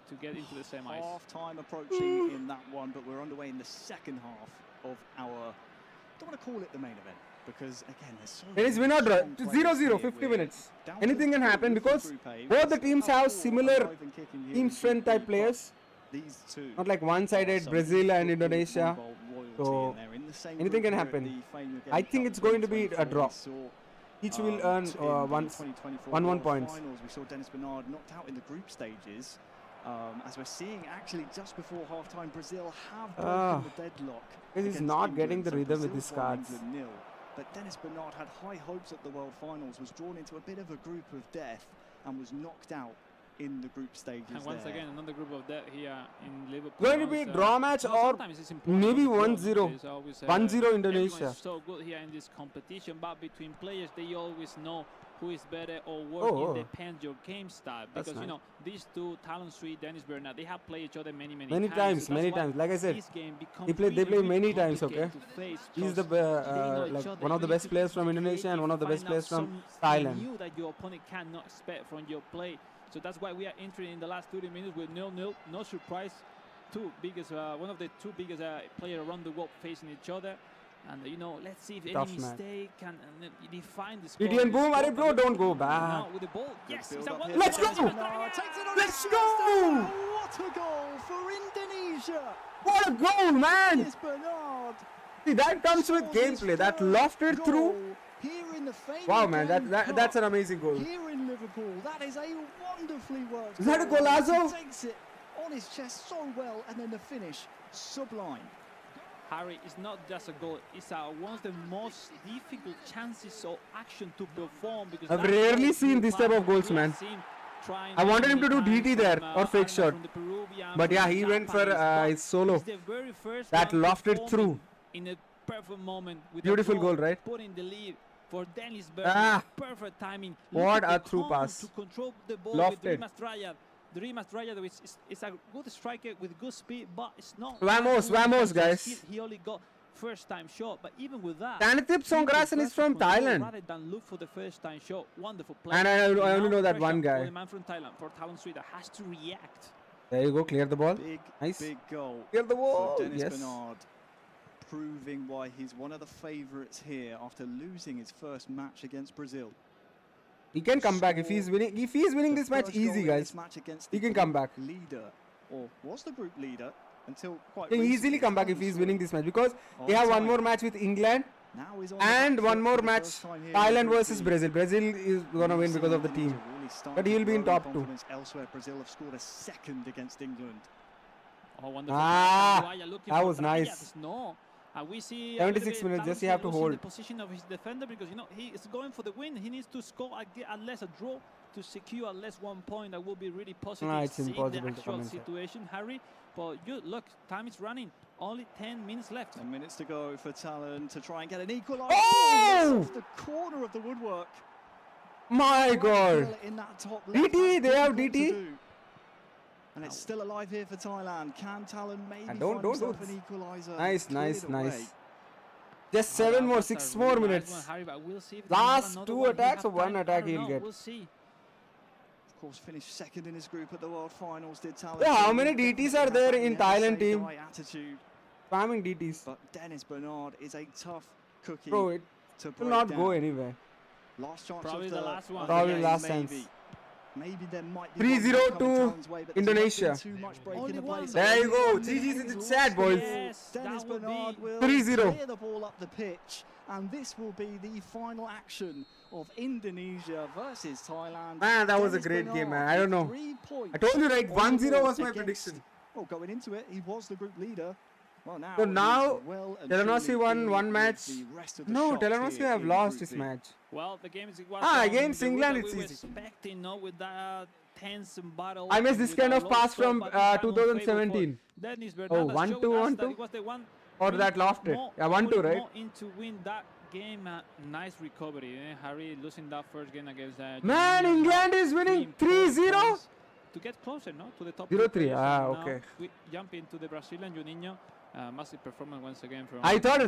to get into the semis. Half time approaching in that one, but we're underway in the second half of our, I don't want to call it the main event, because again, there's so it is win or draw. 0-0, 50 minutes. Anything can happen because both the teams have similar team strength type players. These two, not like one-sided Brazil and Indonesia. So anything can happen. I think it's going to be a draw. Each will earn 1 points. We saw Dennis Bernard knocked out in the group stages. As we're seeing, actually, just before half-time, Brazil have broken the deadlock. He's not getting the rhythm with his cards. But Dennis Bernard had high hopes at the World Finals, was drawn into a bit of a group of death, and was knocked out in the group stages. And once again, another group of death here in Liverpool. Going to be draw match or maybe 1-0. 1-0 Indonesia. So good here in this competition, but between players, they always know who is better or worse. It depends your game style, because you know these two talent street Dennis Bernard, they have played each other many times. Many times. Like I said, they play many times. Okay, he's the like one of the best players from Indonesia and one of the best players from Thailand. Knew that your opponent cannot expect from your play, so that's why we are entering in the last 30 minutes with 0-0. No surprise, one of the two biggest players around the world facing each other. And you know, let's see if any mistake can define the score. DDN boom, Arey bro, don't go back. Now with the ball, yes, let's go! Let's go! What a goal for Indonesia! What a goal, man! Dennis Bernard See, that comes with gameplay. That lofted through. Wow, man, that's an amazing goal. Here in Liverpool, that is a wonderfully worked. Is that a golazo? He takes it on his chest so well, and then the finish, sublime. Harry, it's not just a goal, it's one of the most difficult chances of action to perform. Because I've rarely seen this type of goals, man. I wanted him to do DT there or fake shot. But yeah, he went for his solo. That lofted through. In a perfect moment. With Beautiful goal, right? Putting the lead for Dennis Bergkamp. Perfect timing. What a through pass. To control the ball Lofted. with Rimas Traya, which is a good striker with good speed, but it's not. Vamos, guys. He only got first time shot, but even with that, Tanatip Songkrasen is from Thailand. Rather than look for the first time shot, wonderful play. And I only know that one guy. The man from Thailand, for Talon Sweeter, has to react. There you go, clear the ball. Nice. Big goal. Clear the ball. For Dennis Yes. Bernard, proving why he's one of the favourites here after losing his first match against Brazil. He can come back if he's winning. If he's winning this match easy, guys, he can come back. Leader, or was the group leader until quite He can easily come back if he's winning this match because they have one more match with England and one more match Thailand versus Brazil. Brazil is gonna win because of the team, but he will be in top 2. Elsewhere, Brazil have scored a second against England. Oh, wonderful. That was nice. No. We see 76 minutes, just you have to hold the position of his defender because he is going for the win. He needs to score unless a draw to secure at least 1 point. That will be really positive. It's impossible the actual situation, Harry. But look, time is running. Only 10 minutes left. 10 minutes to go for Talon to try and get an equaliser. Oh! Off the corner of the woodwork. My God! In that top DT, they have DT. And it's still alive here for Thailand. Can Talon maybe find himself an equaliser? Nice. Just 6 more minutes. Last 2 attacks or 1 attack he'll get. We'll see. Of course, finished second in his group at the World Finals. Did Talon? Yeah, how many DTs are there in Thailand team? Spamming DTs. But Dennis Bernard is a tough cookie. Bro, it will not go anywhere. Last chance Probably of the last one. Probably last chance. Maybe there might be 3-0 to Indonesia. There you go. GG's in the chat, boys. Yes, Dennis Bernard will 3-0. clear the ball up the pitch, and this will be the final action of Indonesia versus Thailand. Man, that was a great game, man. I don't know. I told you, right? 1-0 was my prediction. Oh, going into it, he was the group leader. Well, now, so now Telangana won 1 match. No, Telangana have lost this match. Well, the game is against England it's easy. Expecting, no, with that tense battle. I miss this kind of pass from 2017. Oh, 1-2. Or that lofted. Yeah, 1-2, right? In to win that game, nice recovery. Harry losing that first game against. Man, England is winning 3-0. To get closer, no, to the top. 0-3. Okay. We jump into the Brazilian Juninho. Massive performance once again from. I thought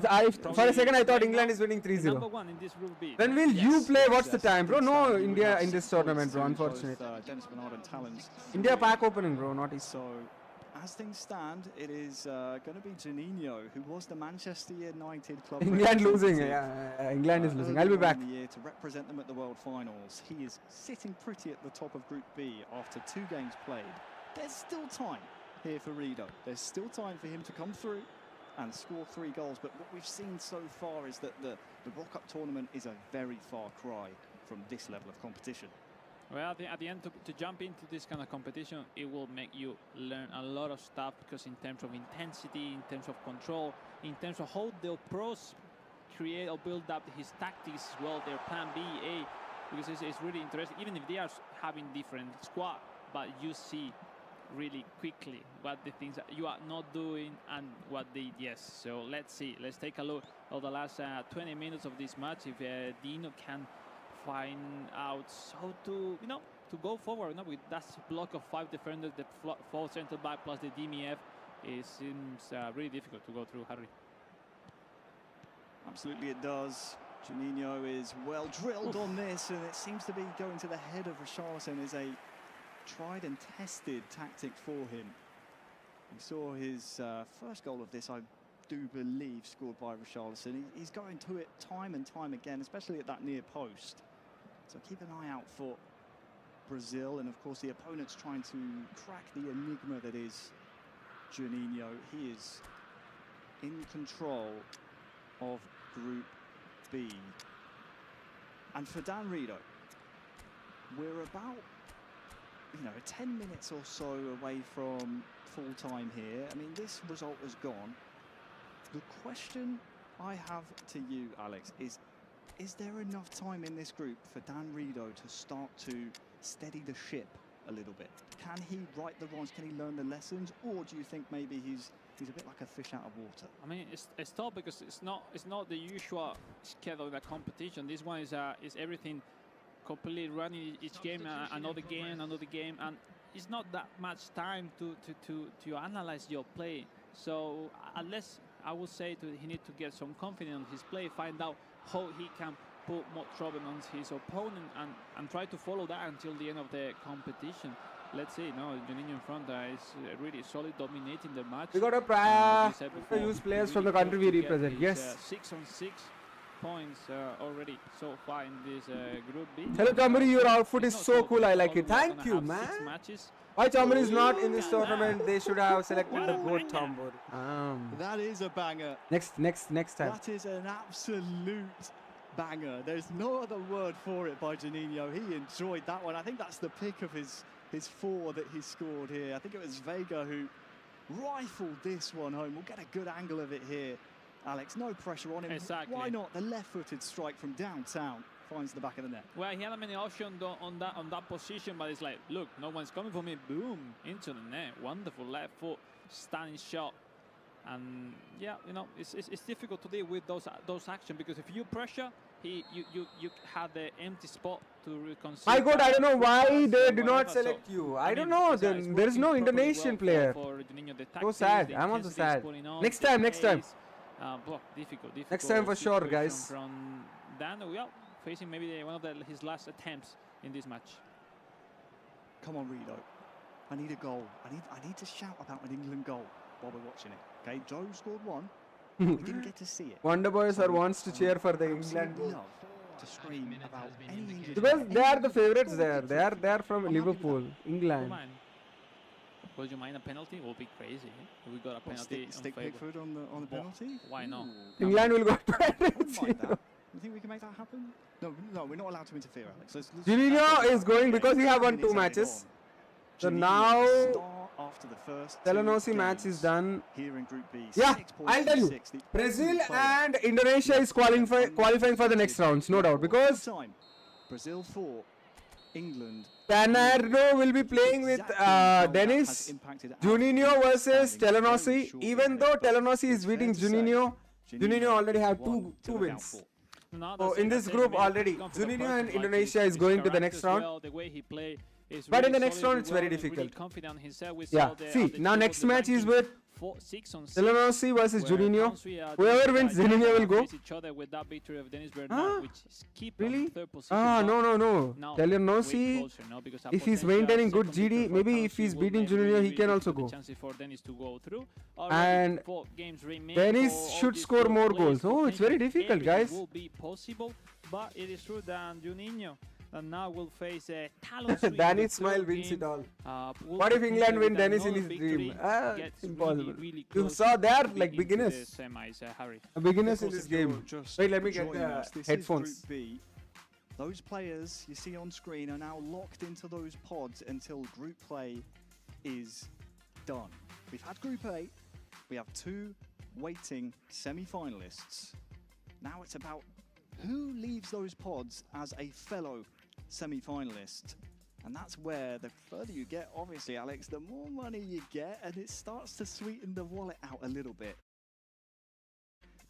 for a second I thought England is winning 3-0. Number 1 in this Group B. When will you play? What's the time, bro? No India in this tournament, bro. Unfortunately. Dennis Bernard and Talon's India pack opening, bro. Not easy. So, as things stand, it is going to be Juninho, who was the Manchester United club. England losing. Yeah, England is losing. I'll be back. To represent them at the World Finals. He is sitting pretty at the top of Group B after 2 games played. There's still time here for Rido. There's still time for him to come through and score 3 goals, but what we've seen so far is that the World Cup tournament is a very far cry from this level of competition. Well, at the end, to jump into this kind of competition, it will make you learn a lot of stuff, because in terms of intensity, in terms of control, in terms of how the pros create or build up his tactics as well, their plan B, A, because it's really interesting, even if they are having different squad, but you see really quickly what the things that you are not doing and what they so let's see, let's take a look at the last 20 minutes of this match. If Dino can find out how to to go forward with that block of 5 defenders, the 4 centre back plus the DMF, it seems really difficult to go through, Harry. Absolutely it does. Juninho is well drilled on this, and it seems to be going to the head of Richarlison is a tried and tested tactic for him. We saw his first goal of this, I do believe, scored by Richarlison. He's going to it time and time again, especially at that near post. So keep an eye out for Brazil, and of course the opponent's trying to crack the enigma that is Juninho. He is in control of Group B. And for Dan Rido, we're about 10 minutes or so away from full time here. I mean, this result has gone. The question I have to you, Alex, is there enough time in this group for Dan Rido to start to steady the ship a little bit? Can he right the wrongs? Can he learn the lessons? Or do you think maybe he's a bit like a fish out of water? I mean, it's tough because it's not the usual schedule of the competition. This one is everything completely running each game, another game, and it's not that much time to analyze your play. So unless I would say he needs to get some confidence in his play, find out how he can put more trouble on his opponent, and try to follow that until the end of the competition. Let's see. No, Juninho in front is really solid, dominating the match. We got to use players from the country we represent. Yes. 6 on 6 points already so far in this Group B. Hello, Tomboy. Your outfit is so cool. I like it. Thank you, man. Why Tomboy is not in this tournament? They should have selected the GOAT Tomboy. That is a banger. Next time. That is an absolute banger. There's no other word for it by Juninho. He enjoyed that one. I think that's the pick of his 4 that he scored here. I think it was Vega who rifled this one home. We'll get a good angle of it here. Alex, no pressure on him. Exactly. Why not? The left-footed strike from downtown finds the back of the net. Well, he had many options on that position, but it's like, look, no one's coming for me. Boom, into the net. Wonderful left foot, stunning shot. And yeah, it's difficult to deal with those actions, because if you pressure, you have the empty spot to reconsider. My God, I don't know why they do not select you. I don't know. There is no Indonesian player. So sad. I'm also sad. Next time. Difficult. Next time for sure, guys. From Dan, we are facing maybe one of his last attempts in this match. Come on, Rido. I need a goal. I need to shout about an England goal while we're watching it. Okay, Joe scored one. We didn't get to see it. Wonder Boys wants to cheer for the England goal. To scream about any English. Because they are the favorites there. They are from Liverpool, England. Would you mind a penalty? It will be crazy. We got a penalty. Stick Pickford on the penalty? Why not? England will go to penalty. You think we can make that happen? No, we're not allowed to interfere, Alex. Juninho is going because he have won 2 matches. So now after the first Telangana match is done. Here in Group B. Yeah, I'll tell you. Brazil and Indonesia is qualifying for the next rounds, no doubt, because Brazil 4, England. Bernardo will be playing with Dennis. Juninho versus Telangana. Even though Telangana is beating Juninho, Juninho already have two wins. So in this group already, Juninho and Indonesia is going to the next round. But in the next round, it's very difficult. Yeah, see, now next match is with Telangana versus Juninho. Whoever wins, Juninho will go. Really? No. Telangana, if he's maintaining good GD, maybe if he's beating Juninho, he can also go. And Dennis should score more goals. Oh, it's very difficult, guys. But it is true that Juninho now will face a talent. Dennis smile wins it all. What if England win Dennis in his dream? It's impossible. Really you saw that, like beginners. Beginners in this game. Wait, let me get the headphones. Those players you see on screen are now locked into those pods until group play is done. We've had Group A. We have 2 waiting semi-finalists. Now it's about who leaves those pods as a fellow semi-finalist. And that's where the further you get, obviously, Alex, the more money you get, and it starts to sweeten the wallet out a little bit.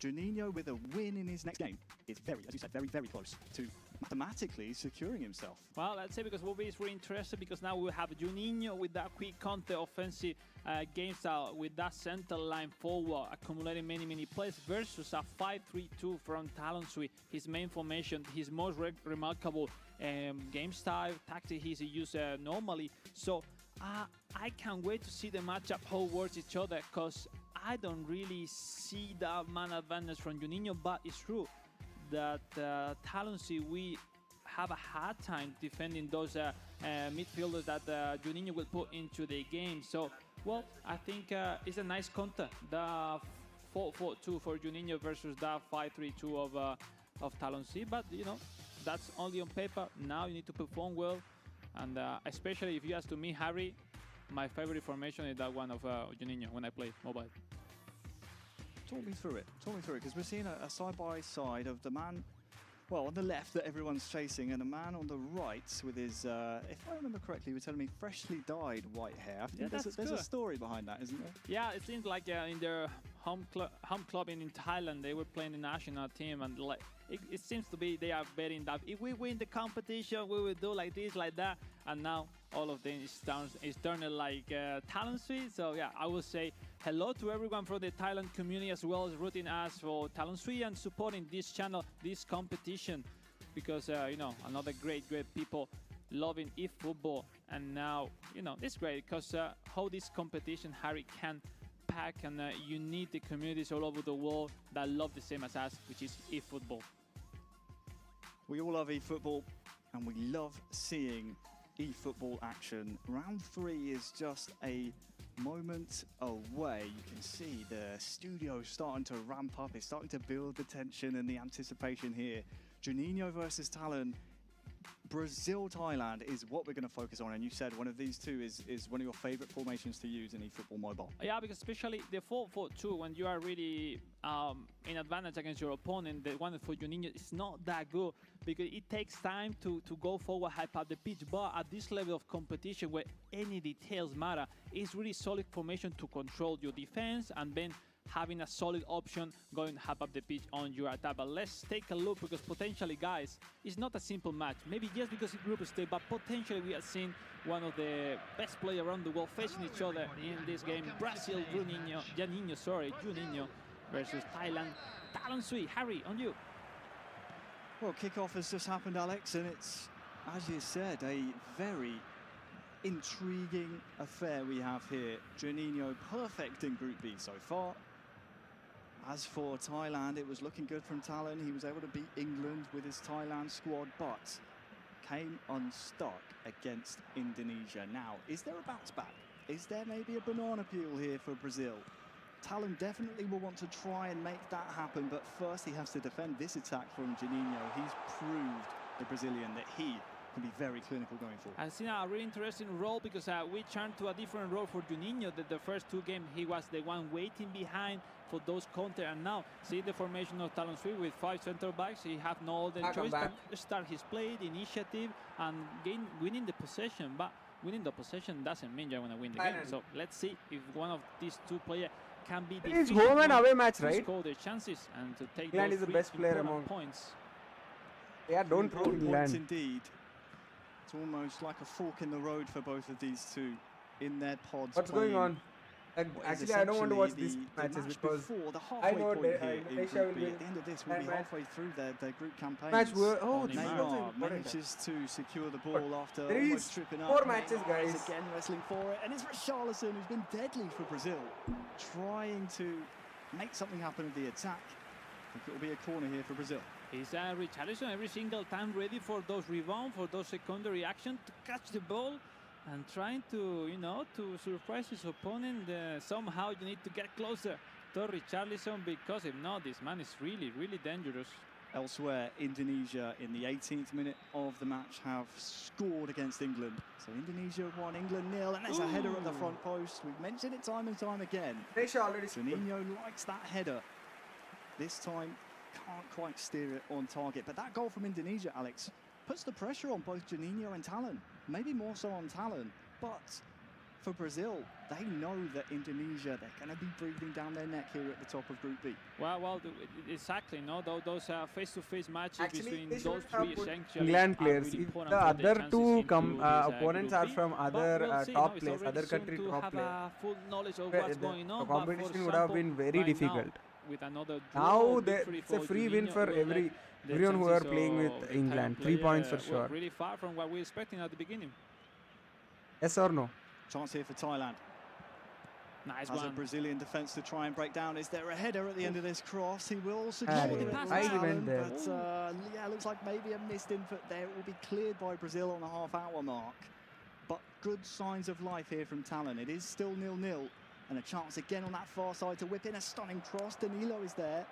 Juninho with a win in his next game is as you said, very close to mathematically securing himself. Well, let's say, because we'll be really interested, because now we have Juninho with that quick counter offensive game style, with that center line forward, accumulating many plays, versus a 5-3-2 from Talonsui, his main formation, his most remarkable game style, tactic he's used normally. So I can't wait to see the matchup, how it works each other, because I don't really see that man advantage from Juninho, but it's true that Talonsui, we have a hard time defending those midfielders that Juninho will put into the game. So, well, I think it's a nice counter. The 4-4-2 for Juninho versus that 5-3-2 of Talon C. But, you know, that's only on paper. Now you need to perform well. And especially if you ask to me, Harry, my favorite formation is that one of Juninho when I play mobile. Talk me through it. Talk me through it, because we're seeing a side-by-side of the man, well, on the left that everyone's chasing, and a man on the right with his, if I remember correctly, you were telling me freshly dyed white hair. I think there's a story behind that, isn't there? Yeah, it seems like in their home club in Thailand, they were playing the national team, and like it seems to be they are betting that if we win the competition, we will do like this, like that, and now all of them is turning like talent suite. So yeah, I will say hello to everyone from the Thailand community, as well as rooting us for talent suite and supporting this channel, this competition, because you know, another great people loving eFootball. And now, you know, it's great because how this competition, Harry, can pack and unite the communities all over the world that love the same as us, which is eFootball. We all love eFootball, and we love seeing eFootball action. Round 3 is just a moment away. You can see the studio starting to ramp up. It's starting to build the tension and the anticipation here. Juninho versus Talon. Brazil, Thailand is what we're going to focus on, and you said one of these two is one of your favorite formations to use in eFootball Mobile. Yeah, because especially the 4-4-2, when you are really in advantage against your opponent, the one for Juninho is not that good, because it takes time to go forward, hype up the pitch. But at this level of competition, where any details matter, it's really solid formation to control your defense, and then having a solid option going half up the pitch on your attack. But let's take a look, because potentially, guys, it's not a simple match. Maybe just because it's group stage, but potentially we are seeing one of the best players around the world facing each other in this game. Brazil, Juninho versus Thailand. Talon Sui, Harry, on you. Well, kickoff has just happened, Alex, and it's, as you said, a very intriguing affair we have here. Juninho perfect in Group B so far. As for Thailand, it was looking good from Talon. He was able to beat England with his Thailand squad, but came unstuck against Indonesia. Now, is there a bounce back? Is there maybe a banana peel here for Brazil? Talon definitely will want to try and make that happen, but first he has to defend this attack from Juninho. He's proved, the Brazilian, that he can be very clinical going forward. I've seen a really interesting role, because we turned to a different role for Juninho. That the first two games he was the one waiting behind for those counter, and now see the formation of Talon Sui with 5 center backs. He have no other choice but start his play, the initiative, and winning the possession. But winning the possession doesn't mean you're going to win the game. So let's see if one of these two players can be the it's home and away match, right? Score their chances and to take England those is the best player among points. Yeah, don't throw England. Indeed. It's almost like a fork in the road for both of these two in their pods. What's going on? Actually, I don't want to watch these matches because I know Asia will be at the end of this. We'll be halfway through their group campaign. Neymar manages to secure the ball after there almost tripping up. 4 matches, guys. Again wrestling for it, and it's Richarlison who's been deadly for Brazil, trying to make something happen with the attack. I think it'll be a corner here for Brazil. Is Richarlison every single time ready for those rebounds, for those secondary action, to catch the ball and trying to, you know, to surprise his opponent. Somehow you need to get closer to Richarlison, because if not, this man is really, really dangerous. Elsewhere, Indonesia in the 18th minute of the match have scored against England. So Indonesia 1, England 0, and there's a header at the front post. We've mentioned it time and time again. Juninho likes that header. This time, can't quite steer it on target. But that goal from Indonesia, Alex, puts the pressure on both Juninho and Talon. Maybe more so on Talon. But for Brazil, they know that Indonesia, they're going to be breathing down their neck here at the top of Group B. Well, exactly. No, those face-to-face matches between those three essentially England players. If the other two opponents are from other top players, other country top players, full knowledge of what's going on, the competition would have been very difficult. With another now it's a free win for everyone who are playing with England. 3 points for sure. Really far from what we were expecting at the beginning. Yes or no? Chance here for Thailand. Nice one. As a Brazilian defence to try and break down. Is there a header at the end of this cross? He will secure the pass. But yeah, looks like maybe a missed input there. It will be cleared by Brazil on the half-hour mark. But good signs of life here from Talon. It is still 0-0. And a chance again on that far side to whip in a stunning cross. Danilo is there.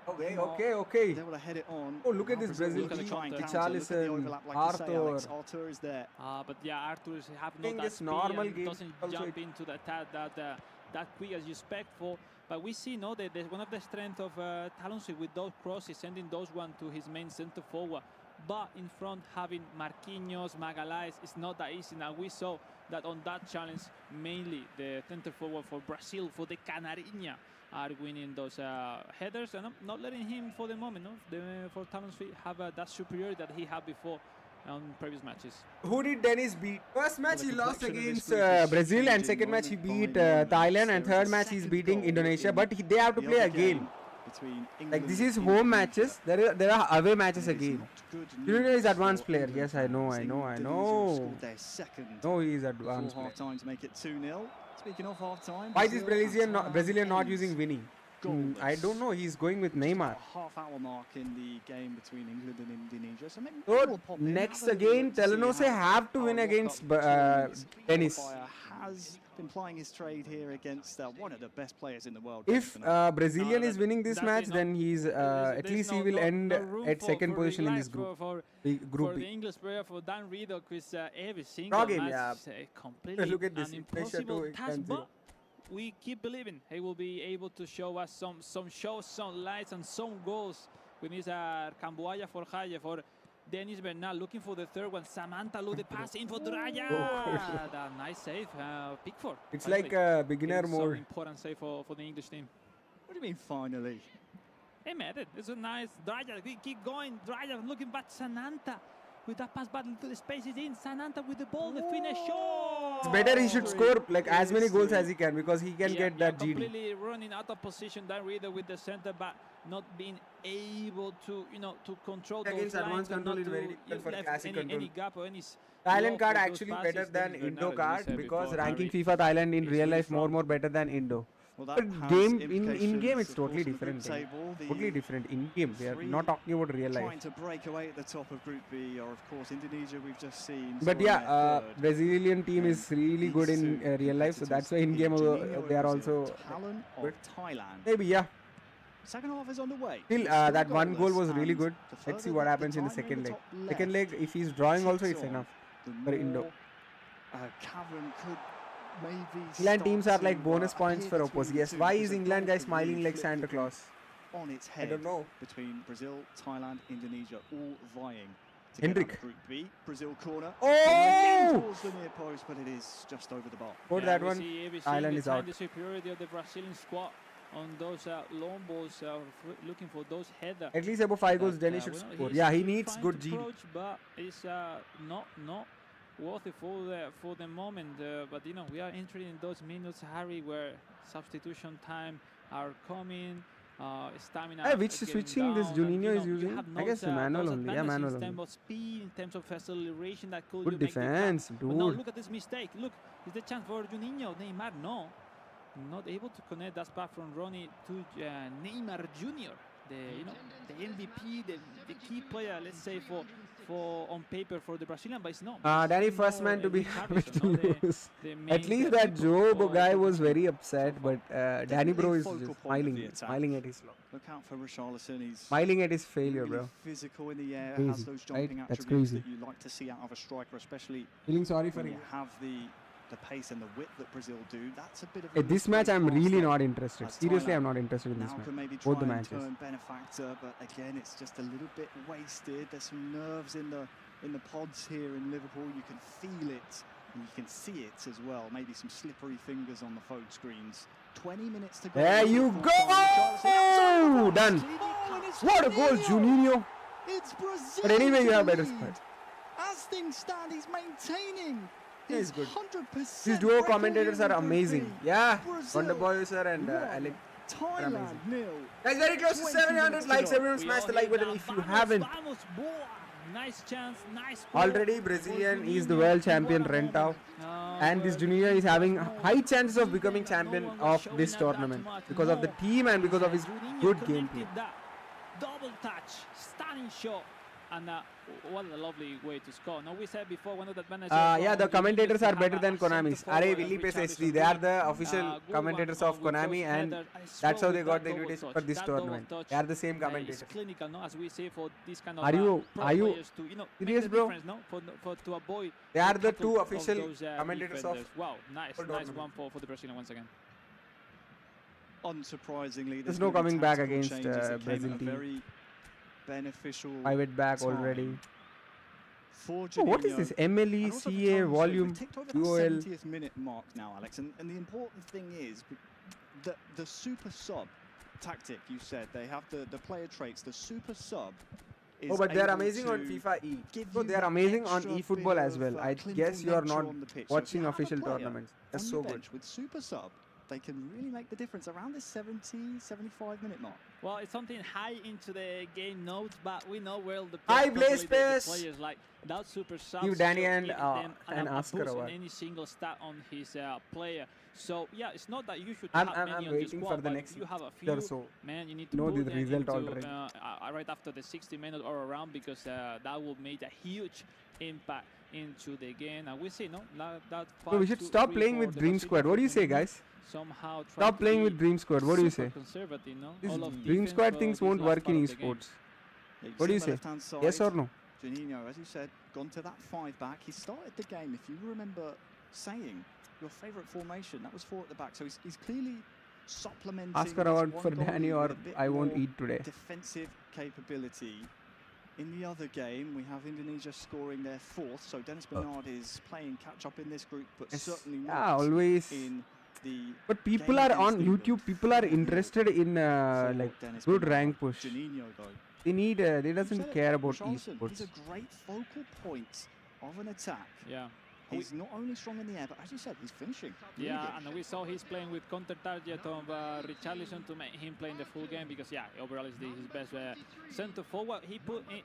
Okay. They will head it on. Oh, look at this Brazil team. Richarlison, Arthur is there. But yeah, Arthur have not that speed and doesn't jump into the attack that quick as you expect for. But we see, no, that one of the strengths of Talonsi with those crosses, sending those one to his main center forward. But in front, having Marquinhos, Magalhães, it's not that easy. Now we saw that on that challenge, mainly the center forward for Brazil, for the Canarinha, are winning those headers and not letting him for the moment, no? For Talonsi have that superiority that he had before on previous matches. Who did Dennis beat? First match he lost against Brazil, and second match he beat Thailand, and third match he's beating Indonesia, but they have to play again. Like this is home matches, there are away matches again. Juninho is advanced player. Yes, I know. No, he is advanced player. Half-time to make it 2-0. Speaking of half-time, why is Brazilian not using Vinin? I don't know. He's going with Neymar. Half-hour mark in the game between England and Indonesia. So maybe next again, Telenose have to win against Dennis. Has been plying his trade here against one of the best players in the world. If Brazilian is winning this match, then he's at least he will end at second position in this group. For B. the English player, for Dan Riedel, because every single match completely look at this impossible task, but we keep believing he will be able to show us some shows, some lights, and some goals. We need Camboya for Haye, for Dennis Bernal looking for the third one. Samantha Lu, the pass in for Draya. That nice save, Pickford. It's finally. Like a beginner mode. So important save for the English team. What do you mean finally? He made it. It's a nice Draya. We keep going. Draya looking back. Sananta with that pass battle to the spaces in. Sananta with the ball, the finish. Oh! It's better he should score like as many goals as he can, because he can get that GD. Completely running out of position. Dan Riedel with the center back, not being able to to control those lines. Control is very difficult for classic control. Any gap or any Thailand card actually better than Indo card, because ranking FIFA Thailand in real life more better than Indo. But game in game it's totally different. Totally different in game. We are not talking about real life. Trying to break away at the top of Group B, or of course Indonesia we've just seen. But yeah, Brazilian team is really good in real life, so that's why in game they are also good. Maybe yeah. Second half is on the way. Still, that one goal was really good. Let's see what happens in the second leg. Second leg, if he's drawing also, it's enough for Indo. Cameron could maybe. England teams are like bonus points for opposite. Yes, why is England guy smiling like Santa Claus? On its head. I don't know. Between Brazil, Thailand, Indonesia, all vying. Hendrik. Group B, Brazil corner. Oh! Towards the near post, but it is just over the bar. For that one, Thailand is out. The superiority of the Brazilian squad on those long balls, looking for those headers. At least above 5 goals, Dennis should score. Yeah, he needs good GD. But it's not worth it for the moment. But we are entering in those minutes, Harry, where substitution time are coming. Stamina. Which switching this Juninho is using? I guess manual only. Yeah, manual only. In terms of speed, in terms of acceleration, that could good defense, dude. But now look at this mistake. Look, is the chance for Juninho? Neymar, no. Not able to connect that pass from Ronnie to Neymar Jr. The MVP, the key player, let's say for on paper for the Brazilian, but it's not. Danny first man to be happy to lose. At least that Joe guy was very upset, but Danny bro is just smiling at his loss. Look out for Richarlison. He's smiling at his failure, really bro. Physical in the air, crazy, has those jumping right? attributes that you like to see out of a striker, especially feeling sorry for when him. You have the pace and the width that Brazil do. That's a bit of at this match I'm really not interested. Seriously, I'm not interested in this match. Both the matches. Turn benefactor, but again it's just a little bit wasted. There's some nerves in the pods here in Liverpool. You can feel it and you can see it as well. Maybe some slippery fingers on the phone screens. 20 minutes to go. There you go! Done. What a goal, Juninho. It's Brazil. But anyway, you have better squad. As things stand, he's maintaining. Yeah, he's good. 100%. These duo commentators are amazing. Yeah, Wonderboy sir and Alec are amazing. Guys, very close to 700 likes. Everyone smash the like button if you haven't. Nice chance, nice. Already Brazilian is the world champion Rentau, and this Juninho is having high chances of becoming champion of this tournament because of the team and because of his good gameplay. Double touch, stunning shot. And what a lovely way to score. Now we said before one of the advantages. Yeah, the commentators are better than Konami's. Arey, Willy Pace HD. They are the official commentators of Konami, and that's how they got the invitation for this tournament. They are the same commentators. It's clinical, no? As we say for this kind of are you to, serious, bro? No? To avoid. They are the two official commentators of. Wow, nice one for the Brazilian once again. Unsurprisingly, there's no coming back against Brazil team. Very beneficial. Pivot back already. Oh, what is this? MLE, CA, volume, UOL. 70th minute mark now, Alex. And the important thing is the super sub tactic. You said they have the player traits. The super sub. Oh, but they're amazing on FIFA E. So they're amazing on eFootball as well. I guess you're not watching official tournaments. That's so good. With super sub, they can really make the difference around this 70-75 minute mark. Well, it's something high into the game notes, but we know where the players like that super sub. Give Danny and Oscar in any single stat on his player. So yeah, it's not that you should have many I'm on waiting the squad, for the next you have a few. So man, you need to know put the result already. Right after the 60 minutes or around, because that will make a huge impact into the game. And we see we should stop playing with Dream Squad. What do you say, guys? Somehow stop playing with Dream Squad. What do you say? No? This Dream Squad things won't work in esports. What do you say? Yes or no? Juninho, as you said, gone to that 5-back. He started the game, if you remember saying your favourite formation, that was 4 at the back. So he's clearly supplementing. Ask around for Danny or I won't eat today. Defensive capability. In the other game, we have Indonesia scoring their 4th. So Dennis Bernard is playing catch-up in this group, but certainly not always in the. But people are on YouTube. People are interested in like good rank push. Juninho, though. They doesn't care about esports. He's a great focal point of an attack. Yeah. He's not only strong in the air, but as you said, he's finishing. Yeah, and we saw he's playing with counter target of Richarlison to make him playing the full game, because yeah, overall is his best centre forward. He put in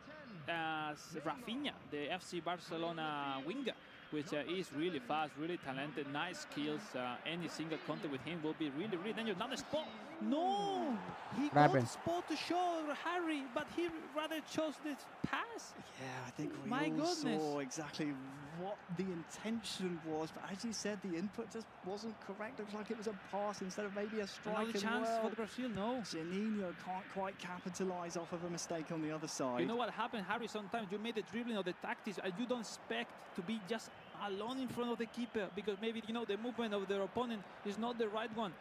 Rafinha, the FC Barcelona winger, which is really fast, really talented, nice skills. Any single contact with him will be really, really dangerous. Now the spot. No! He got the spot to show Harry, but he rather chose this pass. Yeah, I think we all saw exactly what the intention was, but as you said, the input just wasn't correct. Looks like it was a pass instead of maybe a strike. Another chance for the Brazil, no. Juninho can't quite capitalise off of a mistake on the other side. You know what happened, Harry? Sometimes you made the dribbling or the tactics, and you don't expect to be just alone in front of the keeper, because maybe, the movement of their opponent is not the right one.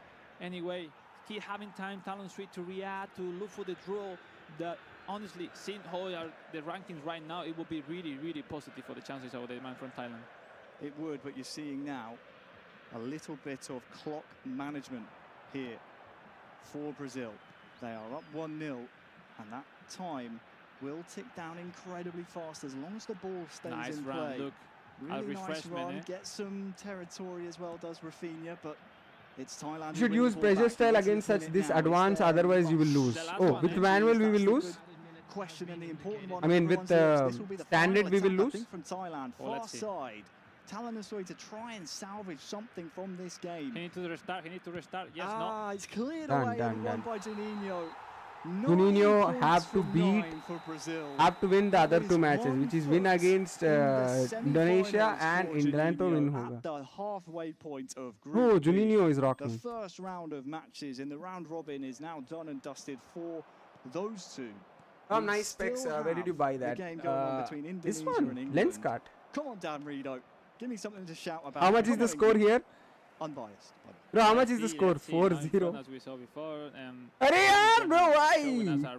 Anyway, keep having time, talent street to react, to look for the draw. That honestly, seeing how are the rankings right now, it would be really, really positive for the chances of the man from Thailand. It would, but you're seeing now a little bit of clock management here for Brazil. They are up 1-0, and that time will tick down incredibly fast as long as the ball stays in play. Look. Really nice run, get some territory as well, does Rafinha, but it's Thailand. You should use pressure style against such this advance, otherwise you will lose. Oh, with manual we will lose? Question, and the important one, I mean, with standard we will lose? From Thailand, far side. Talon is going to try and salvage something from this game. He needs to restart, yes, no. It's cleared away and won by Juninho. Juninho have to win the other 2 matches, which is win against Indonesia and England to win hoga. At the halfway point of Group B, Juninho is rocking. The first round of matches in the round robin is now done and dusted for those 2. Oh, nice specs. Where did you buy that? This one, lens cut. Come on, Dan Rido. Give me something to shout about. How much is the score here? Unbiased. Bro, how much is the score? 4-0. As we saw before. Bro, why?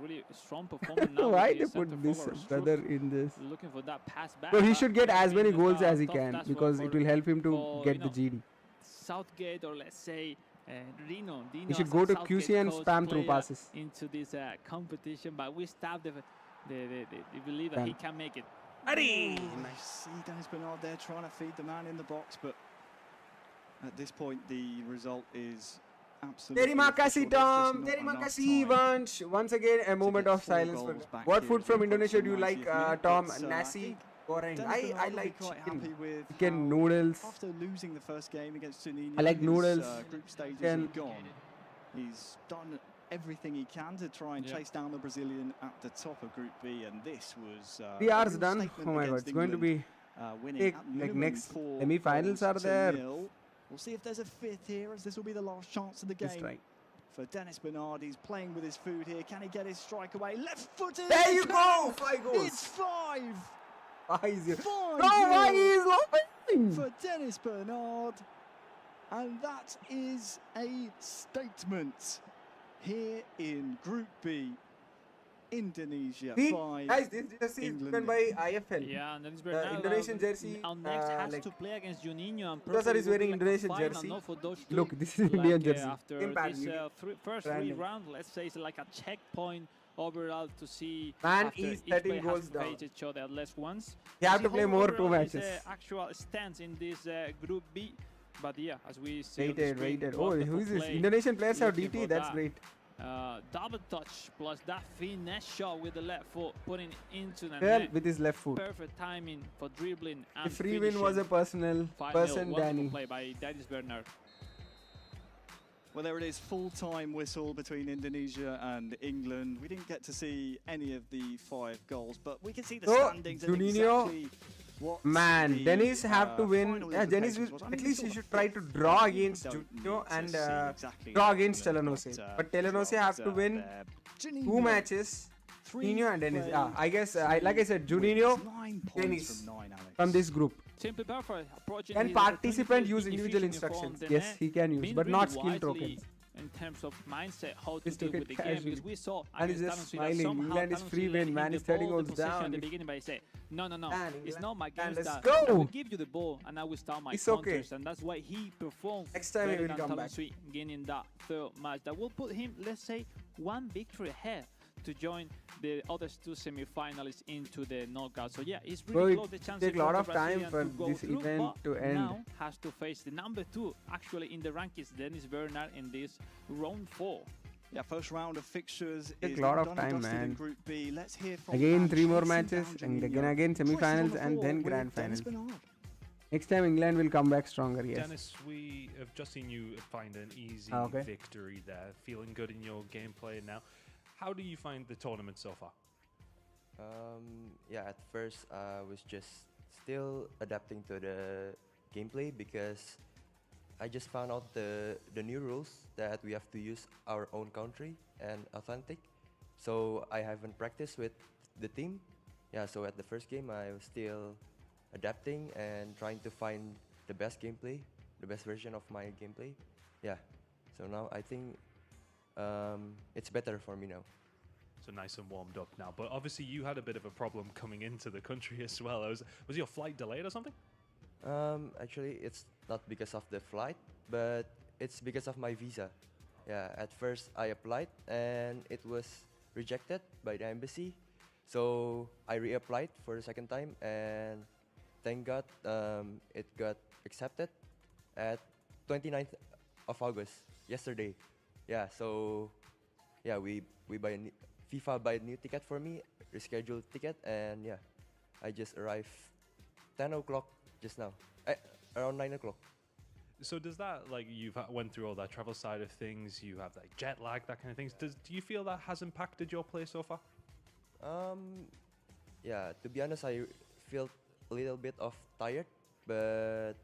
Really strong performance now. Why they put this brother in this? Looking for that pass back. Bro, he should get as many goals as he can, because it will help him to get the GD. Southgate, or let's say Dino. He should go to QC and spam through passes into this competition, but we stabbed the belief that he can make it. I see Dennis Bernard there trying to feed the man in the box, but at this point the result is absolutely. Terima kasih, Tom. Terima kasih, Vansh. Once again, a moment of silence. What food from Indonesia do you like, Tom? Nasi goreng. I like chicken noodles. After losing the first game against Juninho, I like noodles. Group stages have gone. He's done everything he can to try and chase down the Brazilian at the top of Group B, and this was 3 hours done. Oh my God, it's going to be like next semi-finals are there. We'll see if there's a fifth here, as this will be the last chance of the game. For Dennis Bernard, he's playing with his food here. Can he get his strike away? Left-footed! There you go! 5 goals! It's 5! 5-0. 5 no, why is laughing? For Dennis Bernard. And that is a statement here in Group B. Indonesia 5. Guys, this jersey is given by IFL. Yeah, and Dennis Bernard, Indonesian jersey. Our next has to play against Juninho. And Professor is wearing Indonesian jersey. Look, this is Indian jersey. After this first 3 rounds, let's say it's like a checkpoint overall to see he's 13 goals down. Faced each other at least once. You have to play more 2 matches. Actual stance in this Group B. But yeah, as we see, rated. Oh, who is this? Indonesian players have DT. That's great. Double touch plus that finesse shot with the left foot, putting into the net with his left foot. Perfect timing for dribbling and the free win was a person, Danny. Play by Dennis Bernard. Well, there it is, full-time whistle between Indonesia and England. We didn't get to see any of the 5 goals, but we can see the standings. Juninho, man, Dennis have to win. Dennis will, at least he should try to draw against Juninho and draw against Telangana. But Telangana have to win 2 matches. Juninho and Dennis. I guess, like I said, Juninho, Dennis from this group. Simply perfect. Can participant use individual instructions? Yes, he can use, but not skill tokens. In terms of mindset, how to deal with the game, because we saw and he's just smiling. England is free win, man. He's 30 goals down. At the beginning, but he said, no, it's not my game. Let's style. go. I will give you the ball, and I will start my counters, and that's why he performed. Next time he will come back. Gaining that 3rd match, that will put him, let's say, 1 victory ahead to join the other 2 semi-finalists into the knockout. So yeah, it's really close. The chance take a lot of time for this event to end. Now has to face the number 2 actually in the rankings, Dennis Bernard, in this round 4. Yeah, first round of fixtures take is a lot of time, man. In Group B. Let's hear from again 3 more matches, and again semi-finals, and then grand finals. Next time England will come back stronger. Yes. Dennis, we have just seen you find an easy victory there. Feeling good in your gameplay now. How do you find the tournament so far? Yeah, at first I was just still adapting to the gameplay because I just found out the new rules that we have to use our own country and authentic. So I haven't practiced with the team. Yeah, so at the first game I was still adapting and trying to find the best gameplay, the best version of my gameplay. Yeah, so now I think it's better for me now. So nice and warmed up now. But obviously you had a bit of a problem coming into the country as well. Was your flight delayed or something? Actually, it's not because of the flight, but it's because of my visa. Yeah, at first I applied and it was rejected by the embassy. So I reapplied for the 2nd time, and thank God it got accepted at 29th of August, yesterday. Yeah, so yeah, we buy FIFA buy a new ticket for me, rescheduled ticket, and yeah, I just arrived 10 o'clock just now, around 9 o'clock. So does that, like, you've went through all that travel side of things, you have like jet lag, that kind of things. Do you feel that has impacted your play so far? Yeah, to be honest, I feel a little bit of tired, but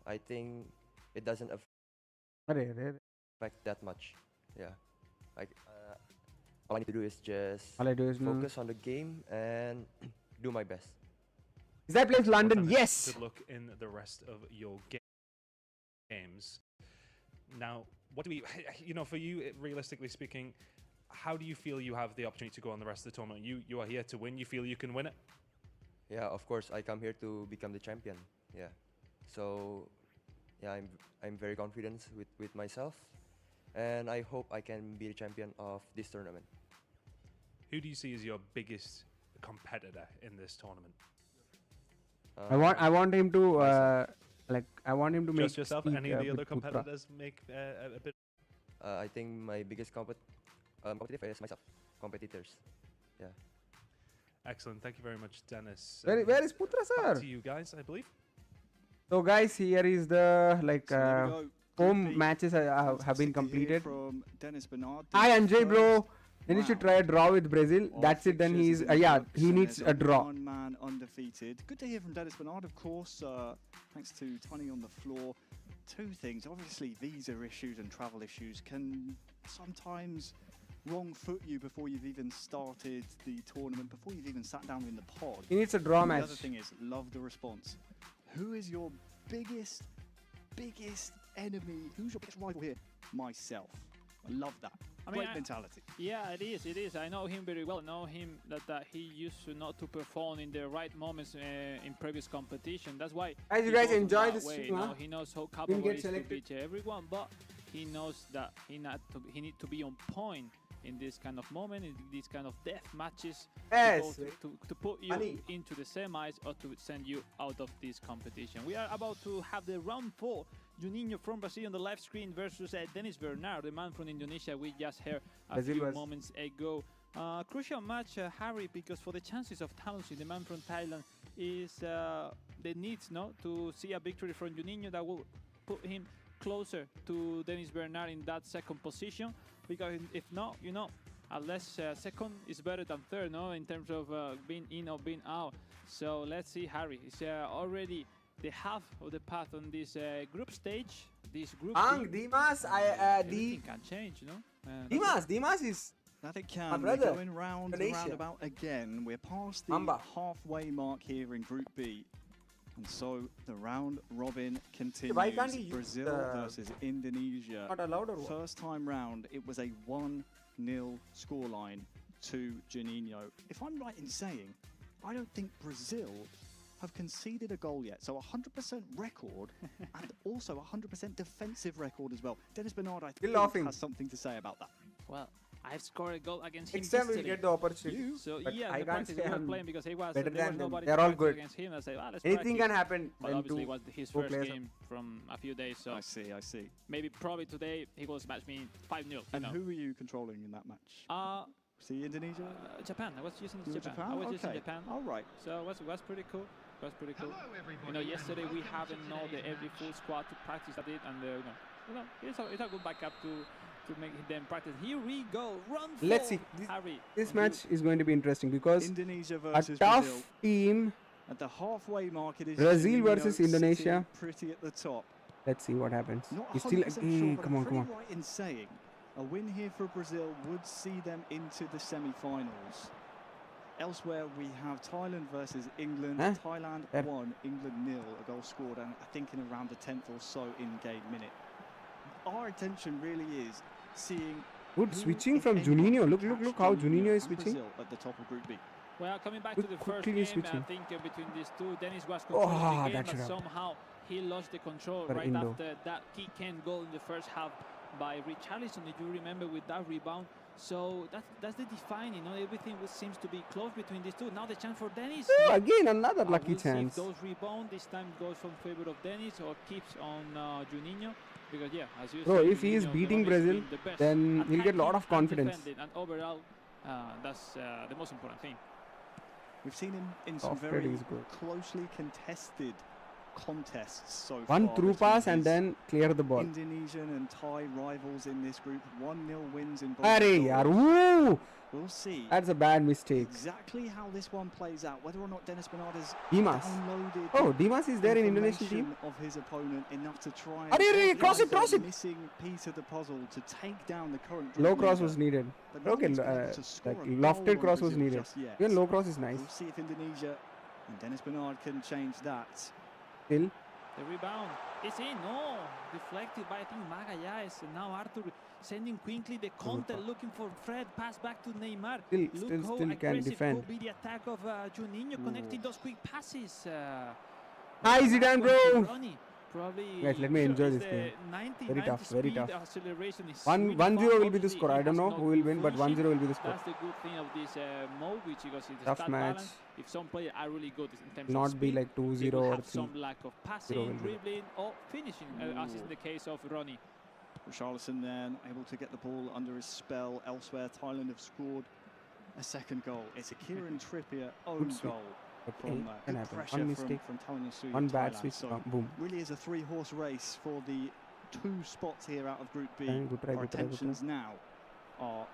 I think it doesn't affect that much. Yeah, like all I need to do is just focus on the game and do my best. Is that place London? Yes. Good luck in the rest of your games. Now, what do we, for you, realistically speaking, how do you feel you have the opportunity to go on the rest of the tournament? You are here to win. You feel you can win it? Yeah, of course. I come here to become the champion. Yeah. So, yeah, I'm very confident with myself, and I hope I can be the champion of this tournament. Who do you see as your biggest competitor in this tournament? I want him to I want him to make just yourself. Any of the other competitors make a bit. I think my biggest competitor is myself. Competitors. Yeah. Excellent. Thank you very much, Dennis. Where is Putra, sir? Back to you guys, I believe. So guys, here is the home matches have been completed. Hi Anjay bro. Then he should try a draw with Brazil. That's it. Then he's he needs a draw. One man undefeated. Good to hear from Dennis Bernard, of course. Thanks to Tony on the floor. Two things. Obviously, visa issues and travel issues can sometimes wrong foot you before you've even started the tournament, before you've even sat down in the pod. He needs a draw match. The other thing is, love the response. Who is your biggest enemy? Who's your biggest rival here? Myself. I love that. Great mentality. Yeah, it is. I know him very well. I know him that he used to not to perform in the right moments in previous competition. That's why. As you guys enjoy this stream, huh? He knows how capable he is to beat everyone, but he knows that he needs to be on point in this kind of moment, in these kind of death matches, to put you into the semis or to send you out of this competition. We are about to have the round 4. Juninho from Brazil on the live screen versus Dennis Bernard, the man from Indonesia we just heard a few moments ago. Crucial match, Harry, because for the chances of Tanusi, the man from Thailand, is the needs to see a victory from Juninho that will put him closer to Dennis Bernard in that second position. Because if not, unless second is better than third, in terms of being in or being out. So let's see, Harry. It's already the half of the path on this group stage. This group. Dimas, everything can change, Dimas is. That it can. We're going round and roundabout again. We're past the halfway mark here in Group B. And so the round robin continues. Why can't he Brazil versus Indonesia. Not allowed or what? First time round, it was a 1-0 scoreline to Juninho. If I'm right in saying, I don't think Brazil have conceded a goal yet. So 100% record and also 100% defensive record as well. Dennis Bernard, I think, has something to say about that. Well, I've scored a goal against him. Next time we'll get the opportunity. So yeah, the practice we were playing because he was better there than was nobody they're all good. Against him. I say, let's anything can happen. But obviously, it was his first game from a few days. So I see. Maybe probably today he will smash me 5-0. And who were you controlling in that match? See Indonesia? Japan. I was using Japan. I was using Japan. All right. So it was pretty cool. It was pretty cool. Yesterday we haven't known every full squad to practice at it, and it's a good backup to make them practice. Here we go. Run. Let's see. This match is going to be interesting because Indonesia versus a tough Brazil. Team. At the halfway mark, it is Brazil versus Indonesia. Pretty at the top. Let's see what happens. Not still sure, come on. Right in saying a win here for Brazil would see them into the semi-finals. Elsewhere, we have Thailand versus England. Thailand 1, England 0. A goal scored, and I think in around the 10th or so in-game minute. Our attention really is seeing. Good switching from Juninho. Look how Juninho is switching. Brazil at the top of Group B. Well, coming back to the first game, I think between these two, Dennis was controlling the game, but somehow he lost the control right after that kick and goal in the first half by Richarlison, if you remember, with that rebound. So that's the defining, everything seems to be close between these two. Now the chance for Dennis. Again, another lucky we'll chance. See if those rebound this time goes from favor of Dennis or keeps on Juninho. Because as you Bro, said, if he is beating Brazil, then he'll get a lot of confidence. And overall, that's the most important thing. We've seen him in some very closely contested contests so far. One through pass and then clear the ball. Indonesian and Thai rivals in this group. 1-0 wins in both. Woo! We'll see. That's a bad mistake. Exactly how this one plays out. Whether or not Dennis Bernard has downloaded. Oh, Dimas is there in Indonesian team. Of his opponent enough to try. Cross it! Missing piece of the puzzle to take down the current. Low cross was needed. Okay, like lofted cross was needed. Even low cross is nice. We'll see if Indonesia and Dennis Bernard can change that. Still. The rebound is in. No, deflected by I think Magallanes. And now Arthur sending quickly the counter, looking for Fred. Pass back to Neymar. Still can defend. Will be the attack of Juninho, connecting those quick passes. Hi Zidane, bro. Probably. Guys, let me enjoy this game. Very tough. 1-0 will be the score. I don't know who will win, but 1-0 will be the score. That's the good thing of this mode, which because it's tough match. Balance. If some players are really good in terms not of be speed, like 2-0 or 3. Some lack of passing, dribbling, or finishing, as is in the case of Ronnie. Richarlison then able to get the ball under his spell. Elsewhere, Thailand have scored a second goal. It's a Kieran Trippier own goal. From good pressure from one bad Thailand. switch, So boom. really is a 3-horse race for the two spots here out of Group B. Our attentions now are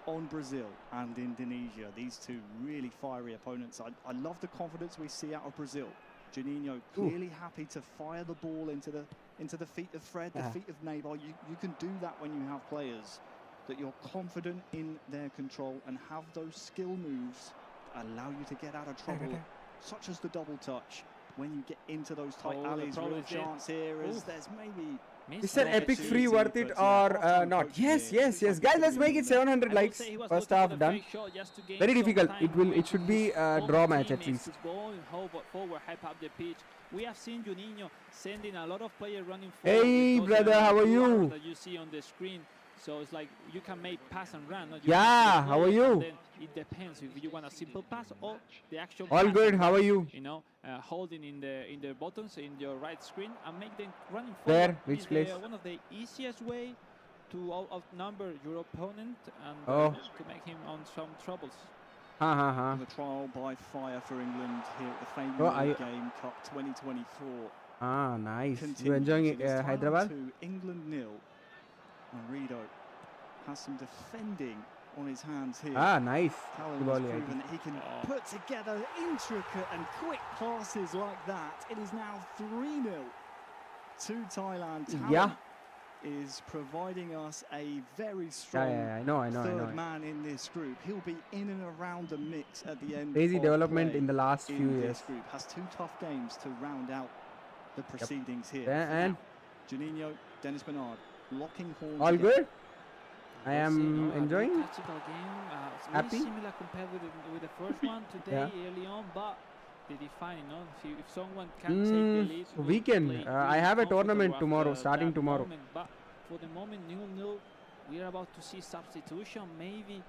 on Brazil and Indonesia. These two really fiery opponents. I love the confidence we see out of Brazil. Juninho clearly happy to fire the ball into the feet of Fred, the feet of Neymar. You can do that when you have players that you're confident in their control and have those skill moves that allow you to get out of trouble, such as the double touch. When you get into those tight alleys, real chance here is there's maybe... Is an epic free worth it or not? Yes. Guys, let's make it 700 likes. First half done. Very difficult. It should be a draw match at least. We have seen Juninho sending a lot of players running forward. Hey brother, how are you? That you see on the screen. So it's like you can make pass and run. Yeah, how are you? It depends if you want a simple pass or the actual. All good. How are you? You know, holding in the buttons in your right screen and make them running forward. Where? Which place? One of the easiest way to outnumber your opponent and to make him on some troubles. The trial by fire for England here at the FIFAe Game Cup 2024. Ah, nice. You enjoying Hyderabad? England 0. Rido has some defending on his hands here. Ah, nice. Callum has proven that he can put together intricate and quick passes like that. It is now 3-0 to Thailand. Talent is providing us a very strong third man in this group. He'll be in and around the mix at the end. Crazy development in the last few years. This group has 2 tough games to round out the proceedings here. And Juninho, Dennis Bernard. Locking horns. All good. I am enjoying. Game. Happy. Similar compared with the first one today early on, but they define. If someone can take the lead, weekend. I have a tournament tomorrow, starting tomorrow. But for the moment, 0-0. We are about to see substitution, maybe.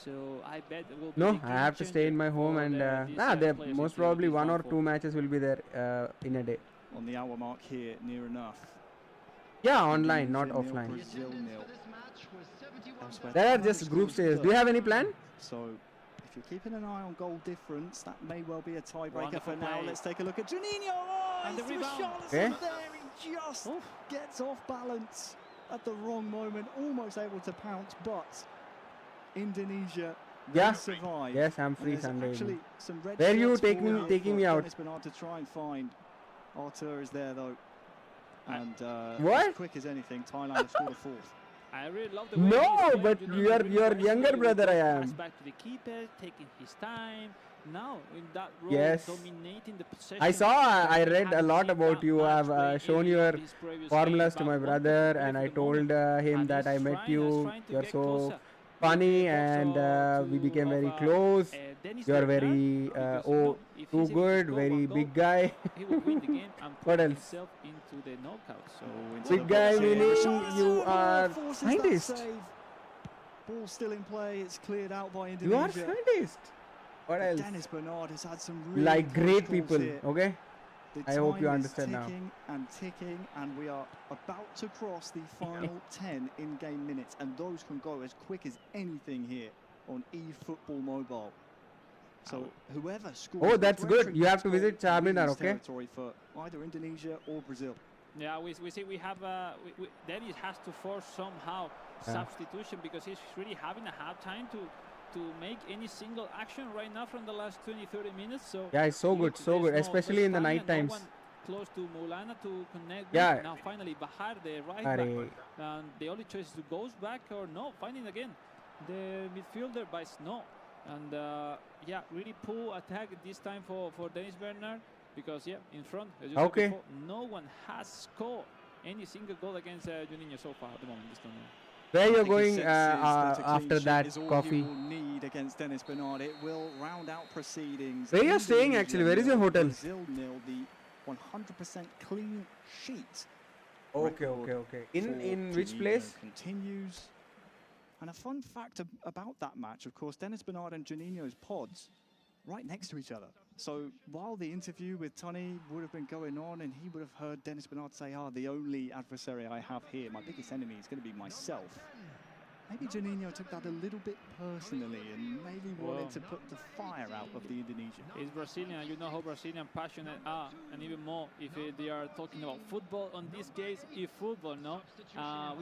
So I bet it will be. No, I have to stay in my home, and there most probably 1 or 2 matches will be there in a day. On the hour mark here, near enough. Yeah, online, not offline. There are just group stages. Do you have any plan? So, if you're keeping an eye on goal difference, that may well be a tiebreaker for now. Let's take a look at Juninho. And the rebound. There, he just gets off balance at the wrong moment, almost able to pounce, but Indonesia survive. Yes, I'm free Sunday. Actually, some red where are you taking me out? To try and find. Arthur is there though. And as quick as anything, Thailand have scored a 4th. I really love the way but your younger brother I am. Back to the keeper, taking his time. Now in that role, dominating the possession. I saw. I read a lot about you. I have shown your formulas to my brother, and I told him that I met you. You're so funny, and we became very close. You're very too good, very big guy. What else? Big guy meaning you are scientist. Ball still in play. It's cleared out by Indonesia. You are scientist. What else? Dennis Bernard has had some really great people. Okay. I hope you understand now. Ticking, and we are about to cross the final 10 in-game minutes, and those can go as quick as anything here on eFootball Mobile. So whoever scores. Oh, that's good. You have to visit Charminar, okay? Territory for either Indonesia or Brazil. Yeah, we see we have Dennis has to force somehow substitution because he's really having a hard time to make any single action right now from the last 20-30 minutes. So yeah, it's so good, especially in the night times. Close to Maulana to connect with. Now finally Bahar, the right back, and the only choice is to goes back or no, finding again the midfielder by Snow. And really poor attack this time for Dennis Bernard because in front, as you said before, no one has scored any single goal against Juninho so far at the moment. This tournament. Where you're going after that coffee? Need against Dennis Bernard. It will round out proceedings. Where you're staying actually? Where is your hotel? Brazil nil, the 100% clean sheet. Okay. In which place? Continues. And a fun fact about that match, of course, Dennis Bernard and Juninho's pods right next to each other. So while the interview with Tony would have been going on and he would have heard Dennis Bernard say, the only adversary I have here, my biggest enemy is going to be myself. maybe Juninho took that a little bit personally and maybe wanted to put the fire out of the Indonesian. He's Brazilian, you know how Brazilian passionate are, and even more if they are talking about football. On this case, eFootball, no?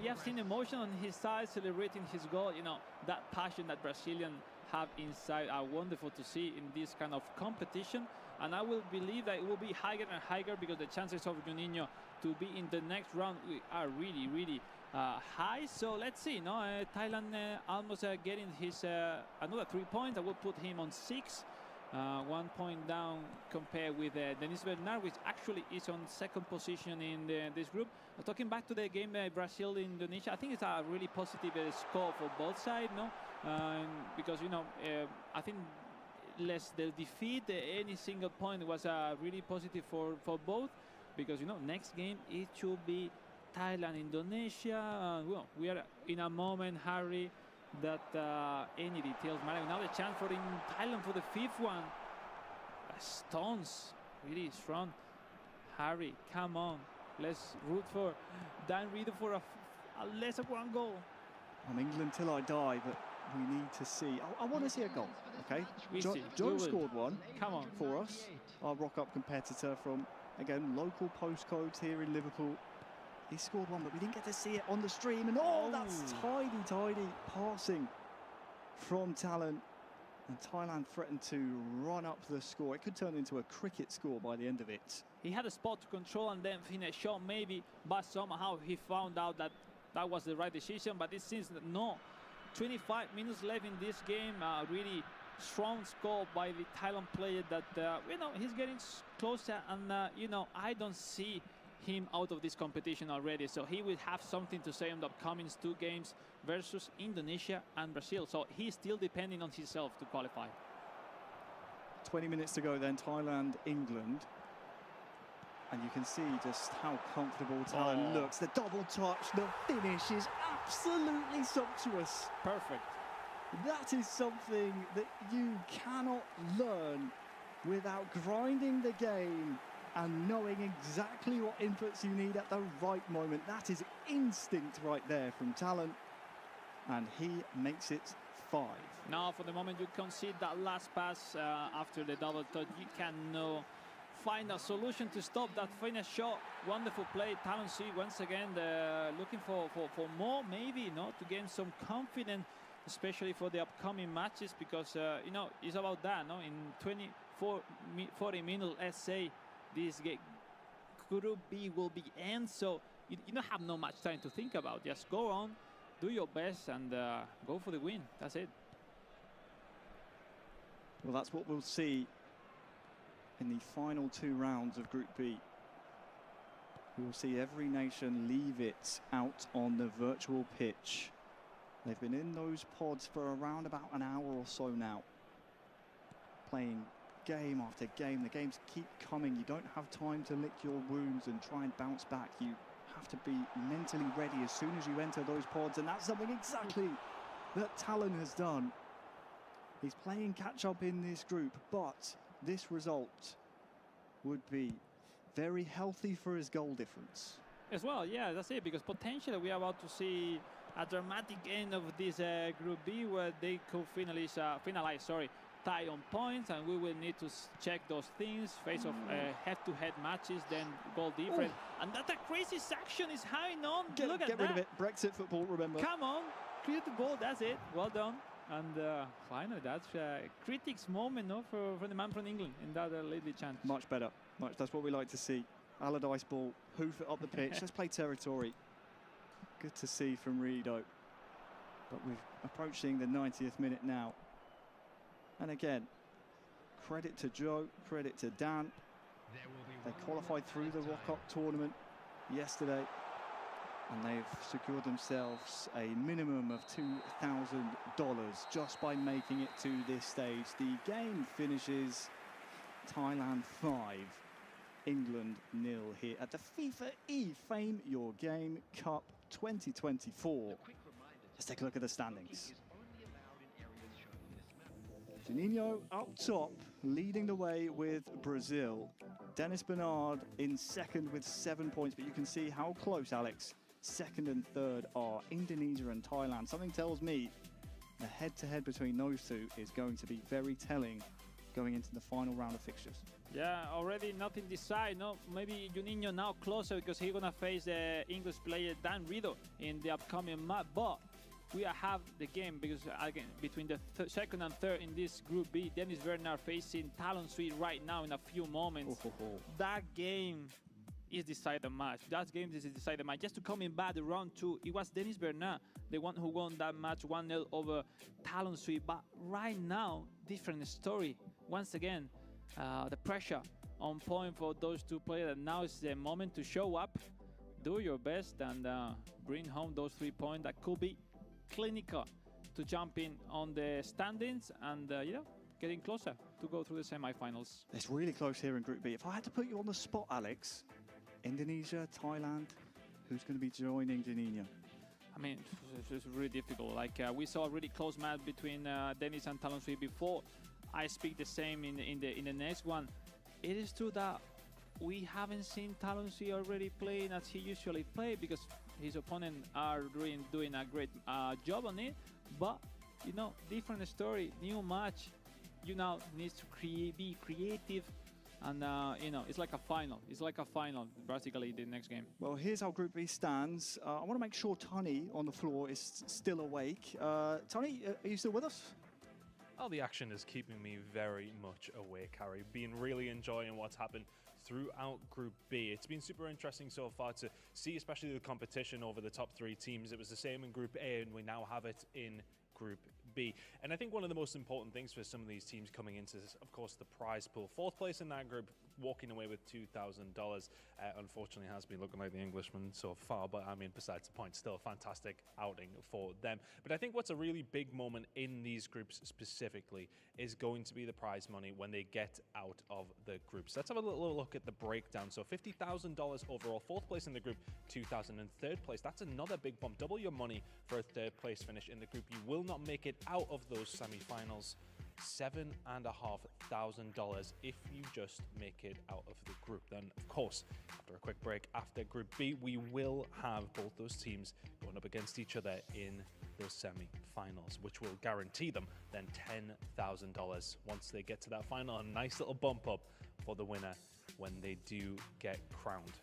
We have seen emotion on his side celebrating his goal. You know, that passion that Brazilian have inside are wonderful to see in this kind of competition. And I will believe that it will be higher and higher because the chances of Juninho to be in the next round are really, really high. So let's see, no? Thailand almost getting his another 3 points. I will put him on 6. 1 point down compared with Denis Bernard, which actually is on second position in this group. Talking back to the game Brazil-Indonesia, I think it's a really positive score for both sides, no? Because, you know, I think less the defeat, any single point was really positive for both. Because, you know, next game, it should be Thailand-Indonesia. Well, we are in a moment, Harry, that any details matter. Now the chance for in Thailand for the 5th one. Stones, really strong. Harry, come on. Let's root for Dan Reader for a less of 1 goal. I'm England till I die, but we need to see. I want to see a goal, okay? Joe scored one. Come on. For us. Our rock-up competitor from, again, local postcodes here in Liverpool. He scored one, but we didn't get to see it on the stream. And that's tidy passing from Talon. And Thailand threatened to run up the score. It could turn into a cricket score by the end of it. He had a spot to control and then finish shot maybe, but somehow he found out that that was the right decision. But it seems that no. 25 minutes left in this game. Really strong score by the Thailand player that, you know, he's getting closer. And, you know, I don't see him out of this competition already, so he will have something to say in the upcoming 2 games versus Indonesia and Brazil. So he's still depending on himself to qualify. 20 minutes to go then, Thailand, England. And you can see just how comfortable Thailand looks. The double touch, the finish is absolutely sumptuous. Perfect. That is something that you cannot learn without grinding the game and knowing exactly what inputs you need at the right moment. That is instinct right there from Talon. And he makes it 5. Now, for the moment, you concede that last pass after the double touch. You can find a solution to stop that finish shot. Wonderful play. Talon C once again looking for more, maybe, to gain some confidence, especially for the upcoming matches, because, you know, it's about that, no? In 40 minutes, let's say, this Group B will be end, so you don't have no much time to think about. Just go on, do your best, and go for the win. That's it. Well, that's what we'll see in the final 2 rounds of Group B. We will see every nation leave it out on the virtual pitch. They've been in those pods for around about an hour or so now, playing game after game. The games keep coming. You don't have time to lick your wounds and try and bounce back. You have to be mentally ready as soon as you enter those pods, and that's something exactly that Talon has done. He's playing catch-up in this group, but this result would be very healthy for his goal difference. As well, yeah, that's it, because potentially we are about to see a dramatic end of this Group B where they could finalize tie on points, and we will need to check those things, face of head-to-head matches, then goal difference. And that a crazy section is high on. Look at that. Get rid of it. Brexit football, remember. Come on, clear the ball, that's it. Well done. And finally, that's a critics moment, for the man from England in that lately chance. Much better. That's what we like to see. Allardyce ball, hoof it up the pitch. Let's play territory. Good to see from Rido. But we're approaching the 90th minute now. And again, credit to Joe, credit to Dan. They qualified through the Rock-Up tournament yesterday, and they've secured themselves a minimum of $2,000 just by making it to this stage. The game finishes Thailand 5, England 0 here at the FIFA Fame Your Game Cup 2024. Let's take a look at the standings. Juninho up top, leading the way with Brazil. Denis Bernard in second with 7 points, but you can see how close, Alex, Second and third are Indonesia and Thailand. Something tells me the head-to-head between those two is going to be very telling going into the final round of fixtures. Yeah, already nothing decided. No, maybe Juninho now closer because he's gonna face the English player Dan Rido in the upcoming match. But we have the game because again between the second and third in this Group B, Dennis Bernard facing Talon Sweet right now in a few moments. That game is decided match. That game is decided match. Just to coming back the round 2, it was Dennis Bernard, the one who won that match 1-0 over Talon Sweet. But right now, different story. Once again, the pressure on point for those two players. And now is the moment to show up, do your best, and bring home those 3 points that could be clinical to jump in on the standings and getting closer to go through the semi-finals. It's really close here in Group B. If I had to put you on the spot, Alex, Indonesia, Thailand, who's going to be joining Juninho? I mean, it's really difficult. Like we saw a really close match between Dennis and Talon Sweet before. I speak the same in the next one. It is true that we haven't seen Talon Sweet already playing as he usually plays because his opponents are doing a great job on it. But different story, new match. You now need to be creative. And, it's like a final. It's like a final, basically, the next game. Well, here's how Group B stands. I want to make sure Tani on the floor is still awake. Tani, are you still with us? Oh, the action is keeping me very much awake, Harry. Been really enjoying what's happened throughout Group B. It's been super interesting so far to see, especially the competition over the top 3 teams. It was the same in Group A, and we now have it in Group B. And I think one of the most important things for some of these teams coming into this, of course, the prize pool. 4th place in that group, walking away with $2,000. Unfortunately, has been looking like the Englishman so far, but I mean, besides the point, still a fantastic outing for them. But I think what's a really big moment in these groups specifically is going to be the prize money when they get out of the groups. Let's have a little look at the breakdown. So $50,000 overall, 4th place in the group, $2,000 in 3rd place. That's another big bump. Double your money for a 3rd place finish in the group. You will not make it out of those semi-finals. $7,500 if you just make it out of the group. Then, of course, after a quick break, after Group B, we will have both those teams going up against each other in those semi-finals, which will guarantee them then $10,000 once they get to that final. A nice little bump up for the winner when they do get crowned.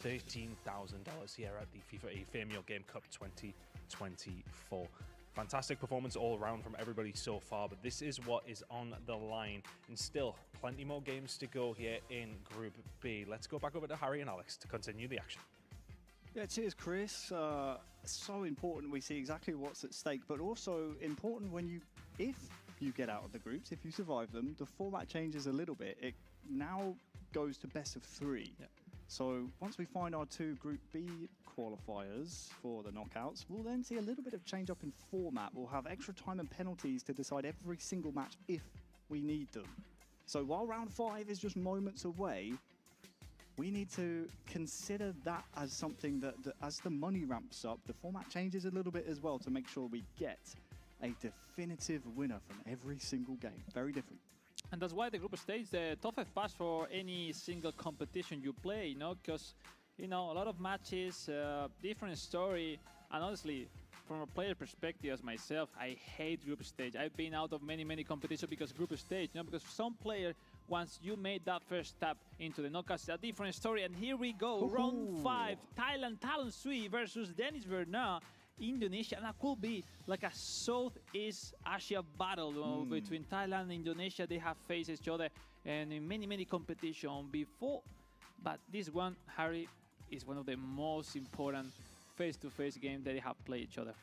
$13,000 here at the FIFAe FAME Game Cup 2024. Fantastic performance all around from everybody so far, but this is what is on the line. And still, plenty more games to go here in Group B. Let's go back over to Harry and Alex to continue the action. Yeah, cheers, Chris. So important we see exactly what's at stake, but also important if you get out of the groups, if you survive them, the format changes a little bit. It now goes to best of 3. Yeah. So once we find our 2 Group B qualifiers for the knockouts, we'll then see a little bit of change up in format. We'll have extra time and penalties to decide every single match if we need them. So while round 5 is just moments away, we need to consider that as something that as the money ramps up, the format changes a little bit as well to make sure we get a definitive winner from every single game. Very different. And that's why the group stage is the toughest pass for any single competition you play, because, a lot of matches, different story. And honestly, from a player perspective as myself, I hate group stage. I've been out of many competitions because group stage, because some player, once you made that first step into the knockouts, it's a different story. And here we go, round 5, Thailand Talon Sweet versus Dennis Bernard, Indonesia, and that could be like a Southeast Asia battle between Thailand and Indonesia. They have faced each other and in many competitions before, but this one, Harry, is one of the most important face-to-face games that they have played each other.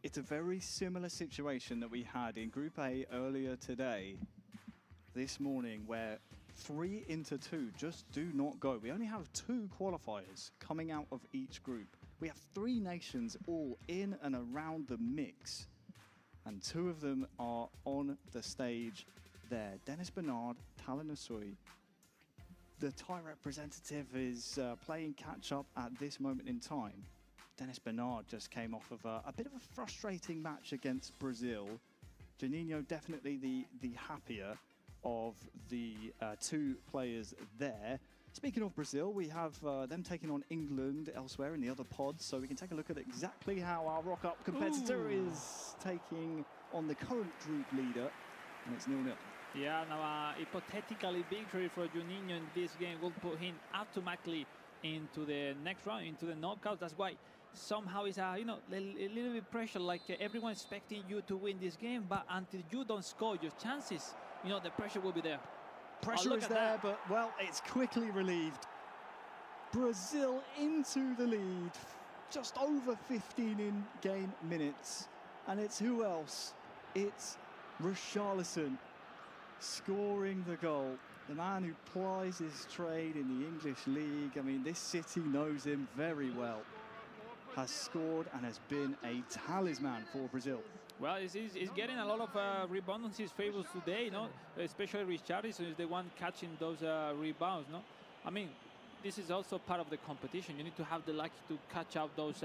It's a very similar situation that we had in Group A earlier today, this morning, where 3 into 2 just do not go. We only have 2 qualifiers coming out of each group. We have 3 nations all in and around the mix, and 2 of them are on the stage there. Dennis Bernard, Talon Sweet. The Thai representative is playing catch-up at this moment in time. Dennis Bernard just came off of a bit of a frustrating match against Brazil. Juninho definitely the happier of the 2 players there. Speaking of Brazil, we have them taking on England elsewhere in the other pods, so we can take a look at exactly how our rock-up competitor is taking on the current group leader, and it's 0-0. Yeah, now a hypothetically victory for Juninho in this game will put him automatically into the next round, into the knockout. That's why somehow it's a little bit pressure, like everyone expecting you to win this game, but until you don't score your chances, the pressure will be there. Pressure is there, but, well, it's quickly relieved. Brazil into the lead, just over 15 in-game minutes. And it's who else? It's Richarlison scoring the goal. The man who plies his trade in the English league. I mean, this city knows him very well. Has scored and has been a talisman for Brazil. Well, he's getting a lot of rebounds in his favors today, especially Richarlison is the one catching those rebounds. I mean, this is also part of the competition. You need to have the luck to catch out those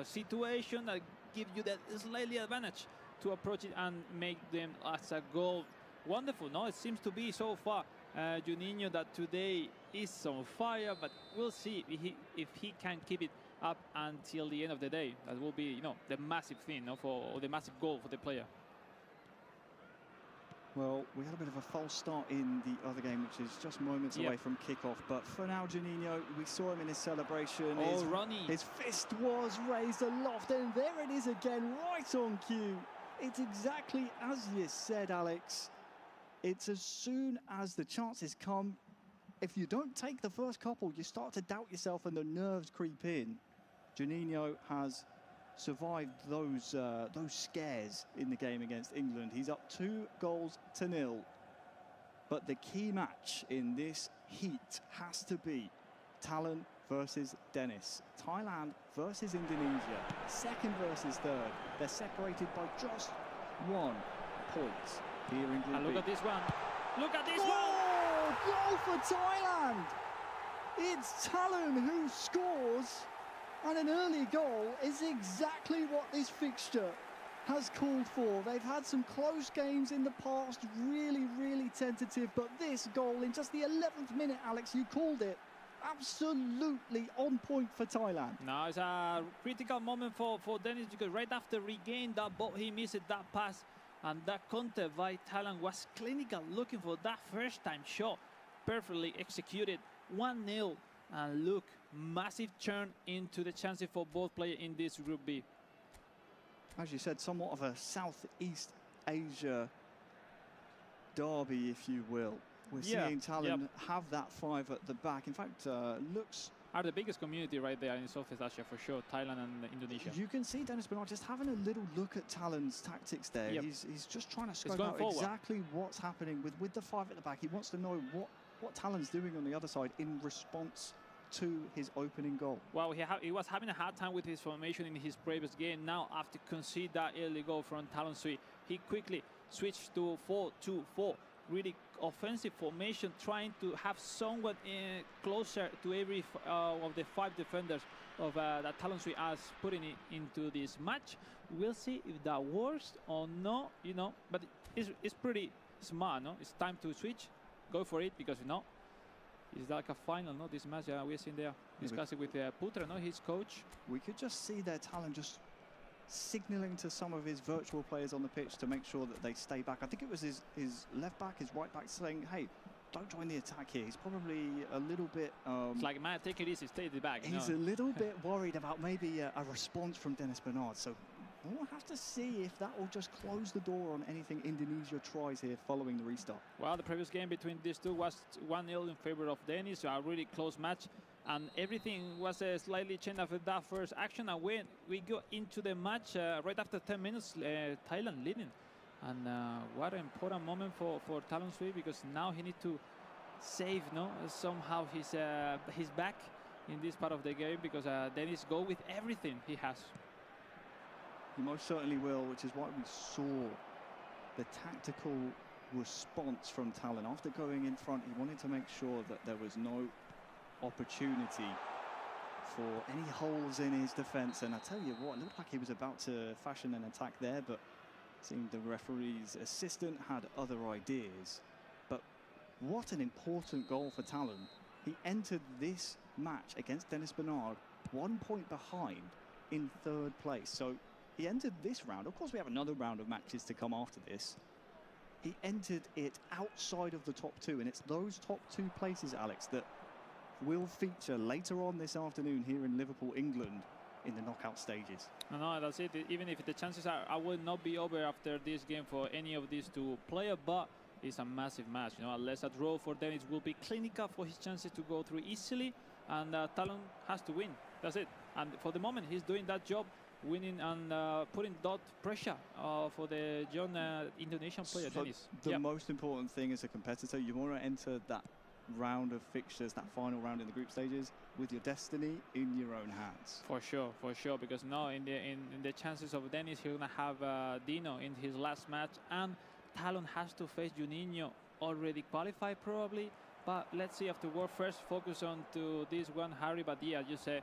situations that give you that slightly advantage to approach it and make them as a goal. Wonderful, no? It seems to be so far Juninho that today is on fire, but we'll see if he can keep it up until the end of the day. That will be, the massive thing, or the massive goal for the player. Well, we had a bit of a false start in the other game, which is just moments away from kickoff. But for now, Juninho, we saw him in his celebration. Oh, Ronnie. His fist was raised aloft, and there it is again, right on cue. It's exactly as you said, Alex. It's as soon as the chances come. If you don't take the first couple, you start to doubt yourself and the nerves creep in. Juninho has survived those scares in the game against England. He's up 2-0. But the key match in this heat has to be Talon versus Dennis. Thailand versus Indonesia. Second versus third. They're separated by just 1 point here in Group B. And look at this one. Look at this one! Goal for Thailand! It's Talon who scores, and an early goal is exactly what this fixture has called for. They've had some close games in the past, really, really tentative, but this goal in just the 11th minute, Alex, you called it, absolutely on point for Thailand. Now it's a critical moment for Dennis, because right after regained that ball, he missed that pass. And that counter by Thailand was clinical, looking for that first-time shot. Perfectly executed, 1-0. And look, massive turn into the chances for both players in this Group B. As you said, somewhat of a Southeast Asia derby, if you will. We're seeing Talon have that 5 at the back. In fact, looks... Are the biggest community right there in Southeast Asia, for sure, Thailand and Indonesia. You can see Dennis Bernard just having a little look at Talon's tactics there. Yep. He's just trying to scope out exactly what's happening with the 5 at the back. He wants to know what Talon's doing on the other side in response to his opening goal. Well, he was having a hard time with his formation in his previous game. Now, after concede that early goal from Talon Sui, he quickly switched to 4-2-4. Really offensive formation, trying to have somewhat closer to every of the 5 defenders of that Talon Sui has putting it into this match. We'll see if that works or not, but it's pretty smart, no? It's time to switch, go for it, because it's like a final, no? This match we're seeing there, discussing with Putra, no? His coach. We could just see their talent just signalling to some of his virtual players on the pitch to make sure that they stay back. I think it was his left back, his right back saying, hey, don't join the attack here. He's probably a little bit... it's like, man, take it easy, stay at the back. He's a little bit worried about maybe a response from Dennis Bernard. So we'll have to see if that will just close the door on anything Indonesia tries here following the restart. Well, the previous game between these two was 1-0 in favor of Dennis, so a really close match. And everything was slightly changed after that first action. And when we go into the match, right after 10 minutes, Thailand leading. And what an important moment for Talon Sui, because now he needs to save somehow his back in this part of the game, because Dennis go with everything he has. He most certainly will, which is why we saw the tactical response from Talon. After going in front, he wanted to make sure that there was no opportunity for any holes in his defense, and I tell you what, it looked like he was about to fashion an attack there, but it seemed the referee's assistant had other ideas. But what an important goal for Talon. He entered this match against Dennis Bernard 1 point behind in 3rd place. So he entered this round. Of course, we have another round of matches to come after this. He entered it outside of the top 2, and it's those top 2 places, Alex, that will feature later on this afternoon here in Liverpool, England, in the knockout stages. No, that's it. Even if the chances are, I will not be over after this game for any of these 2 players, but it's a massive match. You know, unless a draw for Dennis will be clinical for his chances to go through easily, and Talon has to win. That's it. And for the moment, he's doing that job, winning and putting that pressure for the young Indonesian player, Dennis. The most important thing as a competitor, you want to enter that round of fixtures, that final round in the group stages, with your destiny in your own hands. For sure, because now in the chances of Dennis, he's gonna have Dino in his last match, and Talon has to face Juninho, already qualified probably. But let's see afterward. First, focus on to this one, Harry. But yeah, you say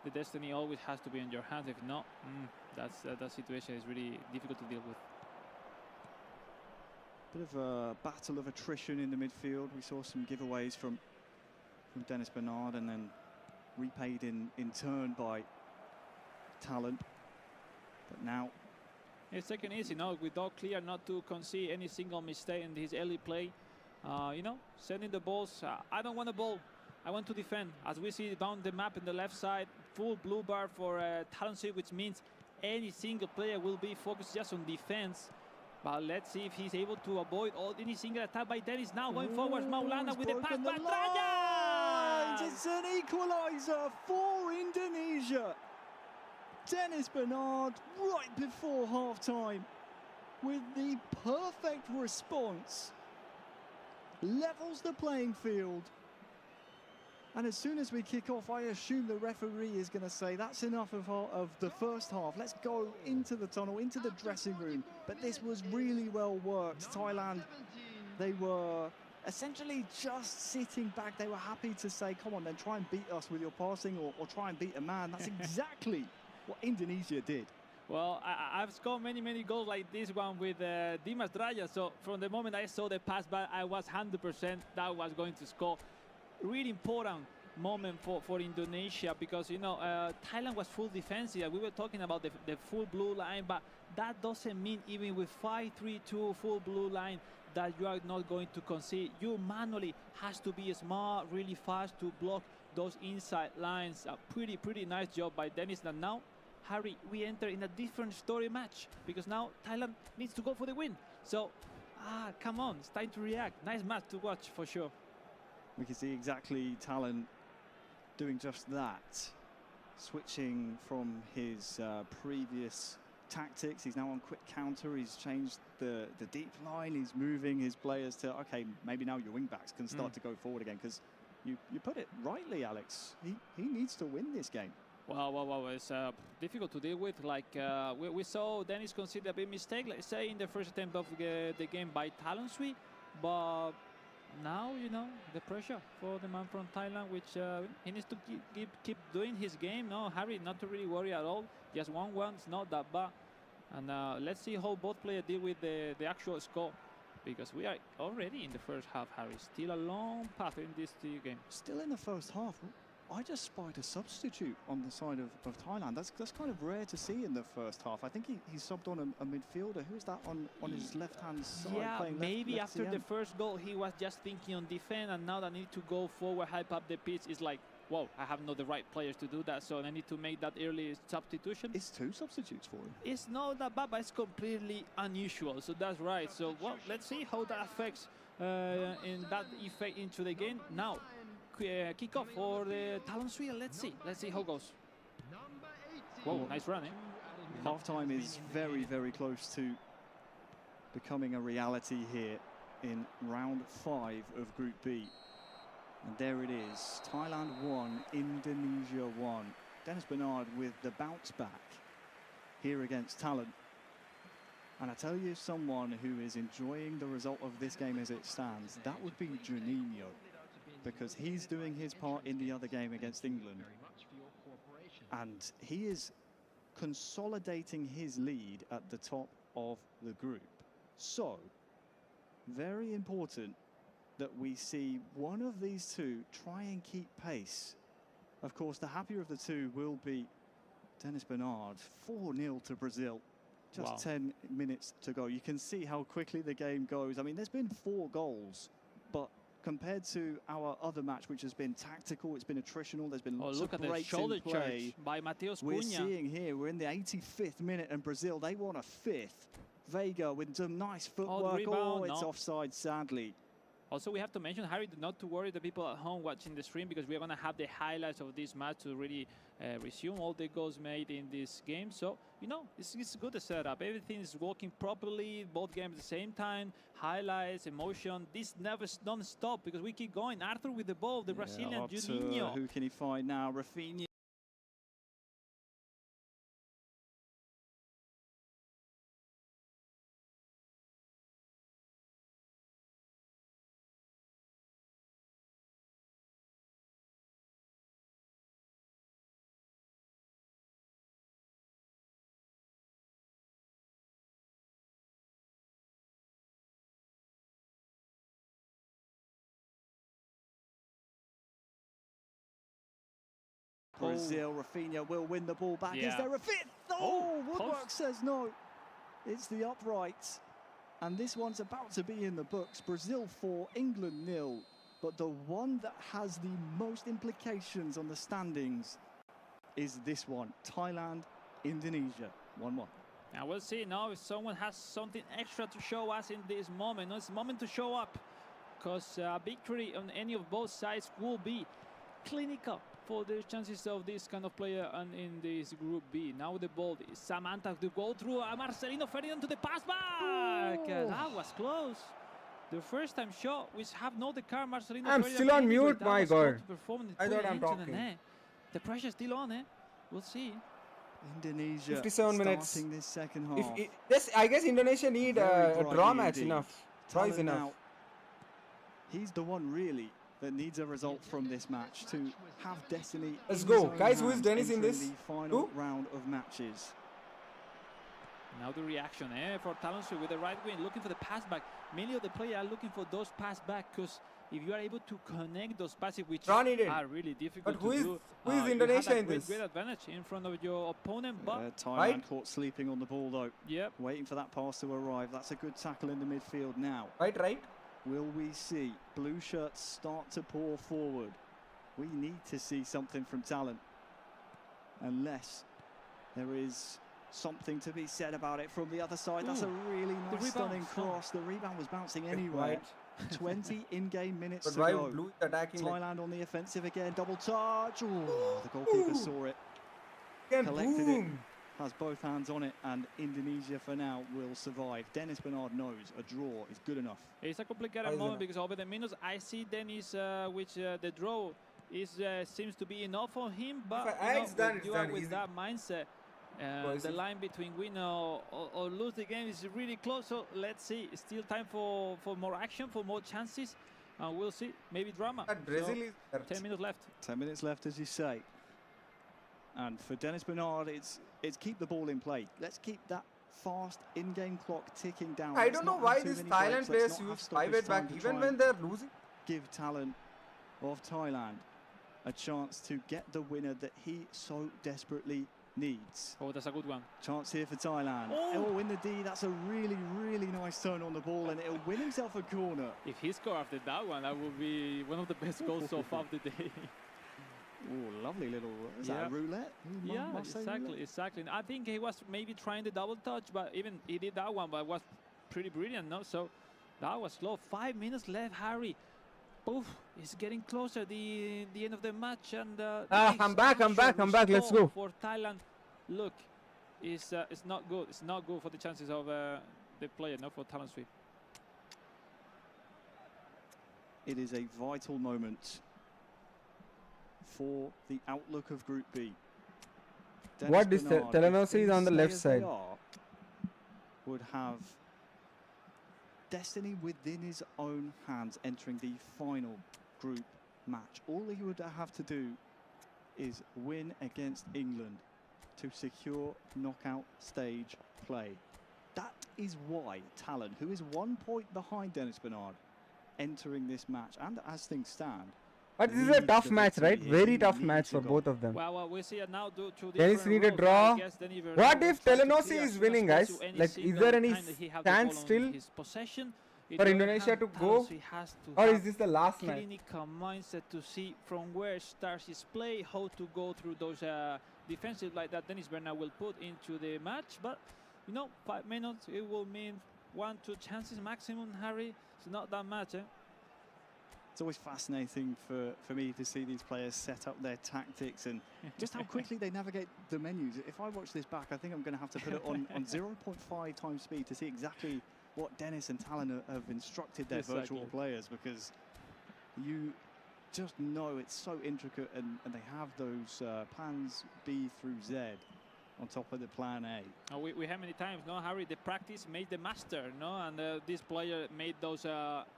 the destiny always has to be in your hands. If not, that situation is really difficult to deal with. Bit of a battle of attrition in the midfield. We saw some giveaways from Dennis Bernard, and then repaid in turn by Talon. But now it's taken easy now, with all clear, not to concede any single mistake in his early play. You know, sending the balls. I don't want the ball. I want to defend. As we see down the map in the left side, full blue bar for Talon Suite, which means any single player will be focused just on defense. But let's see if he's able to avoid any single attack by Dennis. Now going forward, Maulana with the pass back. It's an equaliser for Indonesia. Dennis Bernard right before half-time with the perfect response. Levels the playing field. And as soon as we kick off, I assume the referee is going to say that's enough of the first half. Let's go into the tunnel, into the dressing room. But this was really well worked. Thailand, they were essentially just sitting back. They were happy to say, come on, then try and beat us with your passing, or try and beat a man. That's exactly what Indonesia did. Well, I've scored many goals like this one with Dimas Draya. So from the moment I saw the pass back, I was 100% that was going to score. Really important moment for Indonesia, because, you know, Thailand was full defensive. We were talking about the full blue line, but that doesn't mean even with 5-3-2 full blue line that you are not going to concede. You manually has to be smart, really fast to block those inside lines. A pretty nice job by Dennis. And now, Harry, we enter in a different story match, because now Thailand needs to go for the win. So, come on, it's time to react. Nice match to watch for sure. We can see exactly Talon doing just that, switching from his previous tactics. He's now on quick counter. He's changed the deep line. He's moving his players to, okay, maybe now your wing backs can start to go forward again, because you put it rightly, Alex. He needs to win this game. Well, it's difficult to deal with. Like we saw Dennis concede a big mistake, let's say, in the first attempt of the game by Talon Suite, but now, you know, the pressure for the man from Thailand, which he needs to keep doing his game. No, Harry, not to really worry at all. Just 1-1, it's not that bad. And let's see how both players deal with the actual score, because we are already in the first half, Harry. Still a long path in this game. Still in the first half. I just spied a substitute on the side of Thailand. That's kind of rare to see in the first half. I think he subbed on a midfielder. Who's that on his left-hand side? Yeah, maybe left after the first goal, he was just thinking on defense, and now that I need to go forward, hype up the pitch, it's like, whoa, I have not the right players to do that, so I need to make that early substitution. It's 2 substitutes for him. It's not that bad, but it's completely unusual, so that's right. So, well, let's see how that affects in that effect into the game. Now, kick off for the Talon Suite. Let's see how it goes. Whoa, nice run, eh? Half-time is very close to becoming a reality here in round 5 of Group B. And there it is, Thailand 1, Indonesia 1. Dennis Bernard with the bounce back here against Talon. And I tell you, someone who is enjoying the result of this game as it stands, that would be Juninho, because he's doing his part in the other game against England. And he is consolidating his lead at the top of the group. So, very important that we see one of these two try and keep pace. Of course, the happier of the two will be Dennis Bernard. 4-0 to Brazil. Just 10 minutes to go. You can see how quickly the game goes. I mean, there's been 4 goals, but compared to our other match, which has been tactical, it's been attritional, there's been lots of breaks in play. Look at the shoulder charge by Mateus Cunha. We're seeing here, we're in the 85th minute, and Brazil, they want a 5th. Vega with some nice footwork. Rebound, it's offside, sadly. Also, we have to mention, Harry, not to worry the people at home watching the stream, because we're going to have the highlights of this match to really resume all the goals made in this game. So, you know, it's good setup. Everything is working properly, both games at the same time. Highlights, emotion. This never don't stop because we keep going. Arthur with the ball, the Brazilian Juninho. Who can he find now? Rafinha. Brazil, Rafinha will win the ball back. Is there a 5th? Oh, Woodwork says no. It's the upright. And this one's about to be in the books. Brazil 4, England 0. But the one that has the most implications on the standings is this one. Thailand, Indonesia, 1-1. Now we'll see now if someone has something extra to show us in this moment. It's the moment to show up, because victory on any of both sides will be clinical for the chances of this kind of player and in this Group B. Now the ball is Samantha to go through Marcelino Ferdinand to the pass back. That was close. The first time shot, we have no the car Marcelino. I'm still on mute, my God. I thought I'm talking. The pressure's still on, eh? We'll see. Indonesia 57 minutes. starting this second half. I guess Indonesia need a draw match enough. Draw is enough. He's the one really that needs a result from this match to have destiny. Let's go. Guys, who is Dennis in this? The final round of matches. Now the reaction for Talonsu with the right wing, looking for the pass back. Many of the players are looking for those pass back, because if you are able to connect those passes, which are really difficult to do. Who is Indonesia in this? Great advantage in front of your opponent, but Thailand caught sleeping on the ball though. Yep. Waiting for that pass to arrive. That's a good tackle in the midfield now. Right. Will we see blue shirts start to pour forward? We need to see something from talent, unless there is something to be said about it from the other side. That's a really nice stunning cross. The rebound was bouncing anyway. 20 in-game minutes to go. Thailand on the offensive again. Double touch. Oh, the goalkeeper saw it. Collected it. Has both hands on it, and Indonesia for now will survive. Dennis Bernard knows a draw is good enough. It's a complicated moment because over the minutes I see Dennis, which the draw is seems to be enough for him, but you are with that mindset. The line between win or lose the game is really close, so let's see. It's still time for more action, for more chances, and we'll see. Maybe drama. 10 minutes left. 10 minutes left, as you say. And for Dennis Bernard, it's keep the ball in play. Let's keep that fast in-game clock ticking down. I don't know why these Thailand players use 5-8 back even when they're losing. Give talent of Thailand a chance to get the winner that he so desperately needs. Oh, that's a good one. Chance here for Thailand. Oh, in the D, that's a really, really nice turn on the ball, and it'll win himself a corner. If he scored after that one, that would be one of the best goals so far of the day. Oh, lovely little, is that a roulette? Yeah, exactly. I think he was maybe trying the double touch, but even he did that one, but it was pretty brilliant, no? So that was slow. 5 minutes left, Harry. Oof, it's getting closer, the end of the match, and I'm back. Let's go. For Thailand, look, it's not good. It's not good for the chances of the player, not for Talon Sweep. It is a vital moment for the outlook of Group B. What is Telangana is on the left side? Would have destiny within his own hands entering the final group match. All he would have to do is win against England to secure knockout stage play. That is why Talon, who is 1 point behind Dennis Bernard, entering this match, and as things stand. But this is a tough match, right? Very tough match for both of them. Well, we see it now Dennis need a draw. What if Telangana is winning, guys? Like, is there any chance still for Indonesia to go? Or is this the last match? Clinical mindset to see from where starts his play, how to go through those defensive like that Dennis Bernard will put into the match. But, you know, 5 minutes, it will mean 1-2 chances maximum, Harry. It's not that much, eh? It's always fascinating for me to see these players set up their tactics and just how quickly they navigate the menus. If I watch this back, I think I'm going to have to put it on 0.5 times speed to see exactly what Dennis and Talon have instructed their virtual players, because you just know it's so intricate, and they have those plans B through Z on top of the plan A. We have many times, no, Harry, the practice made the master, no, and this player made those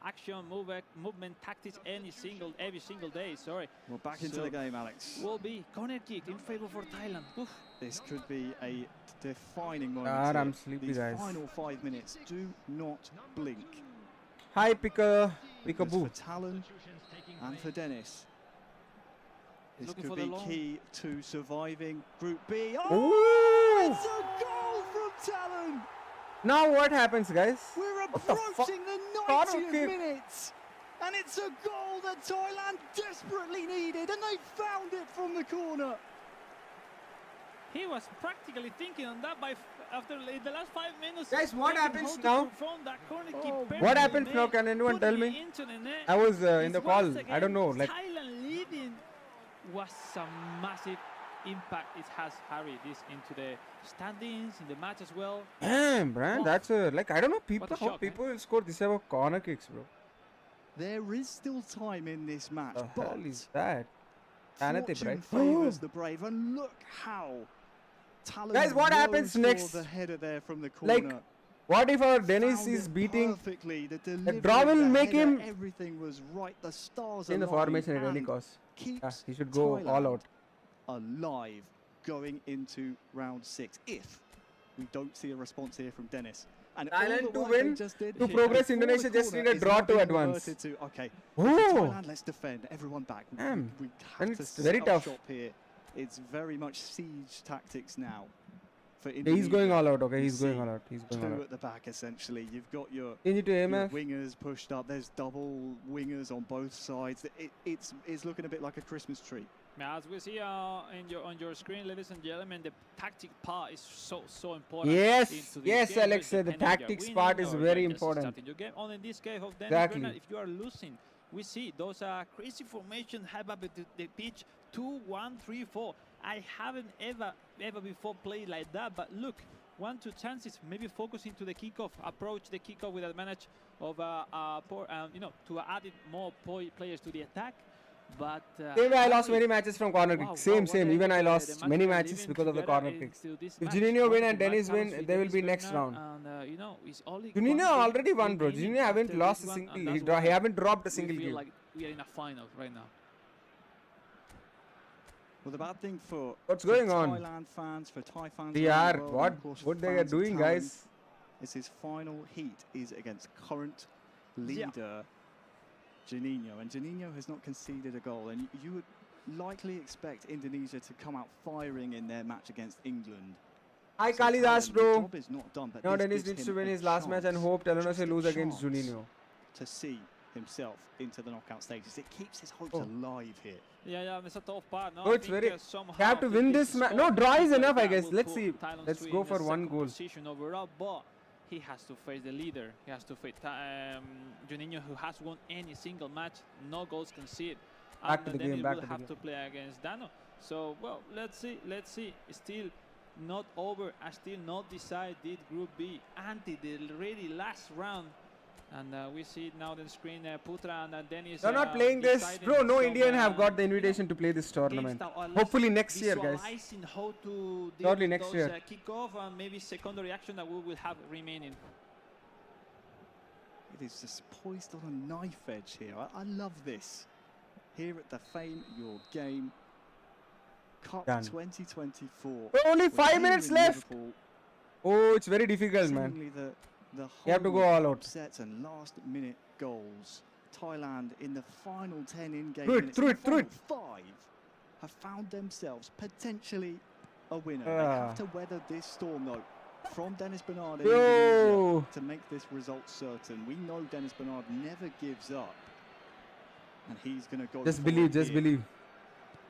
action movement tactics every single day. Sorry. Well, back into the game, Alex. Will be corner kick in favor for Thailand. Oof. This could be a defining moment. God, I'm sleepy, These guys. final 5 minutes, do not blink. Hi, Peekaboo. For Talon and for Dennis. This could be key to surviving Group B. Oh, it's a goal from Talon! Now what happens, guys? We're approaching the 90th minute, and it's a goal that Thailand desperately needed, and they found it from the corner. He was practically thinking on that after the last 5 minutes. Guys, what happens now? What What happens now? Can anyone tell me? I was in the call. I don't know. Like, Thailand leading was a massive impact it has, Harry, this into the standings, in the match as well. Damn, Brian, that's like, I don't know how people will score this type of corner kicks, bro. There is still time in this match. The hell is that? Fortune favours the brave, and look how Talon, guys, what happens next? The header there from the corner. Like, what if our Dennis is beating? The draw will make him. Everything was right. The stars in the formation at any cost. He should go all out. Alive going into round 6 if we don't see a response here from Dennis. And Thailand to win, to progress, Indonesia just need a draw to advance. Okay, oh. Thailand, let's defend. Everyone back. Damn. We have and to it's very tough. Shop here. It's very much siege tactics now. For he's going all out. Okay, he's going all out. He's going all out. At the back, essentially. You've got your AMF. wingers pushed up. There's double wingers on both sides. It's looking a bit like a Christmas tree. As we see on your screen, ladies and gentlemen, the tactic part is so important. Yes, yes, Alex, the tactics part is very important. On in this case of Dennis Bernard, if you are losing, we see those crazy formation have up the pitch 2-1-3-4. I haven't ever before played like that, but look, 1-2 chances, maybe focusing to the kickoff, approach the kickoff with advantage of to add more players to the attack. But same way I lost many matches from corner kicks. Same. Even I lost many matches because of the corner kicks. If Juninho win and Dennis win, they will be next round. Juninho already won, bro. Juninho haven't lost a single. He haven't dropped a single game. Like we are in a final right now. Well, the bad thing for Thailand fans, for Thai fans, they are what they are doing, guys. Is his final heat is against current leader Juninho, and Juninho has not conceded a goal, and you would likely expect Indonesia to come out firing in their match against England. Hi, Kalidas, bro. The job is not done, but now Dennis needs to win his last match and hope Telangana lose against Juninho. To see himself into the knockout stages, it keeps his hopes alive here. Yeah, it's a tough part. No, it's very. You have to win this match. No, draw is enough, I guess. Let's see. Let's go for one goal. Overall, but he has to face the leader. He has to face Juninho, who has won any single match, no goals conceded. Back to the game. Back to the game. Will have to play against Dano. So, well, let's see. Still not over. I still not decided Group B until the really last round. And we see now on the screen Putra and Dennis. They're not playing this, bro. No Indian have got the invitation to play this tournament. Hopefully next year, guys. How to totally next year. Kick-off and maybe secondary action that we will have remaining. It is just poised on a knife edge here. I love this. Here at the Fame Your Game Cup 2024. Only 5 minutes left. Oh, it's very difficult, man. The you have to go all out. Sets and last-minute goals Thailand in the final 10 in-game minutes, the final 5, have found themselves potentially a winner. They have to weather this storm, though, from Dennis Bernard in Indonesia to make this result certain. We know Dennis Bernard never gives up, and he's going to go. Just believe, just believe,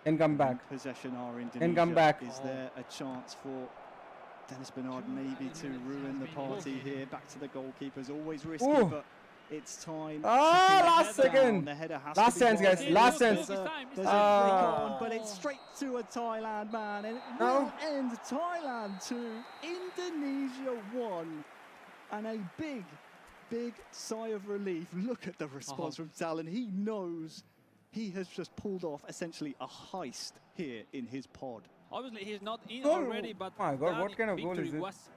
and come back. Possession are Indonesia. And come back. Is there a chance for Dennis Bernard maybe to ruin the party here? Back to the goalkeepers, always risky, but it's time. Last second. Last chance, guys. Last chance. There's a flick on, but it's straight to a Thailand man, and it will end Thailand 2, Indonesia 1, and a big sigh of relief. Look at the response from Talon. He knows he has just pulled off essentially a heist here in his pod. Obviously, he's not in already, but my God, what kind of goal is it? Was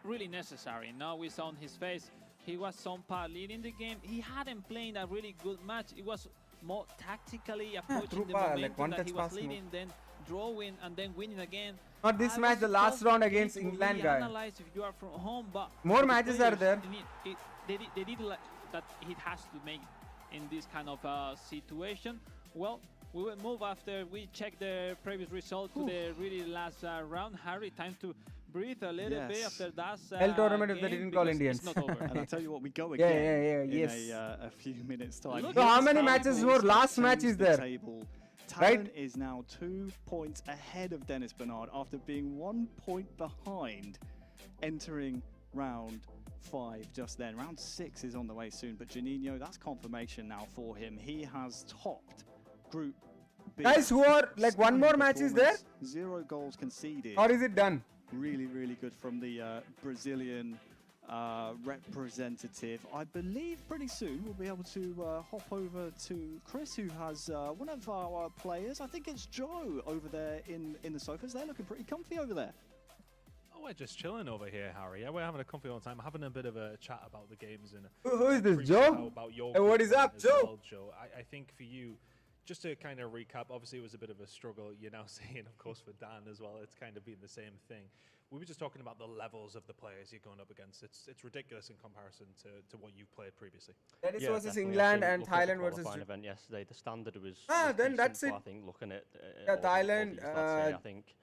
really necessary. Now we saw on his face, he was some part leading the game. He hadn't played a really good match. It was more tactically approaching the momentum that he was leading, then drawing, and then winning again. Not this match, the last round against England, guy. Analyze if you are from home, but more matches are there. They did like that. He has to make in this kind of situation. Well, we will move after we check the previous result to the really last round. Harry, time to breathe a little bit after that tournament if they didn't call Indians. It's not over. And I'll tell you what, we go again in a few minutes time. So how many matches more? Last match is there. Talon is now 2 points ahead of Dennis Bernard after being 1 point behind entering round 5 just then. Round 6 is on the way soon, but Juninho, that's confirmation now for him. He has topped Group B. Guys, who are like one more match is there? 0 goals conceded. Or is it done? Really, really good from the Brazilian representative. I believe pretty soon we'll be able to hop over to Chris, who has one of our players. I think it's Joe over there in the sofas. They're looking pretty comfy over there. Oh, we're just chilling over here, Harry. Yeah, we're having a comfy old time, having a bit of a chat about the games and who is this, Joe? About your hey, what is up, Joe? Well, Joe, I think for you, just to kind of recap, obviously it was a bit of a struggle. You're now saying, of course, for Dan as well, it's kind of been the same thing. We were just talking about the levels of the players you're going up against. It's ridiculous in comparison to what you've played previously. Dennis versus England and Thailand versus event yesterday. The standard was then that's it. I think looking at Thailand. I think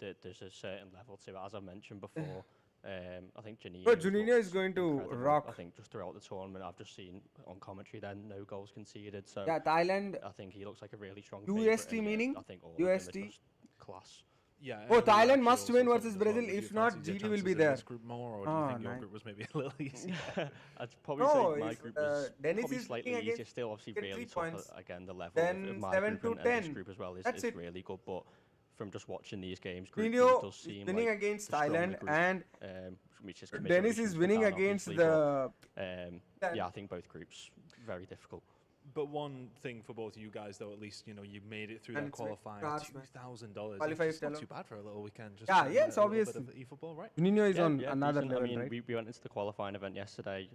that there's a certain level to it, as I mentioned before. I think Juninho is going to rock. I think just throughout the tournament, I've just seen on commentary then no goals conceded. So yeah, Thailand. I think he looks like a really strong. UST meaning? I think all UST class. Yeah. Thailand must win versus Brazil. If not, GD will be there. This group more, or do you think your group was maybe a little easier? I'd probably say my group was probably slightly easier. Still, obviously, really tough. Again, the level of my group and this group as well is really good. But from just watching these games, Group B does seem winning like against Thailand group, and Dennis is winning against the. Yeah, I think both groups very difficult. But one thing for both of you guys, though, at least you made it through that qualifying. $2,000. It's not too bad for a little weekend. Just it's obvious. eFootball, right? Juninho is on another level, I mean, right? we went into the qualifying event yesterday,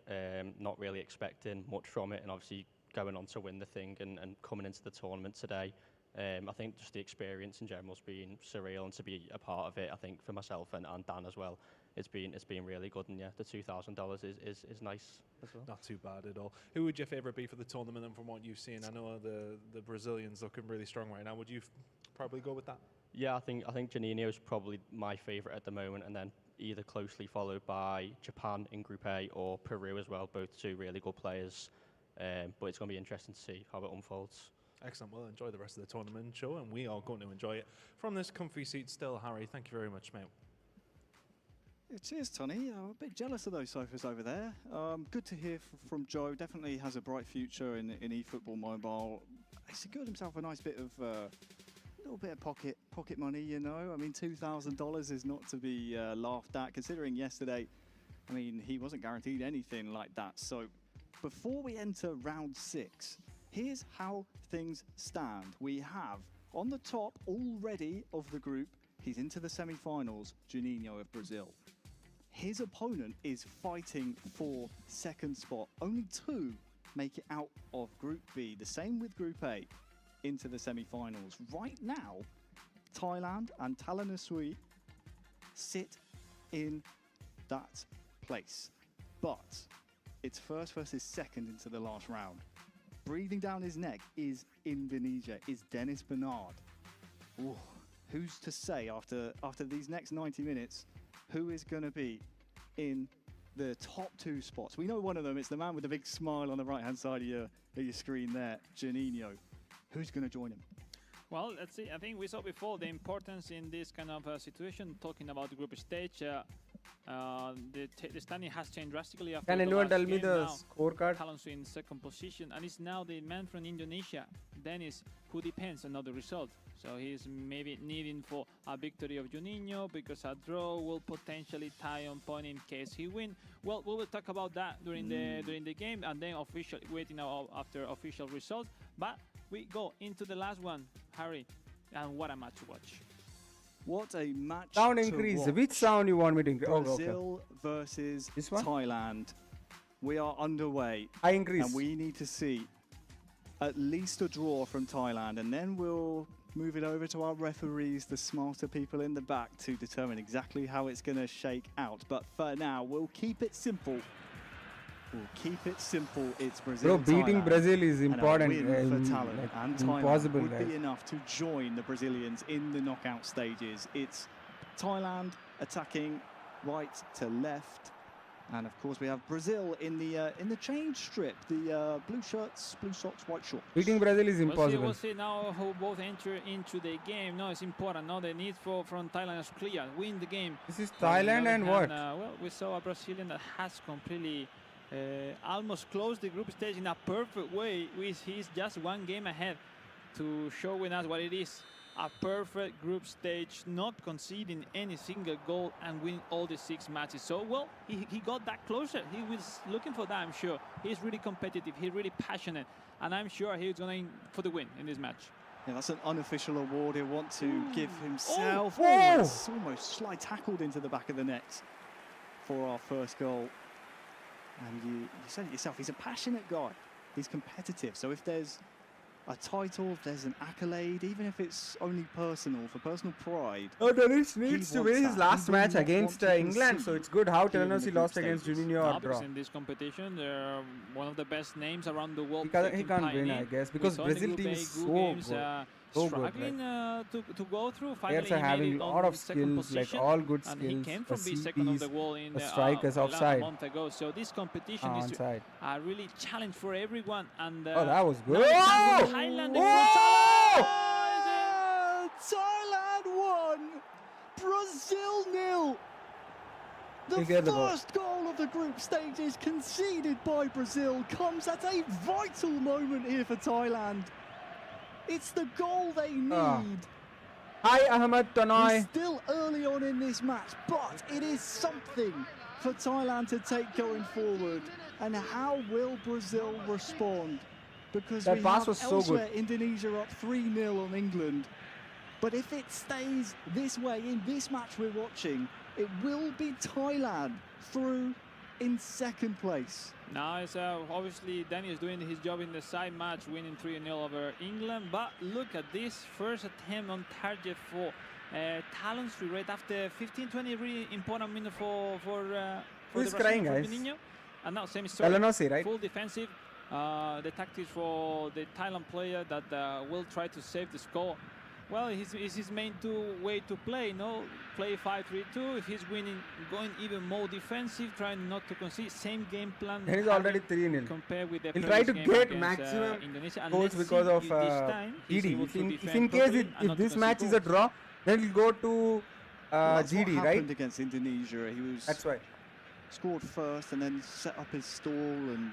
not really expecting much from it, and obviously going on to win the thing and coming into the tournament today. I think just the experience in general has been surreal, and to be a part of it, I think for myself and Dan as well, it's been really good. And yeah, the $2,000 is nice as well. Not too bad at all. Who would your favourite be for the tournament, and from what you've seen? I know the Brazilians looking really strong right now. Would you probably go with that? Yeah, I think Juninho is probably my favourite at the moment, and then either closely followed by Japan in Group A or Peru as well. Both two really good players, but it's going to be interesting to see how it unfolds. Excellent. Well, enjoy the rest of the tournament show, and we are going to enjoy it from this comfy seat still. Harry, thank you very much, mate. Cheers, Tony. I'm a bit jealous of those sofas over there. Good to hear from Joe. Definitely has a bright future in eFootball Mobile. He secured himself a nice bit of little bit of pocket money. I mean, $2,000 is not to be laughed at. Considering yesterday, I mean, he wasn't guaranteed anything like that. So, before we enter round 6, here's how things stand. We have on the top already of the group. He's into the semi-finals. Juninho of Brazil. His opponent is fighting for second spot. Only 2 make it out of Group B. The same with Group A into the semi-finals. Right now, Thailand and Talanasui sit in that place. But it's first versus second into the last round. breathing down his neck is Indonesia, is Dennis Bernard. Ooh, who's to say after these next 90 minutes, who is going to be in the top 2 spots? We know one of them. It's the man with the big smile on the right-hand side of your screen there, Juninho. Who's going to join him? Well, let's see. I think we saw before the importance in this kind of situation, talking about the group stage. The standing has changed drastically after Can anyone tell me the scorecard? Talon's in second position, and it's now the man from Indonesia, Dennis, who depends on the result. So he's maybe needing for a victory of Juninho, because a draw will potentially tie on point in case he win. Well, we will talk about that during the game, and then waiting after official results. But we go into the last one, Harry, and what a match to watch. What a match. Sound increase. Which sound you want me to increase? Brazil versus Thailand. We are underway. I increase. And we need to see at least a draw from Thailand, and then we'll move it over to our referees, the smarter people in the back, to determine exactly how it's going to shake out. But for now, we'll keep it simple. It's Brazil. Bro, beating Brazil is important. For talent, like, and Thailand impossible, would guys. be enough to join the Brazilians in the knockout stages. It's Thailand attacking right to left, and of course we have Brazil in the change strip, the blue shirts, blue socks, white shorts. Beating Brazil is impossible. We'll see now who both enter into the game. No, it's important. No, the need from Thailand is clear. Win the game. This is Thailand and what? Well, we saw a Brazilian that has completely almost closed the group stage in a perfect way. He's just one game ahead to showing us what it is. A perfect group stage, not conceding any single goal and winning all the 6 matches. So, well, he got that closer. He was looking for that, I'm sure. He's really competitive. He's really passionate. And I'm sure he's going for the win in this match. Yeah, that's an unofficial award he'll want to give himself. It's almost slide tackled into the back of the net for our first goal. And you said it yourself, he's a passionate guy. He's competitive. So if there's a title, if there's an accolade, even if it's only personal, for personal pride. Oh, Dennis needs to win his last match against England, so it's good how Telangana lost against Juninho or draw. In this competition, they're one of the best names around the world. He can't win, I guess, because Brazil team is so good. Struggling to go through. Players are having a lot of skills, like all good skills. And he came from being second of the world in the strikers offside. A month ago. So this competition is a really challenge for everyone. And oh, that was good. Thailand, Thailand 1, Brazil 0. The first goal of the group stage is conceded by Brazil. Comes at a vital moment here for Thailand. It's the goal they need. Hi, Ahmed Tanai. It's still early on in this match, but it is something for Thailand to take going forward. And how will Brazil respond? Because that we pass have was so elsewhere good. Indonesia up 3-0 on England. But if it stays this way in this match we're watching, it will be Thailand through in second place. Now it's obviously Danny is doing his job in the side match, winning 3-0 over England. But look at this first attempt on target for Talon's free rate after 15-20, really important minute for who's crying, guys? Vinin. And now same story, right? Full defensive. The tactics for the Thailand player that will try to save the score. Well, it's his main way to play, no? Play 5-3-2. If he's winning, going even more defensive, trying not to concede. Same game plan. He's already 3-0. Compared with the he'll try to game get against, maximum goals because of GD. If in case this match is a draw, then he'll go to GD, what right? happened against Indonesia. He was that's right. Scored first and then set up his stall, and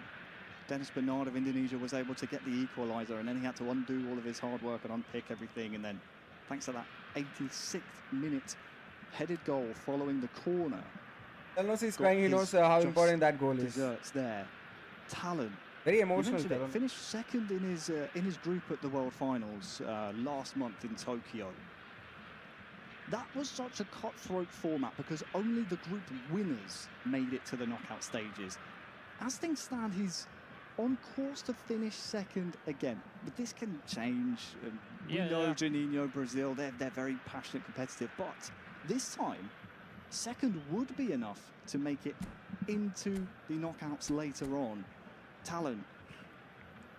Dennis Bernard of Indonesia was able to get the equaliser, and then he had to undo all of his hard work and unpick everything, and then thanks to that 86th minute headed goal following the corner. Unless he's crying, he knows how important that goal is. Desserts there. Talon. Very emotional. Finished second in his group at the World Finals last month in Tokyo. That was such a cutthroat format because only the group winners made it to the knockout stages. As things stand, he's on course to finish second again, but this can change. We know Juninho, Brazil, they're very passionate, competitive, but this time, second would be enough to make it into the knockouts later on. Talon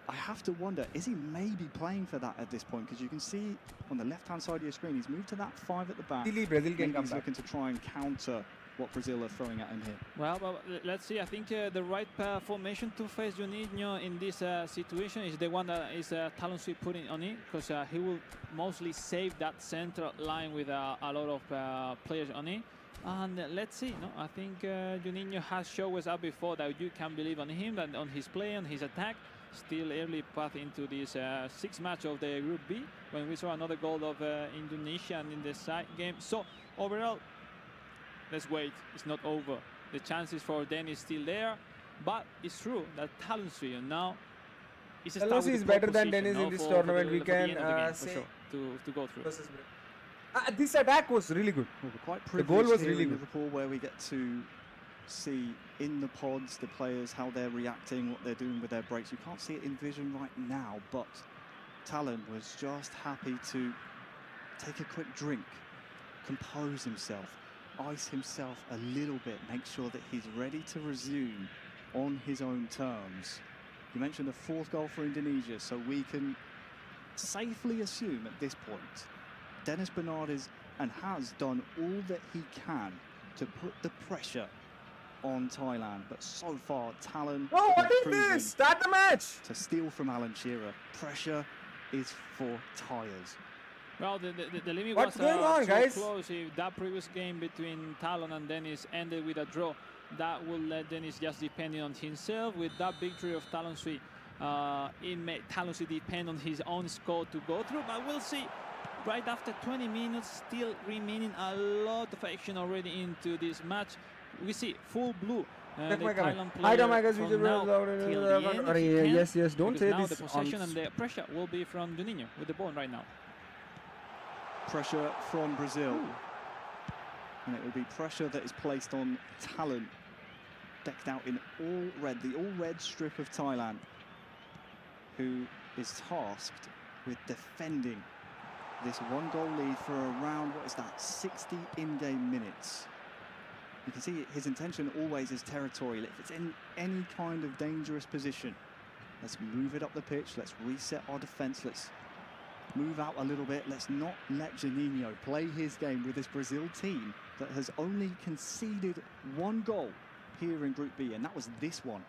I have to wonder, is he maybe playing for that at this point? Because you can see on the left-hand side of your screen, he's moved to that 5 at the back. Brazil can come he's back. Looking to try and counter what Brazil are throwing at him here. Well, let's see. I think the right formation to face Juninho in this situation is the one that is Talon Sweep putting on it, because he will mostly save that central line with a lot of players on it. And let's see. No, I think Juninho has shown us up before that you can believe on him and on his play, on his attack. Still early path into this 6th match of the Group B, when we saw another goal of Indonesia and in the side game. So overall, let's wait. It's not over. The chances for Dennis still there, but it's true that Talon Sweep now is better than Dennis in this tournament. We can say sure, to go through. This attack was really good. Well, we're quite the goal was really in good. Liverpool, where we get to see in the pods the players, how they're reacting, what they're doing with their breaks. You can't see it in vision right now, but Talon was just happy to take a quick drink, compose himself, ice himself a little bit, make sure that he's ready to resume on his own terms. You mentioned the 4th goal for Indonesia, so we can safely assume at this point Dennis Bernard is and has done all that he can to put the pressure on Thailand, but so far Talon what is this? Start the match! To steal from Alan Shearer. Pressure is for tyres. Well, the limit What's was going on, so guys? close. If that previous game between Talon and Dennis ended with a draw, that will let Dennis just depending on himself. With that victory of Talon Sweep, it made Talon Sweep depend on his own score to go through, but we'll see. Right after 20 minutes, still remaining a lot of action already into this match. We see full blue. The Thailand player from now till the end. Yes, don't say now this. The possession and the pressure will be from Juninho with the ball right now. Pressure from Brazil. Ooh. And it will be pressure that is placed on Talon, decked out in all red, the all red strip of Thailand, who is tasked with defending this 1-goal lead for around, 60 in-game minutes. You can see his intention always is territorial. If it's in any kind of dangerous position, let's move it up the pitch, let's reset our defense, let's move out a little bit, let's not let Juninho play his game with this Brazil team that has only conceded 1 goal here in Group B, and that was this one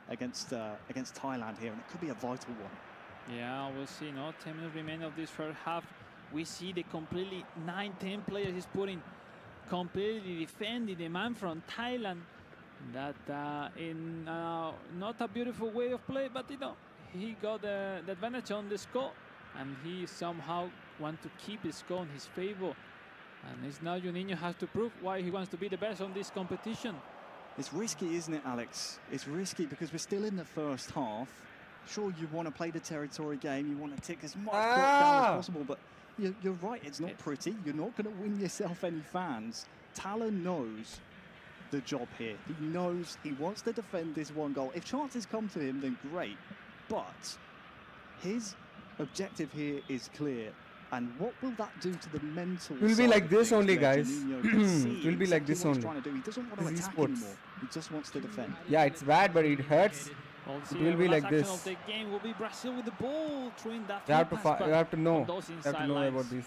against Thailand here, and it could be a vital one. Yeah, we'll see. 10 minutes remaining of this first half. We see the completely 9-10 players he's putting, completely defending the man from Thailand. That in not a beautiful way of play, but he got the advantage on the score, and he somehow wants to keep his score in his favor. And it's now Juninho has to prove why he wants to be the best on this competition. It's risky, isn't it, Alex? It's risky because we're still in the first half. Sure, you want to play the territory game, you want to tick as much clock down as possible, but you're right, it's not pretty. You're not going to win yourself any fans. Talon knows the job here. He knows he wants to defend this 1 goal. If chances come to him, then great. But his objective here is clear. And what will that do to the mental It will be like this only, guys. It will be like this only. He doesn't want to attack anymore. He just wants to defend. Yeah, it's bad, but it hurts. It will be like this. Of the game will be Brazil with the ball, throwing that. You have to know. About these.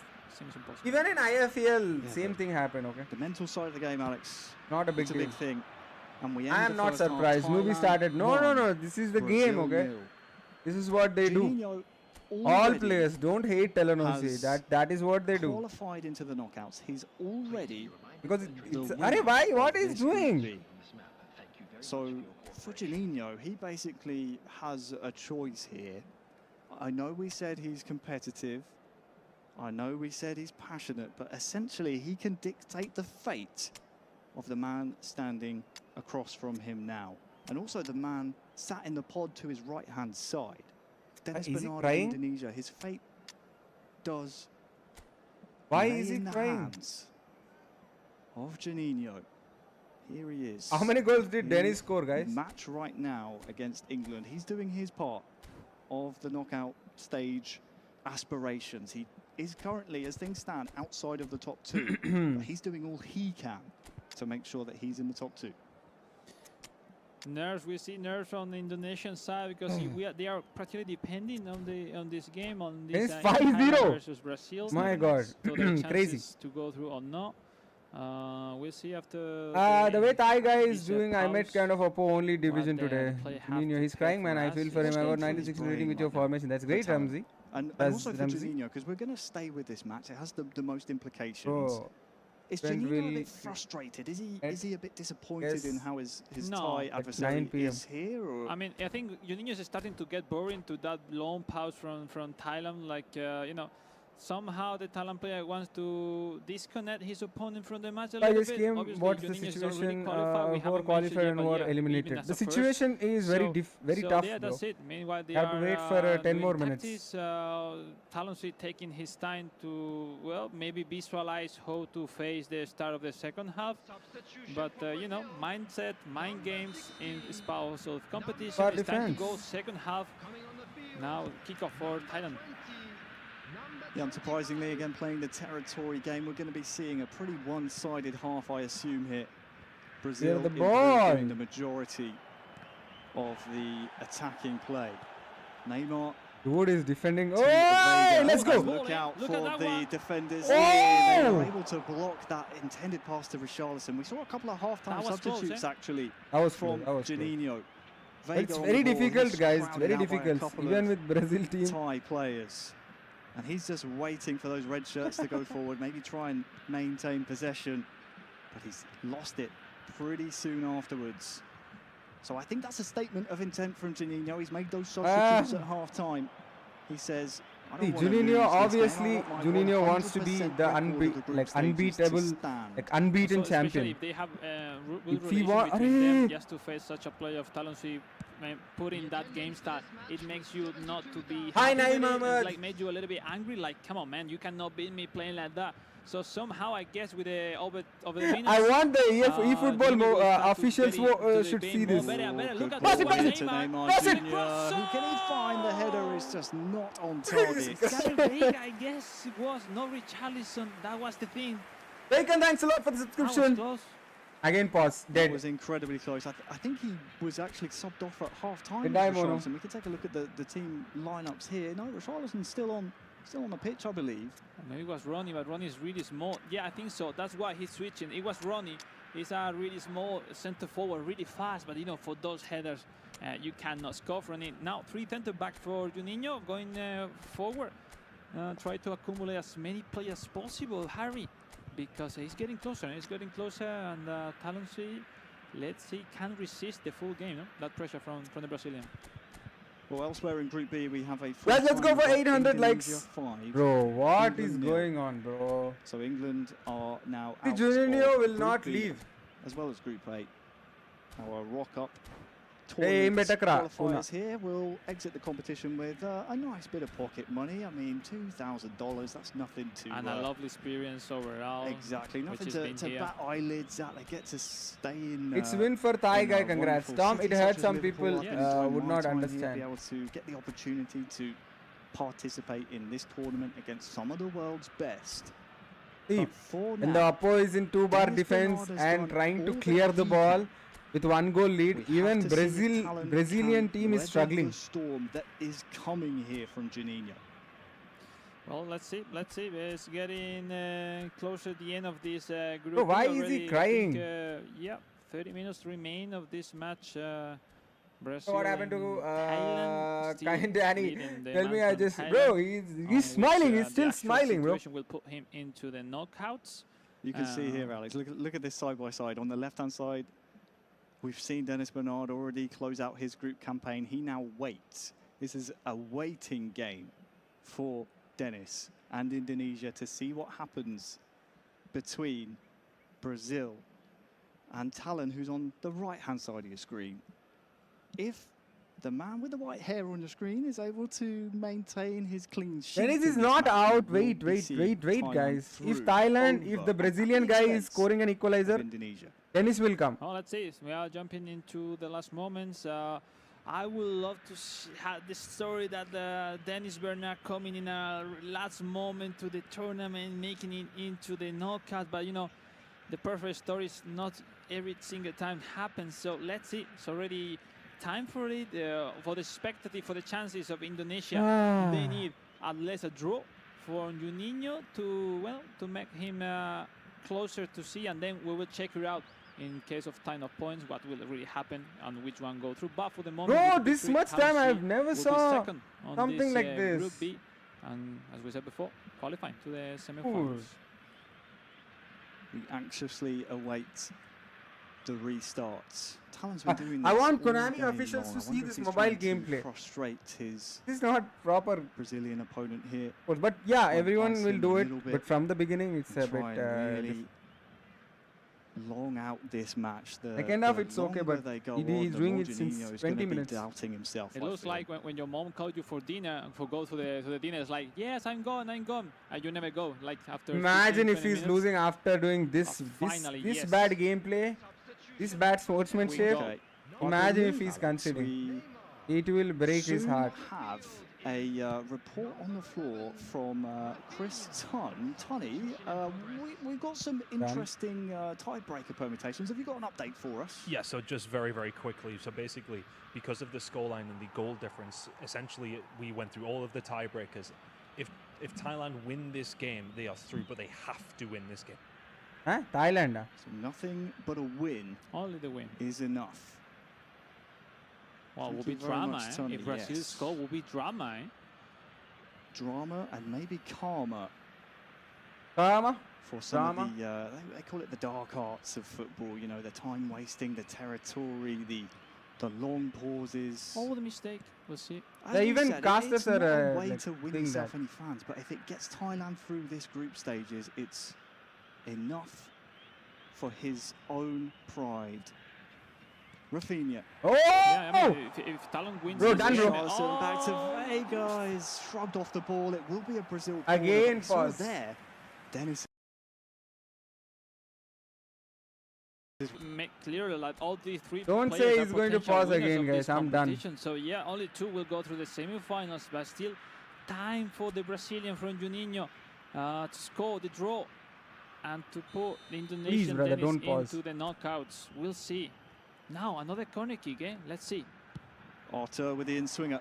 Even in IFL, same thing happened. Okay. The mental side of the game, Alex. Not a big deal. Big thing. And we I am not surprised. Movie started. No. This is the game. Okay. This is what they do. All players don't hate Talon. That is what they do. Qualified into the knockouts. He's already because it's why? What is doing? So for Juninho, he basically has a choice here. I know we said he's competitive. I know we said he's passionate, but essentially he can dictate the fate of the man standing across from him now, and also the man sat in the pod to his right-hand side. Dennis Bernard of Indonesia, his fate does. Why is he crying? Of Juninho. Here he is. How many goals did Dennis score, guys? Match right now against England. He's doing his part of the knockout stage aspirations. He is currently, as things stand, outside of the top 2. But he's doing all he can to make sure that he's in the top 2. nerves. We see nerves on the Indonesian side because they are practically depending on this game, on this 5-0 versus Brazil. My God, crazy to go through or not. We'll see after. The way Thai guy is doing, I met kind of Oppo only division today. Juninho, he's crying, man. I feel for him. I got 96 rating with your formation. That's great, Ramsey. And also for Juninho, because we're going to stay with this match. It has the most implications. Is Juninho a bit frustrated? Is he a bit disappointed in how his Thai adversary is here? Or? I mean, I think Juninho is starting to get boring to that long pause from Thailand. Like, you know, somehow the Thailand player wants to disconnect his opponent from the match a little bit. Game, what's the situation for qualifier and who are eliminated? The situation is very tough, yeah, that's it. Meanwhile, they have to wait for 10 more minutes. Talonsi taking his time to, well, maybe visualize how to face the start of the second half. But, you know, mindset, mind games in spouse of competition. It's time to go second half. Now, kickoff for Thailand. Yeah, unsurprisingly, again, playing the territory game, we're going to be seeing a pretty one-sided half, I assume, here. Brazil doing the majority of the attacking play. Neymar. Dude is defending. Oh, let's go. Look out for the defenders here. They were able to block that intended pass to Richarlison. We saw a couple of half-time substitutes, actually, from Juninho. It's very difficult, guys. It's very difficult, even with Brazil team. Thai players. And he's just waiting for those red shirts to go forward, maybe try and maintain possession. But he's lost it pretty soon afterwards. So I think that's a statement of intent from Juninho. He's made those substitutes at half-time. He says, Juninho, obviously, Juninho wants to be the unbeaten champion. If they have good relations between them, just to face such a player of Talonsi, putting that game start, it makes you not to be happy. Like made you a little bit angry. Like, come on, man, you cannot beat me playing like that. So somehow, I guess, with the over the minutes, I want the eFootball officials should see this. Look at Neymar Jr. Who can he find? The header is just not on target. I guess it was no Richarlison. That was the thing. Bacon, thanks a lot for the subscription. Again, pause. Dead. It was incredibly close. I think he was actually subbed off at half-time. We can take a look at the team lineups here. No, Richarlison's still on the pitch, I believe. Maybe it was Ronnie, but Ronnie is really small. Yeah, I think so. That's why he's switching. It was Ronnie. He's a really small center forward, really fast. But, you know, for those headers, you cannot score from it. Now, 3 center backs for Juninho going forward. Try to accumulate as many players as possible, Harry, because he's getting closer. And Talonsi, let's see, can resist the full game, no? That pressure from the Brazilian. Well, elsewhere in Group B, we have a... Let's go for 800 likes. Bro, what is going on, bro? So England are now out. Juninho will not leave. As well as Group A. Our rock-up qualifiers here will exit the competition with a nice bit of pocket money. I mean, $2,000, that's nothing to... And a lovely experience overall. Exactly, nothing to bat eyelids at. They get to stay in... It's a win for Thai guy, congrats. Tom, it hurt some people would not understand. Be able to get the opportunity to participate in this tournament against some of the world's best. And the Oppo is in 2-bar defense and trying to clear the ball. With 1 goal lead, even Brazilian team is struggling. The storm that is coming here from Juninho. Well, let's see. It's getting closer to the end of this group. Bro, why is he crying? Yeah, 30 minutes remain of this match. Brazil. So what happened to Danny? Tell me, bro, he's smiling. He's still smiling, bro. Will put him into the knockouts. You can see here, Alex. Look at this side by side. On the left-hand side, we've seen Dennis Bernard already close out his group campaign. He now waits. This is a waiting game for Dennis and Indonesia to see what happens between Brazil and Talon, who's on the right-hand side of your screen. If the man with the white hair on the screen is able to maintain his clean sheet. Dennis is not out. Wait, guys. If Thailand, if the Brazilian guy is scoring an equalizer, Dennis will come. Oh, let's see. We are jumping into the last moments. I would love to have the story that Dennis Bernard coming in a last moment to the tournament, making it into the knockout. But, you know, the perfect story is not every single time happens. So let's see. It's already time for it, for the spectative, for the chances of Indonesia. They need at least a draw for Juninho to make him closer to C, and then we will check it out in case of time of points, what will really happen and which one go through. But for the moment, bro, this much time I've never saw something like this. Group B, and as we said before, qualifying to the semi-finals. We anxiously await the restarts. Talon's been doing this. I want Konami officials to see this mobile gameplay. Frustrate his this is not proper Brazilian opponent here. But yeah, everyone will do it. But from the beginning, it's a bit really long out this match. The second half, it's okay, but he's doing it since Juninho 20 minutes. Doubting himself. It looks like when your mom called you for dinner and go to the dinner, it's like, yes, I'm gone, and you never go. Like after. Imagine if he's losing after doing this bad gameplay, this bad sportsmanship. Imagine if he's considering. It will break his heart. Have a report on the floor from Chris Tunny. We've got some interesting tiebreaker permutations. Have you got an update for us? Yeah, so just very, very quickly. So basically, because of the scoreline and the goal difference, essentially we went through all of the tiebreakers. If Thailand win this game, they are through, but they have to win this game. Huh? Thailand? So nothing but a win. Only the win is enough. Well, will be drama, If Brazil score, will be drama, Drama and maybe karma. Karma? For some of the, they call it the dark arts of football, you know, the time wasting, the territory, the long pauses. All the mistake, we'll see. They even casters are a way to win himself any fans, but if it gets Thailand through this group stages, it's enough for his own pride. Rafinha. Oh! Yeah, I mean, if Talon wins, bro, done, bro. Back to Vegas, shrugged off the ball. It will be a Brazil again. Pause there. Dennis. Make clear that all these three. Don't say he's going to pause again, guys. I'm done. So yeah, only two will go through the semi-finals, but still time for the Brazilian from Juninho to score the draw and to put the Indonesian into the knockouts. We'll see. Now another corner kick, Let's see. Arthur with the in-swinger.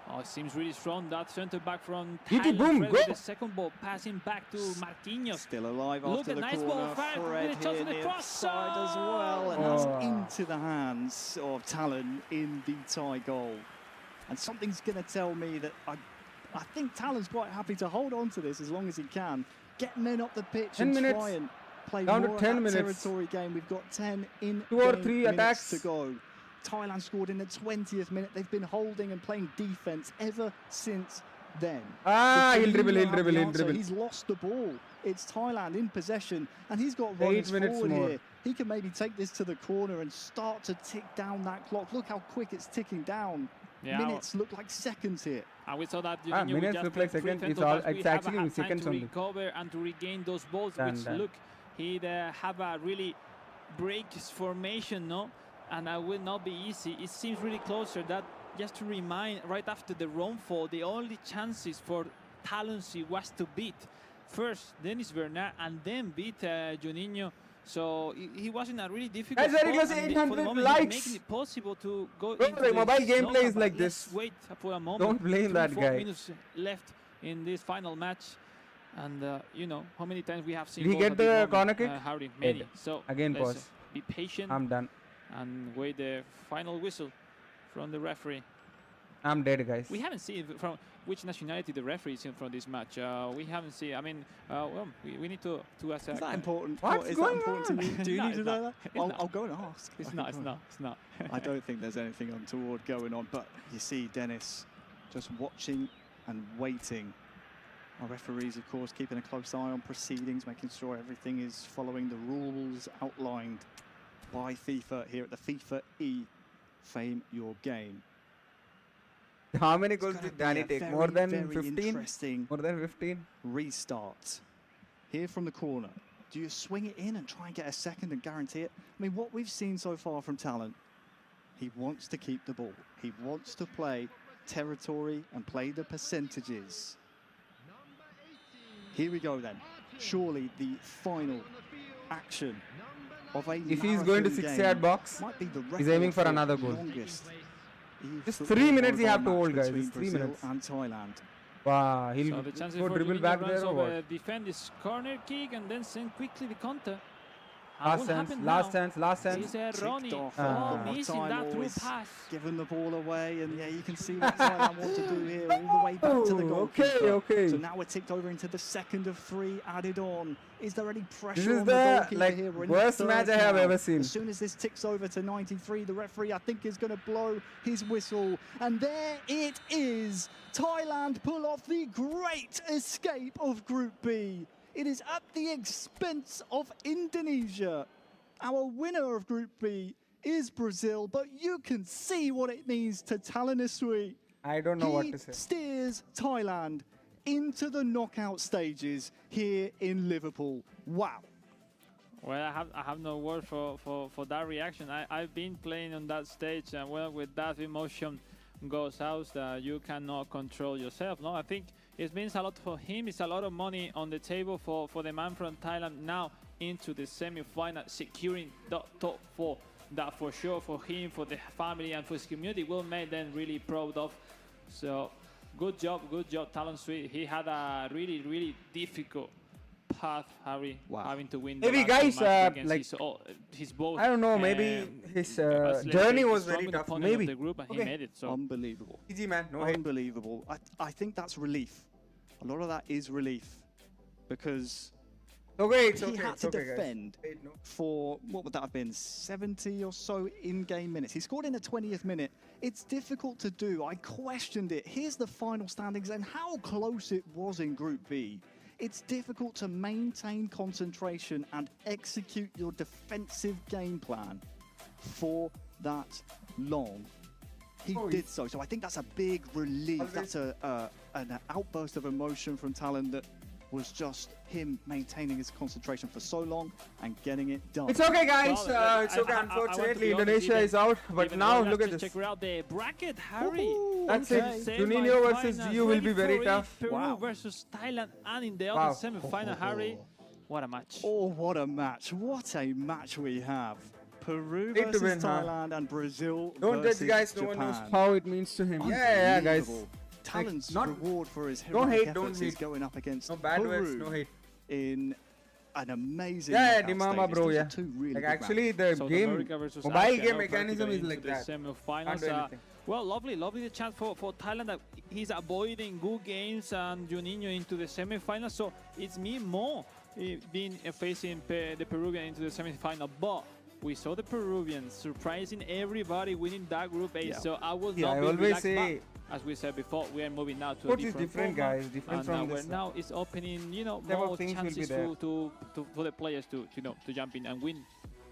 Oh, it seems really strong. That centre back from boom, Fred with the second ball, passing back to Marquinhos. Still alive after the nice corner. Ball, Fred here near the side as well, and that's into the hands of Talon in the tie goal. And something's going to tell me that I think Talon's quite happy to hold on to this as long as he can. Get men up the pitch and try and play down more to 10 of that minutes. Territory game. We've got 10 in 2 or 3 attacks to go. Thailand scored in the 20th minute. They've been holding and playing defense ever since then. He'll dribble. He's lost the ball. It's Thailand in possession, and he's got runners forward here. He can maybe take this to the corner and start to tick down that clock. Look how quick it's ticking down. Yeah, minutes look like seconds here. And we saw that minutes look like seconds. It's actually seconds only. To recover and to regain those balls, which look, he'd have a really break formation, no? And it will not be easy. It seems really closer. That just to remind, right after the wrong fall, the only chances for Talonsi was to beat first Dennis Bernard and then beat Juninho. So he was in a really difficult spot. Guys, it was 800 likes. Making it possible to go into the mobile gameplay is like this. Wait for a moment. Don't blame that guy. 4 minutes left in this final match. And you know how many times we have seen. Did he get the corner kick? Howdy, many. So again, pause. Be patient. I'm done. And wait the final whistle from the referee. I'm dead, guys. We haven't seen from which nationality the referee is in from this match. We haven't seen. I mean, well, we need to assess. Is that important? What's going on? To you? Do you need to know that? I'll go and ask. It's not. It's not. I don't think there's anything untoward going on. But you see, Dennis just watching and waiting. Our referees, of course, keeping a close eye on proceedings, making sure everything is following the rules outlined by FIFA here at the FIFA E Fame Your Game. How many goals did Danny take? More than 15? Interesting. More than 15? Restart. Here from the corner. Do you swing it in and try and get a second and guarantee it? I mean, what we've seen so far from Talon, he wants to keep the ball. He wants to play territory and play the percentages. Here we go then. Surely the final action of a if he's going to 6-yard box, he's aiming for another goal. Just 3 minutes he have to hold, guys. Just 3 minutes. And Thailand. Wow, he'll so the chances go for dribble back there or what? Defend this corner kick and then send quickly the counter. Last chance. Is Ronnie missing that through pass. Given the ball away, and yeah, you can see what Thailand want to do here, all the way back to the goalkeeper. Okay. So now we're ticked over into the second of 3 added on. Is there any pressure this is on the goalkeeper here? We're worst match I have ever seen. As soon as this ticks over to 93, the referee, I think, is going to blow his whistle. And there it is. Thailand pull off the great escape of Group B. It is at the expense of Indonesia. Our winner of Group B is Brazil, but you can see what it means to Talanasui. I don't know what to say. He steers Thailand into the knockout stages here in Liverpool. Wow. Well, I have no word for that reaction. I've been playing on that stage, and well, with that emotion goes out, you cannot control yourself. No, I think it means a lot for him. It's a lot of money on the table for the man from Thailand now into the semi-final, securing the top 4. That for sure for him, for the family, and for his community will make them really proud of. So good job, Talanasui. He had a really difficult path, Harry, having to win. Maybe guys, like his both. I don't know. Maybe his journey was very tough. Maybe the group, and he made it. So unbelievable. Easy man, no unbelievable. I think that's relief. A lot of that is relief because he had to defend for, what would that have been, 70 or so in-game minutes. He scored in the 20th minute. It's difficult to do. I questioned it. Here's the final standings and how close it was in Group B. It's difficult to maintain concentration and execute your defensive game plan for that long. He did so. So I think that's a big relief. That's an outburst of emotion from Thailand that was just him maintaining his concentration for so long and getting it done. It's okay, guys. It's okay. Unfortunately, Indonesia is out. But now look at this. Check out the bracket, Harry. That's it. Juninho versus Gio will be very tough. Peru versus Thailand, and in the other semi-final, Harry. What a match. Oh, what a match. What a match we have. Peru versus Thailand and Brazil versus judge, guys. Japan. No one knows how it means to him. Yeah, guys. Talent's reward for his heroic efforts is going up against Peru in an amazing Dimama, bro, really like actually the game, mobile game mechanism is like that. Semi-finals. Well, lovely the chance for Thailand that he's avoiding good games and Juninho into the semi-finals. So it's me more being facing the Peruvian into the semi-final, but we saw the Peruvians surprising everybody, winning that Group A. So I will not be relaxed. As we said before, we are moving now to a different guys, different from this. Now it's opening, more chances for the players to jump in and win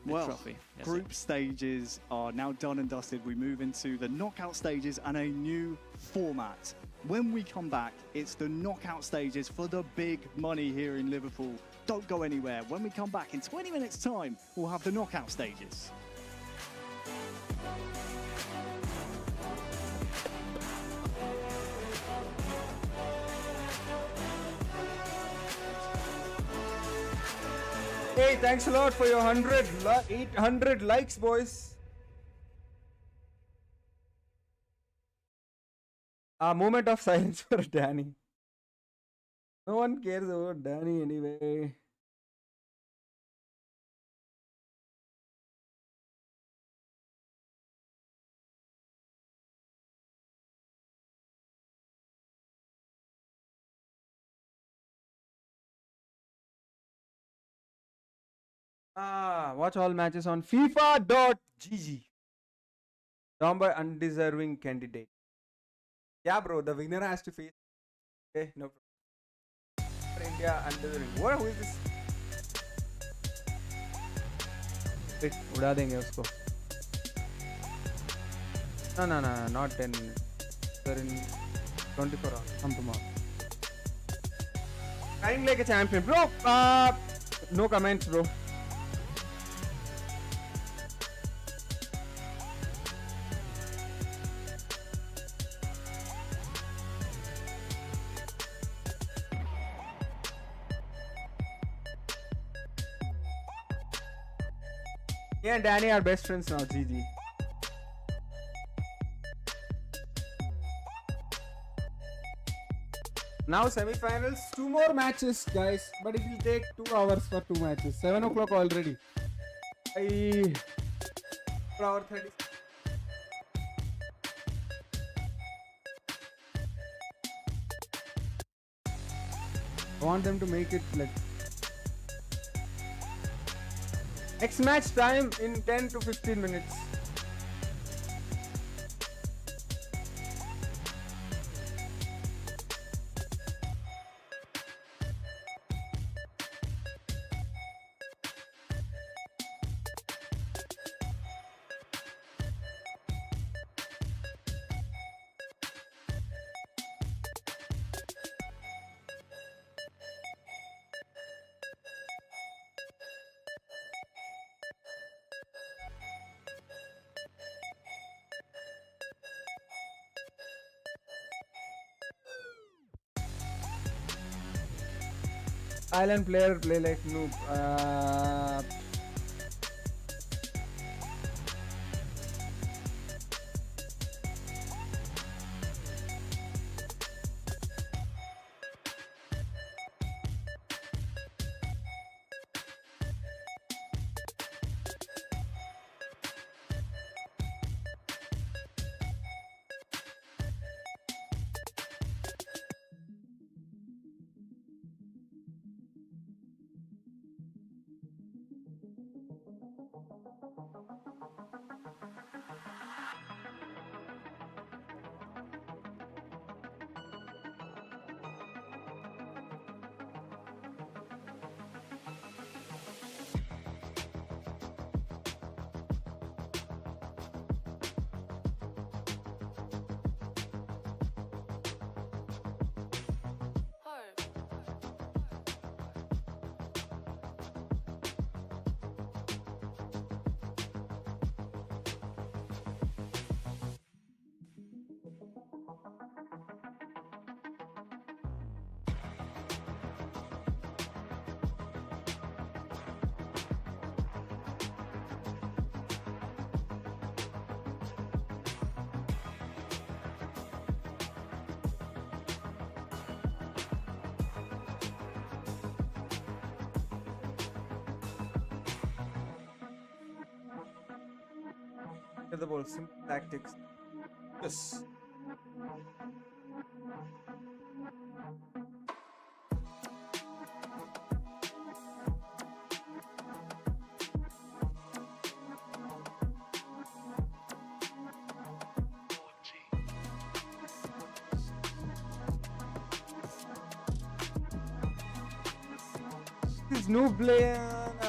the trophy. Group stages are now done and dusted. We move into the knockout stages and a new format. When we come back, it's the knockout stages for the big money here in Liverpool. Don't go anywhere. When we come back in 20 minutes' time, we'll have the knockout stages. Hey, thanks a lot for your 800 likes, boys. A moment of silence for Danny. No one cares about Danny anyway. Watch all matches on FIFA.gg. Tomboy undeserving candidate. Yeah, bro, the winner has to face. Okay, no problem. India undeserving. What? Who is this? Wait, उड़ा देंगे उसको. No, not 10 minutes. They're in 24 hours. Come tomorrow. Playing like a champion, bro. No comments, bro. Me and Danny are best friends now, GG. Now semi-finals, 2 more matches, guys. But it will take 2 hours for 2 matches. 7 o'clock already. 4 hour 30. I want them to make it like next match time in 10 to 15 minutes. Island player play like noob. The ball, simple tactics. Yes. This new player,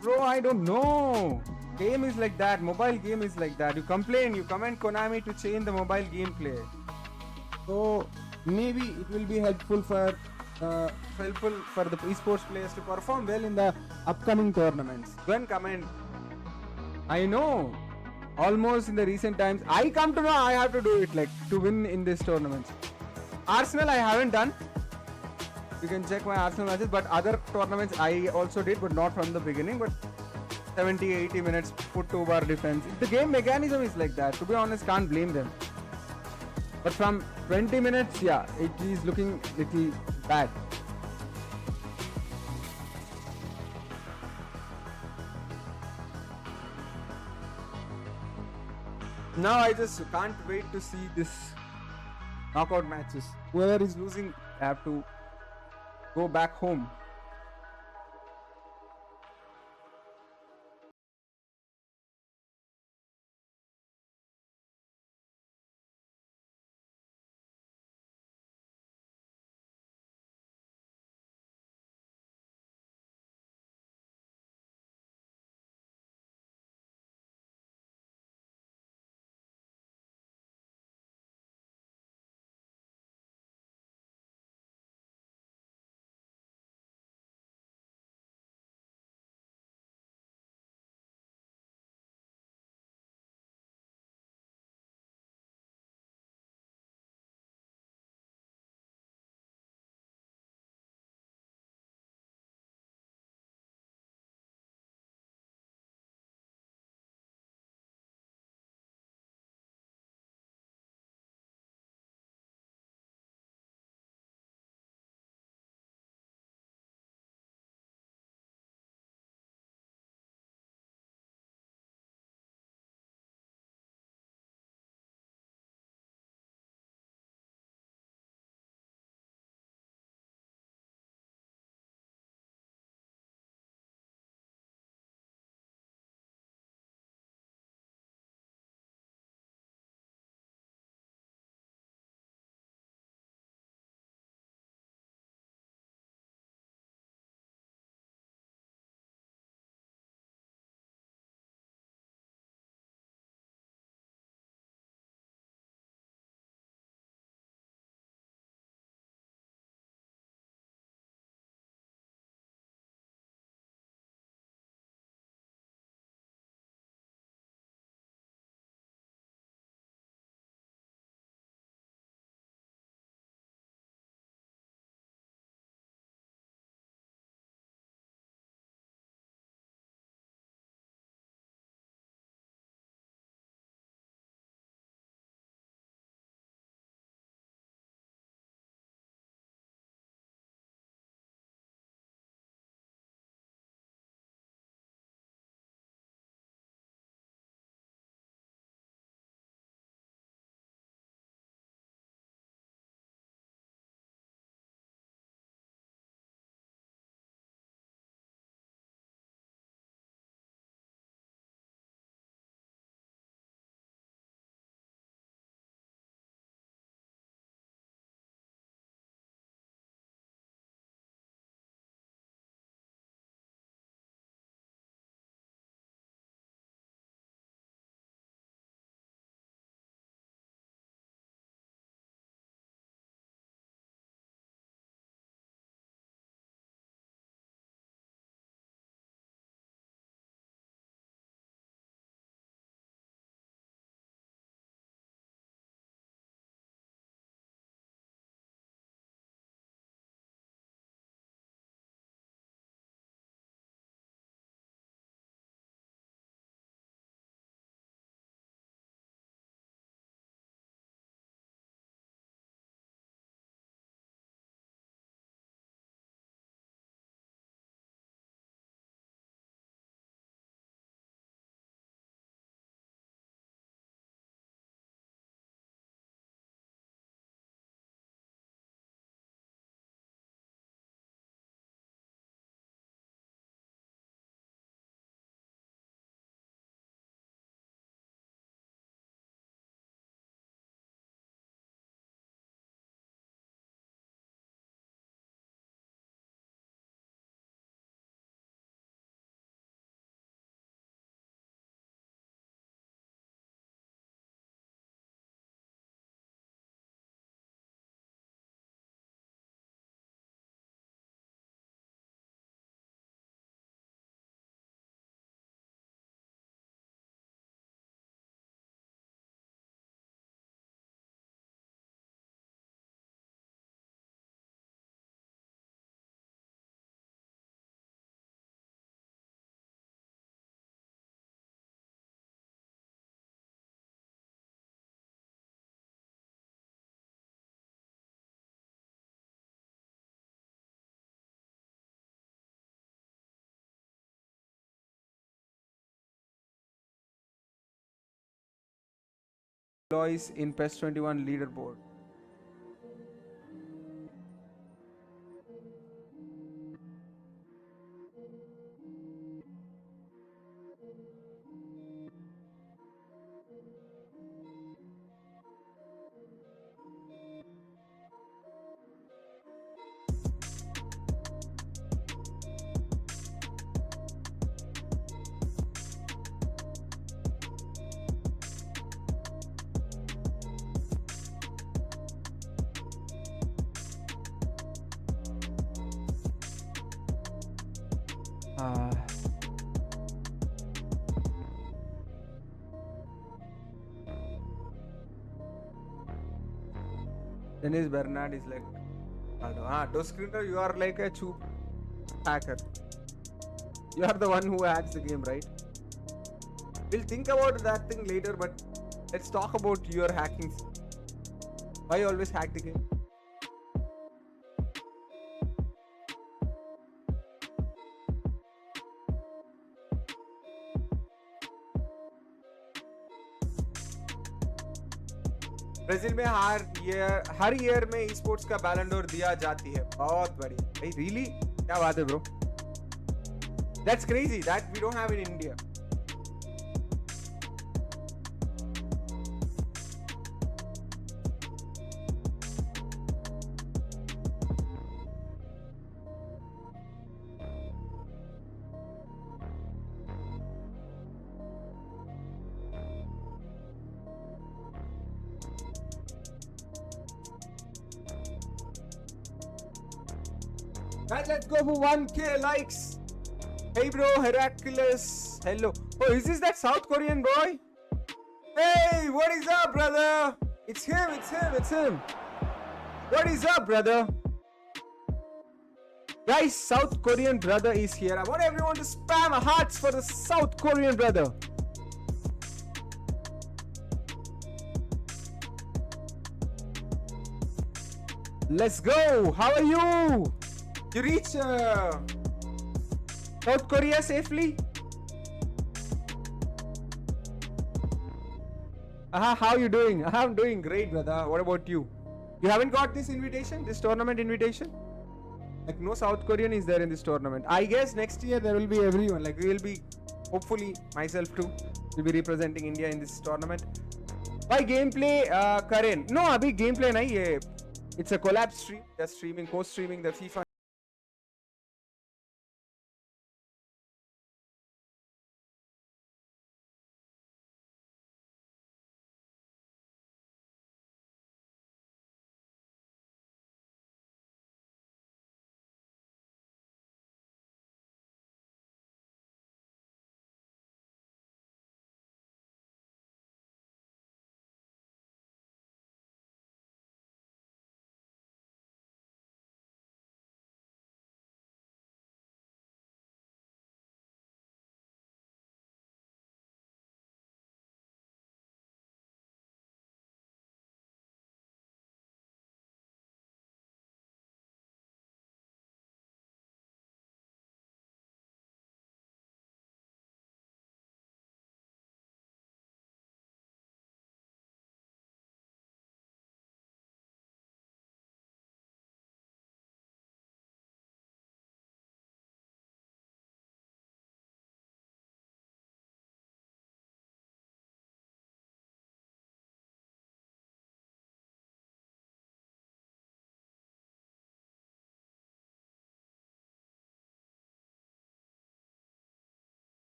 bro, I don't know. Game is like that, mobile game is like that. You complain, you comment Konami to change the mobile gameplay. So maybe it will be helpful for the esports players to perform well in the upcoming tournaments. Go and comment. I know, almost in the recent times, I come to know I have to do it like to win in this tournament. Arsenal I haven't done. You can check my Arsenal matches, but other tournaments I also did, but not from the beginning. But 70-80 minutes put 2-bar defense. The game mechanism is like that. To be honest, can't blame them. But from 20 minutes, yeah, it is looking little bad. Now I just can't wait to see this knockout matches. Whoever is losing have to go back home. Lois in PES 21 leaderboard. Dennis Bernard is like, Doscrinder, you are like a cheap hacker. You are the one who hacks the game, right? We'll think about that thing later, but let's talk about your hacking. Why you always hack the game? Brazil में हर year में esports का बैलन door दिया जाती है बहुत बढ़िया भाई रियली क्या बात है bro that's crazy that we don't have in India Guys, let's go for 1k likes. Hey bro, Heracles. Hello. Oh, is this that South Korean boy? Hey, what is up, brother? It's him. What is up, brother? Guys, South Korean brother is here. I want everyone to spam hearts for the South Korean brother. Let's go. How are you? You reach South Korea safely? How you doing? I'm doing great, brother. What about you? You haven't got this invitation? This tournament invitation? Like no South Korean is there in this tournament. I guess next year there will be everyone. Like we will be, hopefully myself too, will be representing India in this tournament. Why gameplay Karen? No, abhi gameplay nahi hai. It's a collab stream. They're streaming, co-streaming the FIFA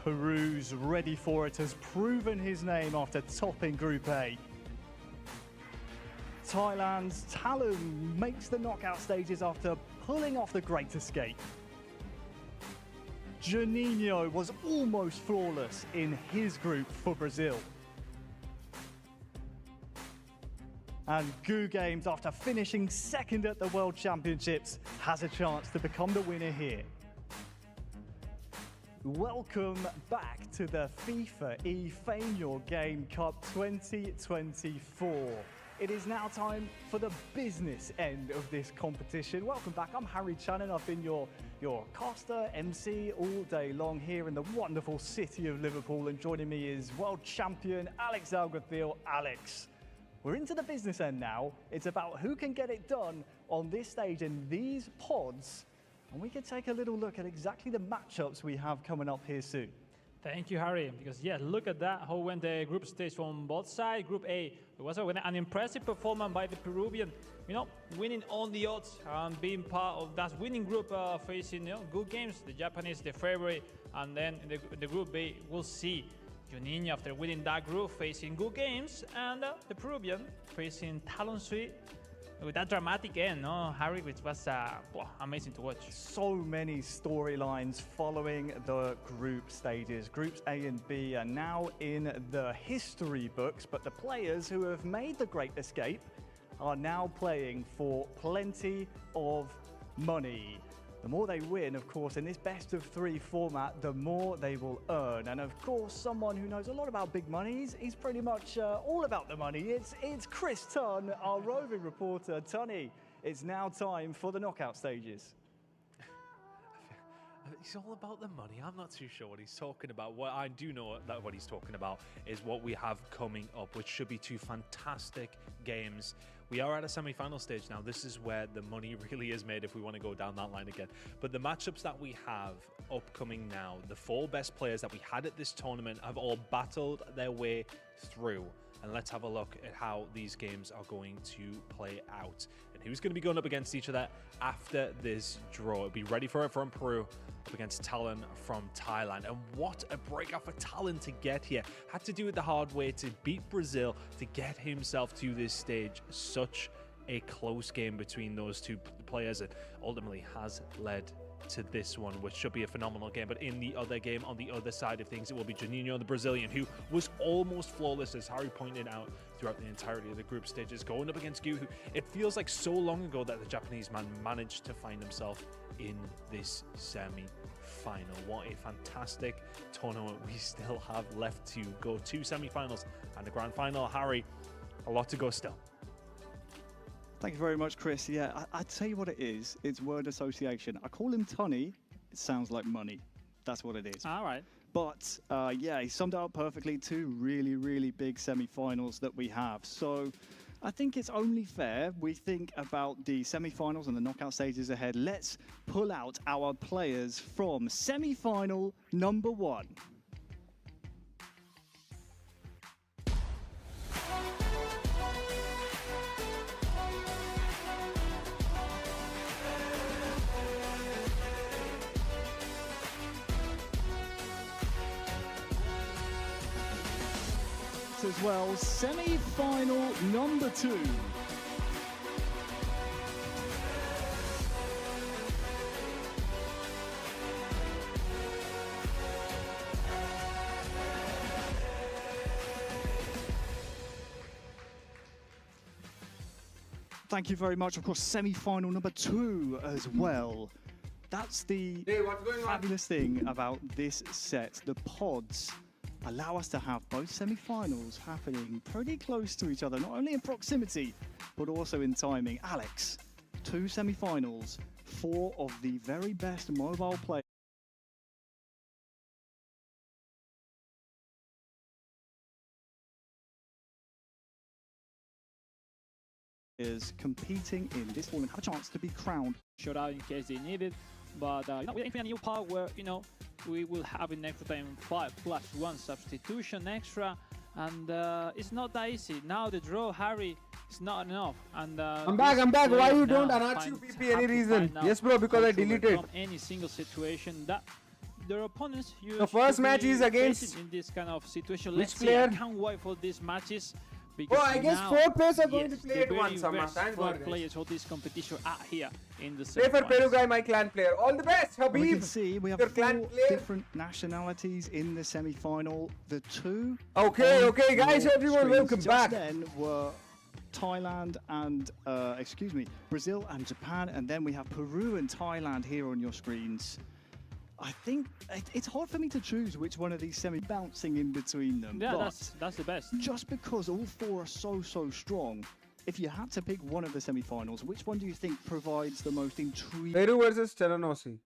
Peru's ready for it, has proven his name after topping Group A. Thailand's Talon makes the knockout stages after pulling off the Great Escape. Juninho was almost flawless in his group for Brazil. And Gu Games, after finishing second at the World Championships, has a chance to become the winner here. Welcome back to the FIFA eFootball Game Cup 2024. It is now time for the business end of this competition. Welcome back. I'm Harry Channon. I've been your caster, MC all day long here in the wonderful city of Liverpool. And joining me is world champion Alex Alguacil. Alex, we're into the business end now. It's about who can get it done on this stage in these pods. And we can take a little look at exactly the matchups we have coming up here soon. Thank you, Harry. Because, yeah, look at that, how went the group stage from both sides. Group A, it was an impressive performance by the Peruvian, winning all the odds and being part of that winning group facing good games. The Japanese, the favorite, and then the Group B, we'll see Juninho after winning that group facing good games, and the Peruvian facing Talon Sui. With that dramatic end, Harry, which was amazing to watch. So many storylines following the group stages. Groups A and B are now in the history books, but the players who have made the Great Escape are now playing for plenty of money. The more they win, of course, in this best-of-3 format, the more they will earn. And, of course, someone who knows a lot about big money, he's pretty much all about the money. It's Chris Tunn, our roving reporter. Tunny, it's now time for the knockout stages. It's all about the money. I'm not too sure what he's talking about. What I do know that what he's talking about is what we have coming up, which should be 2 fantastic games. We are at a semi-final stage now. This is where the money really is made if we want to go down that line again. But the matchups that we have upcoming now, the 4 best players that we had at this tournament have all battled their way through. And let's have a look at how these games are going to play out and who's going to be going up against each other after this draw. Be ready for it from Peru up against Talon from Thailand. And what a breakout for Talon to get here. Had to do it the hard way to beat Brazil to get himself to this stage. Such a close game between those 2 players and ultimately has led to this one, which should be a phenomenal game. But in the other game, on the other side of things, it will be Juninho, the Brazilian, who was almost flawless, as Harry pointed out, throughout the entirety of the group stages, going up against Gu, who it feels like so long ago that the Japanese man managed to find himself in this semi-final. What a fantastic tournament we still have left to go. 2 semi-finals and the grand final. Harry, a lot to go still. Thank you very much, Chris. Yeah, I'd tell you what it is. It's word association. I call him Tunny. It sounds like money. That's what it is. All right. But, yeah, he summed it up perfectly. 2 really, really big semi-finals that we have. So I think it's only fair we think about the semi-finals and the knockout stages ahead. Let's pull out our players from semi-final number 1. As well, semi-final number 2. Thank you very much. Of course, semi-final number 2 as well. That's the fabulous thing about this set. The pods allow us to have both semi-finals happening pretty close to each other, not only in proximity, but also in timing. Alex, 2 semi-finals, 4 of the very best mobile players competing in this tournament have a chance to be crowned. Shut out in case they need it, but we're entering a new part where we will have in extra time 5+1 substitution extra, and it's not that easy. Now the draw, Harry, is not enough. And I'm back. Why you don't announce UPP any reason? Yes, bro, because I deleted. From any single situation that their opponents. The first match is against in this kind of situation. Which Let's player? See, I can't wait for these matches. Oh, I guess 4 players are going to play at once. Four players for this competition are here in the play for Peru guy, my clan player. All the best, Habib. We can see we have 4 different nationalities in the semi-final. The 2. Okay, guys, everyone, welcome back. Then were Thailand and Brazil and Japan, and then we have Peru and Thailand here on your screens. I think it's hard for me to choose which one of these bouncing in between them. Yeah, but that's the best. Just because all 4 are so strong, if you had to pick one of the semi-finals, which one do you think provides the most intrigue? Peru versus Telangana.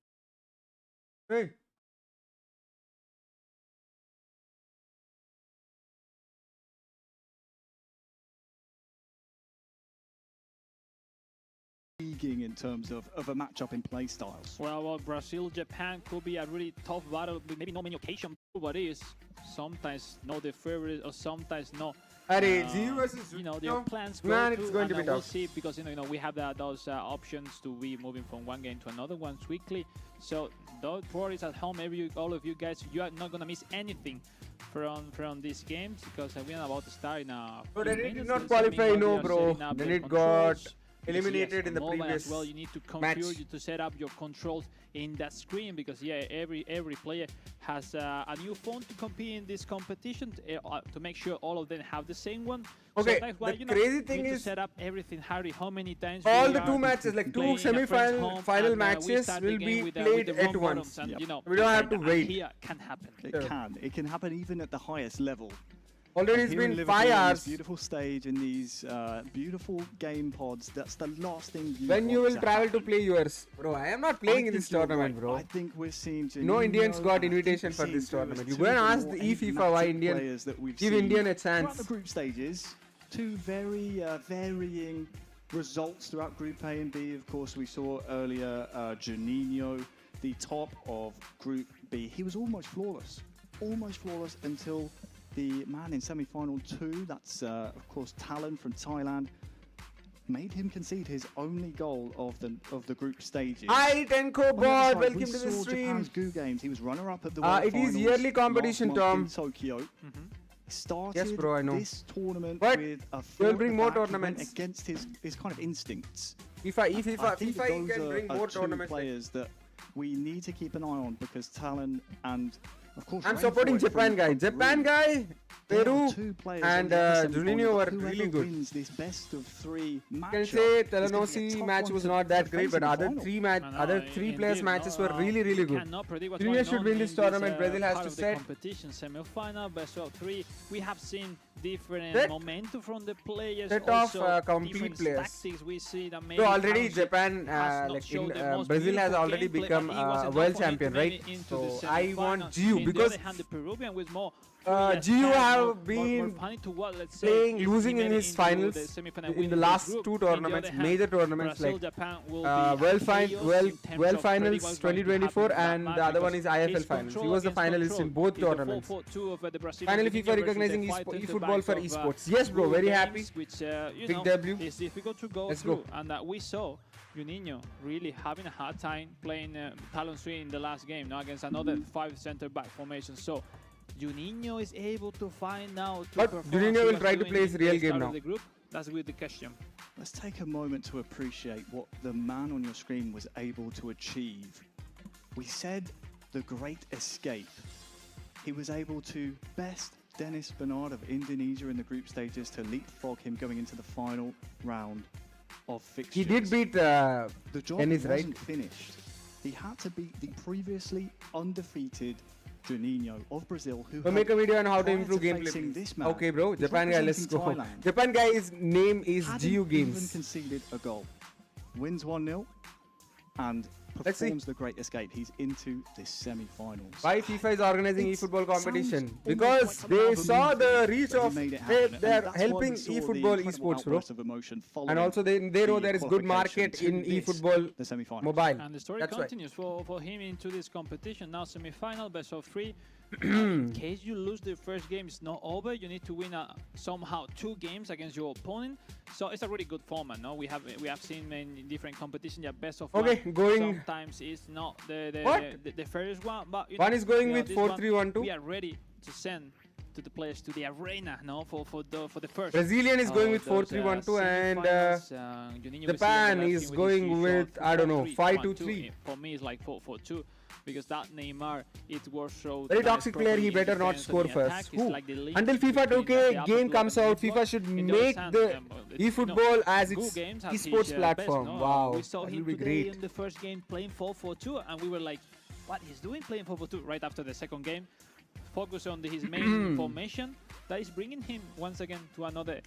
Hey. In terms of a matchup in play styles. Well, Brazil-Japan could be a really tough battle, maybe not many occasions, but it is sometimes not the favorite or sometimes not. Their plans go it's going to be tough. We'll see because we have those options to be moving from one game to another one quickly. So those parties at home, all of you guys, you are not gonna miss anything from these games because we are about to start now. But they did not qualify, bro. Then it got eliminated in the previous as well. You need to configure to set up your controls in that screen because every player has a new phone to compete in this competition to make sure all of them have the same one. Okay, so that's why, the crazy thing is to set up everything. Harry, how many times all the 2 matches, like 2 semi-final matches, will be played at once. And, we don't have to wait. Here can happen. It can happen even at the highest level. Already it's been 5 hours. Beautiful stage in these beautiful game pods. That's the last thing you when you will travel to play yours. Bro, I am not playing in this tournament, bro. I think we're seeing no Indians got invitation for this tournament. You go and ask the eFIFA why Indians give Indian a chance. Throughout the group stages, 2 very varying results throughout Group A and B. Of course, we saw earlier Juninho, the top of Group B. He was almost flawless until the man in semi-final 2, that's of course Talon from Thailand, made him concede his only goal of the group stages. Hi Tenko Board, welcome to the stream. Japan's GU Games. He was runner-up at the World It is yearly competition, Tom. In Tokyo. Started yes, bro, I know. this tournament but with a they'll bring more tournaments against his kind of instincts. FIFA can bring more tournaments. Players that we need to keep an eye on because Talon and of course, I'm supporting Japan guy. Peru, and Juninho were really good. Wins this best of 3 you can say Telangana match was not that great, but other 3 players matches were really good. Juninho should win this tournament. Brazil has to set. Competition semi-final, best of 3. We have seen different momentum from the players. Set of complete players. Tactics. We see that so already Japan, Brazil has already become world champion, right? So I want GU because GU have been losing in his finals in the last 2 tournaments, major tournaments like World Finals 2024 and the other one is IFL Finals. He was the finalist in both tournaments. Finally, FIFA recognizing eFootball for esports. Yes, bro, very happy. Big W. It's difficult to go through, and we saw Juninho really having a hard time playing Talon 3 in the last game against another 5 center-back formation. So Juninho is able to find out. But Juninho will try to play his real game now. That's with the question. Let's take a moment to appreciate what the man on your screen was able to achieve. We said the great escape. He was able to best Dennis Bernard of Indonesia in the group stages to leapfrog him going into the final round of fixtures. He did beat the job Dennis, wasn't right? finished. He had to beat the previously undefeated Juninho of Brazil, who make a video on how to improve gameplay. Okay, bro. Japan guy, let's go. Thailand. Japan guy's name is GU Games. Even conceded a goal. Wins 1-0 and performs the great escape. He's into the semi-finals. Why FIFA is organizing eFootball competition? Because they saw the reach of they're helping eFootball esports, bro. And also they know there is good market in eFootball mobile. And the story continues for him into this competition. Now semi-final, best of 3. In case you lose the first game, it's not over. You need to win somehow 2 games against your opponent. So it's a really good format. No, we have seen in different competitions. Yeah, best of one. Sometimes it's not the first one, but you one is going with 4-3-1-2. We are ready to send to the players to the arena, no, for the first. Brazilian is going with 4-3-1-2, and Japan is going with, I don't know, 5-2-3. For me, it's like 4-4-2. Because that Neymar, it was so very toxic player. He better not score first. Like until FIFA 2K game comes out, FIFA should make the eFootball as its esports platform. Wow, we saw him today in the first game playing 4-4-2, and we were like, what he's doing playing 4-4-2 right after the second game. Focus on his main formation that is bringing him once again to another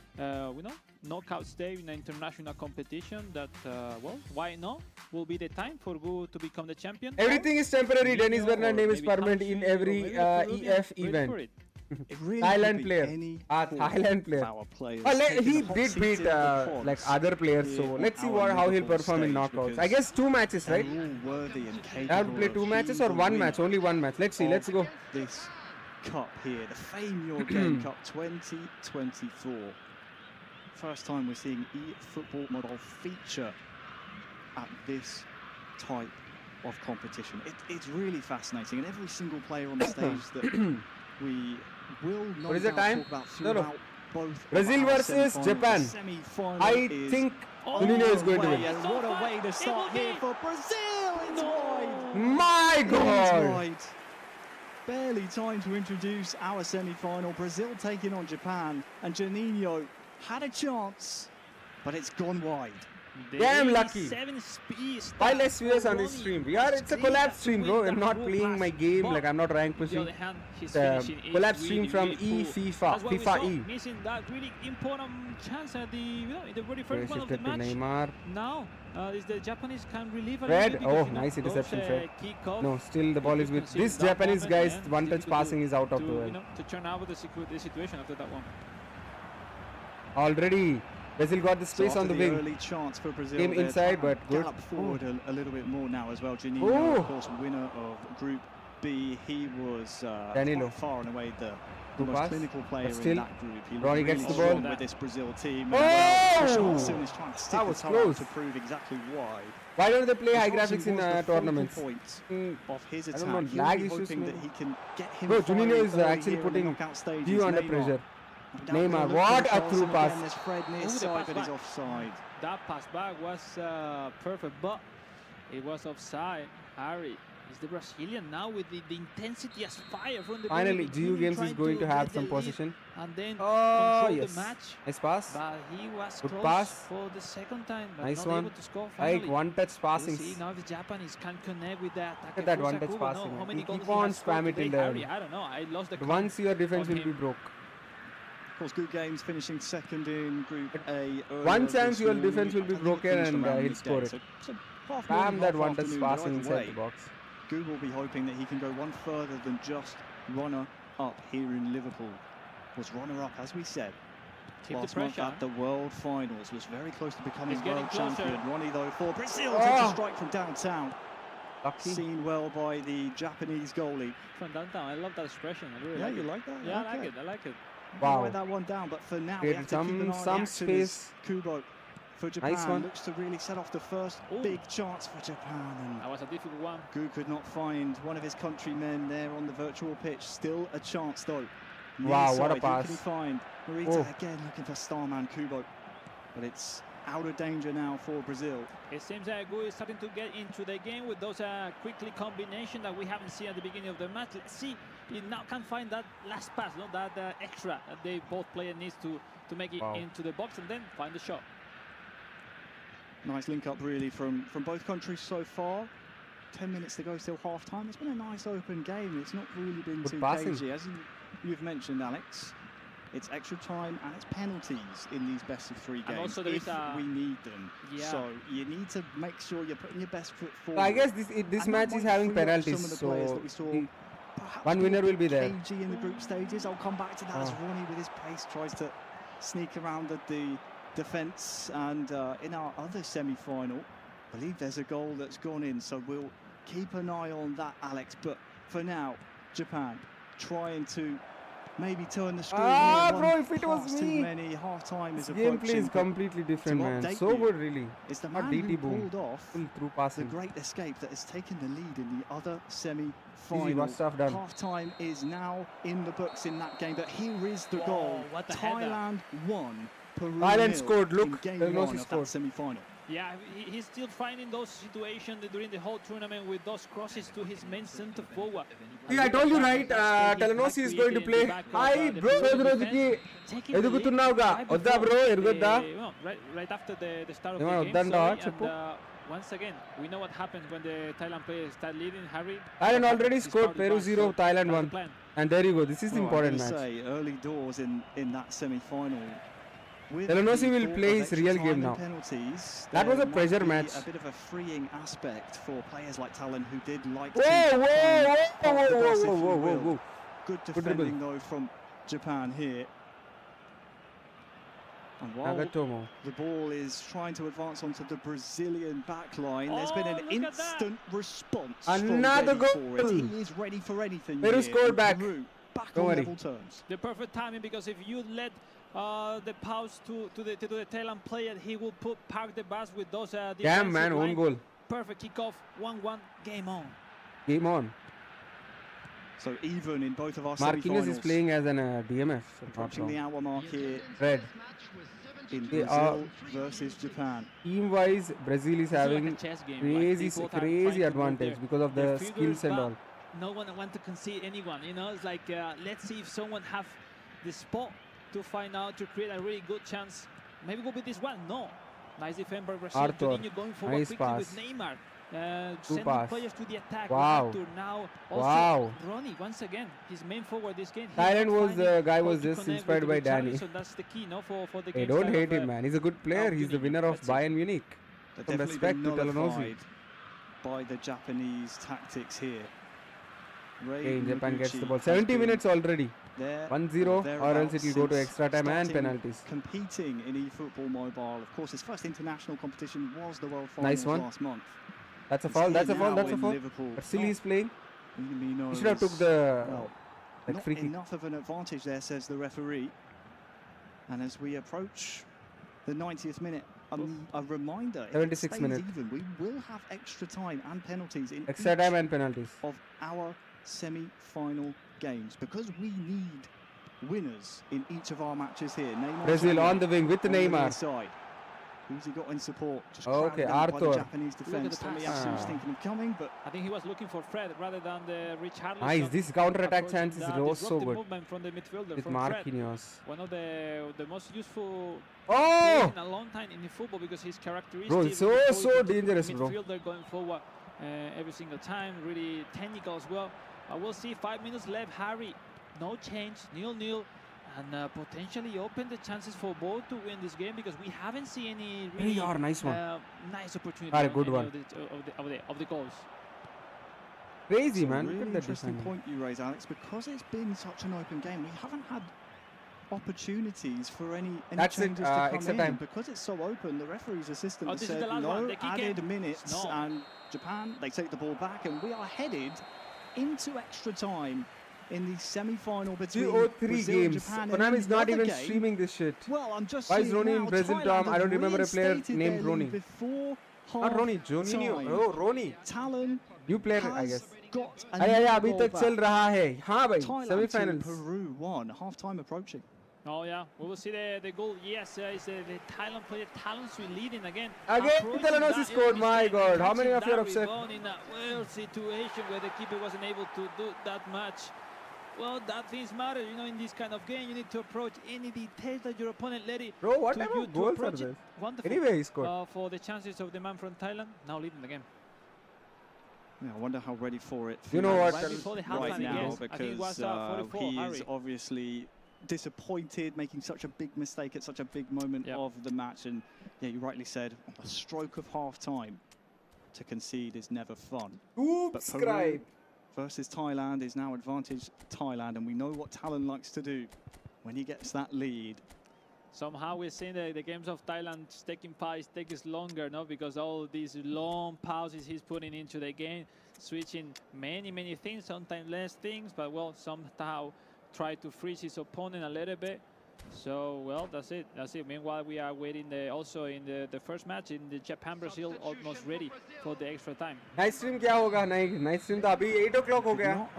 knockout stage in an international competition that well, why not, will be the time for Gu to become the champion. Everything is temporary. Dennis Bernard name is permanent in every EF event. Really Thailand player. Thailand player. He did beat like other players, so let's see how he'll perform in knockouts. I guess 2 matches, right? I have to play 2 matches or 1 match? Only 1 match. Let's see. Let's go. This cup here, the Fame Your Game Cup 2024. First time we're seeing eFootball model feature at this type of competition. It's really fascinating, and every single player on the stage that we will not talk about throughout both Brazil versus Japan. I think Vinin is going to win. And what a way to start here for Brazil. It's wide. My God. It's wide. Barely time to introduce our semi-final. Brazil taking on Japan, and Juninho had a chance, but it's gone wide. Damn lucky. 5 less viewers on this stream. It's a collab stream, bro. I'm not playing my game, like I'm not rank pushing. Collab stream from FIFA. Missing that really important chance at the very first one of the match. Neymar. Now is the Japanese can relieve a Fred. Oh, nice interception, Fred. No, still the ball is with this Japanese guy's one-touch passing is out of the way. To turn over the situation after that one. Already. Brazil got the space on the wing. Early chance for Brazil. Came inside, but good. Gallop forward a little bit more now as well. Juninho, of course, winner of Group B. He was far and away the most clinical player in that group. He Ronnie gets the ball with this Brazil team. Oh! Soon is trying to stick that was close to prove exactly why. Why don't they play high graphics in tournaments? Of his attack. I don't know, lag issues. That he can get him. Bro, Juninho is actually putting you under pressure. Neymar, what a through pass. Fred near side, but he's offside. That pass back was perfect, but it was offside. Harry is the Brazilian now with the intensity as fire from the finally, GU Games is going to have some position. And then control the match. Nice pass. But he was good close pass for the second time. But nice not one. Able to score finally. Like one-touch passing. See, now the Japanese can connect with that. Look at that one-touch passing. No, keep on spam it in there. I don't know. I lost the once your defense will be broke. Of course, good games finishing second in Group A. One chance your defense will be broken and he'll score it. Spam that one-touch passing inside the box. Gu will be hoping that he can go one further than just runner-up here in Liverpool. Was runner-up, as we said, last month at the World Finals. Was very close to becoming world champion. Ronnie, though, for Brazil takes a strike from downtown. Lucky. Seen well by the Japanese goalie. From downtown, I love that expression. I really like you like that? Yeah, I like it. Wow. Write that one down, but for now, we have to keep an eye on some space. Kubo for Japan nice one. Looks to really set off the first big chance for Japan. And that was a difficult one. Gu could not find one of his countrymen there on the virtual pitch. Still a chance though. Wow, what a pass. Who can he find? Morita again looking for Starman Kubo. But it's out of danger now for Brazil. It seems that Gu is starting to get into the game with those quickly combination that we haven't seen at the beginning of the match. Let's see, he now can find that last pass, that extra that they both players needs to make it into the box and then find the shot. Nice link up really from both countries so far. 10 minutes to go, still half time. It's been a nice open game. It's not really been too cagey, as you've mentioned, Alex. It's extra time and it's penalties in these best of 3 games if we need them. Yeah. So you need to make sure you're putting your best foot forward. I guess this match is having penalties, so one winner will be there. KG in the group stages. I'll come back to that as Ronnie with his pace tries to sneak around at the defence. And in our other semi-final, I believe there's a goal that's gone in. So we'll keep an eye on that, Alex. But for now, Japan trying to maybe turn the screw. Bro, if it was me. Too many. Half-time is approaching. Gameplay is completely different, man. So good, really. It's the man who pulled off the great escape that has taken the lead in the other semi-final. Half-time is now in the books in that game, but here is the goal. Thailand won. Thailand scored. Look, Telangana scored. Semi-final. Yeah, he's still finding those situations during the whole tournament with those crosses to his main center forward. Yeah, I told you right, Telangana is going to play. Hi, bro. Right after the start of the game. And, once again, we know what happens when the Thailand players start leading. Harry. Thailand already scored. Peru 0, Thailand 1. And there you go. This is the important match. Early doors in that semi-final. Telangana will play his real game now. That was a pressure match. A bit of a freeing aspect for players like Talon who did like to. Whoa. Good defending though from Japan here. And while the ball is trying to advance onto the Brazilian backline, there's been an instant response. Another goal. He is ready for anything. Peru scored back. Back on level terms. The perfect timing, because if you let the pass to the Thailand player, he will park the bus with those damn man, own goal. Perfect kickoff, 1-1, game on. Game on. So even in both of our Marquinhos is playing as an DMF. Approaching the hour mark here. Red. In Brazil versus Japan. Team-wise, Brazil is having crazy advantage because of the skills and all. No one wants to concede anyone. You know, it's like let's see if someone have the spot to find out to create a really good chance. Maybe it will be this one. No. Nice defense by Brazil. Juninho going forward nice quickly pass. with Neymar. Sending players to the attack. Wow. Now also Ronnie once again, his main forward this game. Thailand was the guy was just inspired by Danny. So that's the key, no, for the hey, game. don't hate him, man. He's a good player. He's the winner of Bayern Munich. Some respect to Telangana. By the Japanese tactics here. Okay, Japan gets the ball. 70 minutes already. 1-0, or else it will go to extra time and penalties. Competing in eFootball Mobile. Of course, his first international competition was the World Finals last month. That's a foul, that's a foul. But still he's playing. He should have took the free kick. Enough of an advantage there, says the referee. And as we approach the 90th minute, a reminder, 76 minutes. Even, we will have extra time and penalties in extra time and penalties of our semi-final games, because we need winners in each of our matches here. Neymar Brazil on the wing with Neymar. Side. Who's he got in support? Just okay, Arthur. Japanese defense. Tomiyasu was thinking of coming, but I think he was looking for Fred rather than the Richarlison. Nice, this counter-attack chance is so good. Movement from the midfielder, with Marquinhos. One of the most useful in a long time in the football, because his characteristics. Bro, it's so dangerous, bro. Midfielder going forward every single time, really technical as well. We'll see 5 minutes left. Harry, no change, 0-0. And potentially open the chances for both to win this game, because we haven't seen any really nice opportunity. Good one. Of the goals. Crazy, man. Really look at that interesting point you raise, Alex, because it's been such an open game. We haven't had opportunities for any changes to come extra in. time. Because it's so open, the referee's assistant this said is the last no one. added minutes, and Japan, they take the ball back, and we are headed into extra time in the semi-final between 3 Brazil games. and Japan. Konami is not even streaming this shit. Well, I'm just Why is Ronnie in Brazil, Tom? I don't remember a player reinstated named Ronnie. Not Ronnie, Juninho. Oh, Ronnie. Talon New player, I guess. got अभी तक चल रहा है. हाँ भाई, Thailand semi-finals. Peru won. Half-time approaching. Oh yeah, we will see the goal. Yes, it's the Thailand player Talon leading again. Telangana scored. My God, how many of you are upset? In a well situation where the keeper wasn't able to do that much. Well, that things matter, you know, in this kind of game. You need to approach any details that your opponent let it. Bro, what type of goals are this? Wonderful. Anyway, he scored. For the chances of the man from Thailand, now leading the game. Yeah, I wonder how ready for it. You know what? Right now, because he is obviously disappointed, making such a big mistake at such a big moment of the match. And yeah, you rightly said, a stroke of half-time to concede is never fun. Oops, but Peru versus Thailand is now advantage Thailand, and we know what Talon likes to do when he gets that lead. Somehow we're seeing the games of Thailand taking longer, no? Because all these long pauses he's putting into the game, switching many things, sometimes less things, but well, somehow try to freeze his opponent a little bit. So, well, that's it. Meanwhile, we are waiting also in the first match in the Japan-Brazil, almost ready for the extra time. Night stream क्या होगा? Night stream तो अभी 8 o'clock हो गया.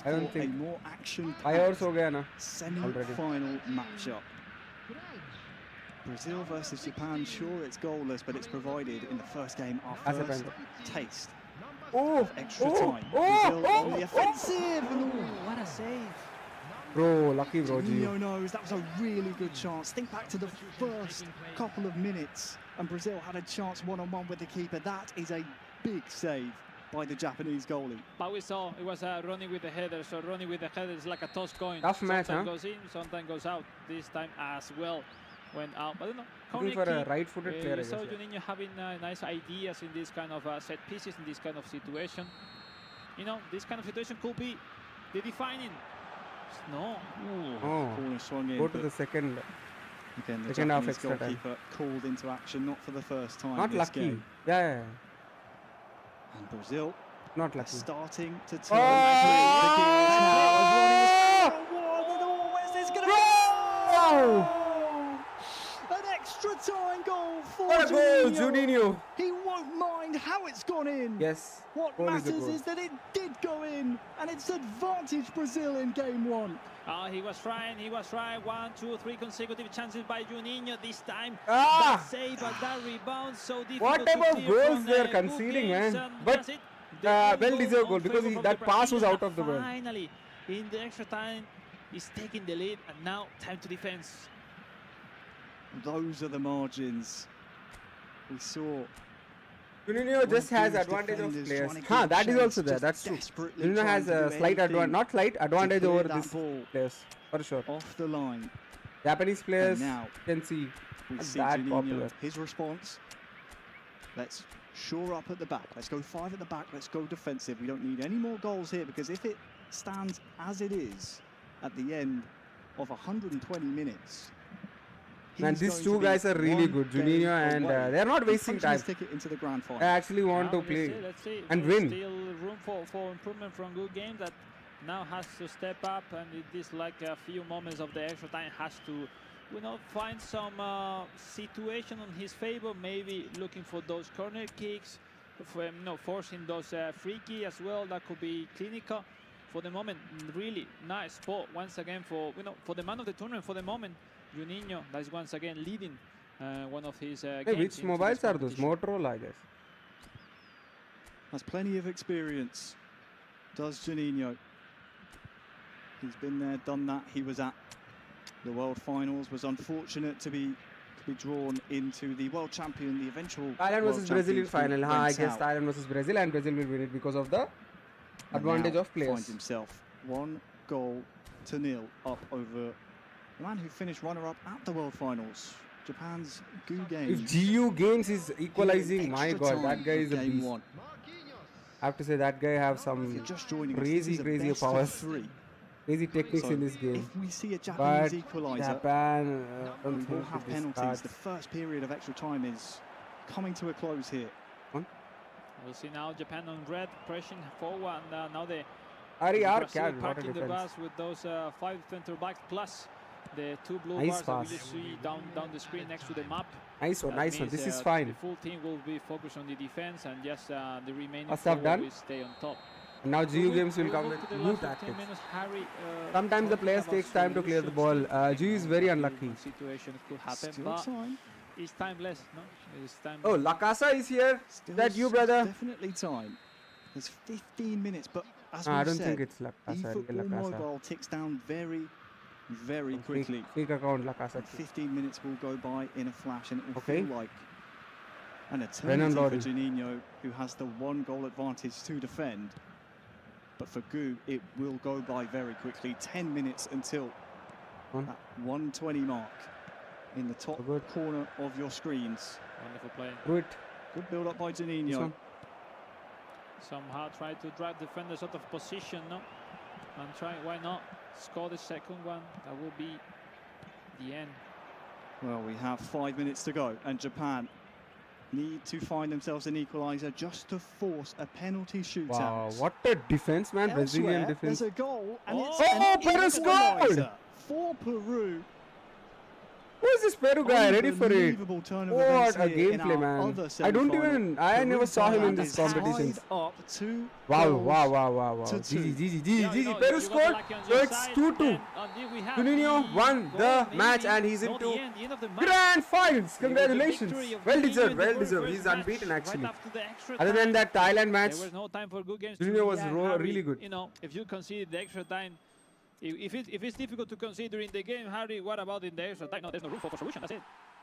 I don't think more action. 5 hours हो गया ना. Semi-final matchup. Brazil versus Japan. Sure, it's goalless, but it's provided in the first game. Our first taste of extra time. Brazil on the offensive. What a save! Bro, lucky bro. Gio knows that was a really good chance. Think back to the first couple of minutes, and Brazil had a chance one-on-one with the keeper. That is a big save by the Japanese goalie. But we saw it was running with the header. So running with the header is like a toss coin. Tough match, sometimes goes in, sometimes goes out. This time as well went out. But no, looking for a right-footed player. We saw Juninho having nice ideas in this kind of set pieces, in this kind of situation. You know, this kind of situation could be the defining. No. Corner swung in. Go to the second. Again, the Japanese goalkeeper called into action, not for the first time. Not lucky. Game. Yeah. And Brazil not lucky. Starting to turn. Where's this going to go? An extra time goal for Juninho. He won't mind how it's gone in. Yes. What matters is that it did go in, and it's advantage Brazil in game one. He was trying. 1, 2, 3 consecutive chances by Juninho this time. That save, but that rebound so difficult. What type of goals they are conceding, man? But well-deserved goal because that pass was out of the world. Finally, in the extra time, he's taking the lead, and now time to defense. Those are the margins we saw. Juninho just has advantage of players. That is also there. That's true. Juninho has a slight advantage, not slight advantage over this players for sure. Off the line. Japanese players can see that popular. His response. Let's shore up at the back. Let's go 5 at the back. Let's go defensive. We don't need any more goals here because if it stands as it is at the end of 120 minutes. Man, these two guys are really good, Juninho, and they're not wasting time. Into the grand final. I actually want to play and win. Still room for improvement from good games that now has to step up, and it is like a few moments of the extra time has to, find some situation on his favor. Maybe looking for those corner kicks, forcing those free kicks as well. That could be clinical. For the moment, really nice spot once again for the man of the tournament for the moment. Juninho, that is once again leading one of his games. Which mobiles are those? Motorola, I guess. Has plenty of experience, does Juninho. He's been there, done that. He was at the World Finals, was unfortunate to be drawn into the World Champion, the eventual Thailand versus Brazil final. I guess Thailand versus Brazil, and Brazil will win it because of the advantage of players. Finds himself 1-0 up over the man who finished runner-up at the World Finals, Japan's Gu Games. If GU Games is equalizing, my God, that guy is a beast. I have to say that guy have some crazy powers, crazy techniques in this game. If we see a Japanese equalizer, Japan we will have penalties. The first period of extra time is coming to a close here. We'll see now Japan on red, pressing forward, and now they parking the bus with those 5 center backs plus the 2 blue bars that we just see down the screen next to the map. Nice one. This is fine. The full team will be focused on the defense, and just the remaining will stay on top. Now GU Games will come with new tactics. Sometimes the players takes time to clear the ball. GU is very unlucky. Situation could happen, but it's time less, no? It's time. Oh, Lacasa is here. Is that you, brother? Definitely time. There's 15 minutes, but as I don't think it's Lacasa. eFootball mobile ticks down very quickly. Fake account Lacasa. 15 minutes will go by in a flash, and it will feel like an eternity for Juninho, who has the 1 goal advantage to defend. But for Gu, it will go by very quickly. 10 minutes until that 120 mark in the top corner of your screens. Wonderful play. Good build up by Juninho. Somehow try to drive defenders out of position, no? And try, why not, score the second one? That will be the end. Well, we have 5 minutes to go, and Japan need to find themselves an equaliser just to force a penalty shootout. Wow, what a defense, man. Brazilian defense. There's a goal, and it's Peru scored! For Peru. Who is this Peru guy? Ready for it? What a gameplay, man. I don't even, I never saw him in this competition. Wow. GG. Peru scored, so it's 2-2. Juninho won the match and he's into grand finals. Congratulations. Well deserved. He's unbeaten actually. Other than that Thailand match, Juninho was really good. You know, if you concede the extra time, if it's difficult to concede during the game, Harry, what about in the extra time? No, there's no room for solution. That's it.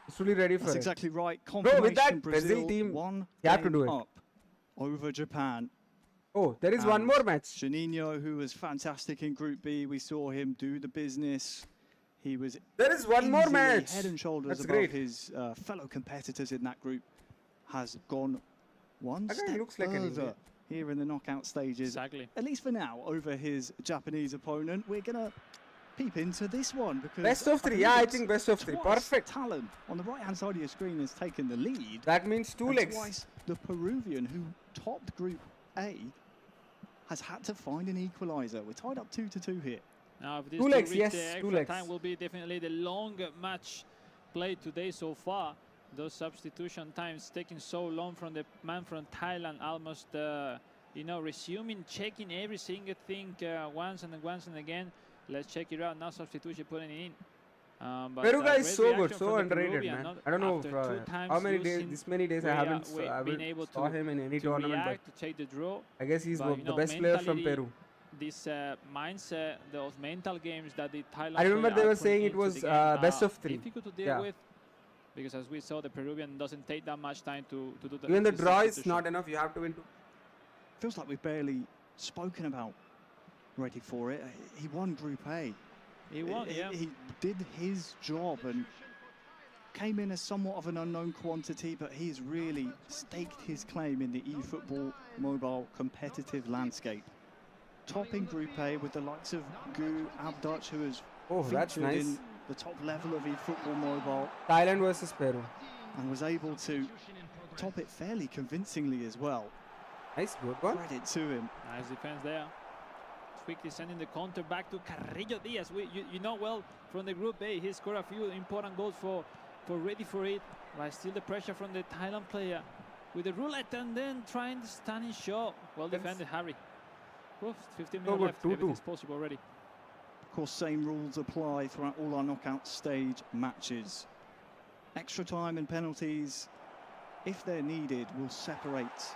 It's really ready for That's it. exactly right. Bro, with that Brazil team, you have to do it. Up over Japan. Oh, there is one more match. Juninho, who was fantastic in Group B, we saw him do the business. He was There is one more match. Head and shoulders That's above great. his fellow competitors in that group. Has gone one That guy step looks like an further idiot. here in the knockout stages. Exactly. At least for now, over his Japanese opponent. We're gonna peep into this one because Best of 3. Yeah, I think best of 3. Perfect. Talon on the right-hand side of your screen has taken the lead. That means 2 And legs. twice the Peruvian, who topped Group A, has had to find an equaliser. We're tied up 2-2 here. Now, if this 2 legs, reach yes, the 2 extra legs. time will be definitely the long match played today so far. Those substitution times taking so long from the man from Thailand, almost resuming, checking every single thing once and again. Let's check it out now. Substitution putting it in. Peru guy is great so good, reaction so from the underrated, Peruvian, man. I don't know how many days, losing, this many days I haven't saw him in any tournament, but to take the draw. I guess he's But, the best player from mentally, Peru. This mindset, those mental games that the Thailand I remember player they are were putting saying it into was the game best are of 3. difficult to deal Yeah. with, because as we saw, the Peruvian doesn't take that much time to do the Even the this draw is substitution. not enough, you have to win 2. Feels like we've barely spoken about Ready for it. He won Group A. He won, yeah. He did his job and came in as somewhat of an unknown quantity, but he's really staked his claim in the eFootball mobile competitive landscape. Topping Group A with the likes of Gu Abdutch, who has that's featured nice. in the top level of eFootball mobile. Thailand versus Peru. And was able to top it fairly convincingly as well. Nice, good one. Credit to him. Nice defense there. Quickly sending the counter back to Carrillo Diaz. You know well from the Group A, he scored a few important goals for Ready for it. But still the pressure from the Thailand player with the roulette and then trying the stunning shot. Well defended, Harry. Oof, 15 minutes left. Everything's possible already. Of course, same rules apply throughout all our knockout stage matches. Extra time and penalties, if they're needed, will separate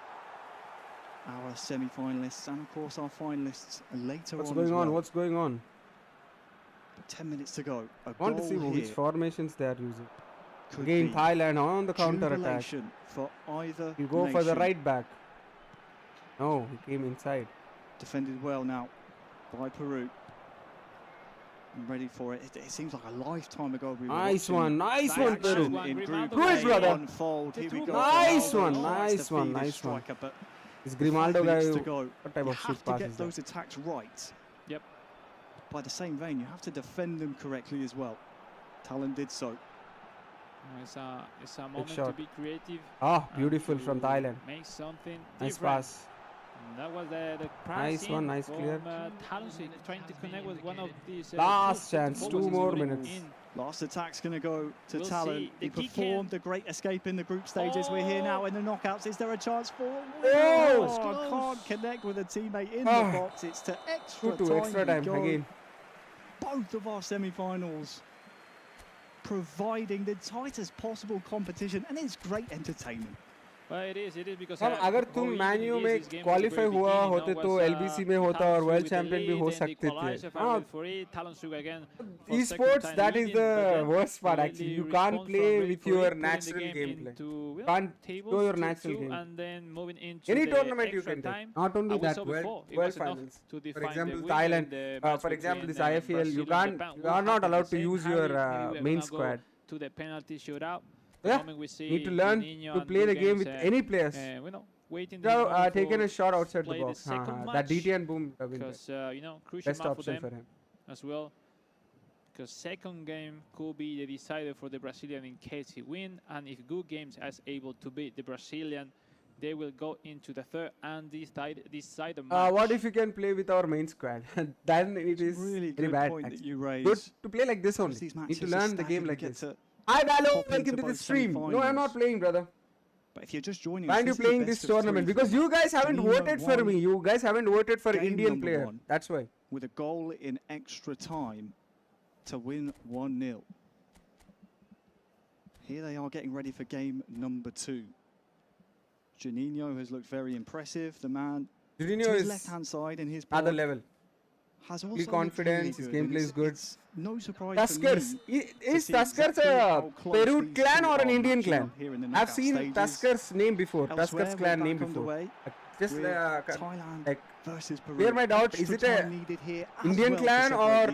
our semi-finalists and, of course, our finalists later on. What's going on? 10 minutes to go. I want to see which formations they are using. Again, Thailand on the counter attack. For either you go for the right back. No, he came inside. Defended well now by Peru. I'm ready for it. It seems like a lifetime ago. We were nice one, Peru. In Group Good, brother. Unfold. Here we go. Nice one. But this Grimaldo guy, what type of shoot to pass get is those that? attacks right. Yep. By the same vein, you have to defend them correctly as well. Talon did so. It's a moment to be creative. Beautiful from Thailand. Make something nice different. Pass. And that was the nice one, nice clear. Talon trying to connect with one of these. Last chance, 2 more minutes. Last attack's going to go to Talon. He performed the great escape in the group stages. We're here now in the knockouts. Is there a chance for? Can't connect with a teammate in the box. It's to extra time again. Both of our semi-finals providing the tightest possible competition, and it's great entertainment. Well, it is because अगर तुम menu में qualify हुआ होते तो LBC में होता और world champion भी हो सकते थे. Esports, that is the worst part actually. You can't play with your natural gameplay. Can't show your natural game. Any tournament you can take. Not only that, world finals. For example, Thailand. For example, this IFL, you are not allowed to use your main squad. To the penalty shootout. Yeah, need to learn to play the game with any players. Taken a shot outside the box. That DT and boom. Because crucial best option for him as well. because second game could be the decider for the Brazilian in case he wins. And if Good Games is able to beat the Brazilian, they will go into the third and decide the match. What if you can play with our main squad? Then it is really very good bad. point that you raised. Good to play like this only. Need to learn the game like this. Hi Valo, welcome to the stream. No, I'm not playing, brother. But if you're just joining, why are you playing this tournament? Because you guys haven't voted for me. You guys haven't voted for Indian player. That's why. With a goal in extra time to win 1-0. Here they are getting ready for game number 2. Juninho has looked very impressive. The man to his left-hand side in his other level. Has also confidence, his gameplay is good. No surprise. Tuskers. Is Tuskers a Peru clan or an Indian clan? I've seen Tuskers name before. Tuskers clan name before. Just Thailand versus Peru. Clear my doubt. Is it a Indian clan or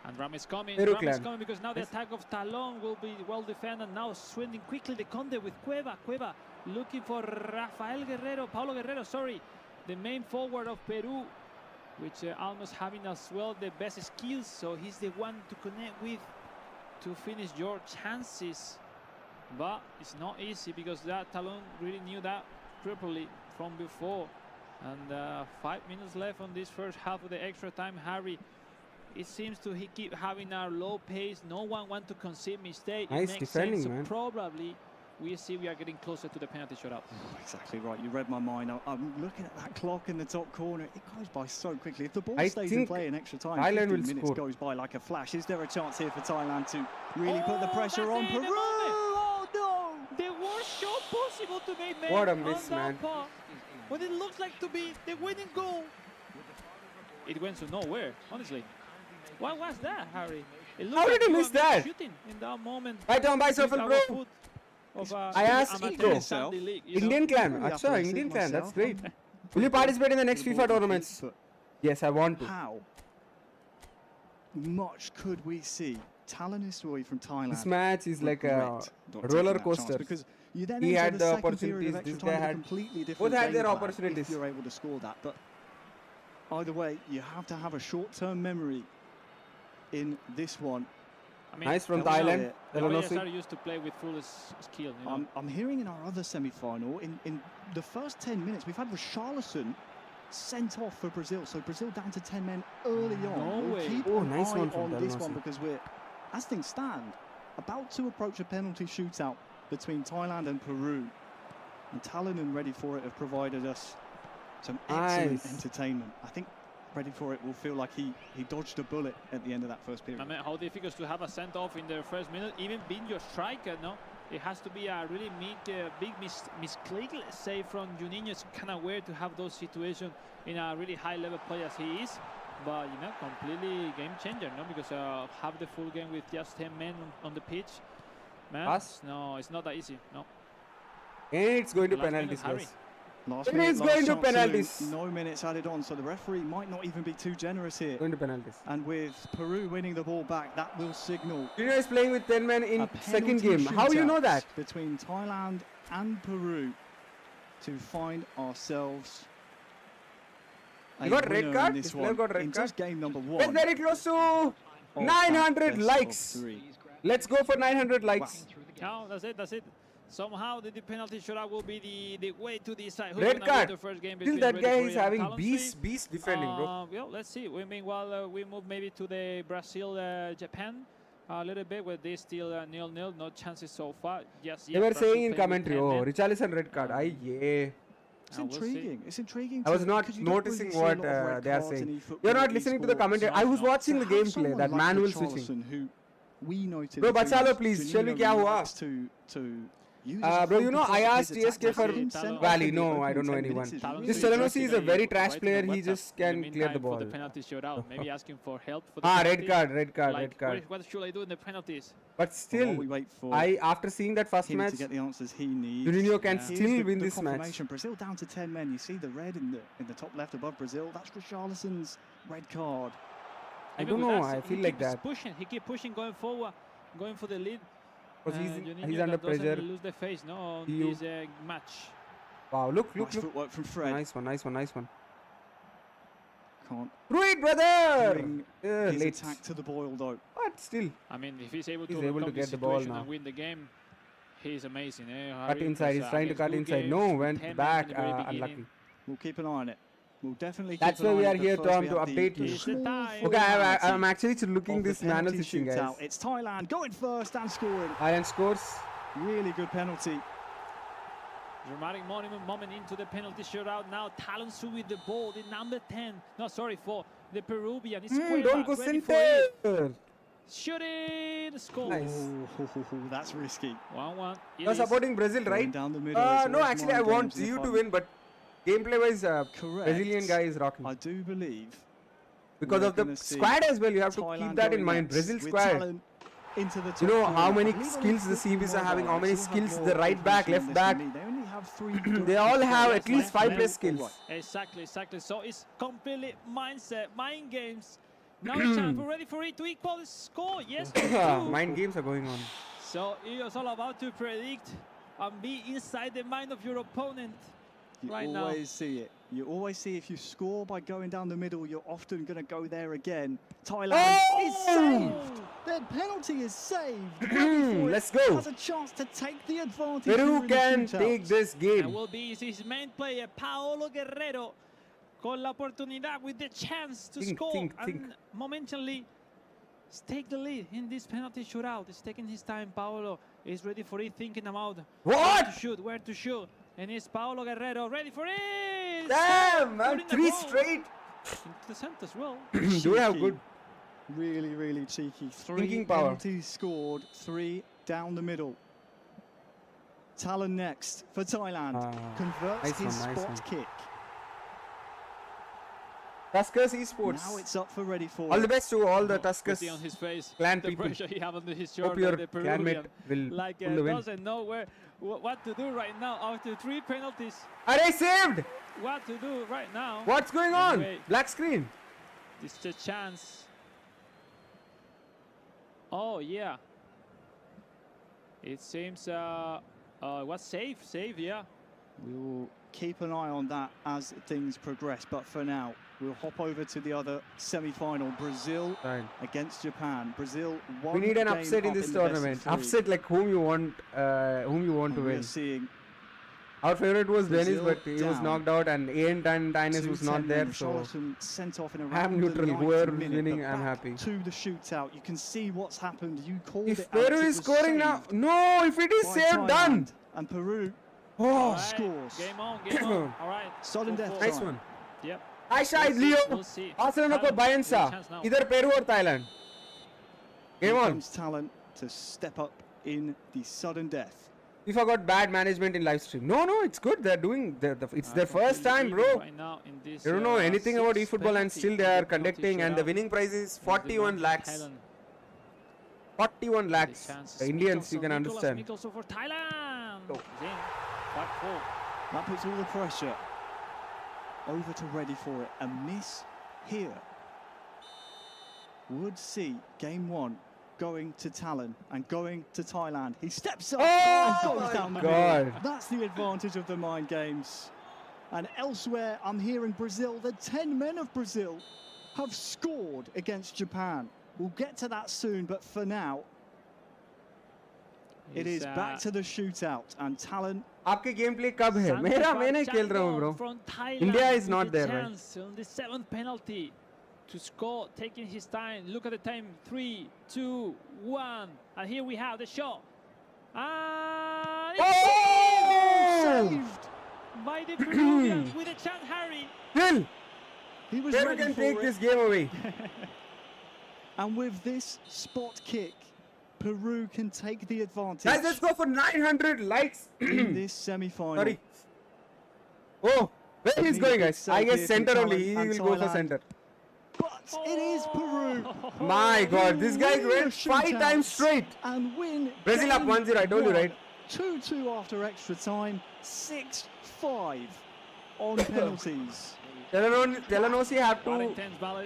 and Ram is coming. Peru Ram clan? is coming because now the attack of Talon will be well defended. Now swinging quickly the Conde with Cueva. Cueva looking for Paulo Guerrero, sorry. The main forward of Peru, which almost having as well the best skills. So he's the one to connect with to finish your chances. But it's not easy because that Talon really knew that properly from before. And 5 minutes left on this first half of the extra time. Harry, it seems to he keep having a low pace. No one wants to concede mistake. Nice defending, sense. man. So probably we see we are getting closer to the penalty shootout. Exactly right. You read my mind. I'm looking at that clock in the top corner. It goes by so quickly. If the ball stays in play in extra time, Thailand 15 minutes goes by like a flash. Is there a chance here for Thailand to really put the pressure on Peru? Oh no! The worst shot possible to be made. What a miss, man. When it looks like to be the winning goal, it went to nowhere. Honestly, what was that, Harry? How did he miss that? Shooting in that moment. Right on by Sofal, bro. I asked yourself. Indian clan. Achha, Indian clan. That's great. Will you participate in the next FIFA tournaments? Yes, I want to. How much could we see? Talon from Thailand. This match is like a roller coaster. Because you then he had the opportunities. This guy had both had their opportunities. If you're able to score that, but either way, you have to have a short-term memory in this one. I mean, nice from Thailand. The players are used to play with full skill. You know? I'm hearing in our other semi-final, in the first 10 minutes, we've had Richarlison sent off for Brazil. So Brazil down to 10 men early on. We'll keep an nice eye one from on this one because we're, as things stand, about to approach a penalty shootout between Thailand and Peru. And Talon ready for it have provided us some excellent entertainment. I think ready for it will feel like he dodged a bullet at the end of that first period. I mean, how difficult to have a sent off in the first minute, even being your striker, no? It has to be a really big misclick, let's say, from Juninho. It's kind of weird to have those situations in a really high-level player as he is. But, you know, completely game changer, no? Because have the full game with just 10 men on the pitch. Man, no, it's not that easy, no. And it's going to penalties, guys. Last minute, it's going to penalties. No minutes added on, so the referee might not even be too generous here. Going to penalties. And with Peru winning the ball back, that will signal. Juninho is playing with 10 men in second game. How do you know that? Between Thailand and Peru to find ourselves. You got red card? This player got red card. Game number 1. We're very close to 900 likes. Let's go for 900 likes. Wow. No, that's it. Somehow the penalty shootout will be the way to decide who's red card. The first game Still that guy is having beast defending, bro. Well, let's see. Meanwhile, we move maybe to the Brazil-Japan a little bit where they still 0-0. No chances so far. Yes, they were saying in commentary, oh, Richarlison red card. It's intriguing. It's intriguing. I was not noticing what they are saying. You're not listening to the commentary. I was watching the gameplay, that manual switching. Who we noted. Bro, bachalo, please. Tell me kya hua. Bro, you know, I asked TSK for Valley. No, I don't know anyone. This Selenosi is a very trash player. He just can clear the ball. For the penalty shootout, maybe asking for help for the red card. What should I do in the penalties? But still, after seeing that first match, to get the answers he needs, Juninho can still win this match. Brazil down to 10 men. You see the red in the top left above Brazil. That's Richarlison's red card. I don't know. I feel like that. He keeps pushing, going forward, going for the lead. Because he's under pressure. Lose the face, no, on this match. Wow, look. Footwork from Fred. Nice one. Can't. Through it, brother! His attack to the boil, though. What? but still. I mean, if he's able to get the ball now and win the game, he's amazing. Cut inside. He's trying to cut inside. No, went back. Unlucky. We'll keep an eye on it. We'll definitely. That's why we are here, Tom, to update you. Okay, I'm actually looking this manual switching, guys. It's Thailand going first and scoring. Thailand scores. Really good penalty. Dramatic moment into the penalty shootout. Now Talon Su with the ball, the number 10. No, sorry, for the Peruvian. It's don't go center. Shooting, score. Nice. That's risky. 1-1. You're supporting Brazil, right? Down the middle no, actually, I want you to win, but gameplay-wise, Brazilian guy is rocking. I do believe. Because of the squad as well, you have to keep that in mind. Brazil squad. You know how many skills the CBs are having, how many skills the right back, left back. They all have at least 5+ skills. Exactly. So it's completely mindset, mind games. Now it's time for ready for it to equal the score. Yes. Mind games are going on. So it's all about to predict and be inside the mind of your opponent. You always see it. You always see if you score by going down the middle, you're often going to go there again. Thailand is saved. Their penalty is saved. Let's go. Has a chance to take the advantage. Peru can take this game. It will be his main player, Paolo Guerrero, con la oportunidad with the chance to score and momentarily take the lead in this penalty shootout. He's taking his time. Paolo is ready for it, thinking about where to shoot. And it's Paolo Guerrero ready for it. Damn, man, 3 straight. Into the center as well. Do you have good? Really, really cheeky. 3 thinking power. Penalties scored, 3 down the middle. Talon next for Thailand. Converts his spot kick. Tuskers Esports. Now it's up for ready for all the best to all the Tuskers on his face. Clan the people. Pressure he have on his Hope shoulder. your The Peruvian will like doesn't know what to do right now after 3 penalties. Are they saved? What to do right now? What's going on? Black screen. This is a chance. Oh yeah. It seems was safe, yeah. We will keep an eye on that as things progress, but for now we'll hop over to the other semi-final. Brazil against Japan. Brazil we need an upset in this tournament. Upset like whom you want to win. Seeing our favorite was Brazil Dennis, but he was knocked out, and Ian Tynes was not there, so sent off in I'm neutral. Whoever is winning, I'm happy. To the shootout, you can see what's happened. You called if it. Peru is scoring now, no, if it is saved, done. And Peru scores. Game on. All right. Sudden death. Nice one. Yep. Hi Shahid Leo. Arsenal ko bayan sa. Either Peru or Thailand. Game on. Comes Talon to step up in the sudden death. FIFA got bad management in live stream. No, it's good. They're doing. It's their first time, bro. Right now in this, they don't know anything about eFootball, and still they are conducting. And the winning prize is 41 lakhs. 41 lakhs. The Indians, you can understand. Also for Thailand. That puts all the pressure over to ready for it. A miss here would see game 1 going to Talon and going to Thailand. He steps up and goes down the middle. That's the advantage of the mind games. And elsewhere, I'm hearing Brazil, the 10 men of Brazil have scored against Japan. We'll get to that soon, but for now, it is back to the shootout. And Talon. आपके gameplay कब है? मैं नहीं खेल रहा हूँ, bro. India is not there, right? On the 7th penalty to score, taking his time. Look at the time. 3, 2, 1, and here we have the shot. Saved by the Peruvians with a chance, Harry. Still, he was Peru can take this game away. And with this spot kick, Peru can take the advantage. Guys, let's go for 900 likes in this semi-final. Sorry. Oh, where he's going, guys? I guess center only. He will go for center. But it is Peru. My God, this guy went 5 times straight. And win. Brazil up 1-0. I told you, right? 2-2 after extra time. 6-5 on penalties. Telenosi have to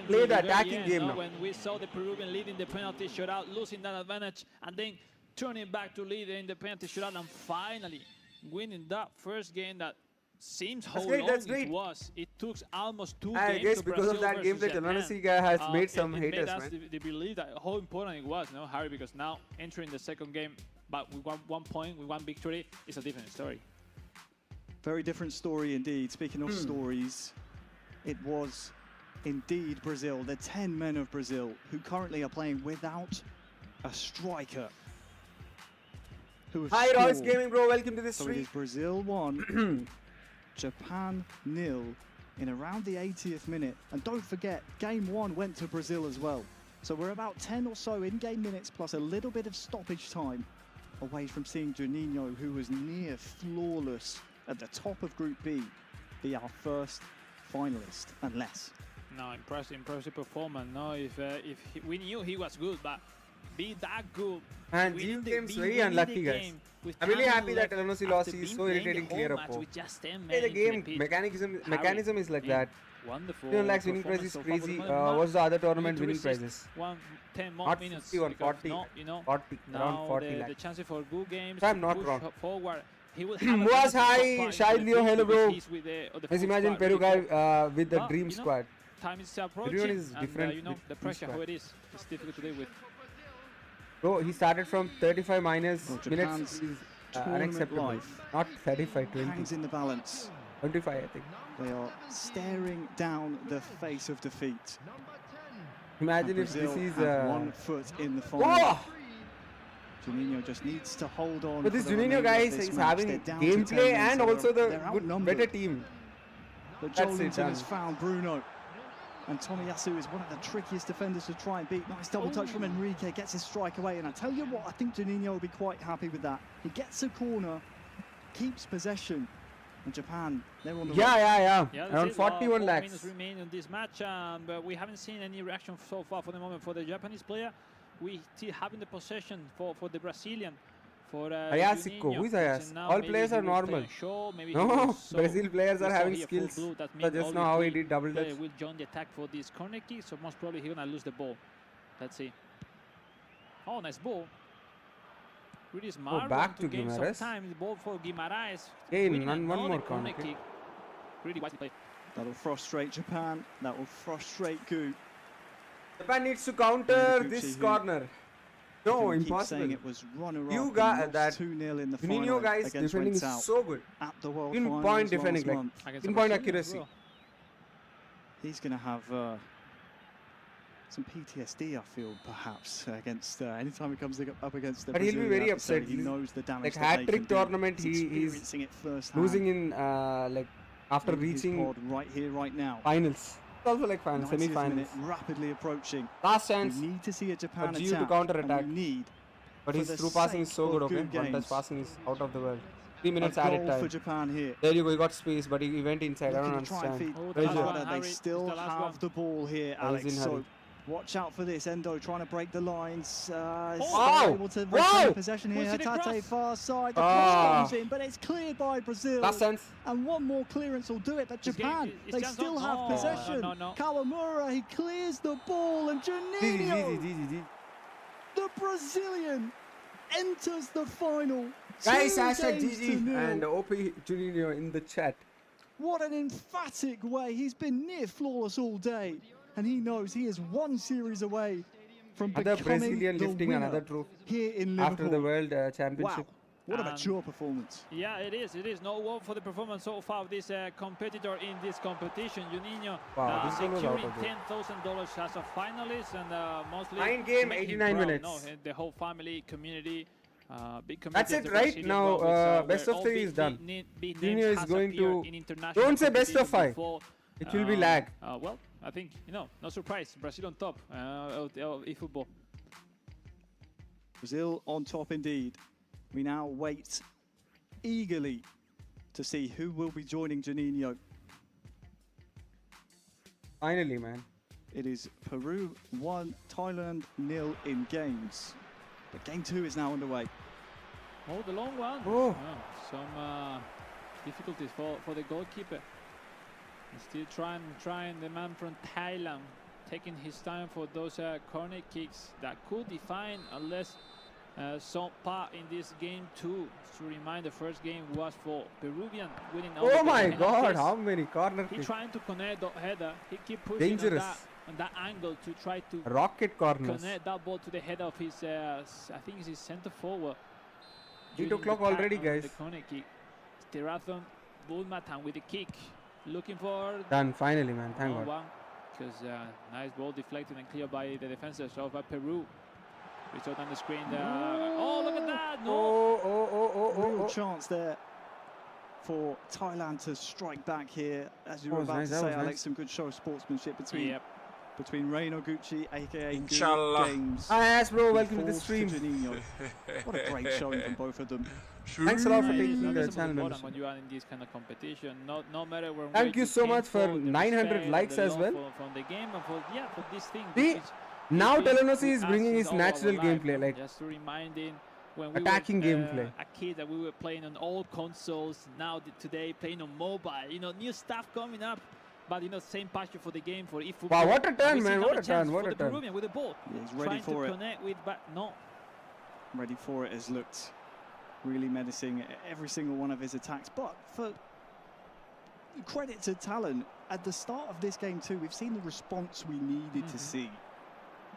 play the attacking game now. When we saw the Peruvian leading the penalty shootout, losing that advantage, and then turning back to lead in the penalty shootout, and finally winning that first game that seems how long it was. It took almost 2 games. I guess because of that gameplay, Telangana has made some haters, man. They believe that how important it was, no, Harry, because now entering the second game, but with 1 point, with 1 victory, it's a different story. Very different story indeed. Speaking of stories, it was indeed Brazil, the 10 men of Brazil, who currently are playing without a striker. Hi, Royce Gaming, bro. Welcome to the stream. So it is Brazil 1, Japan 0 in around the 80th minute. And don't forget, game 1 went to Brazil as well. So we're about 10 or so in-game minutes plus a little bit of stoppage time away from seeing Juninho, who was near flawless at the top of Group B, be our first finalist, unless. No, impressive performance. No, we knew he was good, but be that good. And Gio game's very unlucky, guys. I'm really happy that LNOC lost. He's so irritating clear up. Hey, the game mechanism is like that. Wonderful. 2 lakhs winning prize is crazy. What's the other tournament winning prizes? 10 more not minutes. 50 or 40. No, you know, 40, around 40 lakhs. The chances for good games. I'm not wrong. Forward. Muaz, hi, Shai Leo, hello bro. Let's imagine Peru guy with the dream squad. Time is approaching. Everyone is different. You know the pressure how it is. It's difficult to deal with. Bro, he started from 35 minus minutes. Unacceptable. Not 35, 20. Hangs in the balance. 25, I think. They are staring down the face of defeat. Imagine if this is 1 foot in the final. Whoa! Juninho just needs to hold on. But this Juninho guys is having gameplay and also the better team. But Joelinton has found Bruno. And Tomiyasu is one of the trickiest defenders to try and beat. Nice double touch from Enrique, gets his strike away. And I tell you what, I think Juninho will be quite happy with that. He gets a corner, keeps possession. And Japan, they're on the yeah. Around 41 lakhs. Minutes remain in this match, but we haven't seen any reaction so far for the moment for the Japanese player. We still having the possession for the Brazilian. For Ayasico, who is Ayas? All players are normal. No, Brazil players are having skills. So just know how he did double touch. Will join the attack for this corner kick, so most probably he's gonna lose the ball. Let's see. Oh, nice ball. Really smart. Back to Guimarães. Sometimes the ball for Guimarães. One more corner kick. Really wisely played. That'll frustrate Japan. That will frustrate Gu. Japan needs to counter this corner. No, impossible. It was you got that 2-0 in the Juninho guys defending is so good. At the World Pinpoint defending, like pinpoint accuracy. Well. He's going to have some PTSD, I feel, perhaps, against anytime he comes up against the. But he'll be very upset. He knows the damage. Like hat-trick tournament, he's losing in like after reaching right here, right now. Finals. It's also like semi-finals. Rapidly approaching. Last chance. We need to see a Japan attack. to counter attack. But his through passing is so good. Okay, one touch passing is out of the world. 3 minutes added time. For Japan here. There you go. He got space, but he went inside. I don't understand. They still have the ball here, Alex. So watch out for this. Endo trying to break the lines. Able to retain possession here. Hatate far side. The cross goes in, but it's cleared by Brazil. Last sense. And one more clearance will do it. But Japan, they still have possession. Kawamura, he clears the ball, and Juninho, the Brazilian, enters the final. Guys, hashtag GG and OP Juninho in the chat. What an emphatic way. He's been near flawless all day. And he knows he is 1 series away from becoming Brazilian the lifting winner another trophy here in Liverpool. After the World Championship. Wow, what a mature performance. Yeah, it is. It is. No one for the performance so far of this competitor in this competition. Juninho securing $10,000 as a finalist and mostly 9 game, 89 minutes. No, the whole family, community. Big That's it right now. Best of 3 is done. Juninho is going to. Don't say best of 5. It will be lag. Well, I think, no surprise. Brazil on top of eFootball. Brazil on top indeed. We now wait eagerly to see who will be joining Juninho. Finally, man. It is Peru 1, Thailand 0 in games. But game 2 is now underway. Oh, the long one. Oh. Some difficulties for the goalkeeper. He's still trying the man from Thailand, taking his time for those corner kicks that could define unless some part in this game too. To remind, the first game was for Peruvian winning. Oh my God! How many corner kicks? He's trying to connect the header. He keep pushing on that angle to try to rocket corners. Connect that ball to the head of his. I think it's his centre forward. 8 o'clock already, guys. The corner kick. Sterathon Bulmatan with the kick, looking for. Done finally, man. Thank God. Because nice ball deflected and cleared by the defenders of Peru. We saw on the screen there. Oh, look at that! No. Real chance there for Thailand to strike back here. As you were about to say, Alex, some good show of sportsmanship between Rein Oguchi, aka Inshallah. Games. Hi, bro. Welcome to the stream. What a great showing from both of them. Thanks a lot for taking the channel membership. When you are in this kind of competition, no matter where. Thank you so much for 900 likes as well. From the game and for this thing. Now Telenosi is bringing his natural gameplay, like just to reminding when we attacking were, gameplay. A kid that we were playing on all consoles. Now today playing on mobile. You know, new stuff coming up. But you know, same passion for the game, for eFootball. Wow, what a turn, man! What a turn! What a turn! Peruvian with the ball. Yeah, he's ready for it. Connect with, but no. Ready for it. Has looked really menacing every single one of his attacks. But for credit to Talon, at the start of this game too, we've seen the response we needed to see.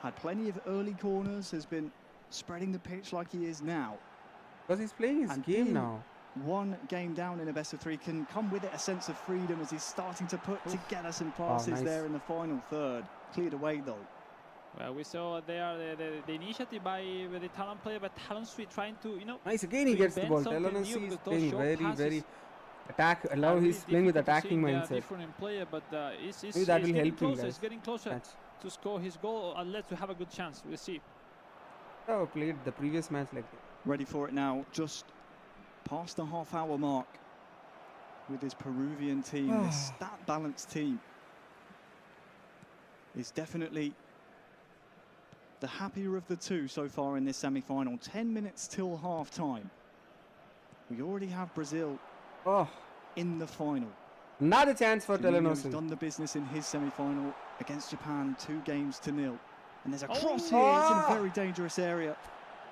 Had plenty of early corners, has been spreading the pitch like he is now. Because he's playing his game now. One game down in a best of three can come with it a sense of freedom as he's starting to put together some passes there in the final third. Cleared away though. Well, we saw there the initiative by the Talon player, but Talon Street trying to, you know. Nice, again he gets the ball. Telenosi is playing very attack. Now he's playing with attacking mindset. Different player, but maybe that will help him, guys. It's getting closer to score his goal, unless we have a good chance. We'll see. Oh, played the previous match like that. Ready for it now, just past the half-hour mark with this Peruvian team, this stat-balanced team is definitely the happier of the two so far in this semi-final. 10 minutes till half-time. We already have Brazil in the final. Not a chance for Telenosi. He's done the business in his semi-final against Japan, 2-0. And there's a cross here. It's in a very dangerous area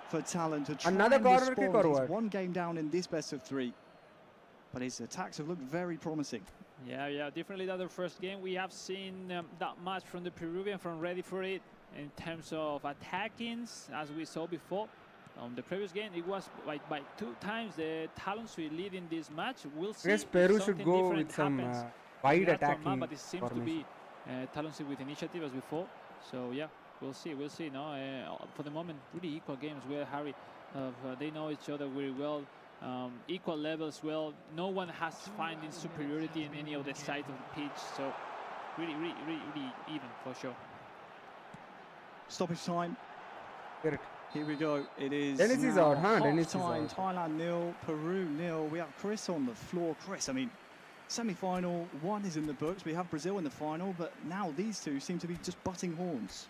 for Talon to try another and corner kick or what? He's one game down in this best of three, but his attacks have looked very promising. Yeah, differently than the first game. We have seen that much from the Peruvian, from ready for it in terms of attackings, as we saw before. The previous game, it was by 2 times the Talon Street leading this match. We'll see. I guess Peru should go with some wide attacking but it seems to be Talon Street with initiative as before. So yeah, we'll see. No, for the moment, really equal games where Harry, they know each other very well. Equal levels well. No one has finding superiority in any of the sides of the pitch. So really even for sure. Stoppage time. Get it. Here we go. It is Dennis is out, huh? Dennis is time. out. Thailand 0, Peru 0. We have Chris on the floor. Chris, I mean, semi-final 1 is in the books. We have Brazil in the final, but now these two seem to be just butting horns.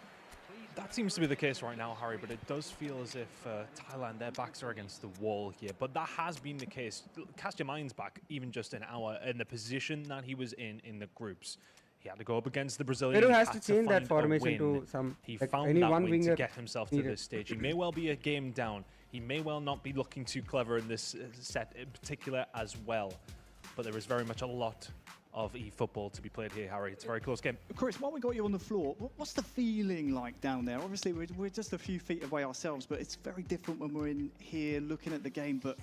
That seems to be the case right now, Harry, but it does feel as if Thailand, their backs are against the wall here. But that has been the case. Cast your minds back, even just an hour, in the position that he was in the groups. He had to go up against the Brazilian. Peru has to change that formation to some. He found that way to get himself to this stage. He may well be a game down. He may well not be looking too clever in this set in particular as well. But there is very much a lot of eFootball to be played here, Harry. It's a very close game. Chris, while we got you on the floor, what's the feeling like down there? Obviously, we're just a few feet away ourselves, but it's very different when we're in here looking at the game. But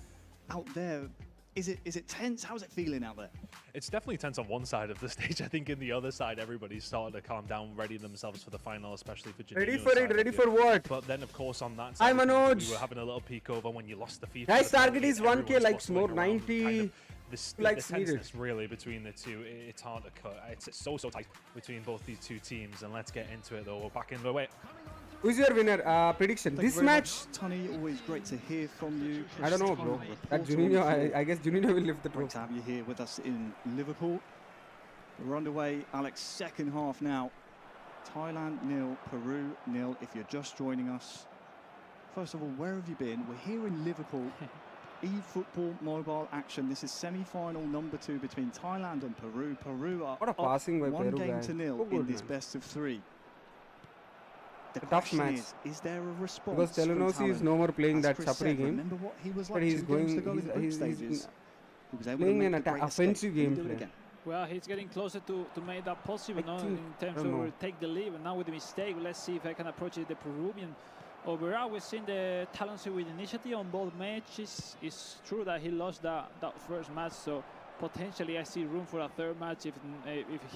out there, is it tense? How's it feeling out there? It's definitely tense on one side of the stage. I think in the other side, everybody's starting to calm down, ready themselves for the final, especially for Janino's ready for it, ready for what? But then, of course, on that side, I'm Manoj. we were having a little peek over when you lost the FIFA. Nice target is 1K likes more, 90 the tenseness really between the two, it's hard to cut. It's so tight between both these two teams, and let's get into it though. We're back in the way. Who's your winner prediction? Thank this match, Tony, always great to hear from you. I don't know, bro. That Juninho, I guess Juninho will lift the trophy. Great to have you here with us in Liverpool. We're underway, Alex, second half now. Thailand 0, Peru 0. If you're just joining us, first of all, where have you been? We're here in Liverpool. eFootball mobile action. This is semi-final number 2 between Thailand and Peru. Peru are what a passing by 1 Peru, game to 0 in this best of 3. The question is there a response? Because Telangana is no more playing that Chapri game. Remember what he was like but he's going. He's playing an offensive gameplay. Well, he's getting closer to make that possible, in terms of take the lead. And now with the mistake, let's see if I can approach it. The Peruvian. Overall, we've seen the Talons with initiative on both matches. It's true that he lost that first match, so potentially I see room for a third match if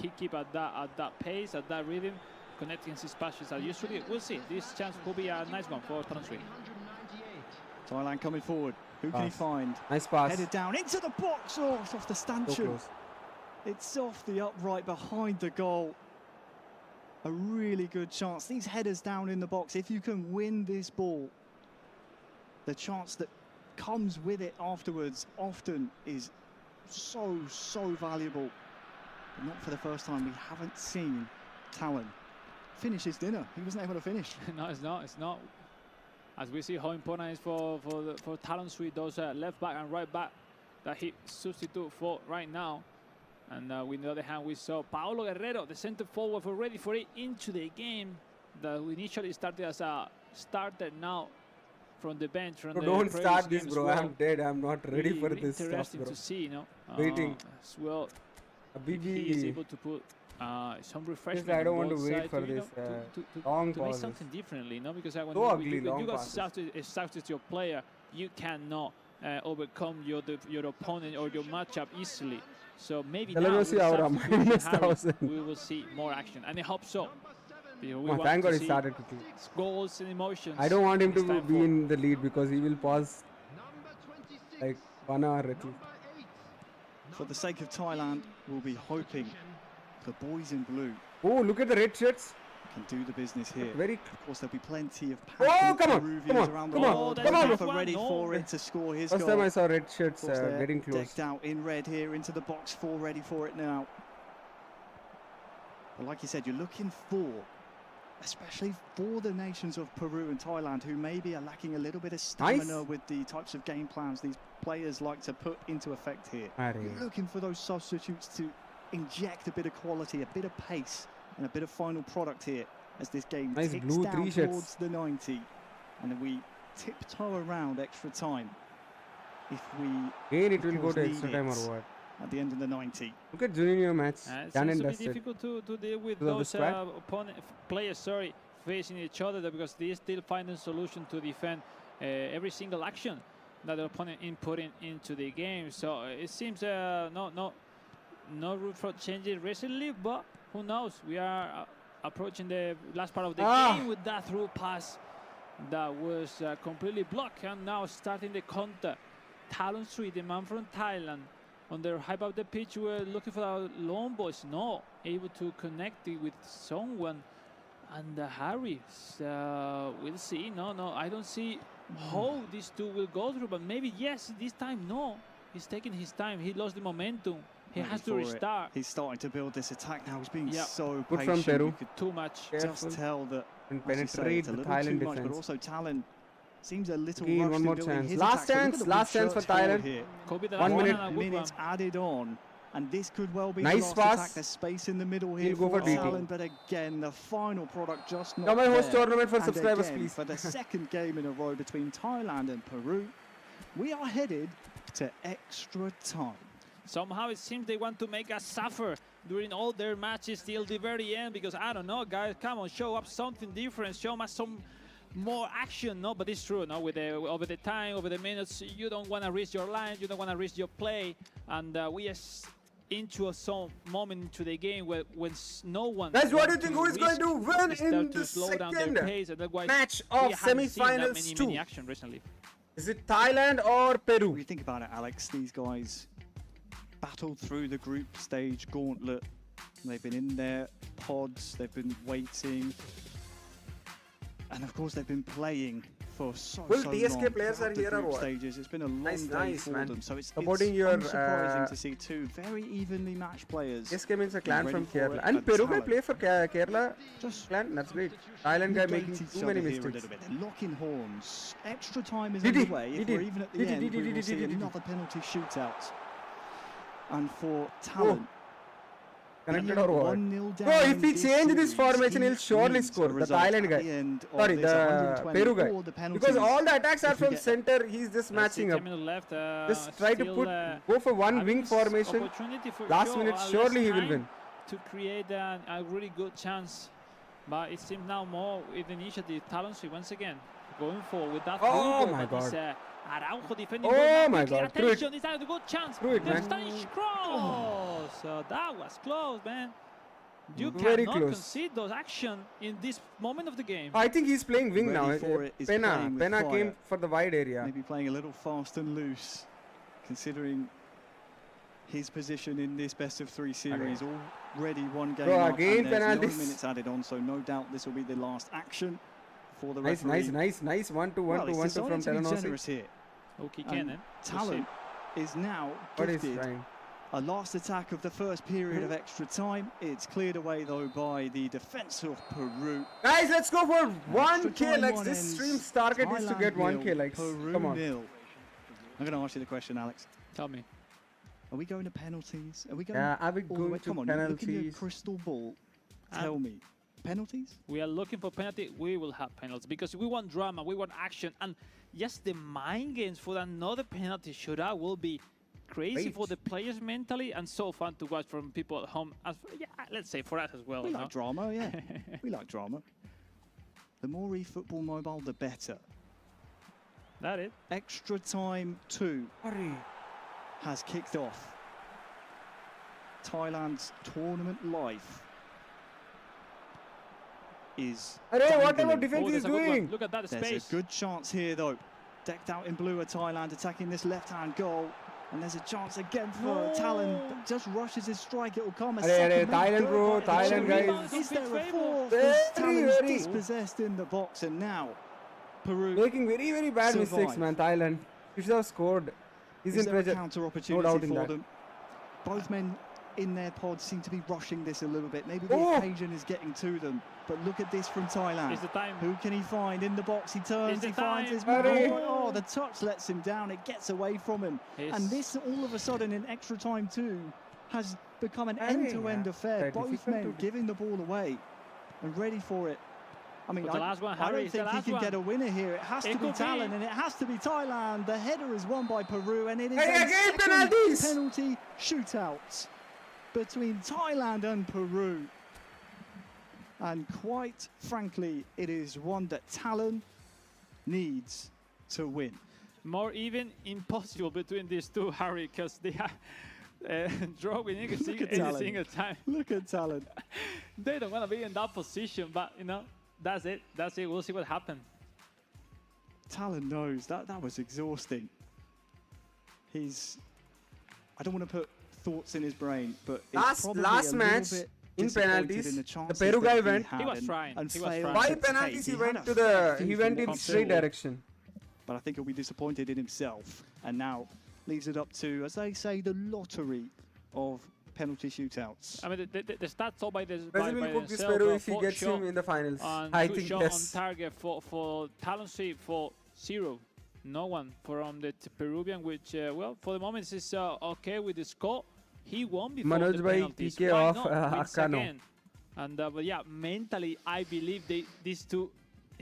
he keep at that pace, at that rhythm, connecting his passes as usually. We'll see. This chance could be a nice one for Talons. Thailand coming forward. Who can he find? Nice pass. Headed down into the box. Oh, it's off the stanchion. It's off the upright behind the goal. A really good chance. These headers down in the box, if you can win this ball, the chance that comes with it afterwards often is so valuable. But not for the first time. We haven't seen Talon finish his dinner. He wasn't able to finish. No, it's not. As we see how important it is for Talon Suite, those left back and right back that he substitute for right now. And on the other hand, we saw Paolo Guerrero, the center forward, ready for it into the game. That initially started as a starter, now from the bench. Don't start this, bro. I'm dead. I'm not ready for this stuff, interesting bro. to see, Waiting. As well, he is able to put some refreshment. I don't want to wait for this long to pauses. make something differently, because when ugly, you got substitute your player, you cannot overcome your opponent or your matchup easily. So maybe now we will see more action, and I hope so. Thank God he started quickly. Goals and emotions. I don't want him to be in the lead because he will pause like 1 hour at least. For the sake of Thailand, we'll be hoping the boys in blue. Oh, look at the red shirts. Can do the business here. Of course, there'll be plenty of Peruvians around the world. Ready for it to score his goal. First time I saw red shirts getting close. Decked out in red here into the box 4, ready for it now. But like you said, you're looking for, especially for the nations of Peru and Thailand, who maybe are lacking a little bit of stamina with the types of game plans these players like to put into effect here. You're looking for those substitutes to inject a bit of quality, a bit of pace, and a bit of final product here as this game ticks down towards the 90. And then we tiptoe around extra time. If we it will go to extra time or what? At the end of the 90. Look at junior match. It's difficult to deal with those players facing each other, because they still find a solution to defend every single action that the opponent inputting into the game. So it seems no room for changing recently, but who knows? We are approaching the last part of the game with that through pass that was completely blocked, and now starting the counter. Talon Street, the man from Thailand, on their high up the pitch, we're looking for our lone boys, able to connect it with someone. And Harry, we'll see. No, I don't see how these two will go through, but maybe yes, this time no. He's taking his time. He lost the momentum. He has to restart. He's starting to build this attack now. He's being so good patient. From Peru. Too much. Just tell that and penetrate the Thailand defense. But also Talon seems a little rushed. One more chance. Last chance for Thailand. 1 minute added on. And this could well be the last attack. There's space in the middle here for Talon, but again, the final product just not there. Host tournament for and subscribers, again, please. For the second game in a row between Thailand and Peru, we are headed to extra time. Somehow it seems they want to make us suffer during all their matches till the very end, because I don't know, guys, come on, show up something different, show us some more action, but it's true, with over the time, over the minutes, you don't want to risk your line, you don't want to risk your play, and we are into some moment into the game when no one. Guys, what do you think? Who is going to win in the second match of semi-finals 2? Many action recently. Is it Thailand or Peru? When you think about it, Alex, these guys battled through the group stage gauntlet. They've been in their pods, they've been waiting, and of course they've been playing for so DSK long. Players are here or what? Stages. It's been a long day for them, so it's unsurprising to see two very evenly matched players. DSK means a clan from Kerala, and Peru may play for Kerala clan. That's great. Thailand guy making too many mistakes. They're locking horns. Extra time is underway. If we're even at the end, we will see another penalty shootout. And for Talon, Connected or what? Bro, if he changes this formation, he'll surely score. The Thailand guy. Sorry, the Peru guy. Because all the attacks are from center, he's just matching up. Just try to go for one wing formation. Last minute, surely he will win. To create a really good chance. But it seems now more with initiative. Talonsi once again going for with that. Oh my god. Araujo defending. Oh my god. Attention, is that a good chance? Through it, man. Spanish cross. That was close, man. You Very cannot close. concede those action in this moment of the game. I think he's playing wing now. Pena came for the wide area. Maybe playing a little fast and loose, considering his position in this best of 3 series. Already one game up, again and there's penalties. no minutes added on, so no doubt this will be the last action for the referee. Nice. 1-2 from Telangana. Talon is now gifted a last attack of the first period of extra time. It's cleared away though by the defense of Peru. Guys, let's go for 1K likes. This stream's target is to get 1K likes. Come on. I'm going to ask you the question, Alex. Tell me. Are we going to penalties? Are we going? Are we going to penalties? Look in your crystal ball. Tell me, penalties? We are looking for penalty. We will have penalties because we want drama, we want action, and yes, the mind games for another penalty shootout will be crazy for the players mentally and so fun to watch from people at home. Yeah, let's say for us as well. We like drama, yeah. We like drama. The more eFootball mobile, the better. That it. Extra time 2 has kicked off. Thailand's tournament life is what type of defense he's doing? Look at that space. There's a good chance here though. Decked out in blue are Thailand attacking this left-hand goal. And there's a chance again for Talon. Just rushes his strike, it will come. Thailand bro, Thailand guys. Is there a fourth? Talon's dispossessed in the box, and now Peru making very bad mistakes, man. Thailand. He should have scored. He's in pressure. Counter opportunity for them. Both men in their pod seem to be rushing this a little bit. Maybe the occasion is getting to them. But look at this from Thailand. Is the time? Who can he find in the box? He turns, he finds his man. Oh, the touch lets him down. It gets away from him. And this, all of a sudden, in extra time too, has become an end-to-end affair. Both men giving the ball away and ready for it. I mean, I don't think he can get a winner here. It has to be Talon, and it has to be Thailand. The header is won by Peru, and it is a penalty shootout between Thailand and Peru. And quite frankly, it is one that Talon needs to win. More even impossible between these two, Harry, because they are drawing every single time. Look at Talon. They don't want to be in that position, but you know, that's it. We'll see what happens. Talon knows that was exhausting. I don't want to put thoughts in his brain, but it's last match in penalties, the Peru guy went. He was trying. Why penalties? He went in straight direction. But I think he'll be disappointed in himself, and now leaves it up to, as they say, the lottery of penalty shootouts. I mean, the stats all by the Brazil will cook this Peru if he gets him in the finals. I think yes. On target for Talon Street for 0. No one from the Peruvian, which well, for the moment is okay with the score. He won before the penalties. PK off Akano. And but yeah, mentally, I believe these two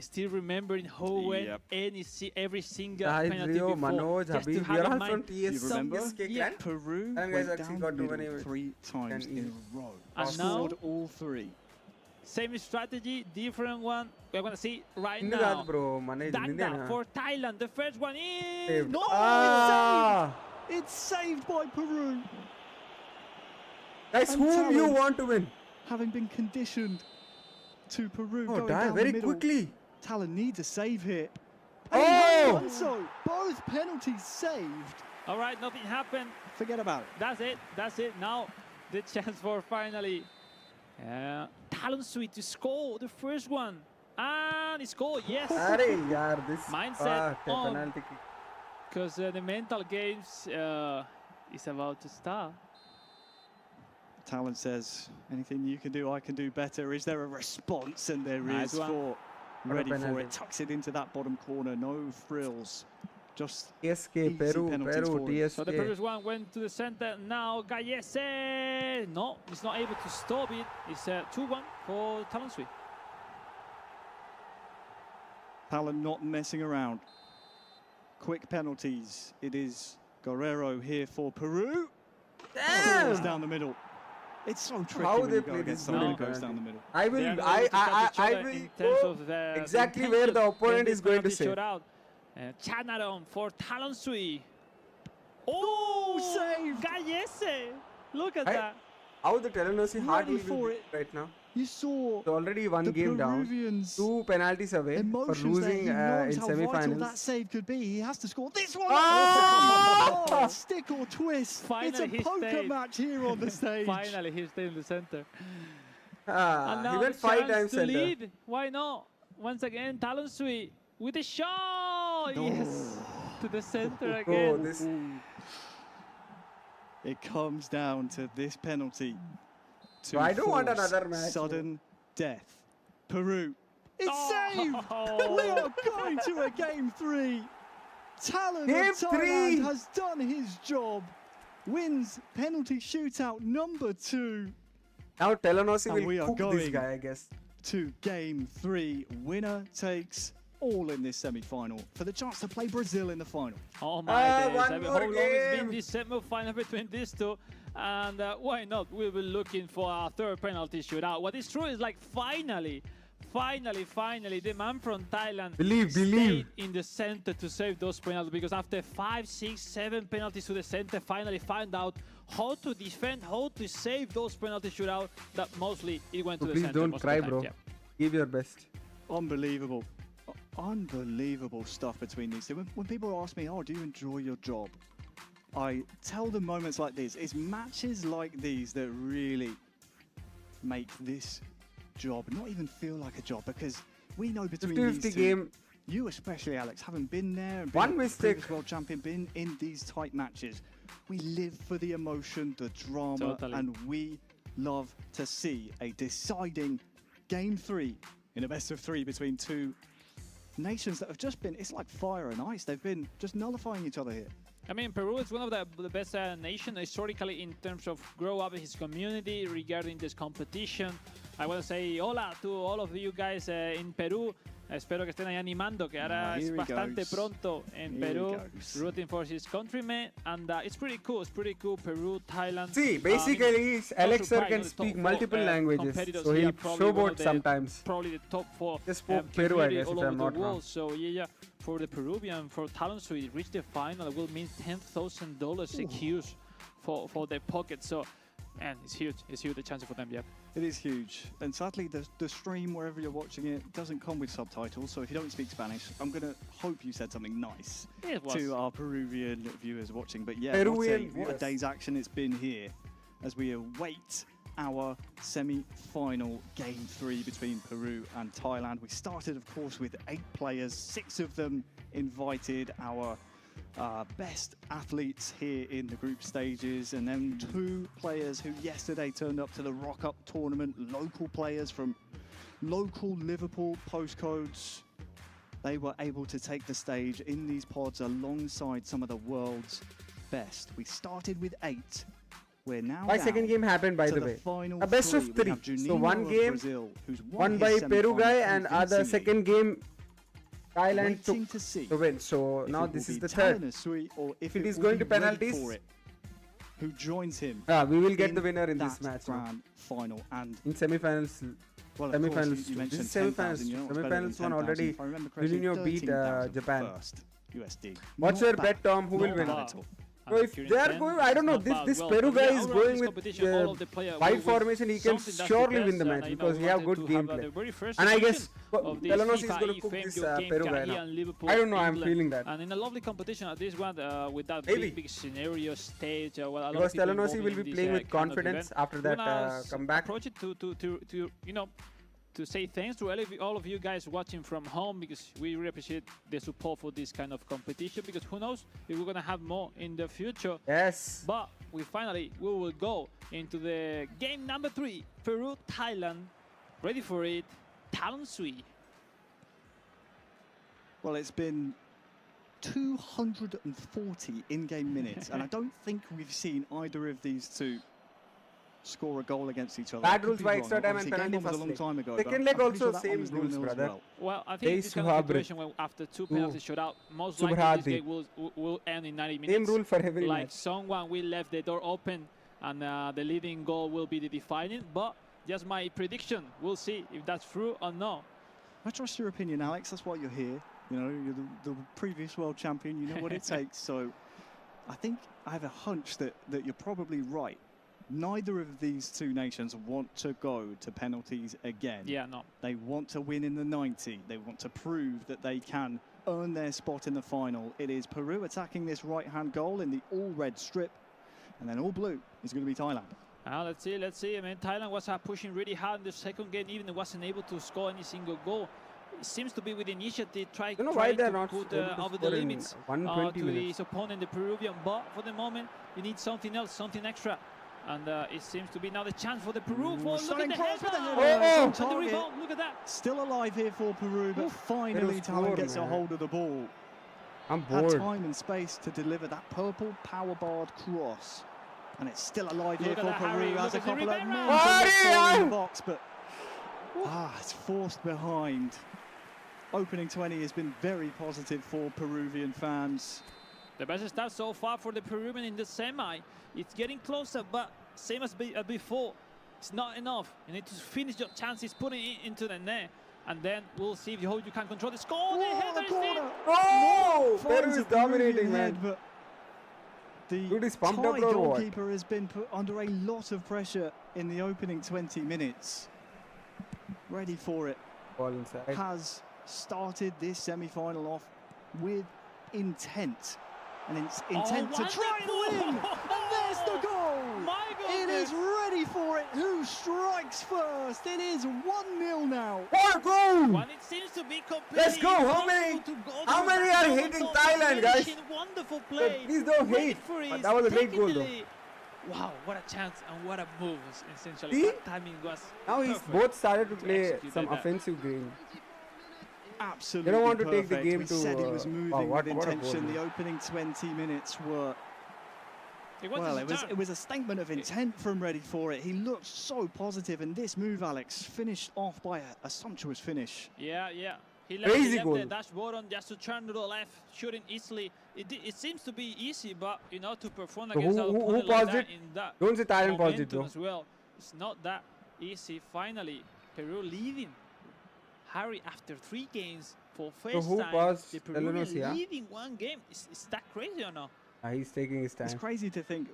still remembering how went every single penalty before. Manoj, just Habib, to have in mind. You remember? Yeah, Peru went down the middle 3 times in a row. And now, all 3. Same strategy, different one. We're going to see right now. Dagda for Thailand. The first one is... No! It's saved by Peru. Guys, whom you want to win? Having been conditioned to Peru going down very quickly. Talon needs a save here. And so both penalties saved. All right, nothing happened. Forget about it. That's it. Now the chance for finally Talon Sweet to score the first one. And he scored, yes. Mindset on. Because the mental games is about to start. Talon says, anything you can do, I can do better. Is there a response? And there is for ready for it. Tucks it into that bottom corner. No frills. Just TSK, Peru, TSK. So the previous one went to the center. Now Gallese no, he's not able to stop it. It's 2-1 for Talon Sui. Talon not messing around. Quick penalties. It is Guerrero here for Peru. Damn! It's down the middle. It's so tricky how when they you go play against this someone who goes down the middle. I will exactly where the opponent is going to say. Chanaron for Talon Sui. Oh, save! Gallese! Look at that. How the Telangana heart will for be it. right now. You saw So already one game down, 2 penalties away for losing in semi-finals. That save could be. He has to score this one. Oh! Oh, stick or twist. Finally, it's a poker match here on the stage. Finally, he stayed in the center. And now he went 5 times to center. Lead. Why not? Once again, Talon Sui with a shot. Yes, to the center again. It comes down to this penalty. So I don't want another match. Sudden death. Peru. It's saved! We are going to a game 3. Talon of Thailand has done his job. Wins penalty shootout number 2. Now Telangana will cook this guy, I guess. To game 3. Winner takes all in this semi-final for the chance to play Brazil in the final. Oh my days. One more how long game. it's been this semi-final between these two? And why not? We'll be looking for our 3rd penalty shootout. What is true is like finally, the man from Thailand stayed in the center to save those penalties, because after 5, 6, 7 penalties to the center, finally found out how to defend, how to save those penalty shootouts that mostly it went to the center. Please don't cry, bro. Yeah. Give your best. Unbelievable. Unbelievable stuff between these two. When people ask me, oh, do you enjoy your job? I tell them moments like this. It's matches like these that really make this job not even feel like a job, because we know between these two, game. You especially, Alex, having been there and one been mistake. previous world champion, been in these tight matches. We live for the emotion, the drama, and we love to see a deciding game 3 in a best of 3 between 2 nations that have just been, it's like fire and ice. They've been just nullifying each other here. I mean, Peru is one of the best nations historically in terms of grow up in his community regarding this competition. I want to say hola to all of you guys in Peru. Espero que estén ahí animando, que ahora es bastante pronto en Perú, rooting for his countrymen, and it's pretty cool. It's pretty cool. Peru, Thailand. See, basically, Alex sir can speak multiple languages, so he showboat sometimes. Probably the top 4. Just spoke Peru, I guess, if I'm not wrong. So yeah, for the Peruvian, for Talon Sui, reach the final, it will mean $10,000 secures for their pocket. So. And it's huge. It's huge, the chance for them, yeah. It is huge. And sadly, the stream, wherever you're watching it, doesn't come with subtitles. So if you don't speak Spanish, I'm going to hope you said something nice to our Peruvian viewers watching. But yeah, what a day's action it's been here as we await our semi-final game 3 between Peru and Thailand. We started, of course, with 8 players, 6 of them invited, our best athletes here in the group stages, and then 2 players who yesterday turned up to the Rock Up tournament, local players from local Liverpool postcodes. They were able to take the stage in these pods alongside some of the world's best. We started with 8. We're now my second game happened, by the way. A best of 3. So one game Brazil, won by Peru guy, and other second game Thailand took to win. So now this is the 3rd. Or if it is going to penalties, who joins him? We will get the winner in this match. Grand final and in semi-finals. Well, semi-finals. You this is semi-finals. Semi-finals one already. Vinin beat Japan. USD. What's your bet, Tom? Who will win? So if they are going, I don't know, this Peru guy is going with wide formation, he can surely win the match because he have good gameplay. And I guess Telangana is going to cook this Peru guy now. I don't know, I'm feeling that. And in a lovely competition at this one, with that big scenario stage, because Telangana will be playing with confidence after that comeback. Approach it to you know, to say thanks to all of you guys watching from home, because we really appreciate the support for this kind of competition, because who knows if we're going to have more in the future. Yes. But we will go into the game number 3, Peru, Thailand. Ready for it, Talon Sui. Well, it's been 240 in-game minutes, and I don't think we've seen either of these two score a goal against each other. Bad rules by extra time and penalty was a long time ago. Second leg also same rules, brother. Well, I think this kind of situation when after 2 penalties shot out, most likely this game will end in 90 minutes. Same rule for every like match. someone will left the door open and the leading goal will be the defining. But just my prediction, we'll see if that's true or not. I trust your opinion, Alex. That's why you're here. You know, you're the previous world champion. You know what it takes. So I think I have a hunch that you're probably right. Neither of these two nations want to go to penalties again. Yeah, no. They want to win in the 90. They want to prove that they can earn their spot in the final. It is Peru attacking this right-hand goal in the all-red strip. And then all-blue is going to be Thailand. Let's see, let's see. I mean, Thailand was pushing really hard in the second game, even wasn't able to score any single goal. It seems to be with initiative, trying to put over the limits to his opponent, the Peruvian. But for the moment, you need something else, something extra. And it seems to be now the chance for the Peru. Look at the header. And the rebound, look at that. Still alive here for Peru, but finally Thailand gets a hold of the ball. I'm bored. Had time and space to deliver that purple power barred cross. And it's still alive here for Peru. Has a couple of moments in the box, but it's forced behind. Opening 20 has been very positive for Peruvian fans. The best start so far for the Peruvian in the semi. It's getting closer, but same as before. It's not enough. You need to finish your chances, putting it into the net. And then we'll see how you can control the score. The corner! Oh! Peru is dominating, man. But the Thai goalkeeper has been put under a lot of pressure in the opening 20 minutes. Ready for it. Ball inside. Has started this semi-final off with intent. And it's intent to try and win. And there's the goal. It is ready for it. Who strikes first? It is 1-0 now. What a goal! Well, it seems to be completely Let's go. How many are hating Thailand, guys? Wonderful play. Please don't hate. That was a great goal, though. Wow, what a chance and what a move, essentially. That timing was now he's both started to play some offensive game. Absolutely. They don't want to perfect. take the game we to. Said he was moving with intention. The opening 20 minutes were. Well, it was a statement of intent from Ready for it. He looked so positive, and this move, Alex, finished off by a sumptuous finish. Yeah. He left the dashboard on just to turn to the left, shooting easily. It seems to be easy, but you know, to perform against that opponent like that in that don't say Thailand paused it, though. As well, it's not that easy. Finally, Peru leading. Harry, after 3 games for first time, the Peruvian leading 1 game. Is that crazy or not? He's taking his time. It's crazy to think.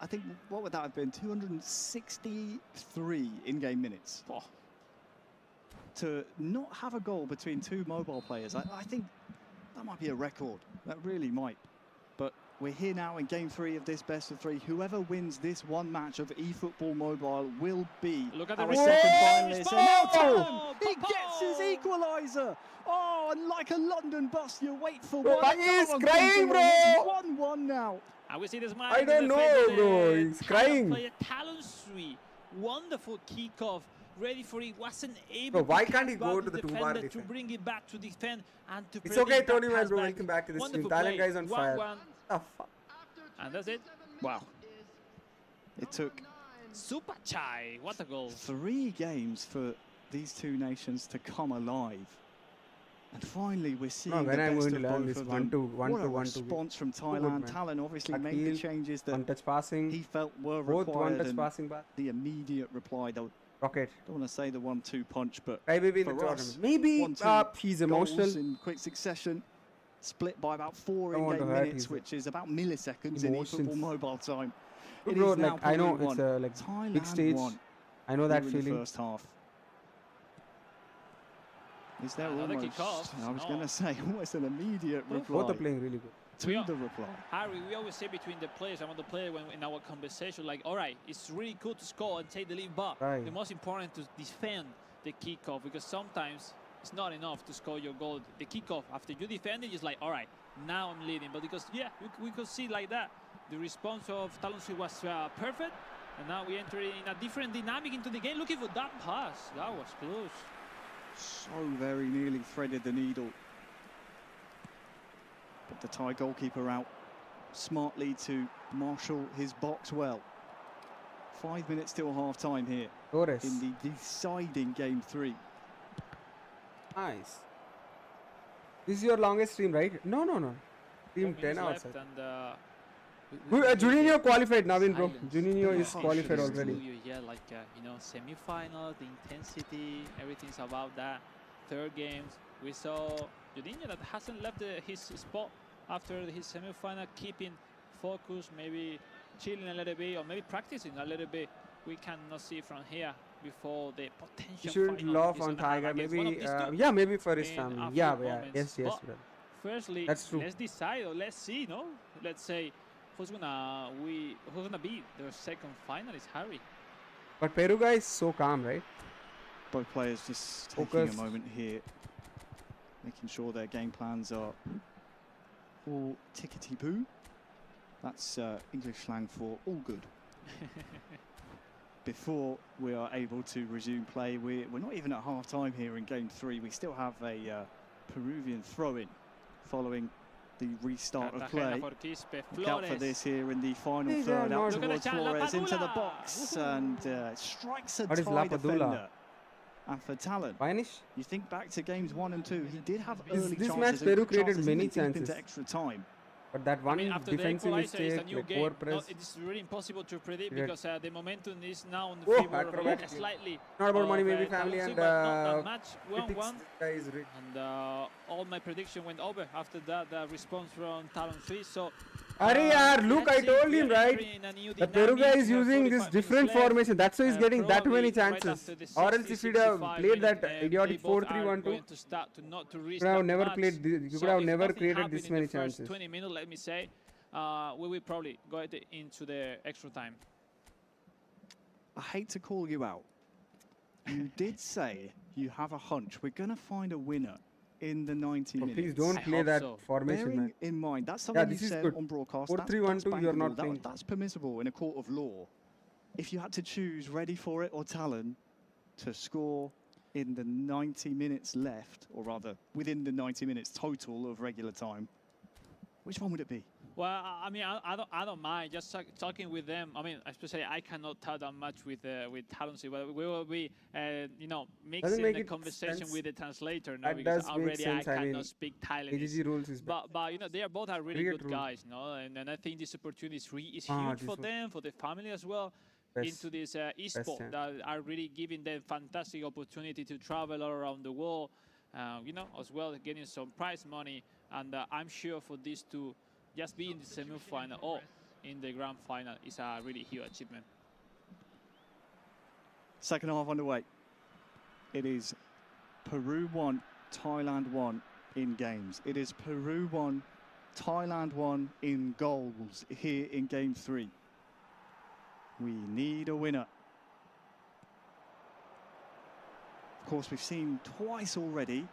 I think, what would that have been? 263 in-game minutes. Oh. To not have a goal between 2 mobile players, I think that might be a record. That really might. But we're here now in Game 3 of this best of 3. Whoever wins this one match of eFootball Mobile will be our second finalist. And now Talon, he gets his equaliser. Oh, and like a London bus, you wait for one. He's crying, bro. It's 1-1 now. And we see this man. I don't know, bro. He's crying. Player Talon Sui. Wonderful kickoff. Ready for it, wasn't able why can't he go to the defender to bring it back to defend and to it's okay, Tony man, bro. Welcome back to the stream. Thailand guys on fire. Oh, and that's it. Wow. It took Super Chai. What a goal. 3 games for these 2 nations to come alive. And finally, we're seeing the best of both of them. What a response from Thailand. Talon obviously made the changes that he felt were required. The immediate reply, though. Rocket. Don't want to say the 1-2 punch, but maybe he's emotional. In quick succession, split by about 4 in-game minutes, which is about milliseconds in eFootball Mobile time. It is now I know it's a Thailand big stage. I know that feeling. The first half. Is there almost? I was going to say almost an immediate reply. Both are playing really good. To the reply. Harry, we always say between the players, I want to play when in our conversation, like, all right, it's really cool to score and take the lead, but the most important to defend the kickoff, because sometimes it's not enough to score your goal. The kickoff, after you defend it, it's like, all right, now I'm leading. But because, we could see like that. The response of Talon Sui was perfect, and now we enter in a different dynamic into the game. Looking for that pass. That was close. So very nearly threaded the needle. But the Thai goalkeeper out smartly to marshal his box well. 5 minutes till half time here in the deciding game 3. Nice. This is your longest stream, right? No. Stream 10 hours. Juninho qualified, Navin bro. Juninho is qualified already. Yeah, like semi-final, the intensity, everything's about that. Third games, we saw Juninho that hasn't left his spot after his semi-final, keeping focus, maybe chilling a little bit, or maybe practicing a little bit. We cannot see from here before the potential. You should love on Tiger, maybe. Yeah, maybe for his family. Yeah. Yes. Firstly, that's true. Let's decide, or let's see, no? Let's say who's gonna be their second finalist, Harry. But Peru guy is so calm, right? Both players just taking a moment here, making sure their game plans are all tickety-boo. That's English slang for all good. Before we are able to resume play, we're not even at half-time here in game 3. We still have a Peruvian throw-in following the restart of play. Look out for this here in the final third, out towards Flores into the box, and strikes a tie defender. And for Talon, you think back to games 1 and 2, he did have early chances. This match Peru created many chances into extra time. But that one defensive mistake, like poor press. It's really impossible to predict because the momentum is now on the favor of slightly. Not about money, maybe family, and not match 1-1. And all my prediction went over after that response from Talon 3. So look, I told him, right? The Peru guy is using this different formation. That's why he's getting that many chances. Or else if he'd have played that idiotic 4-3-1-2, you could have never played. You could have never created this many chances. 20 minutes, let me say, we will probably go into the extra time. I hate to call you out. You did say you have a hunch. We're going to find a winner in the 90 minutes. Please don't play that formation, Bearing in mind, that's something you said on broadcast. 4-3-1-2, you're not playing. That's permissible in a court of law. If you had to choose Ready For It or Talon to score in the 90 minutes left, or rather within the 90 minutes total of regular time, which one would it be? Well, I mean, I don't mind just talking with them. I mean, especially I cannot talk that much with Talon, but we will be, mixing the conversation with the translator. No, because already I cannot speak Thailandese. But they are both really good guys, no? And I think this opportunity is huge for them, for the family as well, into this esport that are really giving them fantastic opportunity to travel all around the world, as well as getting some prize money. And I'm sure for these two, just being in the semi-final or in the grand final is a really huge achievement. Second half underway. It is Peru 1, Thailand 1 in games. It is Peru 1, Thailand 1 in goals here in game 3. We need a winner. Of course, we've seen twice already,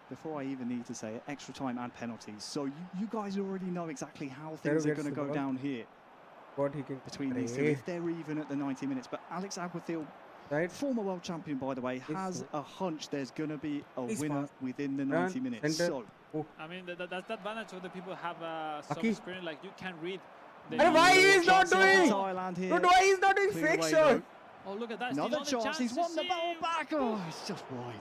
before I even need to say it, extra time and penalties. So you guys already know exactly how things are going to go down here between these two, if they're even at the 90 minutes. But Alex Aguathil, former world champion, by the way, has a hunch there's going to be a winner within the 90 minutes. So, I mean, that's the advantage of the people who have some experience. Like, you can read. And why he's not doing? But why he's not doing fake shot? Oh, look at that. Another chance. He's won the ball back. Oh, it's just wide.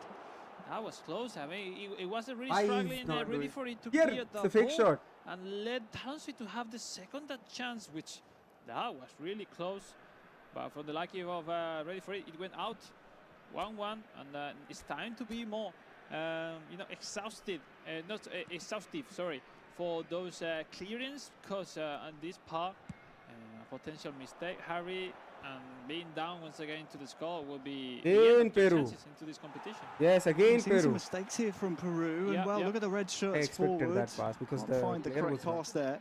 That was close. I mean, it wasn't really struggling, ready for it to clear the fake shot and led Talon to have the second chance, which that was really close. But for the lucky of ready for it, it went out 1-1, and it's time to be more, exhaustive. Not exhaustive. Sorry, for those clearance, because on this part, potential mistake, Harry. And being down once again to the score will be in Peru into this competition. Yes, again Peru. Some mistakes here from Peru, and look at the red shirts forward. That pass because find the correct pass there.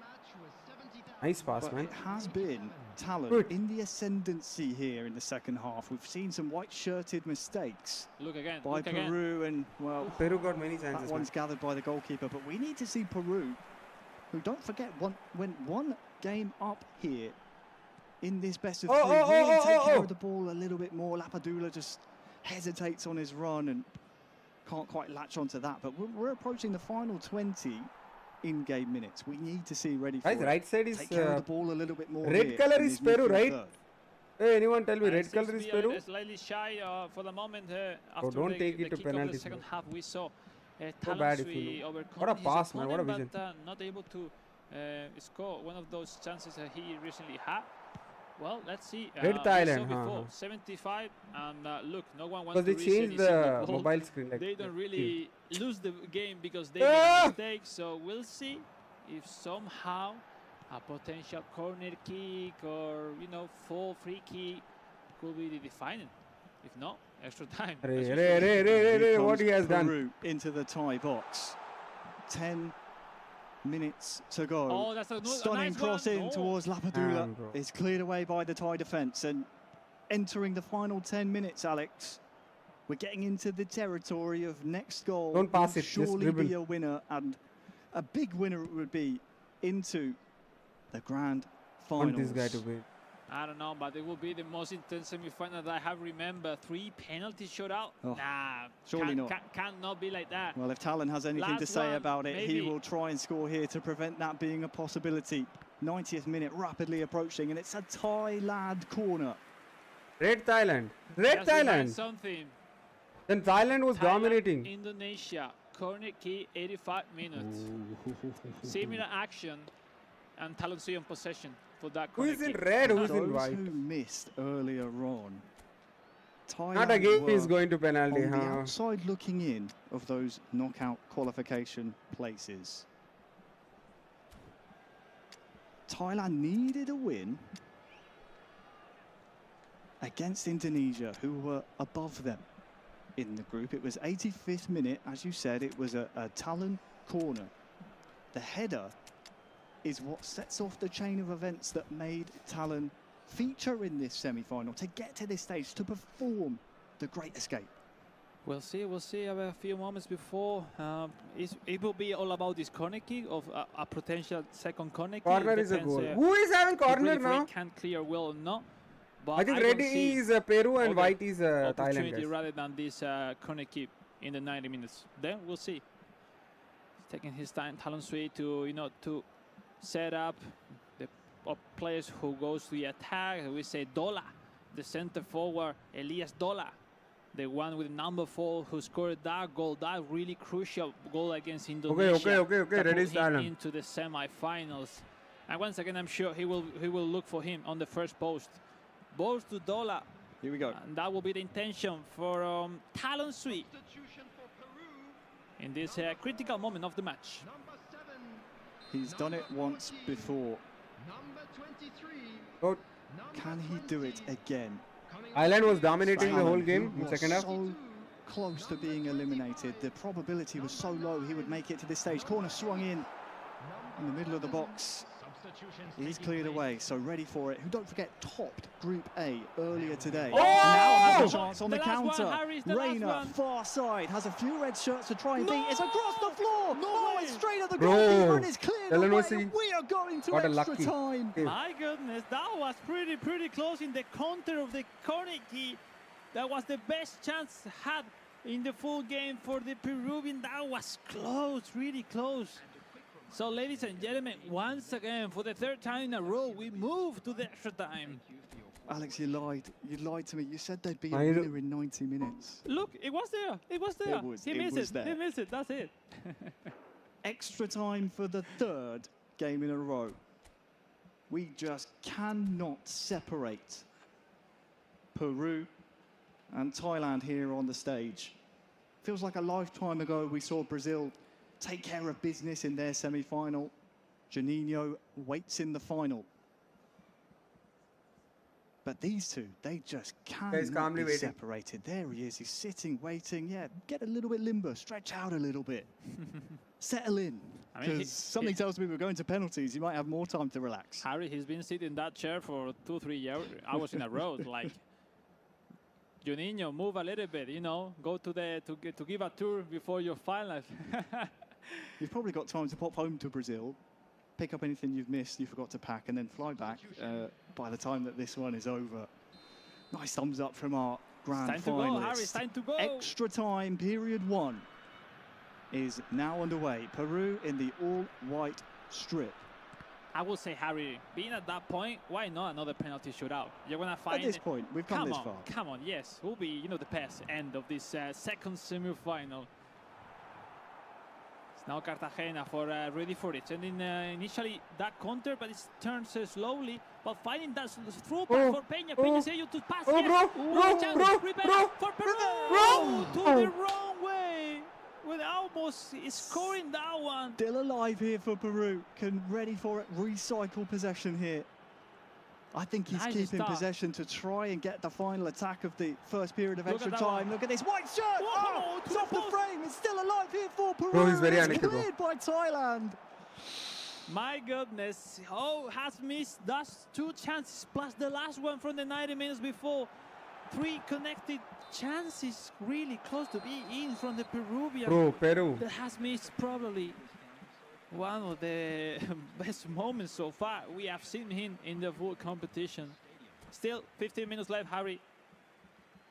Nice pass, man. It has been Talon in the ascendancy here in the second half. We've seen some white-shirted mistakes by Peru, and Peru got many chances. That one's gathered by the goalkeeper, but we need to see Peru, who, don't forget, went one game up here in this best of 3, really take care of the ball a little bit more. Lapadula just hesitates on his run and can't quite latch onto that. But we're approaching the final 20 in-game minutes. We need to see ready for it. Right side is take care of the ball a little bit more. Red color is Peru, right? Hey, anyone tell me red color is Peru? Slightly shy for the moment. Oh, don't take it to penalty. The second half, we saw so bad if you know. What a pass, man! What a vision! But not able to score one of those chances that he recently had. Well, let's see. Red Thailand, before, 75, and look, no one wants to they changed the mobile screen. Like, they don't really lose the game because they made a mistake. So we'll see if somehow a potential corner kick or full free kick could be the defining. If not, extra time. What he has done into the Thai box. 10 minutes to go. Oh, that's a stunning nice cross one. in towards Lapadula. It's cleared away by the Thai defence, and entering the final 10 minutes, Alex, we're getting into the territory of next goal. Don't pass it. Surely be a winner, and a big winner it would be into the grand finals. I want this guy to win. I don't know, but it will be the most intense semi-final that I have remembered. 3 penalties shootout. Oh, nah, surely not. Cannot be like that. Well, if Talon has anything to say about it, he will try and score here to prevent that being a possibility. 90th minute rapidly approaching, and it's a Thailand corner. Red Thailand. Red Thailand. Something. Then Thailand was dominating. Indonesia. Corner kick, 85 minutes. Similar action, and Talon Sui on possession. For that who is in red, who is in white? Who missed earlier on. Thailand not again is going to penalty. On the outside looking in of those knockout qualification places. Thailand needed a win against Indonesia, who were above them in the group. It was 85th minute, as you said, it was a Talon corner. The header is what sets off the chain of events that made Talon feature in this semi-final, to get to this stage, to perform the great escape. We'll see a few moments before. It will be all about this corner kick of a potential second corner kick. Corner is a goal. Who is having corner now? Can clear well or not. But I think red is Peru and white is Thailand. Rather than this corner kick in the 90 minutes. Then we'll see. He's taking his time, Talon Sui, to to set up the players who goes to the attack. We say Dola, the center forward, Elias Dola, the one with number 4 who scored that goal, that really crucial goal against Indonesia. Okay. Ready, Thailand. Into the semi-finals. And once again, I'm sure he will look for him on the first post. Balls to Dola. Here we go. And that will be the intention for Talon Sui in this critical moment of the match. He's done it once before. Oh. Can he do it again? Ireland was dominating the whole game in second half. So close to being eliminated. The probability was so low he would make it to this stage. Corner swung in the middle of the box. He's cleared away, so ready for it. Who, don't forget, topped Group A earlier today. Oh! Now has a chance on the counter. Reina, far side, has a few red shirts to try and beat. It's across the floor. It's straight at the Bro. goalkeeper and it's cleared away. And we are going to extra time. My goodness, that was pretty close in the counter of the corner kick. That was the best chance had in the full game for the Peruvian. That was close, really close. So, ladies and gentlemen, once again, for the 3rd time in a row, we move to the extra time. Alex, you lied. You lied to me. You said they'd be a winner in 90 minutes. Look, it was there. It was there. He missed it. He missed it. That's it. Extra time for the 3rd game in a row. We just cannot separate Peru and Thailand here on the stage. Feels like a lifetime ago we saw Brazil take care of business in their semi-final. Juninho waits in the final. But these two, they just cannot be separated. There he is, he's sitting, waiting. Yeah, get a little bit limber, stretch out a little bit. Settle in, because something tells me we're going to penalties. You might have more time to relax. Harry, he's been sitting in that chair for 2-3 hours in a row. Like, Juninho, move a little bit, go to give a tour before your final. You've probably got time to pop home to Brazil, pick up anything you've missed, you forgot to pack, and then fly back by the time that this one is over. Nice thumbs up from our grand finalists. Time to go, Harry, it's time to go. Extra time, period 1, is now underway. Peru in the all-white strip. I will say, Harry, being at that point, why not another penalty shootout? You're gonna find at this point we've come this far. Come on, yes, will be the best end of this second semi-final. It's now Cartagena for ready for it, and initially that counter, but it turns slowly. But finding that through pass for Peña. Peña's able to pass. Yes. Bro, for Peru. To the wrong way. With almost scoring that one. Still alive here for Peru. Ready for it. Recycle possession here. I think he's keeping possession to try and get the final attack of the first period of extra time. Look at this white shirt. Oh, it's off the frame. It's still alive here for Peru. Bro, he's very it's cleared by Thailand. My goodness. Oh, has missed those 2 chances plus the last one from the 90 minutes before. 3 connected chances really close to be in from the Peruvian. Bro, Peru. That has missed probably one of the best moments so far we have seen him in the full competition. Still 15 minutes left, Harry.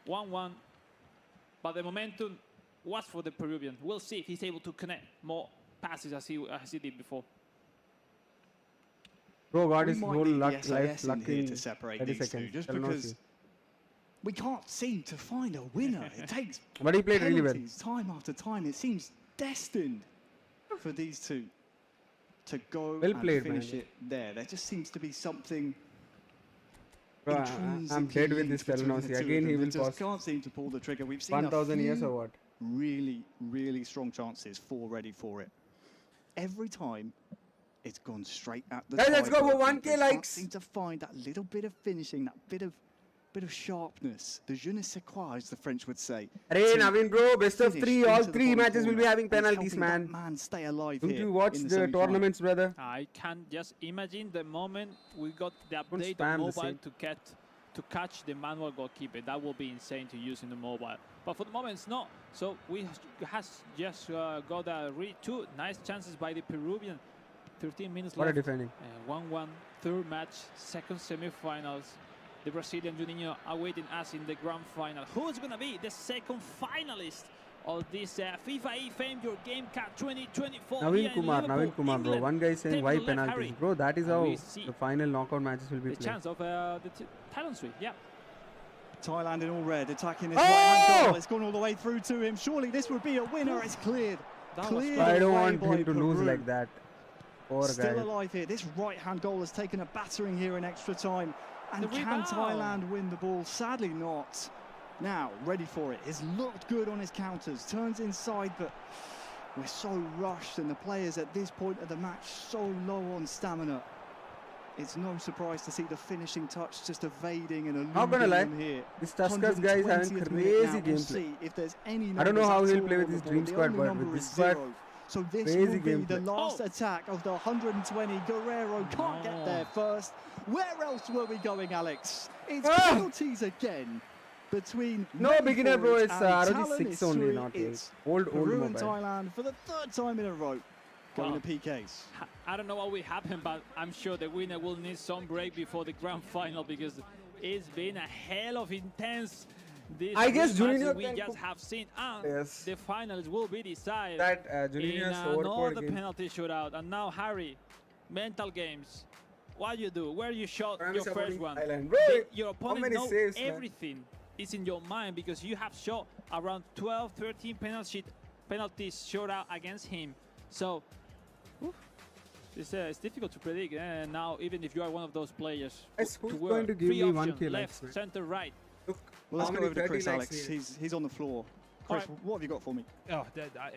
1-1. But the momentum was for the Peruvian. We'll see if he's able to connect more passes as he did before. Bro, God is whole lucky to separate these two, just because we can't seem to find a winner. It takes but he played really well. Time after time. It seems destined for these two to go finish it there. There just seems to be something. Bro, I'm dead with this Telangana. Again, he will just can't seem to pull the trigger. We've seen 1,000 years or what? Really, really strong chances for ready for it. Every time, it's gone straight at the. Guys, let's go for 1K likes. Can't seem to find that little bit of finishing, that bit of sharpness, the je ne sais quoi, as the French would say. Hey, Navin, bro, best of 3. All 3 matches will be having penalties, man. Stay alive. Don't you watch the tournaments, brother? I can just imagine the moment we got the update on mobile to catch the manual goalkeeper. That will be insane to use in the mobile. But for the moment, it's not. So we has just got 2 nice chances by the Peruvian. 13 minutes left. What a defending. 1-1, third match, second semi-finals. The Brazilian Juninho awaiting us in the grand final. Who's going to be the second finalist of this FIFAe Fame Your Game Cup 2024? Navin Kumar, bro. One guy saying why penalties. Bro, that is how the final knockout matches will be played. The chance of the Thailand streak, yeah. Thailand in all red, attacking his right-hand goal. It's gone all the way through to him. Surely this would be a winner. It's cleared. I don't want him to lose like that. Poor Still guy. alive here. This right-hand goal has taken a battering here in extra time. And can Thailand win the ball? Sadly not. Now, ready for it. He's looked good on his counters. Turns inside, but we're so rushed. And the players at this point of the match so low on stamina. It's no surprise to see the finishing touch just evading and eluding them here. This Tuskers guy is having crazy gameplay. I don't know how he'll play with his dream squad, but with this squad, so this will be the last attack of the 120. Guerrero can't get there first. Where else were we going, Alex? It's penalties again between beginner, bro. It's ROG 6 only, not 8. Old Peru and mobile. Thailand for the 3rd time in a row going to PKs. I don't know what will happen, but I'm sure the winner will need some break before the grand final because it's been a hell of intense. I guess Juninho we just have seen, and the finals will be decided in another penalty shootout. And now, Harry, mental games. What you do? Where you shot your first one? Your opponent knows everything. It's in your mind because you have shot around 12, 13 penalties shot out against him. So it's difficult to predict. And now, even if you are one of those players, who's going to give me 1K left, center, right. Look, well, let's go over to Chris, Alex. He's on the floor. Chris, what have you got for me? Oh,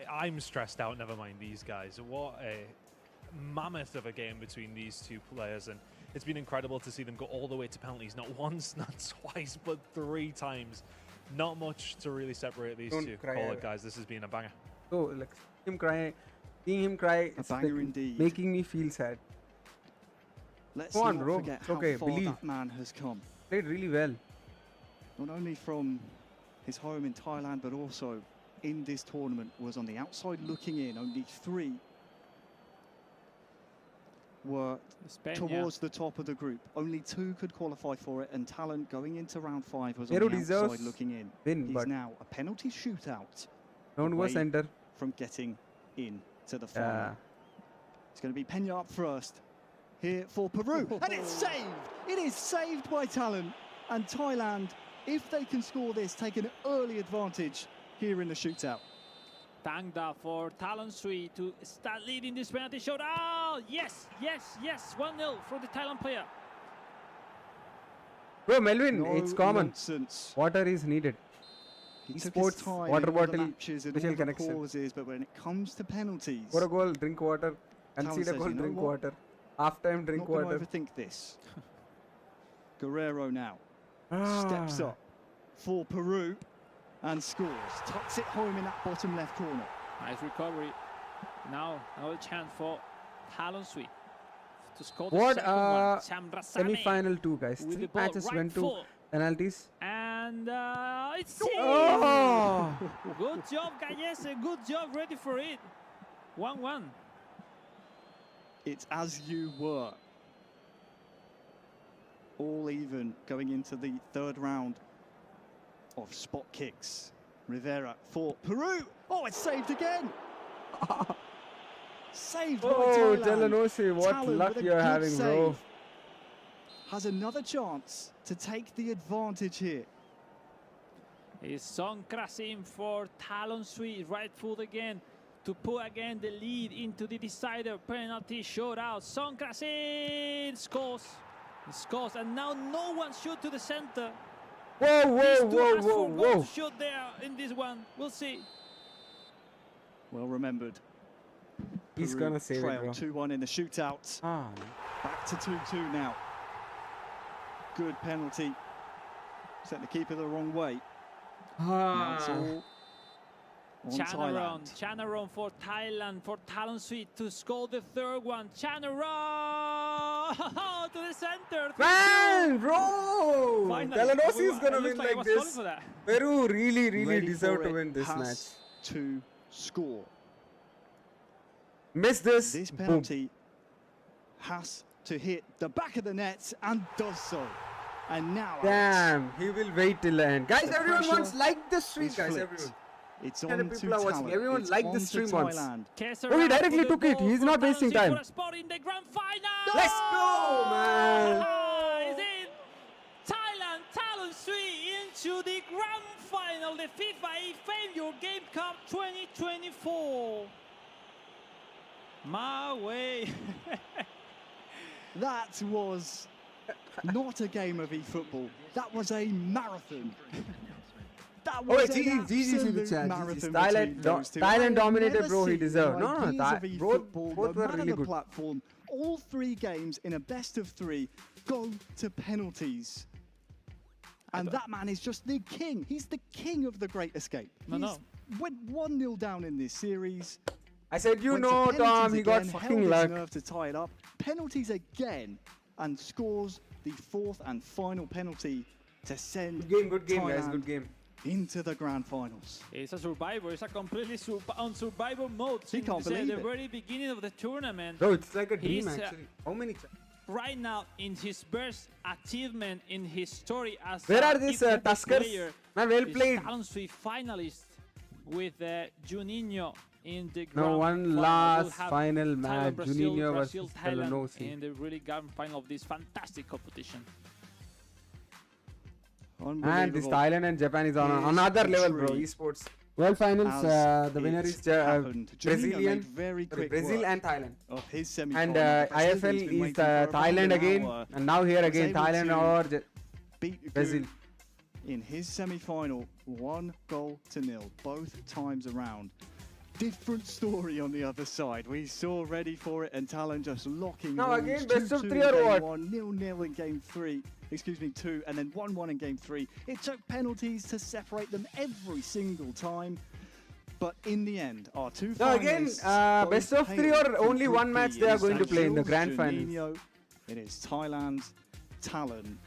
I'm stressed out. Never mind these guys. What a mammoth of a game between these 2 players, and it's been incredible to see them go all the way to penalties. Not once, not twice, but 3 times. Not much to really separate these 2. Call it, guys. This has been a banger. So, like, seeing him cry, a banger indeed. Making me feel sad. Let's not forget how far that man has come. Played really well. Not only from his home in Thailand, but also in this tournament, was on the outside looking in. Only 3 were towards the top of the group. Only 2 could qualify for it, and Talent going into round 5 was on the outside looking in. He's now a penalty shootout center from getting in to the final. It's going to be Peña up first. here for Peru. And it's saved! It is saved by Talon. And Thailand, if they can score this, take an early advantage here in the shootout. Tangda for Talon Sui to start leading this penalty shootout. Yes, yes, yes. 1-0 for the Thailand player. Bro, Melvin, No it's common. Nonsense. Water is needed. Esports, water bottle, special connection. Causes, but when it comes to penalties, For a goal, drink water. Concede a goal, drink water. Half time, drink water. Not overthink this. Guerrero now steps up for Peru and scores. Tucks it home in that bottom left corner. Nice recovery. Now another chance for Talon Sui to score the What second one. Chamrasane semi-final 2, guys. with 3 the ball matches right went to full. penalties. And it's saved. Oh! Good job, Gallese. Good job, ready for it. 1-1. It's as you were. All even going into the third round of spot kicks. Rivera for Peru. Oh, it's saved again. Saved by Thailand. Telenosi, what Talon luck with a you're good having, bro. save. Has another chance to take the advantage here. It's Song Krasim for Talon Sui, right foot again, to put again the lead into the decider penalty shootout. Song Krasim scores. He scores, and now no one shoot to the center. Whoa, whoa, whoa, whoa, whoa. Shoot there in this one. We'll see. Well remembered. He's Peru gonna save it, trail bro. 2-1 in the shootout. Back to 2-2 now. Good penalty. Sent the keeper the wrong way. Now it's all on Thailand. Chanaron for Thailand, for Talon Sui to score the third one. Chanaron to the center. Man, bro! Telenosi is gonna win like this. Peru really Ready deserve for to it, win this has match. to score. Miss this. This Boom. penalty has to hit the back of the net and does so. And now Damn, he will wait till the end. Guys, The everyone pressure wants like the stream, is guys. flipped. Everyone. It's And on the to people are watching. Talon. Everyone It's like on the to stream once. Thailand. Oh, he directly took it. He's not wasting time. For a spot in the grand final. Let's go, man. Is in Thailand, Talon Sui into the grand final, the FIFAe Failure Game Cup 2024. My way. That was not a game of eFootball. That was a marathon. That was an absolute marathon between those two. Thailand dominated, I've bro. He never deserved. seen No, ideas of eFootball, both no were matter really the good. platform, all 3 games in a best of 3 go to penalties. And that man is just the king. He's the king of the Great Escape. No. Went 1-0 down in this series. I said, you Went to know, penalties Tom, he got again, fucking held his luck. nerve to tie it up. Penalties again, and scores the 4th and final penalty to send Good game, guys. Thailand Good game. into the grand finals. It's a survivor. It's a completely on survivor mode. He can't believe the it. very beginning of the tournament. Bro, it's like a dream, He's, actually. How many times? Right now, in his best achievement in his story as Where a are these eFootball Tuskers? player, Man, well is played. Talon Sui finalist with Juninho in the Now, grand one final. last We'll have final match. Brazil, Juninho versus Brazil, Thailand Telenosi. in the really grand final of this fantastic competition. And this Thailand and Japan is on another level, bro. Esports. World Finals, the winner is Brazilian, Brazil and Thailand. And IFL is Thailand again, and now here again Thailand or Brazil. In his semi-final, 1-0, both times around. Different story on the other side. We saw ready for it, and Talon just locking. Now rules. again, best of 2-2 3 in or game what? 1, 0-0 in game 3. Excuse me, 2, and then 1-1 in game 3. It took penalties to separate them every single time. But in the end, our 2 now again, best of 3 or only one match they are going to play in the grand final. It is Thailand, Talon.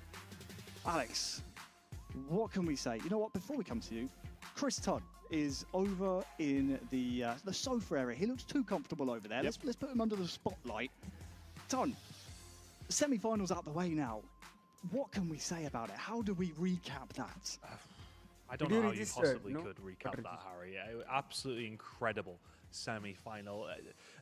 Alex, what can we say? You know what? Before we come to you, Chris Tudd is over in the sofa area. He looks too comfortable over there. Yep. Let's put him under the spotlight. Ton, semi-finals out the way now. What can we say about it? How do we recap that? I don't know how you possibly could recap that, Harry. Absolutely incredible semi-final.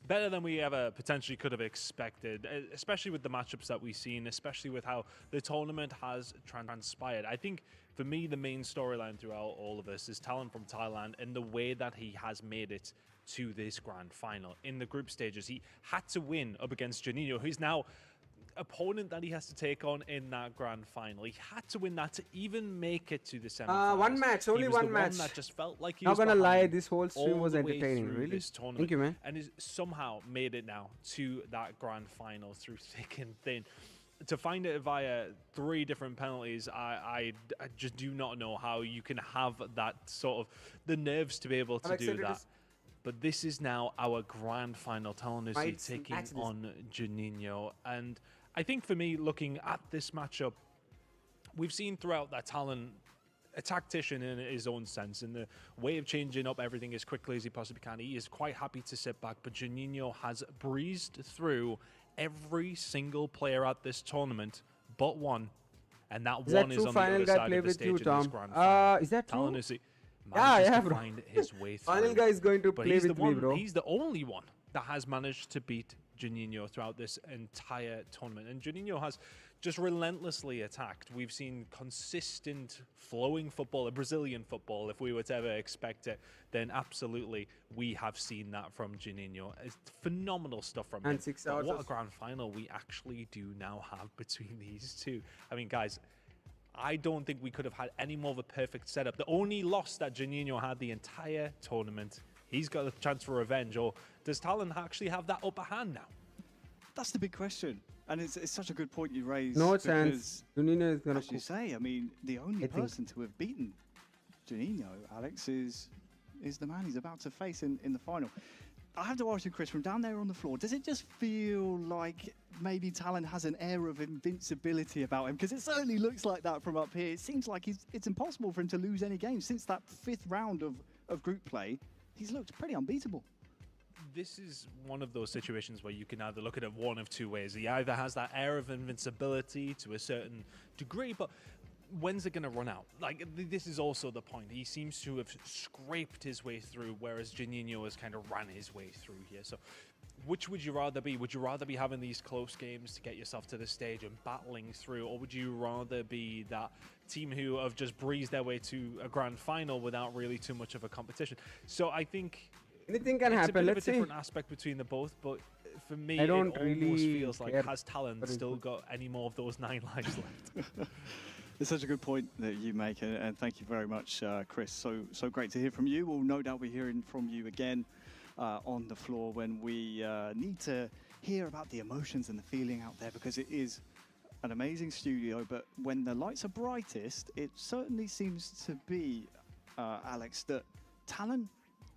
Better than we ever potentially could have expected, especially with the matchups that we've seen, especially with how the tournament has transpired. I think, for me, the main storyline throughout all of this is Talon from Thailand and the way that he has made it to this grand final. In the group stages, he had to win up against Juninho, who's now opponent that he has to take on in that grand final. He had to win that to even make it to the semi-finals. One match, only one match. That just felt like he Not was gonna lie, this whole stream was entertaining, really. Thank you, man. And has somehow made it now to that grand final through thick and thin. To find it via 3 different penalties, I just do not know how you can have that sort of the nerves to be able to do that. But this is now our grand final. Talon taking on Juninho. And I think for me, looking at this matchup, we've seen throughout that Talon a tactician in his own sense, in the way of changing up everything as quickly as he possibly can. He is quite happy to sit back, but Juninho has breezed through every single player at this tournament but one, and that one is on the other side of the stage in this grand final. Is that true? Manages to find his way through. Final guy is going to play with me, bro. He's the only one that has managed to beat Juninho throughout this entire tournament. And Juninho has just relentlessly attacked. We've seen consistent flowing football, a Brazilian football. If we were to ever expect it, then absolutely we have seen that from Juninho. It's phenomenal stuff from him. But what a grand final we actually do now have between these two. I mean, guys, I don't think we could have had any more of a perfect setup. The only loss that Juninho had the entire tournament, he's got a chance for revenge, or does Talon actually have that upper hand now? That's the big question. And it's such a good point you raised. No chance. Juninho is going to... As you say, I mean, the only person to have beaten Juninho, Alex, is the man he's about to face in the final. I have to ask you, Chris, from down there on the floor, does it just feel like maybe Talon has an air of invincibility about him? Because it certainly looks like that from up here. It seems like it's impossible for him to lose any game. Since that 5th round of group play, he's looked pretty unbeatable. This is one of those situations where you can either look at it one of 2 ways. He either has that air of invincibility to a certain degree, but when's it going to run out? Like, this is also the point. He seems to have scraped his way through, whereas Juninho has kind of ran his way through here. So which would you rather be? Would you rather be having these close games to get yourself to the stage and battling through, or would you rather be that team who have just breezed their way to a grand final without really too much of a competition? So I think anything can happen. It's a different aspect between the both, but for me, it almost feels like, has Talon still got any more of those 9 lives left? It's such a good point that you make, and thank you very much, Chris. So great to hear from you. We'll no doubt be hearing from you again on the floor when we need to hear about the emotions and the feeling out there, because it is an amazing studio. But when the lights are brightest, it certainly seems to be, Alex, that Talon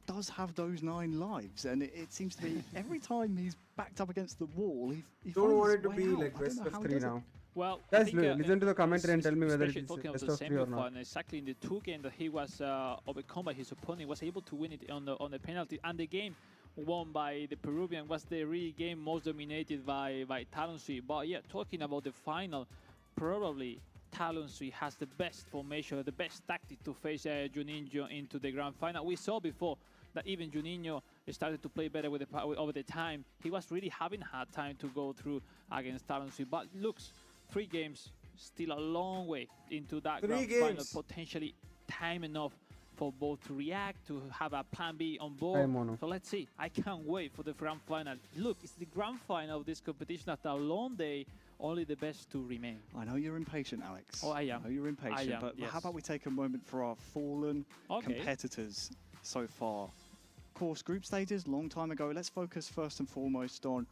does have those 9 lives, and it seems to be every time he's backed up against the wall, he don't want it to be like best of 3 now. Well, guys, listen to the commentary and tell me whether it's talking best of the of 3 or not. Exactly in the 2 games that he was overcome by his opponent, he was able to win it on the penalty, and the game won by the Peruvian was the real game most dominated by Talon Sui. But yeah, talking about the final, probably Talon Sui has the best formation, the best tactic to face Juninho into the grand final. We saw before that even Juninho started to play better over the time. He was really having a hard time to go through against Talon Sui. But looks, 3 games, still a long way into that grand final. Potentially time enough for both to react, to have a plan B on board. So let's see. I can't wait for the grand final. Look, it's the grand final of this competition after a long day. Only the best to remain. I know you're impatient, Alex. Oh, I am. I know you're impatient, but how about we take a moment for our fallen competitors so far? Of course, group stages, long time ago. Let's focus first and foremost on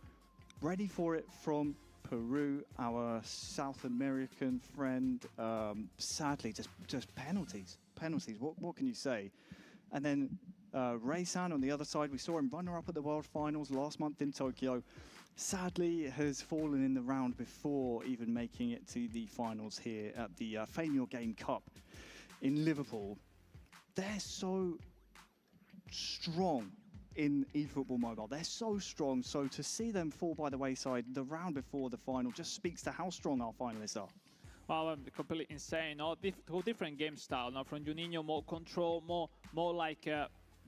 ready for it from Peru, our South American friend. Sadly, just penalties. What can you say? And then Ray-san on the other side, we saw him runner-up at the World Finals last month in Tokyo. Sadly, has fallen in the round before even making it to the finals here at the FIFAe Game Cup in Liverpool. They're so strong in eFootball Mobile. They're so strong. So to see them fall by the wayside the round before the final just speaks to how strong our finalists are. Well, completely insane. Two different game style. Now from Juninho, more control, more like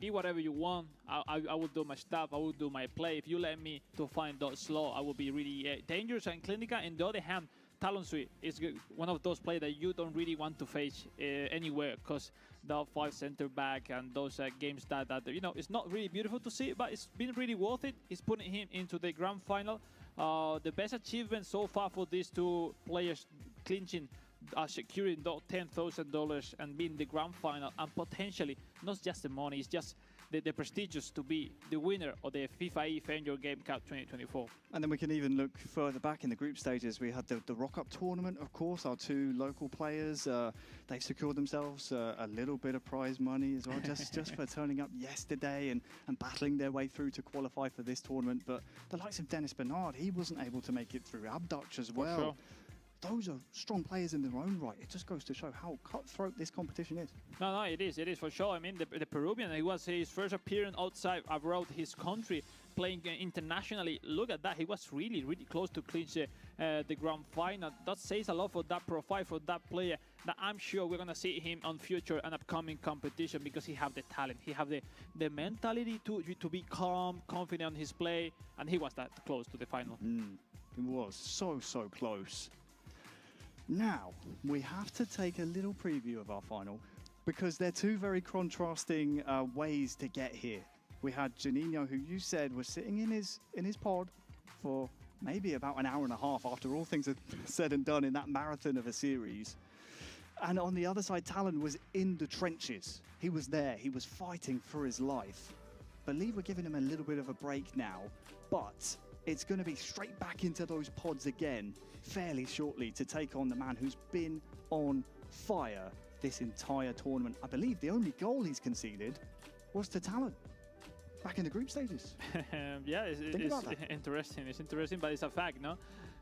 do whatever you want. I will do my stuff. I will do my play. If you let me to find that slow, I will be really dangerous and clinical. On the other hand, Talonsui is one of those players that you don't really want to face anywhere, because the 5 center back and those games that it's not really beautiful to see, but it's been really worth it. It's putting him into the grand final. The best achievement so far for these two players clinching, securing $10,000 and being the grand final, and potentially not just the money, it's just the prestigious to be the winner of the FIFAe Fame Your Game Cup 2024. And then we can even look further back in the group stages. We had the Rock Up tournament, of course. Our two local players, they've secured themselves a little bit of prize money as well, just for turning up yesterday and battling their way through to qualify for this tournament. But the likes of Dennis Bernard, he wasn't able to make it through. Abdutch as well. Sure. Those are strong players in their own right. It just goes to show how cutthroat this competition is. No, it is for sure. I mean, the Peruvian, it was his first appearance abroad his country, playing internationally. Look at that. He was really, really close to clinch the grand final. That says a lot for that profile, for that player, that I'm sure we're going to see him on future and upcoming competition, because he have the talent. He have the mentality to be calm, confident in his play, and he was that close to the final. It was so close. Now, we have to take a little preview of our final, because they're two very contrasting ways to get here. We had Juninho, who you said was sitting in his pod for maybe about an hour and a half after all things are said and done in that marathon of a series. And on the other side, Talon was in the trenches. He was there. He was fighting for his life. I believe we're giving him a little bit of a break now, but it's going to be straight back into those pods again fairly shortly to take on the man who's been on fire this entire tournament. I believe the only goal he's conceded was to Talon back in the group stages. Yeah, it's interesting. It's interesting, but it's a fact, no?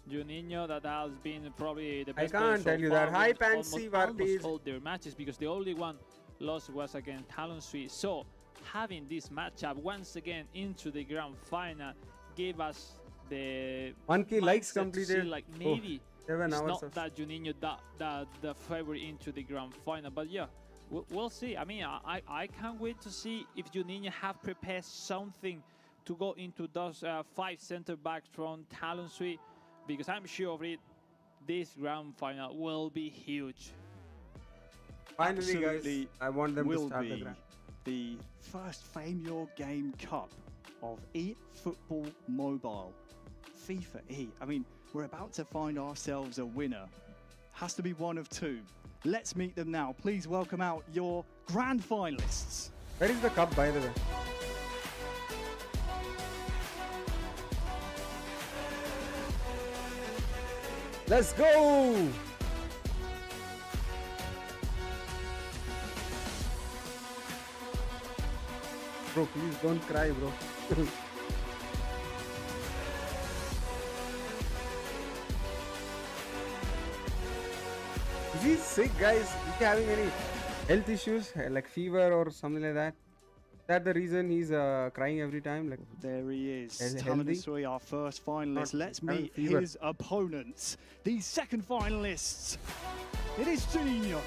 Juninho, that has been probably the best. I can't tell you that. Hi, Pansy, almost all their matches, because the only one lost was against Talonsui. So having this matchup once again into the grand final gave us the 1K likes completed. Like maybe 7 it's hours not that Juninho that the favorite into the grand final, but yeah, we'll see. I mean, I can't wait to see if Juninho have prepared something to go into those 5 center backs from Talonsui, because I'm sure of it, this grand final will be huge. Finally, absolutely, guys, I want them to start the first Fame Your Game Cup of eFootball Mobile, FIFAe. I mean, we're about to find ourselves a winner. Has to be one of two. Let's meet them now. Please welcome out your grand finalists. Where is the cup, by the way? Let's go! Bro, please don't cry, bro. Is he sick, guys? Is he having any health issues, like fever or something like that? Is that the reason he's crying every time? Like, there he is. Talonsui, our first finalist. Let's meet his opponents. These second finalists. It is Juninho.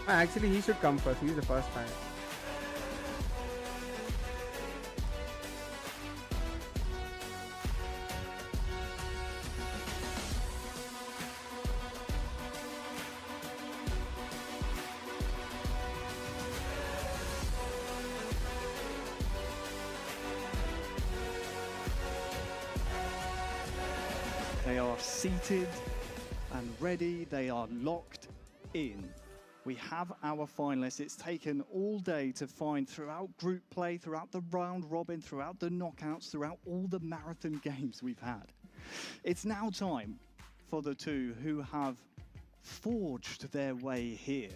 Actually, he should come first. He's the first time. They are seated and ready. They are locked in. We have our finalists. It's taken all day to find, throughout group play, throughout the round robin, throughout the knockouts, throughout all the marathon games we've had. It's now time for the two who have forged their way here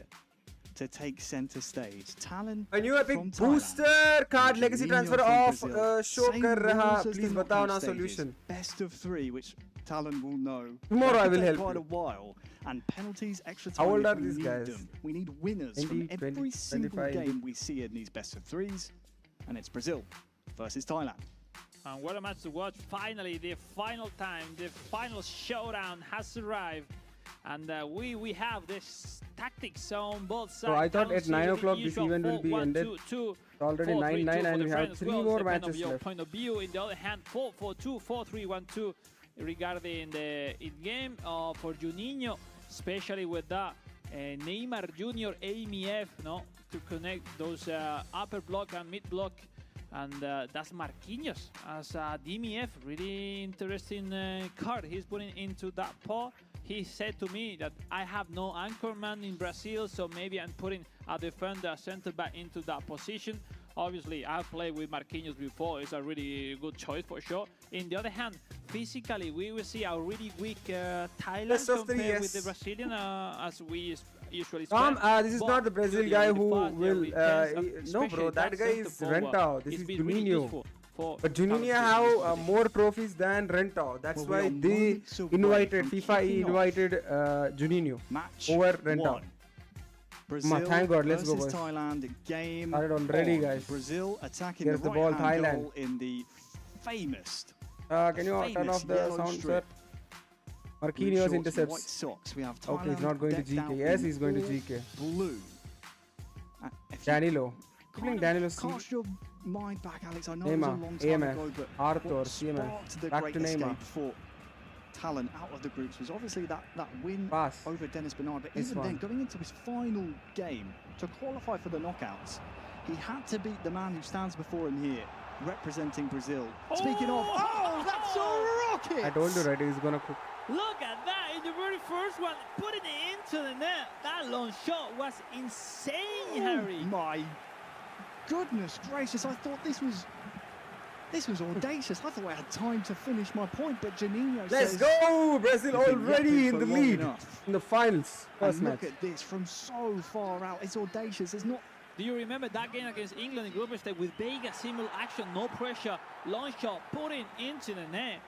to take center stage. Talon, a new epic booster card legacy transfer off show kar raha. Please batao na solution. Best of 3, which Talon will know. Tomorrow I will help quite you. a while. And penalties, extra time. How old are these guys? We need winners 20, from every 20, single 25. game we see in these best of 3s. And it's Brazil versus Thailand. And what a match to watch. Finally, the final time, the final showdown has arrived. And we have this tactics on both sides. So I thought at 9 o'clock this event will be ended. It's already 9-9 and we have 3 more matches left. Point of view. In the other hand, 4-4-2, 4-3-1-2 regarding the in-game for Juninho, especially with that Neymar Jr. AMF, no, to connect those upper block and mid block. And that's Marquinhos as a DMF. Really interesting card he's putting into that pot. He said to me that I have no anchor man in Brazil, so maybe I'm putting a defender, a center back into that position. Obviously, I've played with Marquinhos before. It's a really good choice for sure. In the other hand, physically, we will see a really weak Thailand compared with the Brazilian, as we usually expect. This is not the Brazil guy who will... no, bro, that guy is Rentao. This is Juninho. But Juninho have more trophies than Rentao. That's why they invited, FIFAe invited Juninho over Rentao. Brazil thank God, let's go, boys. Thailand game already, guys. Brazil attacking Here's the ball, right-hand Thailand. goal in the famous. Can you turn off the sound, sir? Marquinhos intercepts. White socks. We have okay, he's not going to GK. Yes, he's going to GK. Blue. Danilo. Danilo. Cast your mind back, Alex. I know it was a long time ago, but Arthur, what sparked the back great to Neymar. escape for Talent out of the groups was obviously that win over Dennis Bernard. But even then, going into his final game to qualify for the knockouts, he had to beat the man who stands before him here, representing Brazil. Speaking of, that's a rocket! I told you already, he's gonna cook. Look at that, in the very first one, putting it into the net. That long shot was insane, Harry. My goodness gracious, I thought this was audacious. I thought I had time to finish my point, but Juninho Let's go! Brazil already in the lead in the finals. First match. Look at this from so far out. It's audacious. It's not. Do you remember that game against England in group stage with Vega, similar action, no pressure, long shot, putting into the net?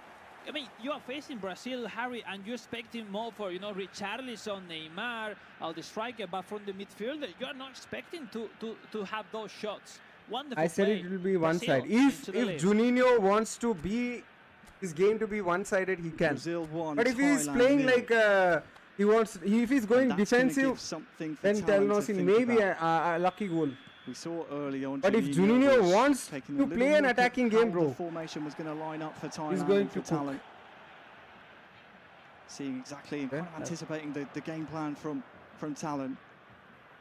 I mean, you are facing Brazil, Harry, and you're expecting more for, Richarlison, Neymar, the striker, but from the midfielder, you are not expecting to have those shots. Wonderful I said play. it will be one-sided. If Juninho wants to be his game to be one-sided, he can. Brazil won, but if he's playing like he wants, if he's going defensive, then Telenosin maybe a lucky goal. We saw early on. But if Juninho wants to play an attacking game, bro, the formation was going to line up for Thailand. He's going to Talent. Seeing exactly, kind of anticipating the game plan from Talent.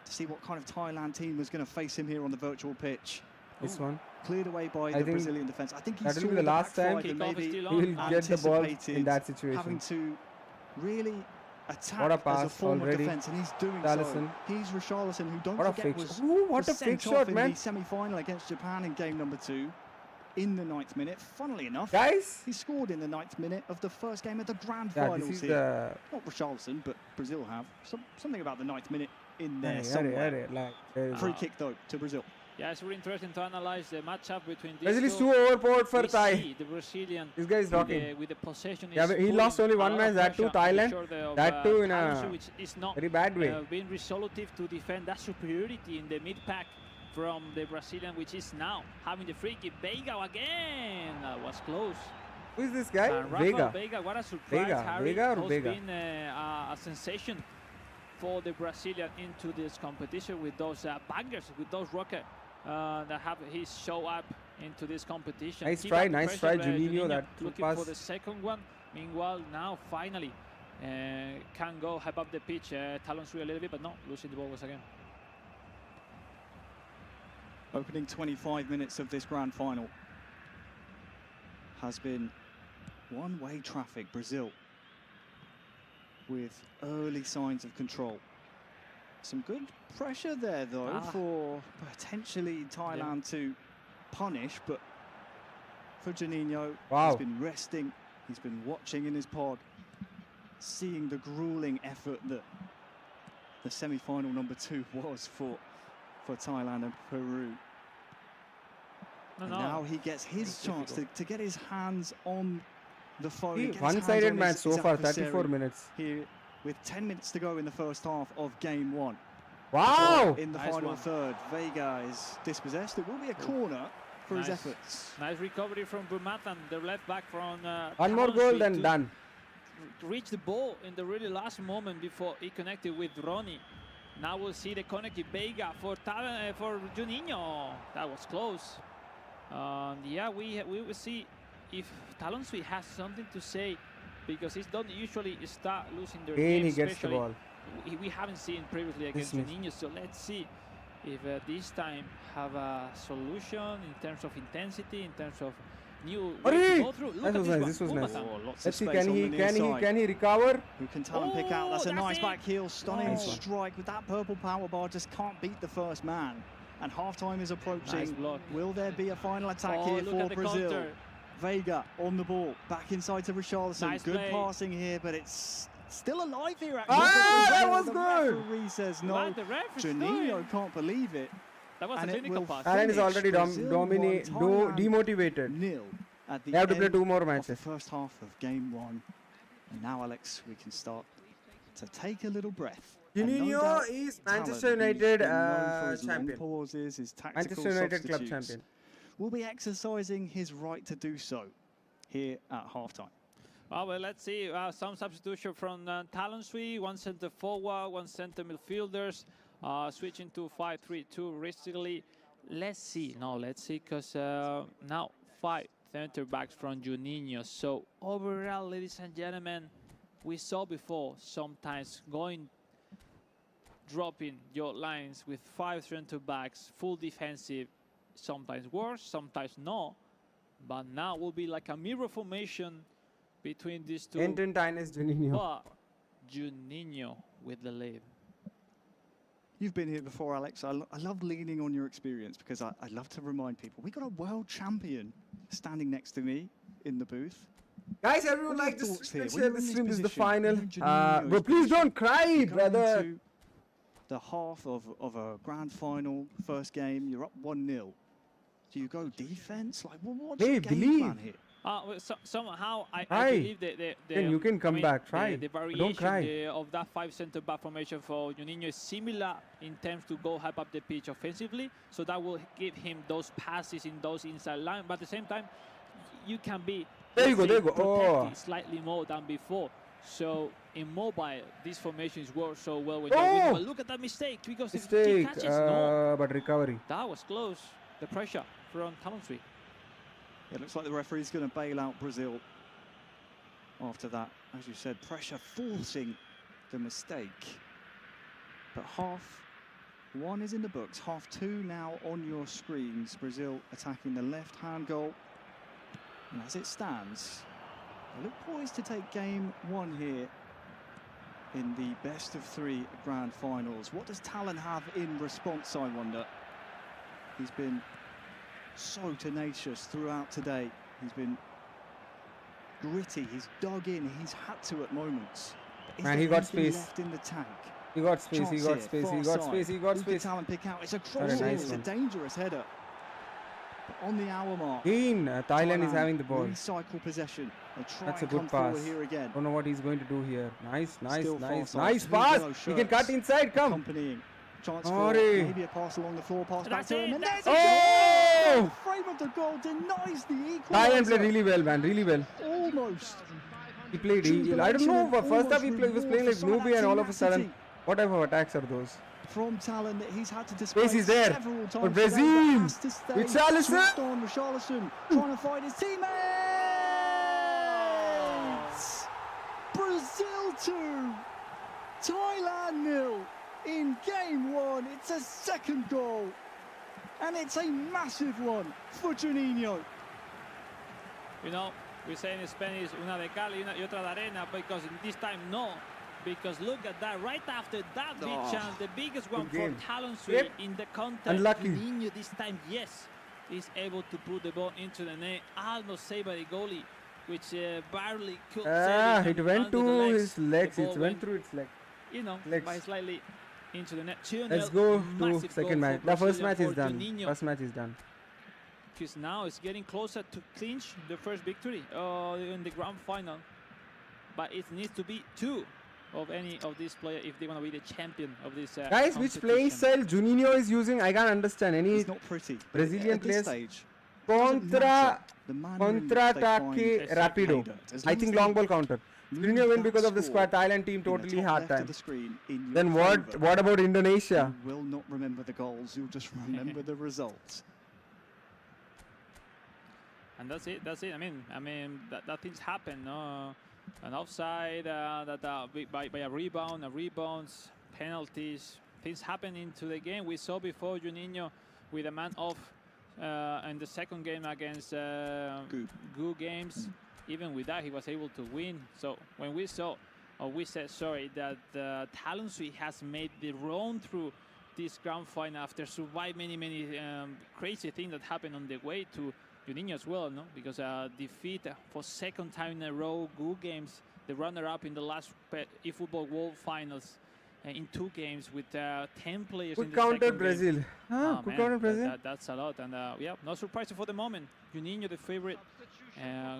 To see what kind of Thailand team was going to face him here on the virtual pitch. This one cleared away by the Brazilian defense. I think he that saw will be the last time he will get the ball in that situation. Having to really attack what a pass as a form already. of defense, and he's doing Richarlison. so. He's Richarlison, who don't what forget was what a fake shot, man! In the semi-final against Japan in game number 2. In the 9th minute, funnily enough, guys, he scored in the 9th minute of the first game of the grand finals here. Not Richarlison, but Brazil have something about the 9th minute in there somewhere. Free kick though to Brazil. Yeah, it's really interesting to analyze the matchup between these Brazil is too overpowered for Thai. The Brazilian, this guy is rocking. With the possession, yeah, but he lost only one match. That too Thailand. That too in a very bad way. Being resolutive to defend that superiority in the mid pack from the Brazilian, which is now having the free kick. Vega again. Was close. Who is this guy? Vega, what a surprise, Harry. Has been a sensation for the Brazilian into this competition with those bangers, with those rockets that have his show up into this competition. Nice try, Juninho. That looking pass. For the second one. Meanwhile, now finally can go hype up the pitch. Talons through a little bit, but no, losing the ball once again. Opening 25 minutes of this grand final has been one-way traffic. Brazil with early signs of control. Some good pressure there, though, for potentially Thailand to punish, but for Juninho, he's been resting, he's been watching in his pod, seeing the grueling effort that the semi-final number 2 was for Thailand and Peru. Now he gets his chance to get his hands on the phone. One-sided match so far, 34 minutes. Here with 10 minutes to go in the first half of game 1. Wow! In the final third, Vega is dispossessed. It will be a corner for his efforts. Nice recovery from Bumat and the left back from one more goal, then done. reached the ball in the really last moment before he connected with Ronnie. Now we'll see the connected Vega for Juninho. That was close. Yeah, we will see if Talonsui has something to say, because he don't usually start losing their game. He gets the ball. We haven't seen previously against Juninho, so let's see if this time have a solution in terms of intensity, in terms of new way to go through. Look at this was nice. Oh, lots let's of see, space can he recover? Who can Talon pick out? That's a nice back heel, stunning Nice strike with that purple power bar. Just can't beat the first man. And half-time is approaching. Nice block. Will there be a final attack here for Brazil? Counter. Vega on the ball, back inside to Richarlison. Nice good play. Passing here, but it's still alive here. Actually. That was the good. Referee says no. What the ref is Juninho doing? can't believe it. That was a clinical pass. Alan is already Brazil won, demotivated. Nil at the They have to play end 2 more of the matches. first half of game 1. And now, Alex, we can start to take a little breath. Juninho is Manchester United champion. Pauses, his tactical Manchester United club substitutes. champion. Will be exercising his right to do so here at halftime. Well, let's see. Some substitution from Talonsui. 1 center forward, 1 center midfielders. Switching to 5-3-2 recently. Let's see. Let's see, because now 5 center backs from Juninho. So overall, ladies and gentlemen, we saw before sometimes dropping your lines with 5 center backs, full defensive, sometimes worse, sometimes no. But now will be like a mirror formation between these two. Entertainers Juninho. But Juninho with the lead. You've been here before, Alex. I love leaning on your experience, because I love to remind people we got a world champion standing next to me in the booth. Guys, everyone like this share the stream. This is the final. Juninho Bro, please don't cry, brother. into the half of a grand final, first game. You're up 1-0. Do you go defense? Like, what's your game plan here? Somehow I believe you can come back. Try. The variation Don't cry. Of that 5 center back formation for Juninho is similar in terms to go help up the pitch offensively. So that will give him those passes in those inside line. But at the same time, you can be protected slightly more than before. So in mobile, this formations work so well when you're winning. But look at that mistake, because if he catches, but recovery. That was close. The pressure from Talonsui. It looks like the referee's going to bail out Brazil after that. As you said, pressure forcing the mistake. But half 1 is in the books. Half 2 now on your screens. Brazil attacking the left-hand goal. And as it stands, they look poised to take game 1 here in the best of 3 grand finals. What does Talon have in response, I wonder? He's been so tenacious throughout today. He's been gritty, he's dug in, he's had to at moments. Man, he got space. Left in the tank. He got space, he got space, he got space, he got space. Talon pick out. It's a cross, it's a dangerous header. But on the hour mark, Thailand is having the ball. Recycle possession. That's a good pass. Here again. Don't know what he's going to do here. Nice pass. He can cut inside, come. Accompanying. Chance for maybe a pass along the floor, pass back to him, and there's the frame of the goal denies the equaliser. Thailand played really well, man, really well. Almost. He played, I don't know, but first half he was playing like newbie, and all of a sudden, what type of attacks are those? From Talon, he's had to display space is there several times. For Brazil, Richarlison trying to find his teammates. Brazil 2, Thailand 0. In game 1, it's a second goal, and it's a massive one for Juninho. You know, we say in Spanish, una de cal y otra de arena, because this time no. Because look at that, right after that big chance, the biggest one for Talonsui in the contact. Unlucky. Juninho this time, yes, is able to put the ball into the net, almost saved by the goalie, which barely could save it. It went to his legs, it went through its leg. You know, by slightly into the net. Let's go to second match. The first match is done. First match is done. Because now it's getting closer to clinch the first victory in the grand final. But it needs to be 2 of any of these players if they want to be the champion of this Guys, which playing style Juninho is using, I can't understand. Any it's not pretty. Brazilian at this players? Stage, Contra-ataque rapido. I think long ball counter. Juninho win because of the squad. Thailand team totally hard time. Then what about Indonesia? You will not remember the goals. You'll just remember the results. And that's it. That's it. I mean that things happen. No, an offside, by a rebounds, penalties. Things happen into the game. We saw before Juninho with a man off in the second game against Gu Games. Even with that, he was able to win. So when we saw, or we said, sorry, that Talon Suite has made the run through this grand final after surviving many crazy things that happened on the way to Juninho as well, no? Because defeat for second time in a row, Gu Games, the runner-up in the last eFootball World Finals in 2 games with 10 players. Good in the counter second Brazil. game. Good counter Brazil. That's a lot, and yeah, no surprise for the moment. Juninho, the favorite,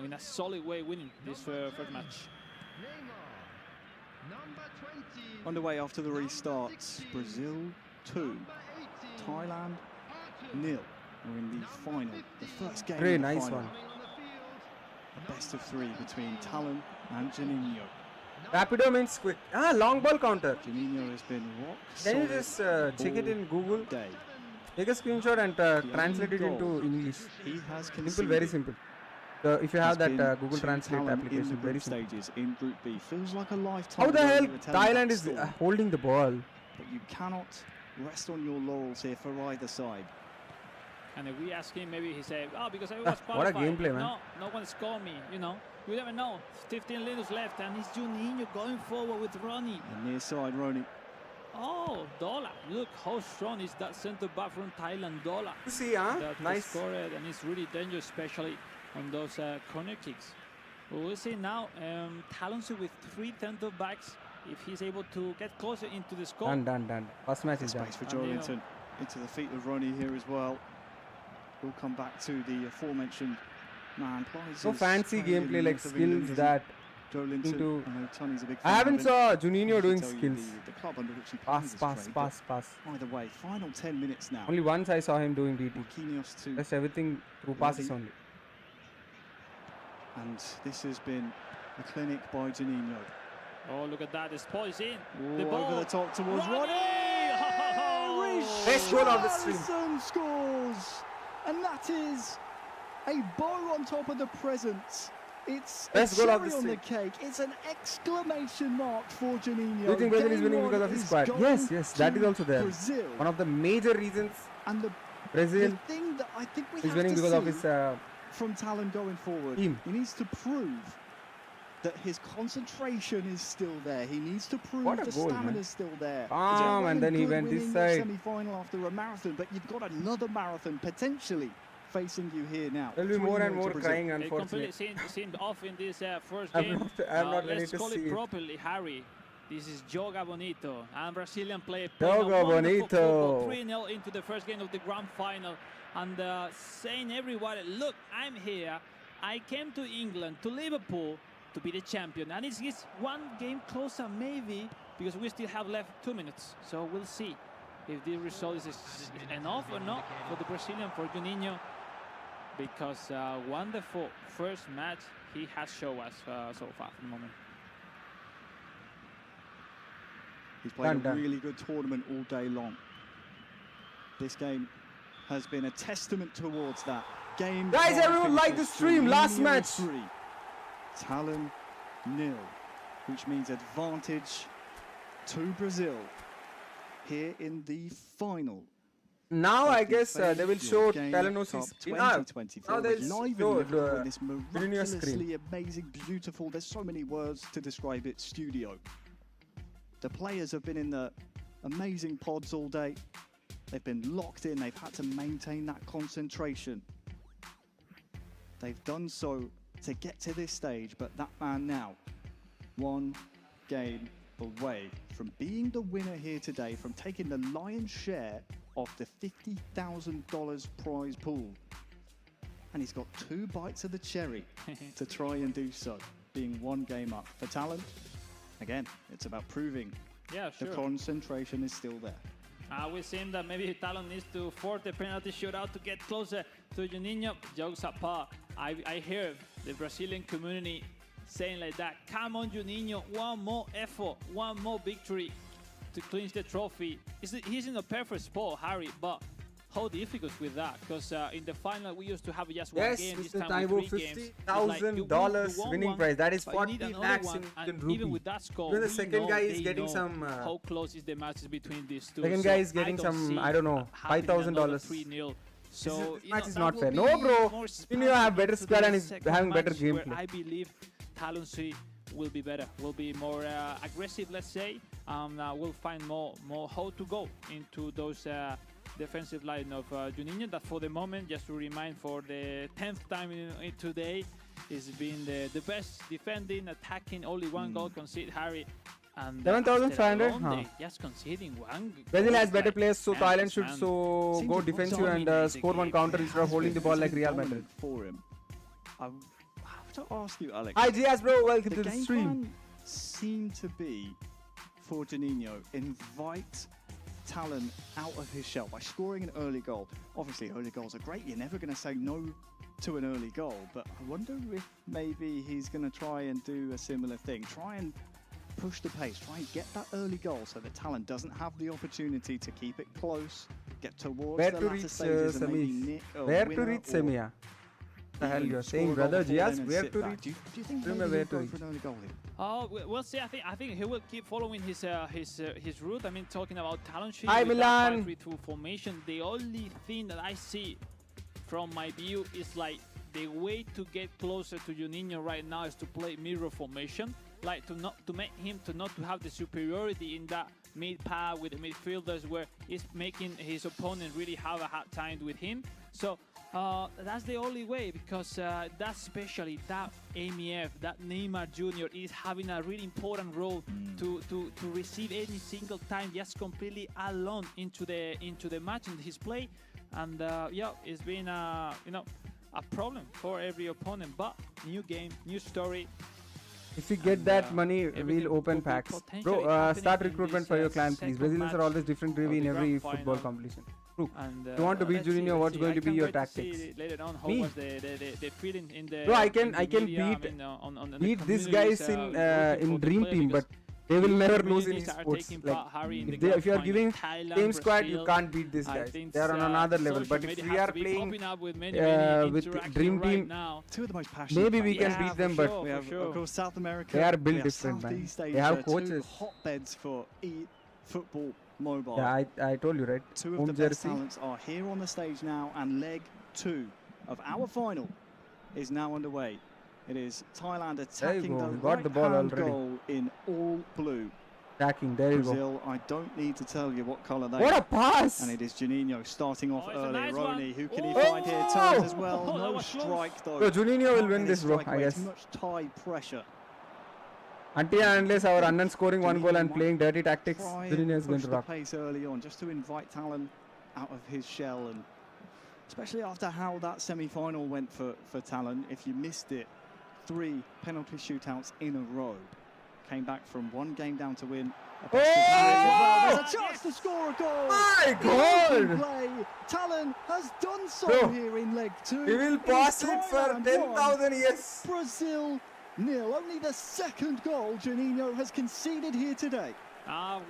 in a solid way, winning this first match. Underway after the restart. Brazil 2, Thailand 0. We're in the final, the first game. Very of the nice final. one. A best of 3 between Talon and Juninho. Rapido means quick. Long ball counter. Juninho has been rock Can you solid just check it in Google? day. Take a screenshot and translate it into English. He has Simple, very simple. So if you have that Google to Translate Talon application, in the very group simple. stages in Group B. Feels like a lifetime. How the hell ago you were telling Thailand that is story. holding the ball? But you cannot rest on your laurels here for either side. And if we ask him, maybe he said, oh, because I was qualified. What a gameplay, man. No one scored me, you know. You never know. 15 minutes left, and it's Juninho going forward with Ronnie. And near side, Ronnie. Oh, Dola. Look how strong is that centre back from Thailand, Dola. You see, huh? That Nice. scored, and it's really dangerous, especially on those corner kicks. We'll see now. Talon Suite with 3 centre backs. If he's able to get closer into the score. Done. First match is done. Space for Joelinton. Into the feet of Ronnie here as well. We'll come back to the aforementioned man. So fancy gameplay, like skills that Joelinton. I haven't saw Juninho doing skills. The club under which he plays Pass. Either way, final 10 minutes now. Only once I saw him doing DT. Marquinhos to That's everything through passes only. And this has been a clinic by Juninho. Oh, look at that. This poise in. Ooh, The ball. over the top towards Ronnie. Best goal of the stream. Richarlison scores. And that is a bow on top of the present. It's a Best goal of cherry the on the stream. cake. It's an exclamation mark for Juninho. Do you think Brazil is winning because of his squad? Yes, that is also there. Brazil. One of the major reasons And the Brazil thing that I think we is have winning to because of see his from Talon going forward, team. he needs to prove that his concentration is still there. He needs to prove What a the goal, stamina man. is still there. And then he went this side. Semi-final after a marathon, but you've got another marathon potentially facing you here now. There will be more and 3-0 more to Brazil. crying, They unfortunately. completely seemed off in this first I'm game. not ready Let's to call see it it. properly, Harry. This is Joga Bonito, and Brazilian player Joga Bonito. 3-0 into the first game of the grand final, and saying everybody, look, I'm here. I came to England, to Liverpool, to be the champion, and it's one game closer maybe, because we still have left 2 minutes. So we'll see if the result is enough or not for the Brazilian, for Juninho, because wonderful first match he has shown us so far for the moment. He's played a really good tournament all day long. This game has been a testament towards that. Game. Guys, everyone like the stream. Last match. 3, Talon 0, which means advantage to Brazil here in the final. Now I guess they will show Talanosis 2024. Now they'll show this miraculously amazing, beautiful. There's so many words to describe it. Studio. The players have been in the amazing pods all day. They've been locked in. They've had to maintain that concentration. They've done so to get to this stage, but that man now, one game away from being the winner here today, from taking the lion's share of the $50,000 prize pool. And he's got 2 bites of the cherry to try and do so, being 1 game up. For Talon, again, it's about proving the concentration is still there. We've seen that maybe Talon needs to force the penalty shootout to get closer to Juninho. Jokes apart, I hear the Brazilian community saying like that, come on Juninho, one more effort, one more victory to clinch the trophy. He's in a perfect spot, Harry, but how difficult with that? Because in the final we used to have just one game. This time with $50,000 winning prize. That is 40 lakhs in rupee. Even with that score, even the second guy is getting some. How close is the matches between these two? Second guy is getting some, I don't know, $5,000. So this match is not fair. No, bro. You have better squad and is having better gameplay. I believe Talon Sui will be better, will be more aggressive, let's say. We'll find more how to go into those defensive line of Juninho, that for the moment, just to remind for the 10th time in today, is being the best defending, attacking, only one goal conceded, Harry. And 7,500. Just conceding one. Brazil has better players, so Thailand should go defensive and score one counter instead of holding the ball like Real Madrid. For him, I have to ask you, Alex. Hi, Gias, bro. Welcome to the stream. The game plan seemed to be for Juninho, invite Talon out of his shell by scoring an early goal. Obviously, early goals are great. You're never going to say no to an early goal, but I wonder if maybe he's going to try and do a similar thing. Try and push the pace. Try and get that early goal so that Talon doesn't have the opportunity to keep it close, get towards the latter stages and maybe nick a where winner to reach semi? The hell you're saying, brother? Gias, where to reach? Do you think maybe he'll go for an early goal here? Oh, we'll see. I think he will keep following his route. I mean, talking about talent sheet. Hi, Milan. 5-3-2 formation. The only thing that I see from my view is like the way to get closer to Juninho right now is to play mirror formation, like to make him not to have the superiority in that mid path with the midfielders, where he's making his opponent really have a hard time with him. So that's the only way, because that especially that MEF, that Neymar Jr. is having a really important role to receive any single time, just completely alone into the match and his play, and yeah, it's been a problem for every opponent. But new game, new story. If we get that money, we'll open packs. Bro, start recruitment for your clan, please. Brazilians are always different in every football competition. And, if you want to beat Juninho, what's going to be your tactics? Me? The feeling in the bro, I can beat these guys in Dream Team, but they will never lose in sports. Like, if you are giving same squad, you can't beat these guys. They are on another level. But if we are playing with Dream Team, two of the most passionate maybe we can beat them. But we have, of course, South America. They are built different, man. They have coaches. Two hotbeds for eFootball Mobile. Yeah, I told you, right? Two of the best talents are here on the stage now, and leg 2 of our final is now underway. It is Thailand attacking the right-hand goal in all blue. Attacking, there you go. Brazil, I don't need to tell you what colour they are. What a pass! And it is Juninho starting off early. Nice Roni, who can he find here? Turns as well. No strike though. So Juninho will win this, bro, I guess. Too much Thai pressure. Until and unless our Annan scoring one goal and playing dirty tactics, Juninho is going to rock. The pace early on, just to invite Talon out of his shell, and especially after how that semi-final went for Talon. If you missed it, 3 penalty shootouts in a row. Came back from 1 game down to win. Oh! There's a chance to score a goal. My God! Play. Talon has done so here in leg 2. He will pass it for 10,000 years. Brazil 0. Only the second goal Juninho has conceded here today.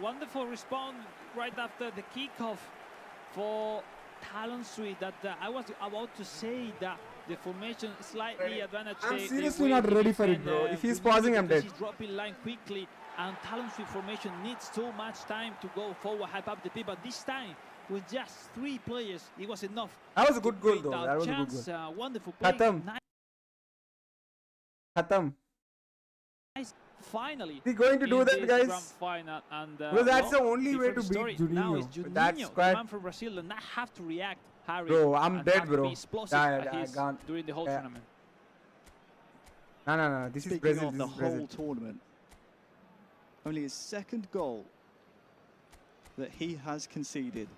Wonderful response right after the kickoff for Talon Sui. That I was about to say that the formation slightly advantage. I'm seriously not ready for it, bro. If he's pausing, I'm dead. He's dropping line quickly, and Talon Sui formation needs too much time to go forward, hype up the pitch. But this time, with just 3 players, it was enough. That was a good goal, though. That was a good goal. Wonderful play. Khatam. Nice. Finally, he's going to do that, guys. Final, and, because that's the only way to beat Juninho. Now it's Juninho, that squad. The man from Brazil, and not have to react, Harry. Bro, I'm dead, bro. I can't. During the whole tournament. No. This is Brazil. The whole tournament. Only his second goal that he has conceded.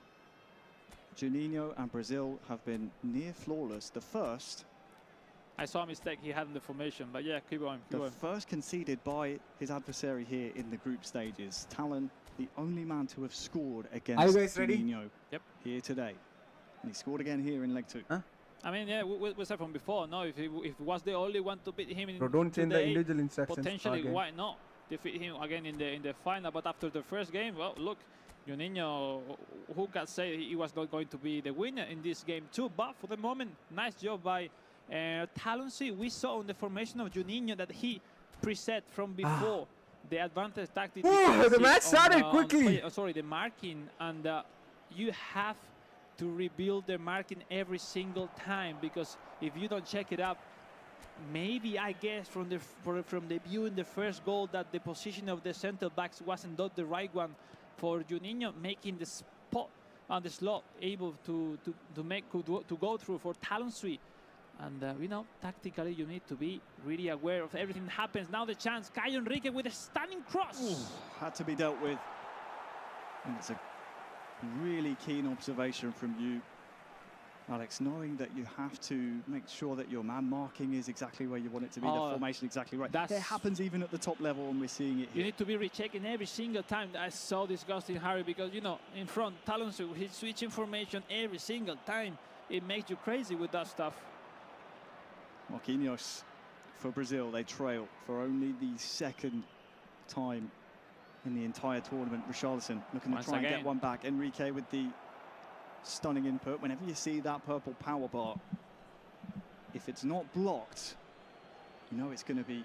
Juninho and Brazil have been near flawless. The first. I saw a mistake he had in the formation, but yeah, keep going. The first conceded by his adversary here in the group stages. Talon the only man to have scored against Juninho here today. And he scored again here in leg 2. I mean, yeah, we said from before, no, if he was the only one to beat him in don't change the individual instructions. Potentially, why not defeat him again in the final? But after the first game, well, look, Juninho, who can say he was not going to be the winner in this game too? But for the moment, nice job by Talonsi. We saw in the formation of Juninho that he preset from before the advantage tactic. The match started quickly. The marking, and you have to rebuild the marking every single time, because if you don't check it up, maybe I guess from the view in the first goal that the position of the center backs wasn't not the right one for Juninho, making the spot on the slot able to go through for Talonsi. And you know, tactically you need to be really aware of everything that happens. Now the chance, Caio Enrique with a stunning cross. Ooh, had to be dealt with. And it's a really keen observation from you, Alex, knowing that you have to make sure that your man marking is exactly where you want it to be, the formation exactly right. It happens even at the top level, and we're seeing it here. You need to be rechecking every single time. That's so disgusting, Harry, because, you know, in front, Talonsi, he's switching formation every single time. It makes you crazy with that stuff. Marquinhos for Brazil, they trail for only the second time in the entire tournament. Richarlison looking to try and get one back. Enrique with the stunning input. Whenever you see that purple power bar, if it's not blocked, you know it's going to be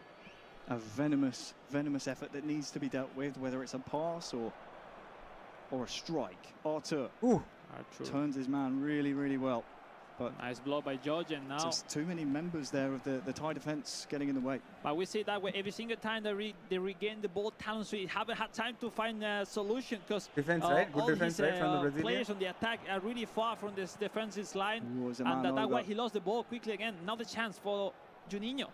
a venomous effort that needs to be dealt with, whether it's a pass or a strike. Artur turns his man really well. But nice blow by Georgian now. Just too many members there of the Thai defense getting in the way. But we see that way every single time they regain the ball, Talonsi haven't had time to find a solution, because defense, right? Good defense, right, from the Brazilian. Players on the attack are really far from this defensive line, and that way he lost the ball quickly again. Now the chance for Juninho.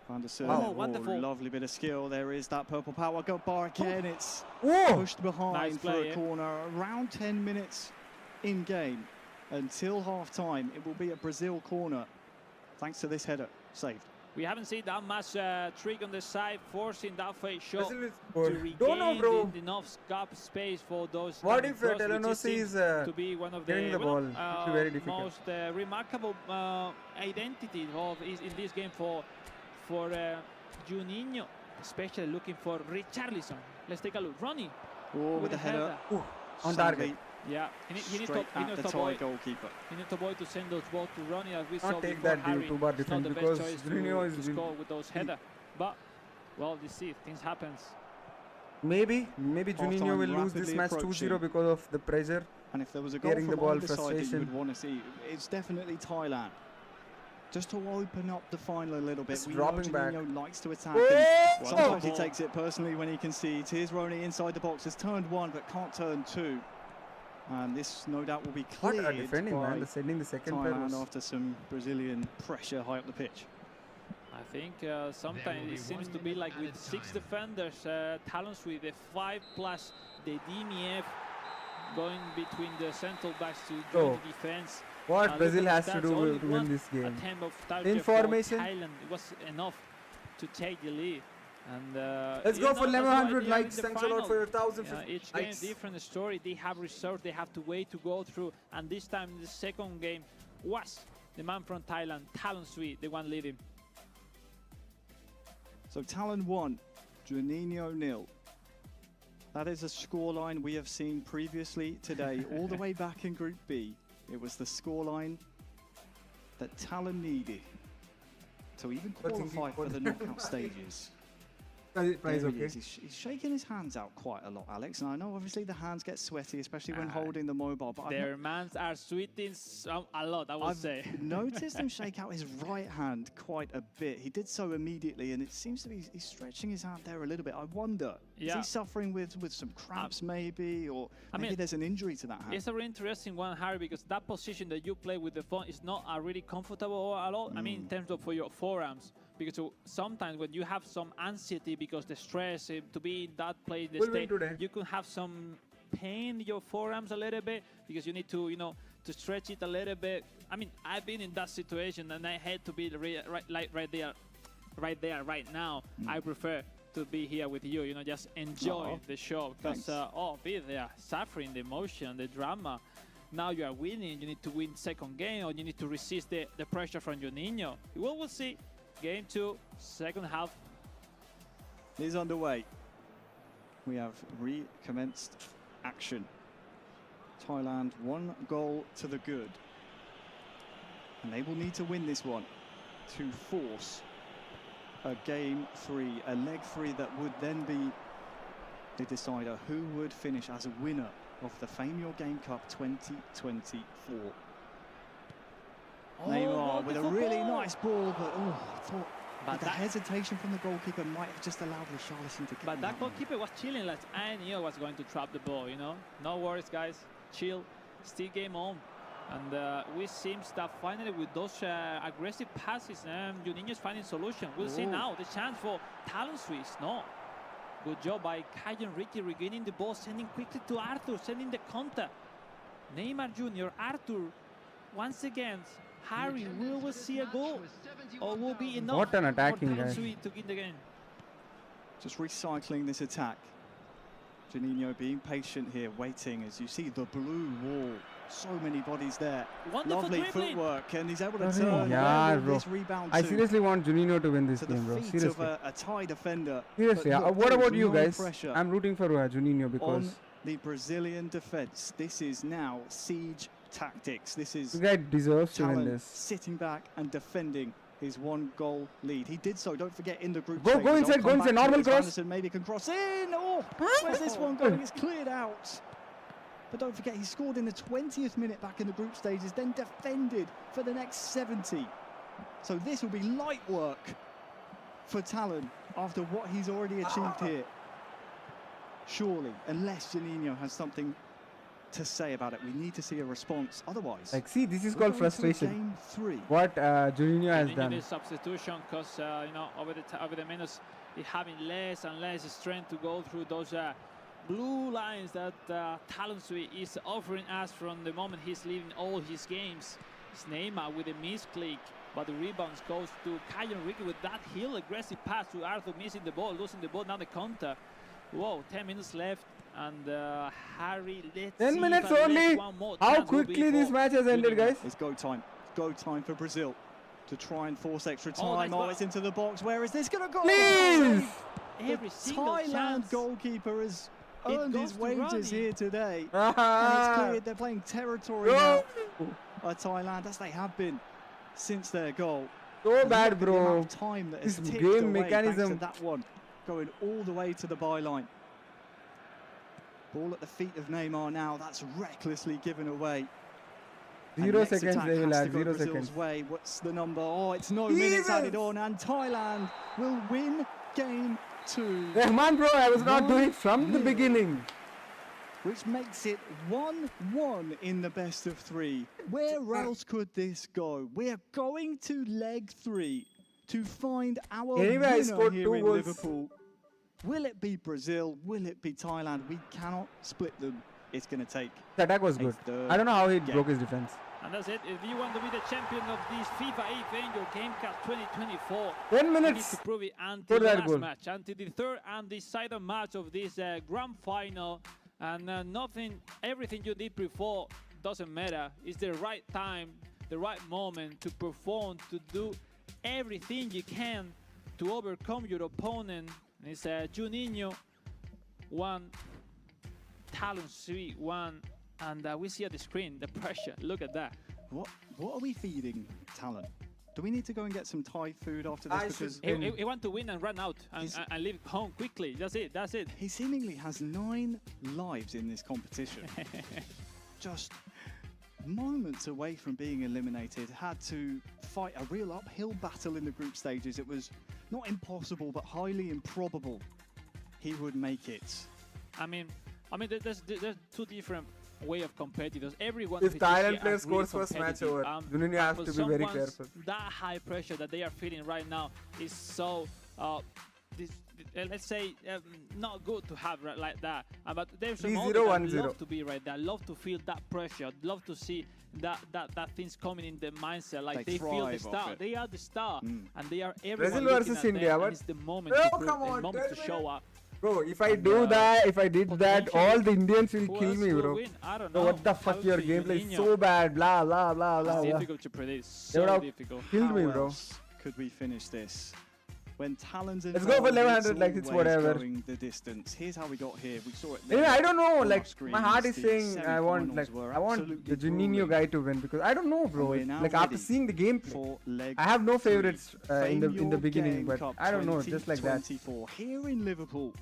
Wonderful. Lovely bit of skill. There is that purple power bar again. It's pushed behind for a corner. Around 10 minutes in game. Until half-time, it will be a Brazil corner, thanks to this header saved. We haven't seen that much trick on the side, forcing that fake shot to regain enough gap space for those. What if Telangana is to be one of the ball? Very difficult. Most remarkable identity in this game for Juninho, especially looking for Richarlison. Let's take a look. Ronnie with the header. On target. Yeah, he needs goalkeeper. He needs Tomboy to send those balls to Ronnie, as we saw take before. That Harry, to it's not the best choice to score with those headers. But, well, you see, things happens. Maybe Juninho will lose this match 2-0 because of the pressure. And if there was a goal from the ball frustration, you would want to see, it's definitely Thailand. Just to open up the final a little bit. We know Juninho likes to attack. And sometimes he takes it personally when he concedes. Here's Ronnie inside the box. Has turned one, but can't turn two. And this, no doubt, will be cleared by sending the second Thailand after some Brazilian pressure high up the pitch. I think sometimes it seems to be like with 6 defenders, Talons with the 5 plus the DMF going between the central backs to join the defense. What Brazil has to do to win this game? Information. Thailand, it was enough to take the lead. And let's go for 1100 likes. Thanks a lot for your 1,000 each game different story. They have reserves, they have to wait to go through, and this time the second game was the man from Thailand, Talon Sui, the one leading. So Talon 1, Juninho 0. That is a scoreline we have seen previously today, all the way back in Group B. It was the scoreline that Talon needed to even qualify for the knockout stages. He's shaking his hands out quite a lot, Alex. And I know obviously the hands get sweaty, especially when holding the mobile. But their hands are sweating a lot, I would say. I've noticed him shake out his right hand quite a bit. He did so immediately, and it seems to be he's stretching his hand there a little bit. I wonder, is he suffering with some cramps maybe, or maybe there's an injury to that hand? It's a really interesting one, Harry, because that position that you play with the phone is not really comfortable at all. I mean, in terms of for your forearms. Because sometimes when you have some anxiety because the stress to be in that place, you could have some pain in your forearms a little bit because you need to, to stretch it a little bit. I mean, I've been in that situation and I had to be right there right now. I prefer to be here with you. You know, just enjoy the show because they are suffering the emotion, the drama. Now you are winning. You need to win second game, or you need to resist the pressure from Juninho. We'll see. Game 2, second half is underway. We have recommenced action. Thailand 1 goal to the good. And they will need to win this one to force a game 3, a leg 3 that would then be the decider who would finish as a winner of the FIFAe Game Cup 2024. Neymar with a really nice ball, but I thought the hesitation from the goalkeeper might have just allowed Richarlison to get. But that goalkeeper was chilling, like I knew I was going to trap the ball, you know. No worries, guys. Chill. Still game on. And we seem that finally with those aggressive passes, Juninho's finding solution. We'll see now the chance for Talon Swiss. No. Good job by Kajan Ricky regaining the ball, sending quickly to Arthur, sending the counter. Neymar Jr., Arthur, once again. Harry, will we see a goal? Or will be enough what an attacking for guy to win the game? Just recycling this attack. Juninho being patient here, waiting as you see the blue wall. So many bodies there. Wonderful Lovely dribbling. footwork, and he's able to turn this rebound. I seriously want Juninho to win this game, bro. Seriously. Of a Thai defender. Seriously, what about you guys? I'm rooting for Juninho because on the Brazilian defense, this is now siege tactics. This is the guy deserves to win this. Sitting back and defending his 1-goal lead. He did so. Don't forget in the group. Go inside. Go inside. Normal cross. Anderson maybe can cross in. Oh, where's this one going? It's cleared out. But don't forget, he scored in the 20th minute back in the group stages, then defended for the next 70. So this will be light work for Talon after what he's already achieved here. Surely, unless Juninho has something to say about it, we need to see a response. Otherwise, like, see, this is called frustration. Game 3. What Juninho has done. This substitution, because you know, over the minutes, he's having less and less strength to go through those blue lines that Talon Swiss is offering us from the moment he's leaving all his games. It's Neymar with a misclick, but the rebounds goes to Kajan Ricky with that heel aggressive pass to Arthur, missing the ball, losing the ball. Now the counter. Whoa, 10 minutes left, and Harry, let's 10 minutes only. How quickly this match has ended, guys. It's go time. Go time for Brazil to try and force extra time. Oh, it's into the box. Where is this going to go? Please! Every single Thailand goalkeeper has earned his wages here today. And it's clear they're playing territory now at Thailand, as they have been since their goal. So bad, bro. Time that has this ticked game away mechanism. to that one, going all the way to the byline. Ball at the feet of Neymar now. That's recklessly given away. 0 seconds they will add. 0 Brazil's seconds. way. What's the number? Oh, it's no minutes added on, and Thailand will win game 2. Rahman, bro, I was not doing from the beginning. Which makes it 1-1 in the best of 3. Where else could this go? We're going to leg 3 to find our winner here in Liverpool. Will it be Brazil? Will it be Thailand? We cannot split them. It's going to take. The attack was good. I don't know how he broke his defense. And that's it. If you want to be the champion of this FIFAe Game Cup 2024, 10 minutes. you need to prove it until the last match, until the third and deciding match of this grand final. And everything you did before doesn't matter. It's the right time, the right moment to perform, to do everything you can to overcome your opponent. It's Juninho 1, Talon Swiss 1, and we see at the screen the pressure. Look at that. What are we feeding Talon? Do we need to go and get some Thai food after this? Because he want to win and run out and leave home quickly. That's it. That's it. He seemingly has 9 lives in this competition. Just moments away from being eliminated. Had to fight a real uphill battle in the group stages. It was not impossible, but highly improbable he would make it. I mean, there's 2 different way of competitors. Everyone. If Thailand player scores first match over, Juninho has to be very careful. That high pressure that they are feeling right now is so. let's say, not good to have like that. But there's a 3-0, 1-0. love to be right there. Love to feel that pressure. Love to see that things coming in the mindset. Like they feel the star. They are the star, and they are everyone Brazil versus India. But it's the moment to prove, the moment to show up. Bro, if I do that, if I did that, all the Indians will kill me, bro. I don't know. So what the fuck, your gameplay is so bad, blah, blah, blah, blah. It's difficult to predict, so difficult. Killed me, bro. Could we finish this? When Talon's in, let's go for 1100, like it's whatever. Going the distance. Here's how we got here. We saw it. Anyway, I don't know. Like my heart is saying, I want the Juninho guy to win because I don't know, bro. Like after seeing the gameplay, I have no favorites in the beginning, but I don't know, just like that. Here in Liverpool,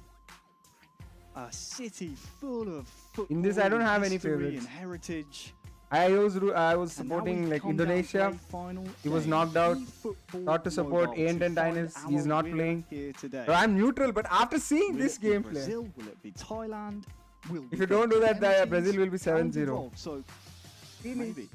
a city full of football. In this, I don't have any favorites. And heritage. I was supporting like Indonesia. He was knocked out. Thought to support A&N Diners. He's not playing. So I'm neutral, but after seeing this gameplay, Brazil, will it be Thailand? If you don't do that, Brazil will be 7-0. So maybe.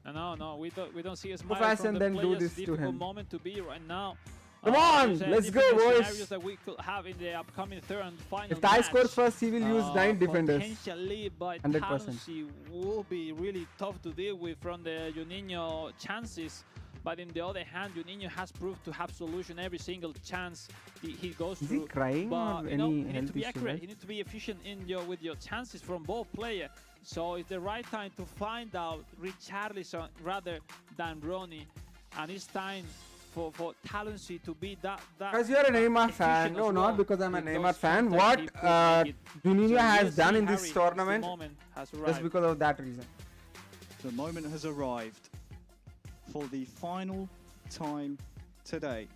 No, we don't see a smile from the then players. do this to him. Moment to be right now. Come on, let's go, boys. Scenarios that we could have in the upcoming third and final if Thai scores first, he will use 9 defenders. Potentially, but 100% will be really tough to deal with from the Juninho chances. But in the other hand, Juninho has proved to have solution every single chance he goes through. Is he crying but, or you know, any you need to be health issue, accurate. right? You need to be efficient with your chances from both players. So it's the right time to find out Richarlison rather than Ronnie, and it's time for Talency to be that. Because you're a Neymar fan. No, not because I'm a Neymar fan. What Juninho has done in this tournament, just because of that reason. The moment has arrived for the final time today.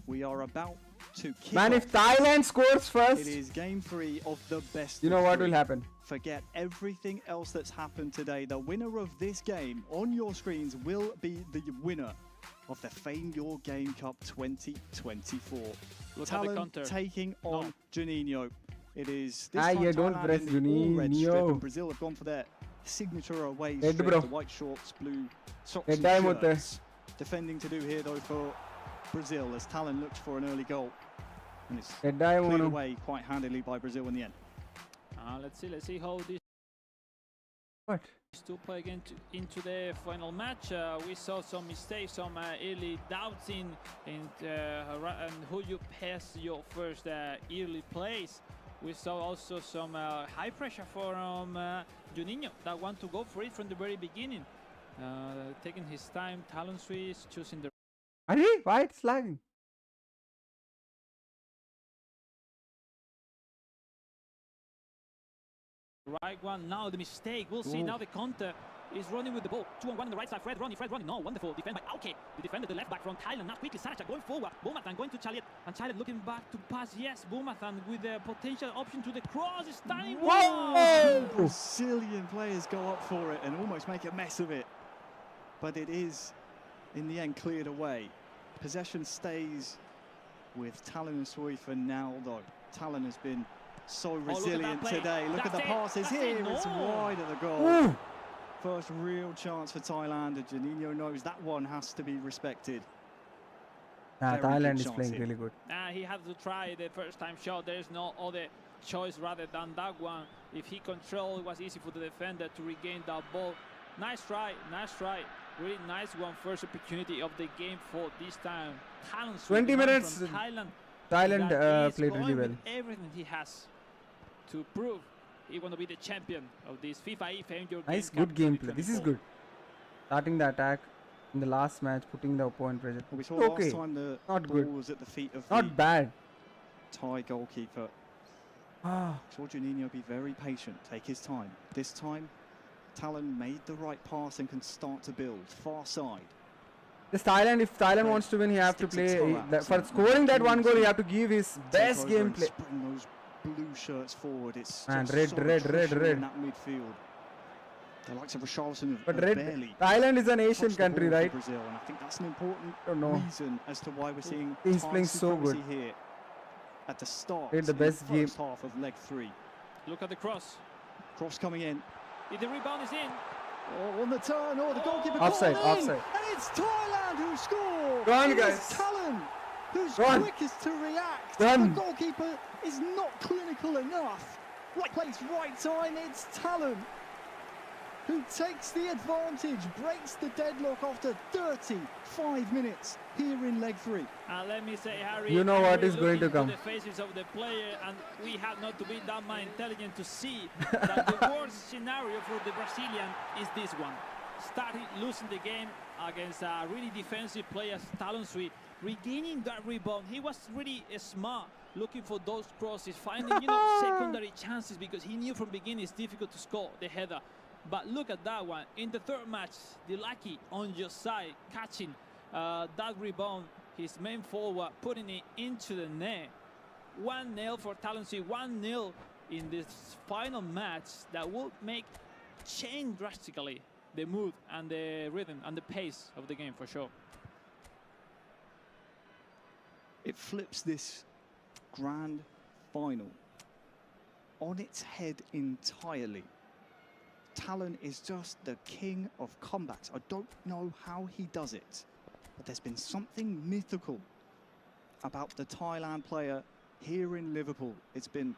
We are about to kick off. If Thailand scores first, it is game 3 of the best. You know what will happen. Forget everything else that's happened today. The winner of this game on your screens will be the winner of the Fame Your Game Cup 2024. Talon taking on Juninho. It is this time don't press Juninho. Brazil have gone for their signature away straight, the white shorts, blue socks and shirts. Defending to do here though for Brazil as Talon looks for an early goal. And it's cleared away quite handily by Brazil in the end. Let's see how this to play again into the final match. We saw some mistakes, some early doubts in and who you pass your first early plays. We saw also some high pressure from Juninho that want to go for it from the very beginning. Taking his time, Talon Swiss choosing the. Why it's lagging? Right one. Now the mistake. We'll see. Now the counter is running with the ball. 2-on-1 on the right side. Fred running. No, wonderful defend by Auke. The defender, the left back from Thailand. Now quickly Saracha going forward. Boumathan going to Chalet. And Chalet looking back to pass. Yes, Boumathan with the potential option to the cross. Is standing. Whoa! Brazilian players go up for it and almost make a mess of it. But it is, in the end, cleared away. Possession stays with Talon and Sui for now, though. Talon has been so resilient today. Look at the passes here. It's wide of the goal. First real chance for Thailand, and Juninho knows that one has to be respected. Thailand is playing really good. He had to try the first time shot. There's no other choice rather than that one. If he controlled, it was easy for the defender to regain that ball. Nice try. Really nice one. First opportunity of the game for this time. 20 minutes. Thailand played really well. Everything he has to prove he want to be the champion of this FIFA Fame Your Game Nice, good gameplay. This is good. Starting the attack in the last match, putting the opponent pressure. We saw last time the ball was at the feet of the bad Thai goalkeeper. Saw Juninho be very patient, take his time. This time, Talon made the right pass and can start to build. Far side. This Thailand, if Thailand wants to win, he have to play. For scoring that one goal, he have to give his best gameplay. Bring those blue shirts forward. It's red. in that midfield. The likes of Richarlison but Thailand is an Asian country, right? Brazil, and I think that's an important reason as to why we're seeing he's playing so good here at the start. The best game. First half of leg 3. Look at the cross. Cross coming in. The rebound is in. On the turn, the goalkeeper offside. And it's Thailand who scored. Go on, guys. Talon who's quickest to react. The goalkeeper is not clinical enough. Right place, right time, it's Talon who takes the advantage, breaks the deadlock after 35 minutes here in leg 3. Let me say, Harry, you know what is going to come. The faces of the player, and we have not to be that much intelligent to see that the worst scenario for the Brazilian is this one. Started losing the game against a really defensive player, Talon Sui, regaining that rebound. He was really smart, looking for those crosses, finding secondary chances, because he knew from beginning it's difficult to score the header. But look at that one. In the third match, the lucky on your side, catching that rebound, his main forward, putting it into the net. 1-0 for Talon Sui, 1-0 in this final match that will change drastically the mood and the rhythm and the pace of the game for sure. It flips this grand final on its head entirely. Talon is just the king of comebacks. I don't know how he does it, but there's been something mythical about the Thailand player here in Liverpool. It's been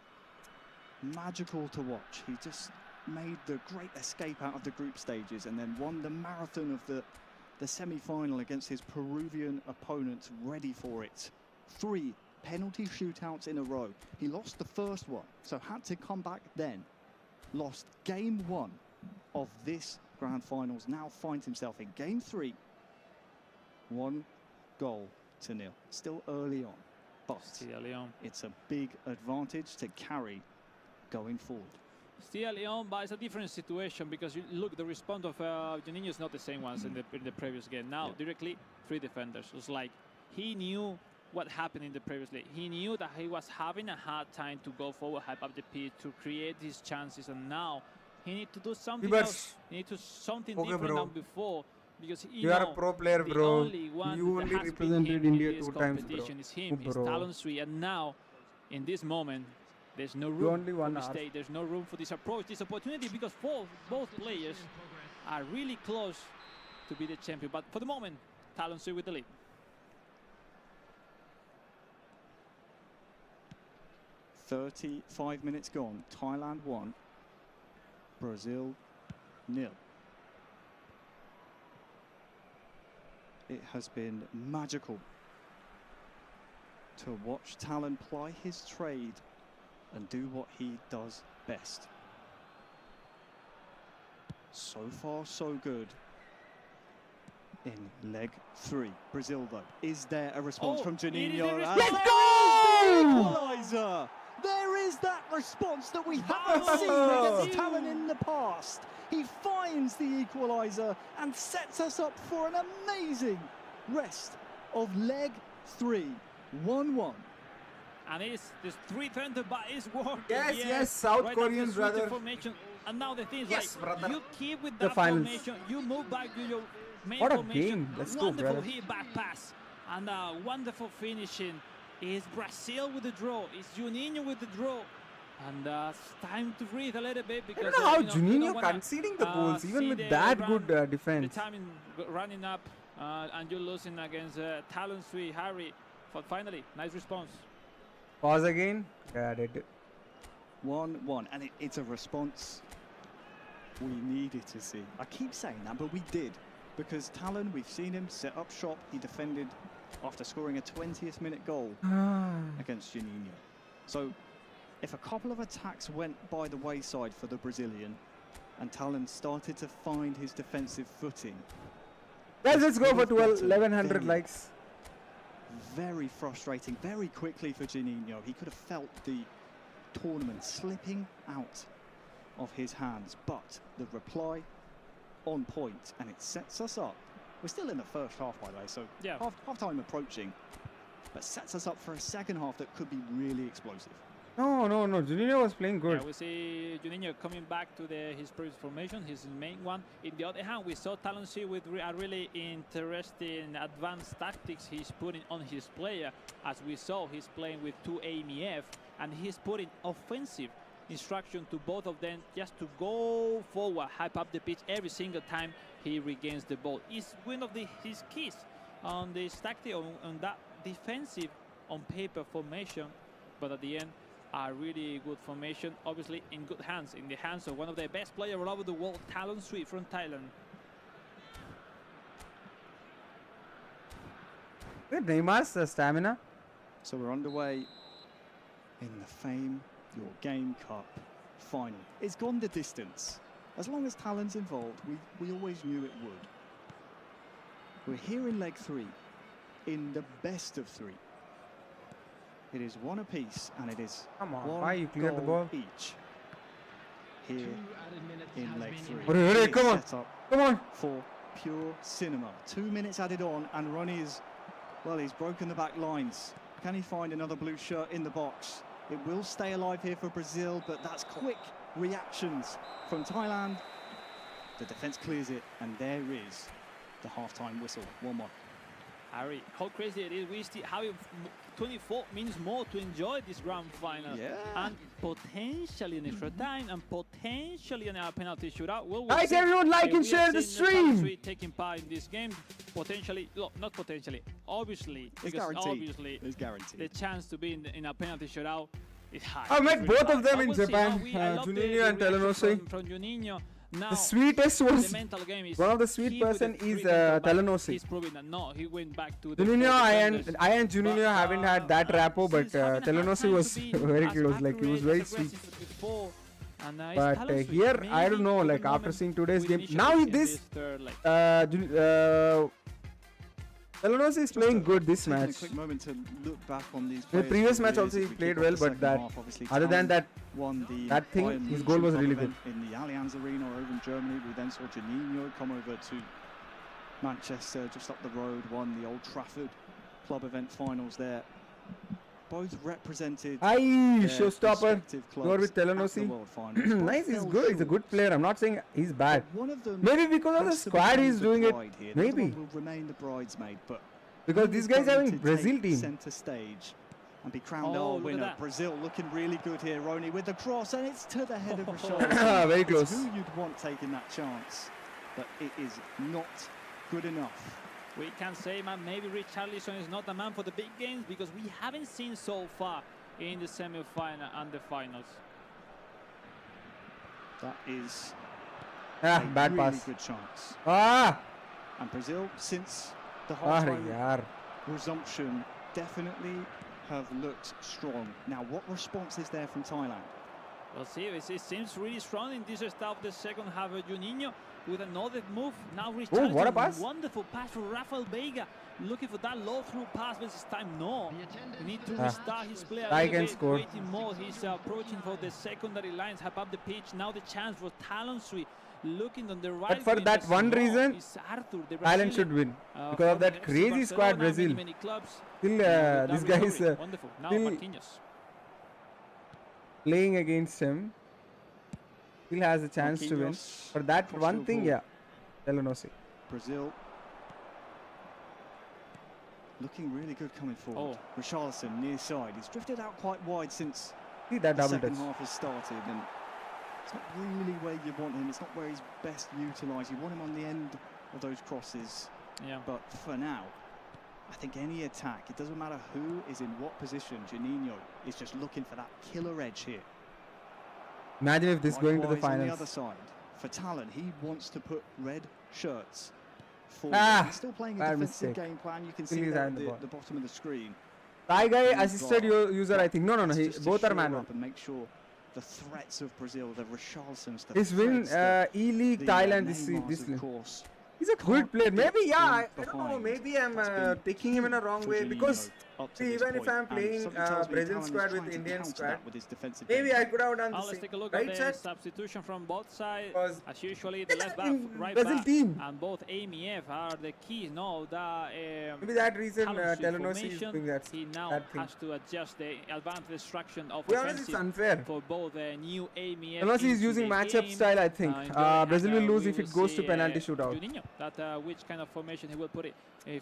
magical to watch. He just made the great escape out of the group stages and then won the marathon of the semi-final against his Peruvian opponents, ready for it. 3 penalty shootouts in a row. He lost the first one, so had to come back then. Lost game 1 of this grand finals, now finds himself in game 3, 1-0. Still early on, but it's a big advantage to carry going forward. Still early on, but it's a different situation, because you look, the response of Juninho is not the same ones in the previous game. Now, directly 3 defenders. It was like he knew what happened in the previous league. He knew that he was having a hard time to go forward, hype up the pitch, to create his chances, and now he needs to do something else. He needs to do something different than before, because you are a pro player, bro. You only represented India 2 times, bro. Is him, it's Talon Sui, and now in this moment there's no room for mistake. There's no room for this approach, this opportunity, because both players are really close to be the champion. But for the moment, Talon Sui with the lead. 35 minutes gone. Thailand 1, Brazil 0. It has been magical to watch Talon ply his trade and do what he does best. So far, so good in leg 3. Brazil, though, is there a response from Juninho? Let's go! Equalizer! There is that response that we haven't seen against Talon in the past. He finds the equalizer and sets us up for an amazing rest of leg 3. 1-1. And this 3 defender, but it's working. Yes, South Korean brother. Formation. And now the thing is, you keep with that formation, you move back to your main what a formation. game. Let's go, brother. Wonderful hit back pass and wonderful finishing. Is Brazil with the draw? Is Juninho with the draw? And it's time to breathe a little bit, because I don't know how Juninho conceding the goals even with that good defense. The timing running up, and you're losing against Talon Sui, Harry. But finally, nice response. Pause again. Got it. 1-1, and it's a response we needed to see. I keep saying that, but we did, because Talon, we've seen him set up shop. He defended after scoring a 20th minute goal against Juninho. So if a couple of attacks went by the wayside for the Brazilian and Talon started to find his defensive footing, guys, let's go for 1100 likes. Very frustrating, very quickly for Juninho. He could have felt the tournament slipping out of his hands, but the reply on point, and it sets us up. We're still in the first half, by the way, so half time approaching, but sets us up for a second half that could be really explosive. No, Juninho was playing good. Yeah, we see Juninho coming back to his previous formation, his main one. In the other hand, we saw Talon Sui with a really interesting advanced tactics he's putting on his player. As we saw, he's playing with 2 AMEF, and he's putting offensive instruction to both of them just to go forward, hype up the pitch every single time he regains the ball. It's one of his keys on this tactic, on that defensive on paper formation, but at the end, a really good formation, obviously in good hands, in the hands of one of the best players all over the world, Talon Sweet from Thailand. Good, Neymar's stamina. So we're underway in the FAME Your Game Cup final. It's gone the distance. As long as Talon's involved, we always knew it would. We're here in leg 3, in the best of 3. It is one apiece, and it is why you cleared the ball each. Here in leg 3. Come on. For pure cinema. 2 minutes added on, and Ronnie is, well, he's broken the back lines. Can he find another blue shirt in the box? It will stay alive here for Brazil, but that's quick reactions from Thailand. The defense clears it, and there is the half-time whistle. 1-1. Harry, how crazy it is. We still have 24 minutes more to enjoy this grand final. Yeah. And potentially an extra time, and potentially a penalty shootout. Well, guys, everyone like and share the stream. Taking part in this game, potentially, no, not potentially, obviously, It's because guaranteed. obviously It's guaranteed. the chance to be in a penalty shootout is high. I met both of them in We'll see. Japan, I love the Juninho and reaction Telenosi. from Juninho. Now, The sweetest was the mental game is one of the sweet key with person the is dribbling, but Telenosi. He's proving that no, he went back to the Juninho, I and defenders. Juninho haven't had that rapport, but Telenosi was very close. Like, he was very sweet. But here, I don't know, like, after seeing today's game, now this Telenosi is playing good this match. A quick moment to look back on these The previous match also he played well, but that other than that, that thing, his goal was really good. In the Allianz Arena over in Germany, we then saw Juninho come over to Manchester, just up the road, won the Old Trafford club event finals there. Both represented showstopper. Go with Telenosi. Nice, he's good. He's a good player. I'm not saying he's bad. Maybe because of the squad he's doing it. Maybe. Will remain the bridesmaid, but because these guys are in Brazil team. Center stage and be crowned our winner. Brazil looking really good here, Roni, with the cross, and it's to the head of Richarlison. Very close. It's who you'd want taking that chance, but it is not good enough. We can say, man, maybe Richarlison is not the man for the big games because we haven't seen so far in the semi-final and the finals. That is a really bad pass. Good chance. And Brazil, since the half-time resumption, definitely have looked strong. Now, what response is there from Thailand? Well, see, it seems really strong in this start of the second half. Juninho with another move. Now Richarlison, what a pass. Wonderful pass for Rafael Veiga. Looking for that low-through pass, but this time no. We need to restart his play a little bit, waiting more. He's approaching for the secondary lines, have up the pitch. Now the chance for Talon Sweet. Looking on the right. But for that one reason, Thailand should win. Because of that crazy squad, Brazil. Still, this guy is still playing against him. Still has a chance to win. For that one thing, Telenosi. Brazil looking really good coming forward. Richarlison near side. He's drifted out quite wide since that the second half has started, and it's not really where you want him. It's not where he's best utilised. You want him on the end of those crosses. Yeah. But for now, I think any attack, it doesn't matter who is in what position. Juninho is just looking for that killer edge here. Imagine if this going to the finals. On the other side, for Talon, he wants to put red shirts forward. He's still playing a defensive game plan. You can see that at the bottom of the screen. Thai guy assisted user, I think. No. Both are manual. And make sure the threats of Brazil, the Richarlisons, the his win E-League Thailand this course. He's a good player. Maybe, I don't know. Maybe I'm taking him in a wrong way because even if I'm playing Brazil squad with Indian squad, maybe I could have done the same. Let's take a look at the substitution from both sides. As usually, the left back, right Brazil back, team. and both AMF are the keys. No, maybe that reason Telenosi is doing that. He now has to adjust the advanced destruction of offensive. It's unfair for both new AMF. Telenosi is using matchup style, I think. Brazil will lose if it goes to penalty shootout. That which kind of formation he will put it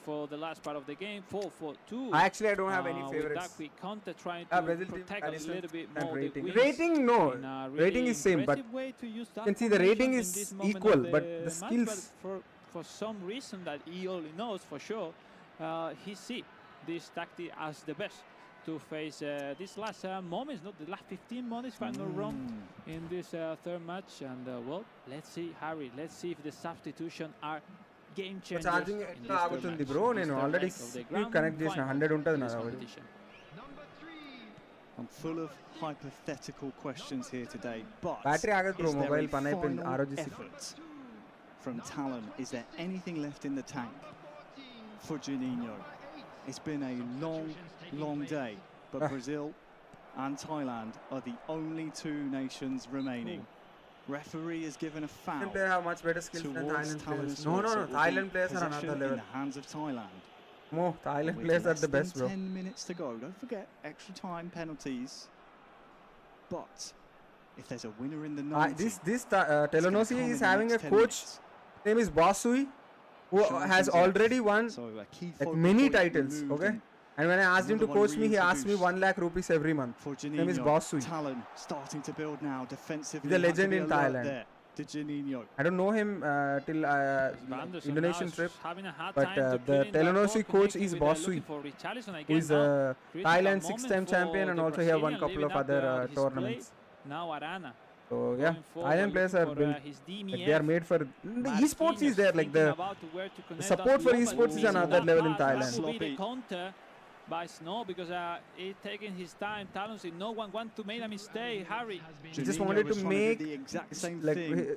for the last part of the game. 4-4-2. Actually, I don't have any favorites. That quick counter trying to protect a little bit more. Rating, no. Rating is same, but you can see the rating is equal, but the skills. For some reason that he only knows for sure, he see this tactic as the best to face these last moments, not the last 15 moments, if I'm not wrong, in this third match. And well, let's see, Harry, let's see if the substitution are game changers. Charging agutundi bro, nenu already connect chesina 100 untadi na. I'm full of hypothetical questions here today, but battery agad bro, mobile final effort from Talon? Is there anything left in the tank for Juninho? It's been a long day, but Brazil and Thailand are the only two nations remaining. Referee has given a foul. They have much better skills than Thailand players. No, Thailand players are another level. In the hands of Thailand. More Thailand players are the best, bro. 10 minutes to go. Don't forget extra time penalties. But if there's a winner in the 90s, this Telangana is having a coach. His name is Basui, who has already won like many titles. Okay. And when I asked him to coach me, he asked me 1 lakh rupees every month. His name is Basui. Talon starting to build now defensively. He's a legend in Thailand. I don't know him till Indonesian trip, but the Telangana coach is Basui, who is a Thailand 6-time champion, and also he have won a couple of other tournaments. So yeah, Thailand players are built, like they are made for the esports is there, like the support for esports is another level in Thailand. By Snow, because he's taking his time. Talon said no one wants to make a mistake. Harry, he just wanted to make the exact same thing.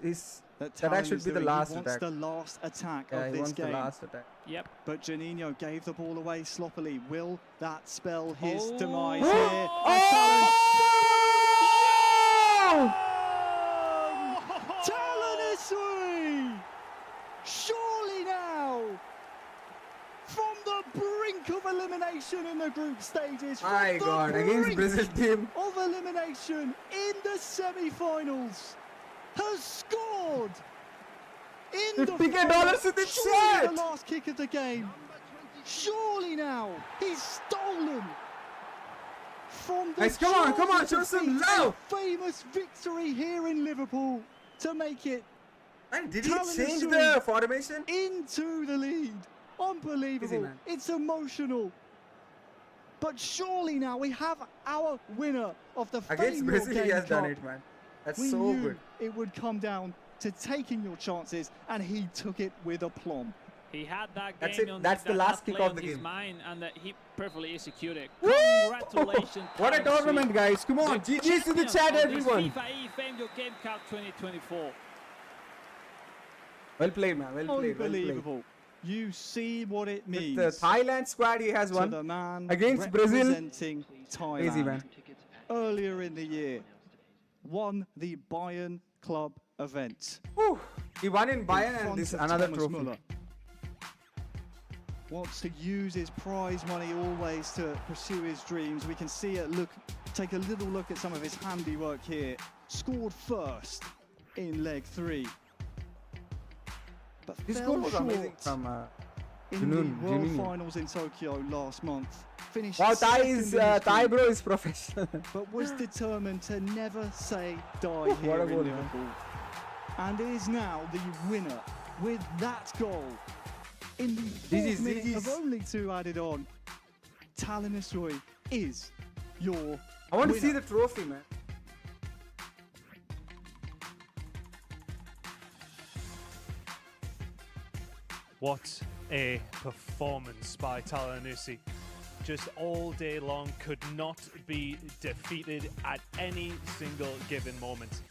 That should be the last attack. The last attack of this game. The last attack. Yep. But Juninho gave the ball away sloppily. Will that spell his demise here? Talon! Surely now, from the brink of elimination in the group stages, my God, against Brazil team of elimination in the semi-finals, has scored in the $50 last kick of the game. Surely now, he's stolen from the come on, show some love. Famous victory here in Liverpool to make it. And did he change the formation into the lead? Unbelievable. It's emotional. But surely now we have our winner of the against Brazil. He has done it, man. That's so good. It would come down to taking your chances, and he took it with aplomb. He had that game. That's the last kick of the game. Mind, and he perfectly executed. Congratulations! What a tournament, guys! Come on, GG's to the chat, everyone. FIFAe FAME Game Cup 2024. Well played, man. Well played. Unbelievable. You see what it means. With the Thailand squad he has won the man against Brazil. Representing Thailand. Crazy, man. Earlier in the year, won the Bayern Club event. Whew. He won in Bayern, and this another trophy. Müller. Wants to use his prize money always to pursue his dreams. We can see it. Take a little look at some of his handiwork here. Scored first in leg 3. But this goal was amazing from in the World Finals in Tokyo last month. Finished Thai bro is professional. But was determined to never say die here in Liverpool. And is now the winner with that goal. In the 4th minute of only 2 added on, Talon is your I want to see the trophy, man. What a performance by Talon. Just all day long, could not be defeated at any single given moment.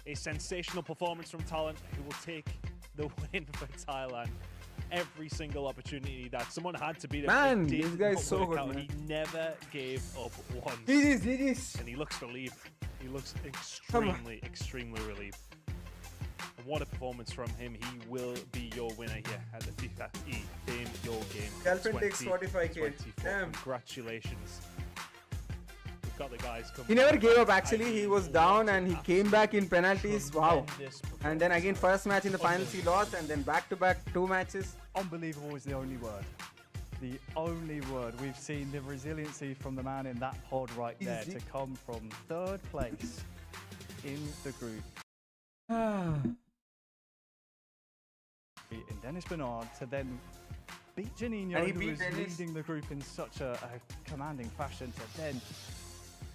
A sensational performance from Talon, who will take the win for Thailand. Every single opportunity that someone had to beat him. Man, this guy is so good, man. He never gave up once. GG's. And he looks relieved. He looks extremely relieved. And what a performance from him. He will be your winner here at the FIFAe FAME Your Game. Girlfriend takes 45k. Damn. Congratulations. We've got the guys coming. He never gave up, actually. He was down and he came back in penalties. Wow. And then again, first match in the finals he lost, and then back-to-back 2 matches. Unbelievable is the only word. The only word. We've seen the resiliency from the man in that pod right there to come from 3rd place in the group. In Dennis Bernard to then beat Juninho, who was leading the group in such a commanding fashion, to then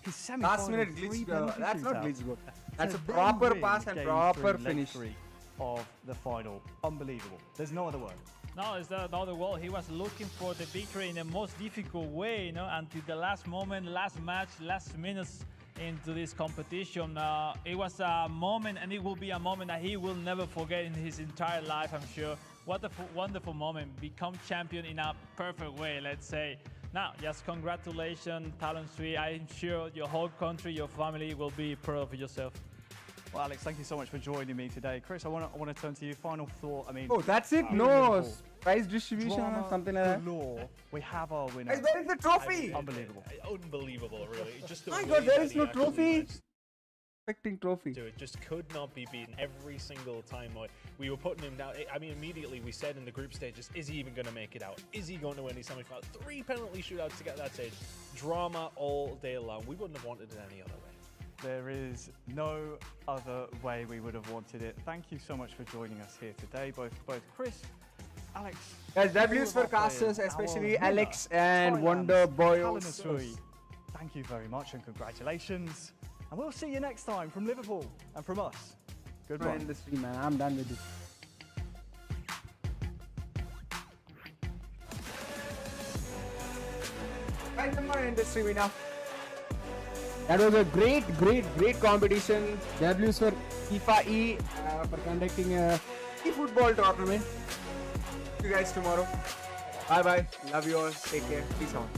his semi-final last minute glitch. That's not glitch goal. That's a to proper then pass win and game proper 3, finish leg 3 of the final. Unbelievable. There's no other word. No, it's not the wall. He was looking for the victory in the most difficult way, you know, until the last moment, last match, last minutes into this competition. It was a moment, and it will be a moment that he will never forget in his entire life, I'm sure. What a wonderful moment. Become champion in a perfect way, let's say. Now, just congratulations, Talon Sui. I'm sure your whole country, your family will be proud of yourself. Well, Alex, thank you so much for joining me today. Chris, I want to turn to you. Final thought. I mean, oh, that's it. No prize distribution or something like that. Galore. We have our winner. Hey, there is the trophy. Unbelievable. Unbelievable, really. Just my God, there is no trophy. Expecting trophy. It just could not be beaten every single time. We were putting him down. I mean, immediately we said in the group stages, is he even going to make it out? Is he going to win these semi-finals? 3 penalty shootouts to get that stage. Drama all day long. We wouldn't have wanted it any other way. There is no other way we would have wanted it. Thank you so much for joining us here today, both Chris, Alex. Guys, W's for casters, especially Alex and Wonder Boy also. Thank you very much and congratulations. And we'll see you next time from Liverpool and from us. Goodbye. In the stream, man. I'm done with this. Right, I'm in the stream now. That was a great competition. W's for FIFAe for conducting a eFootball tournament. See you guys tomorrow. Bye bye. Love you all. Take care. Peace out.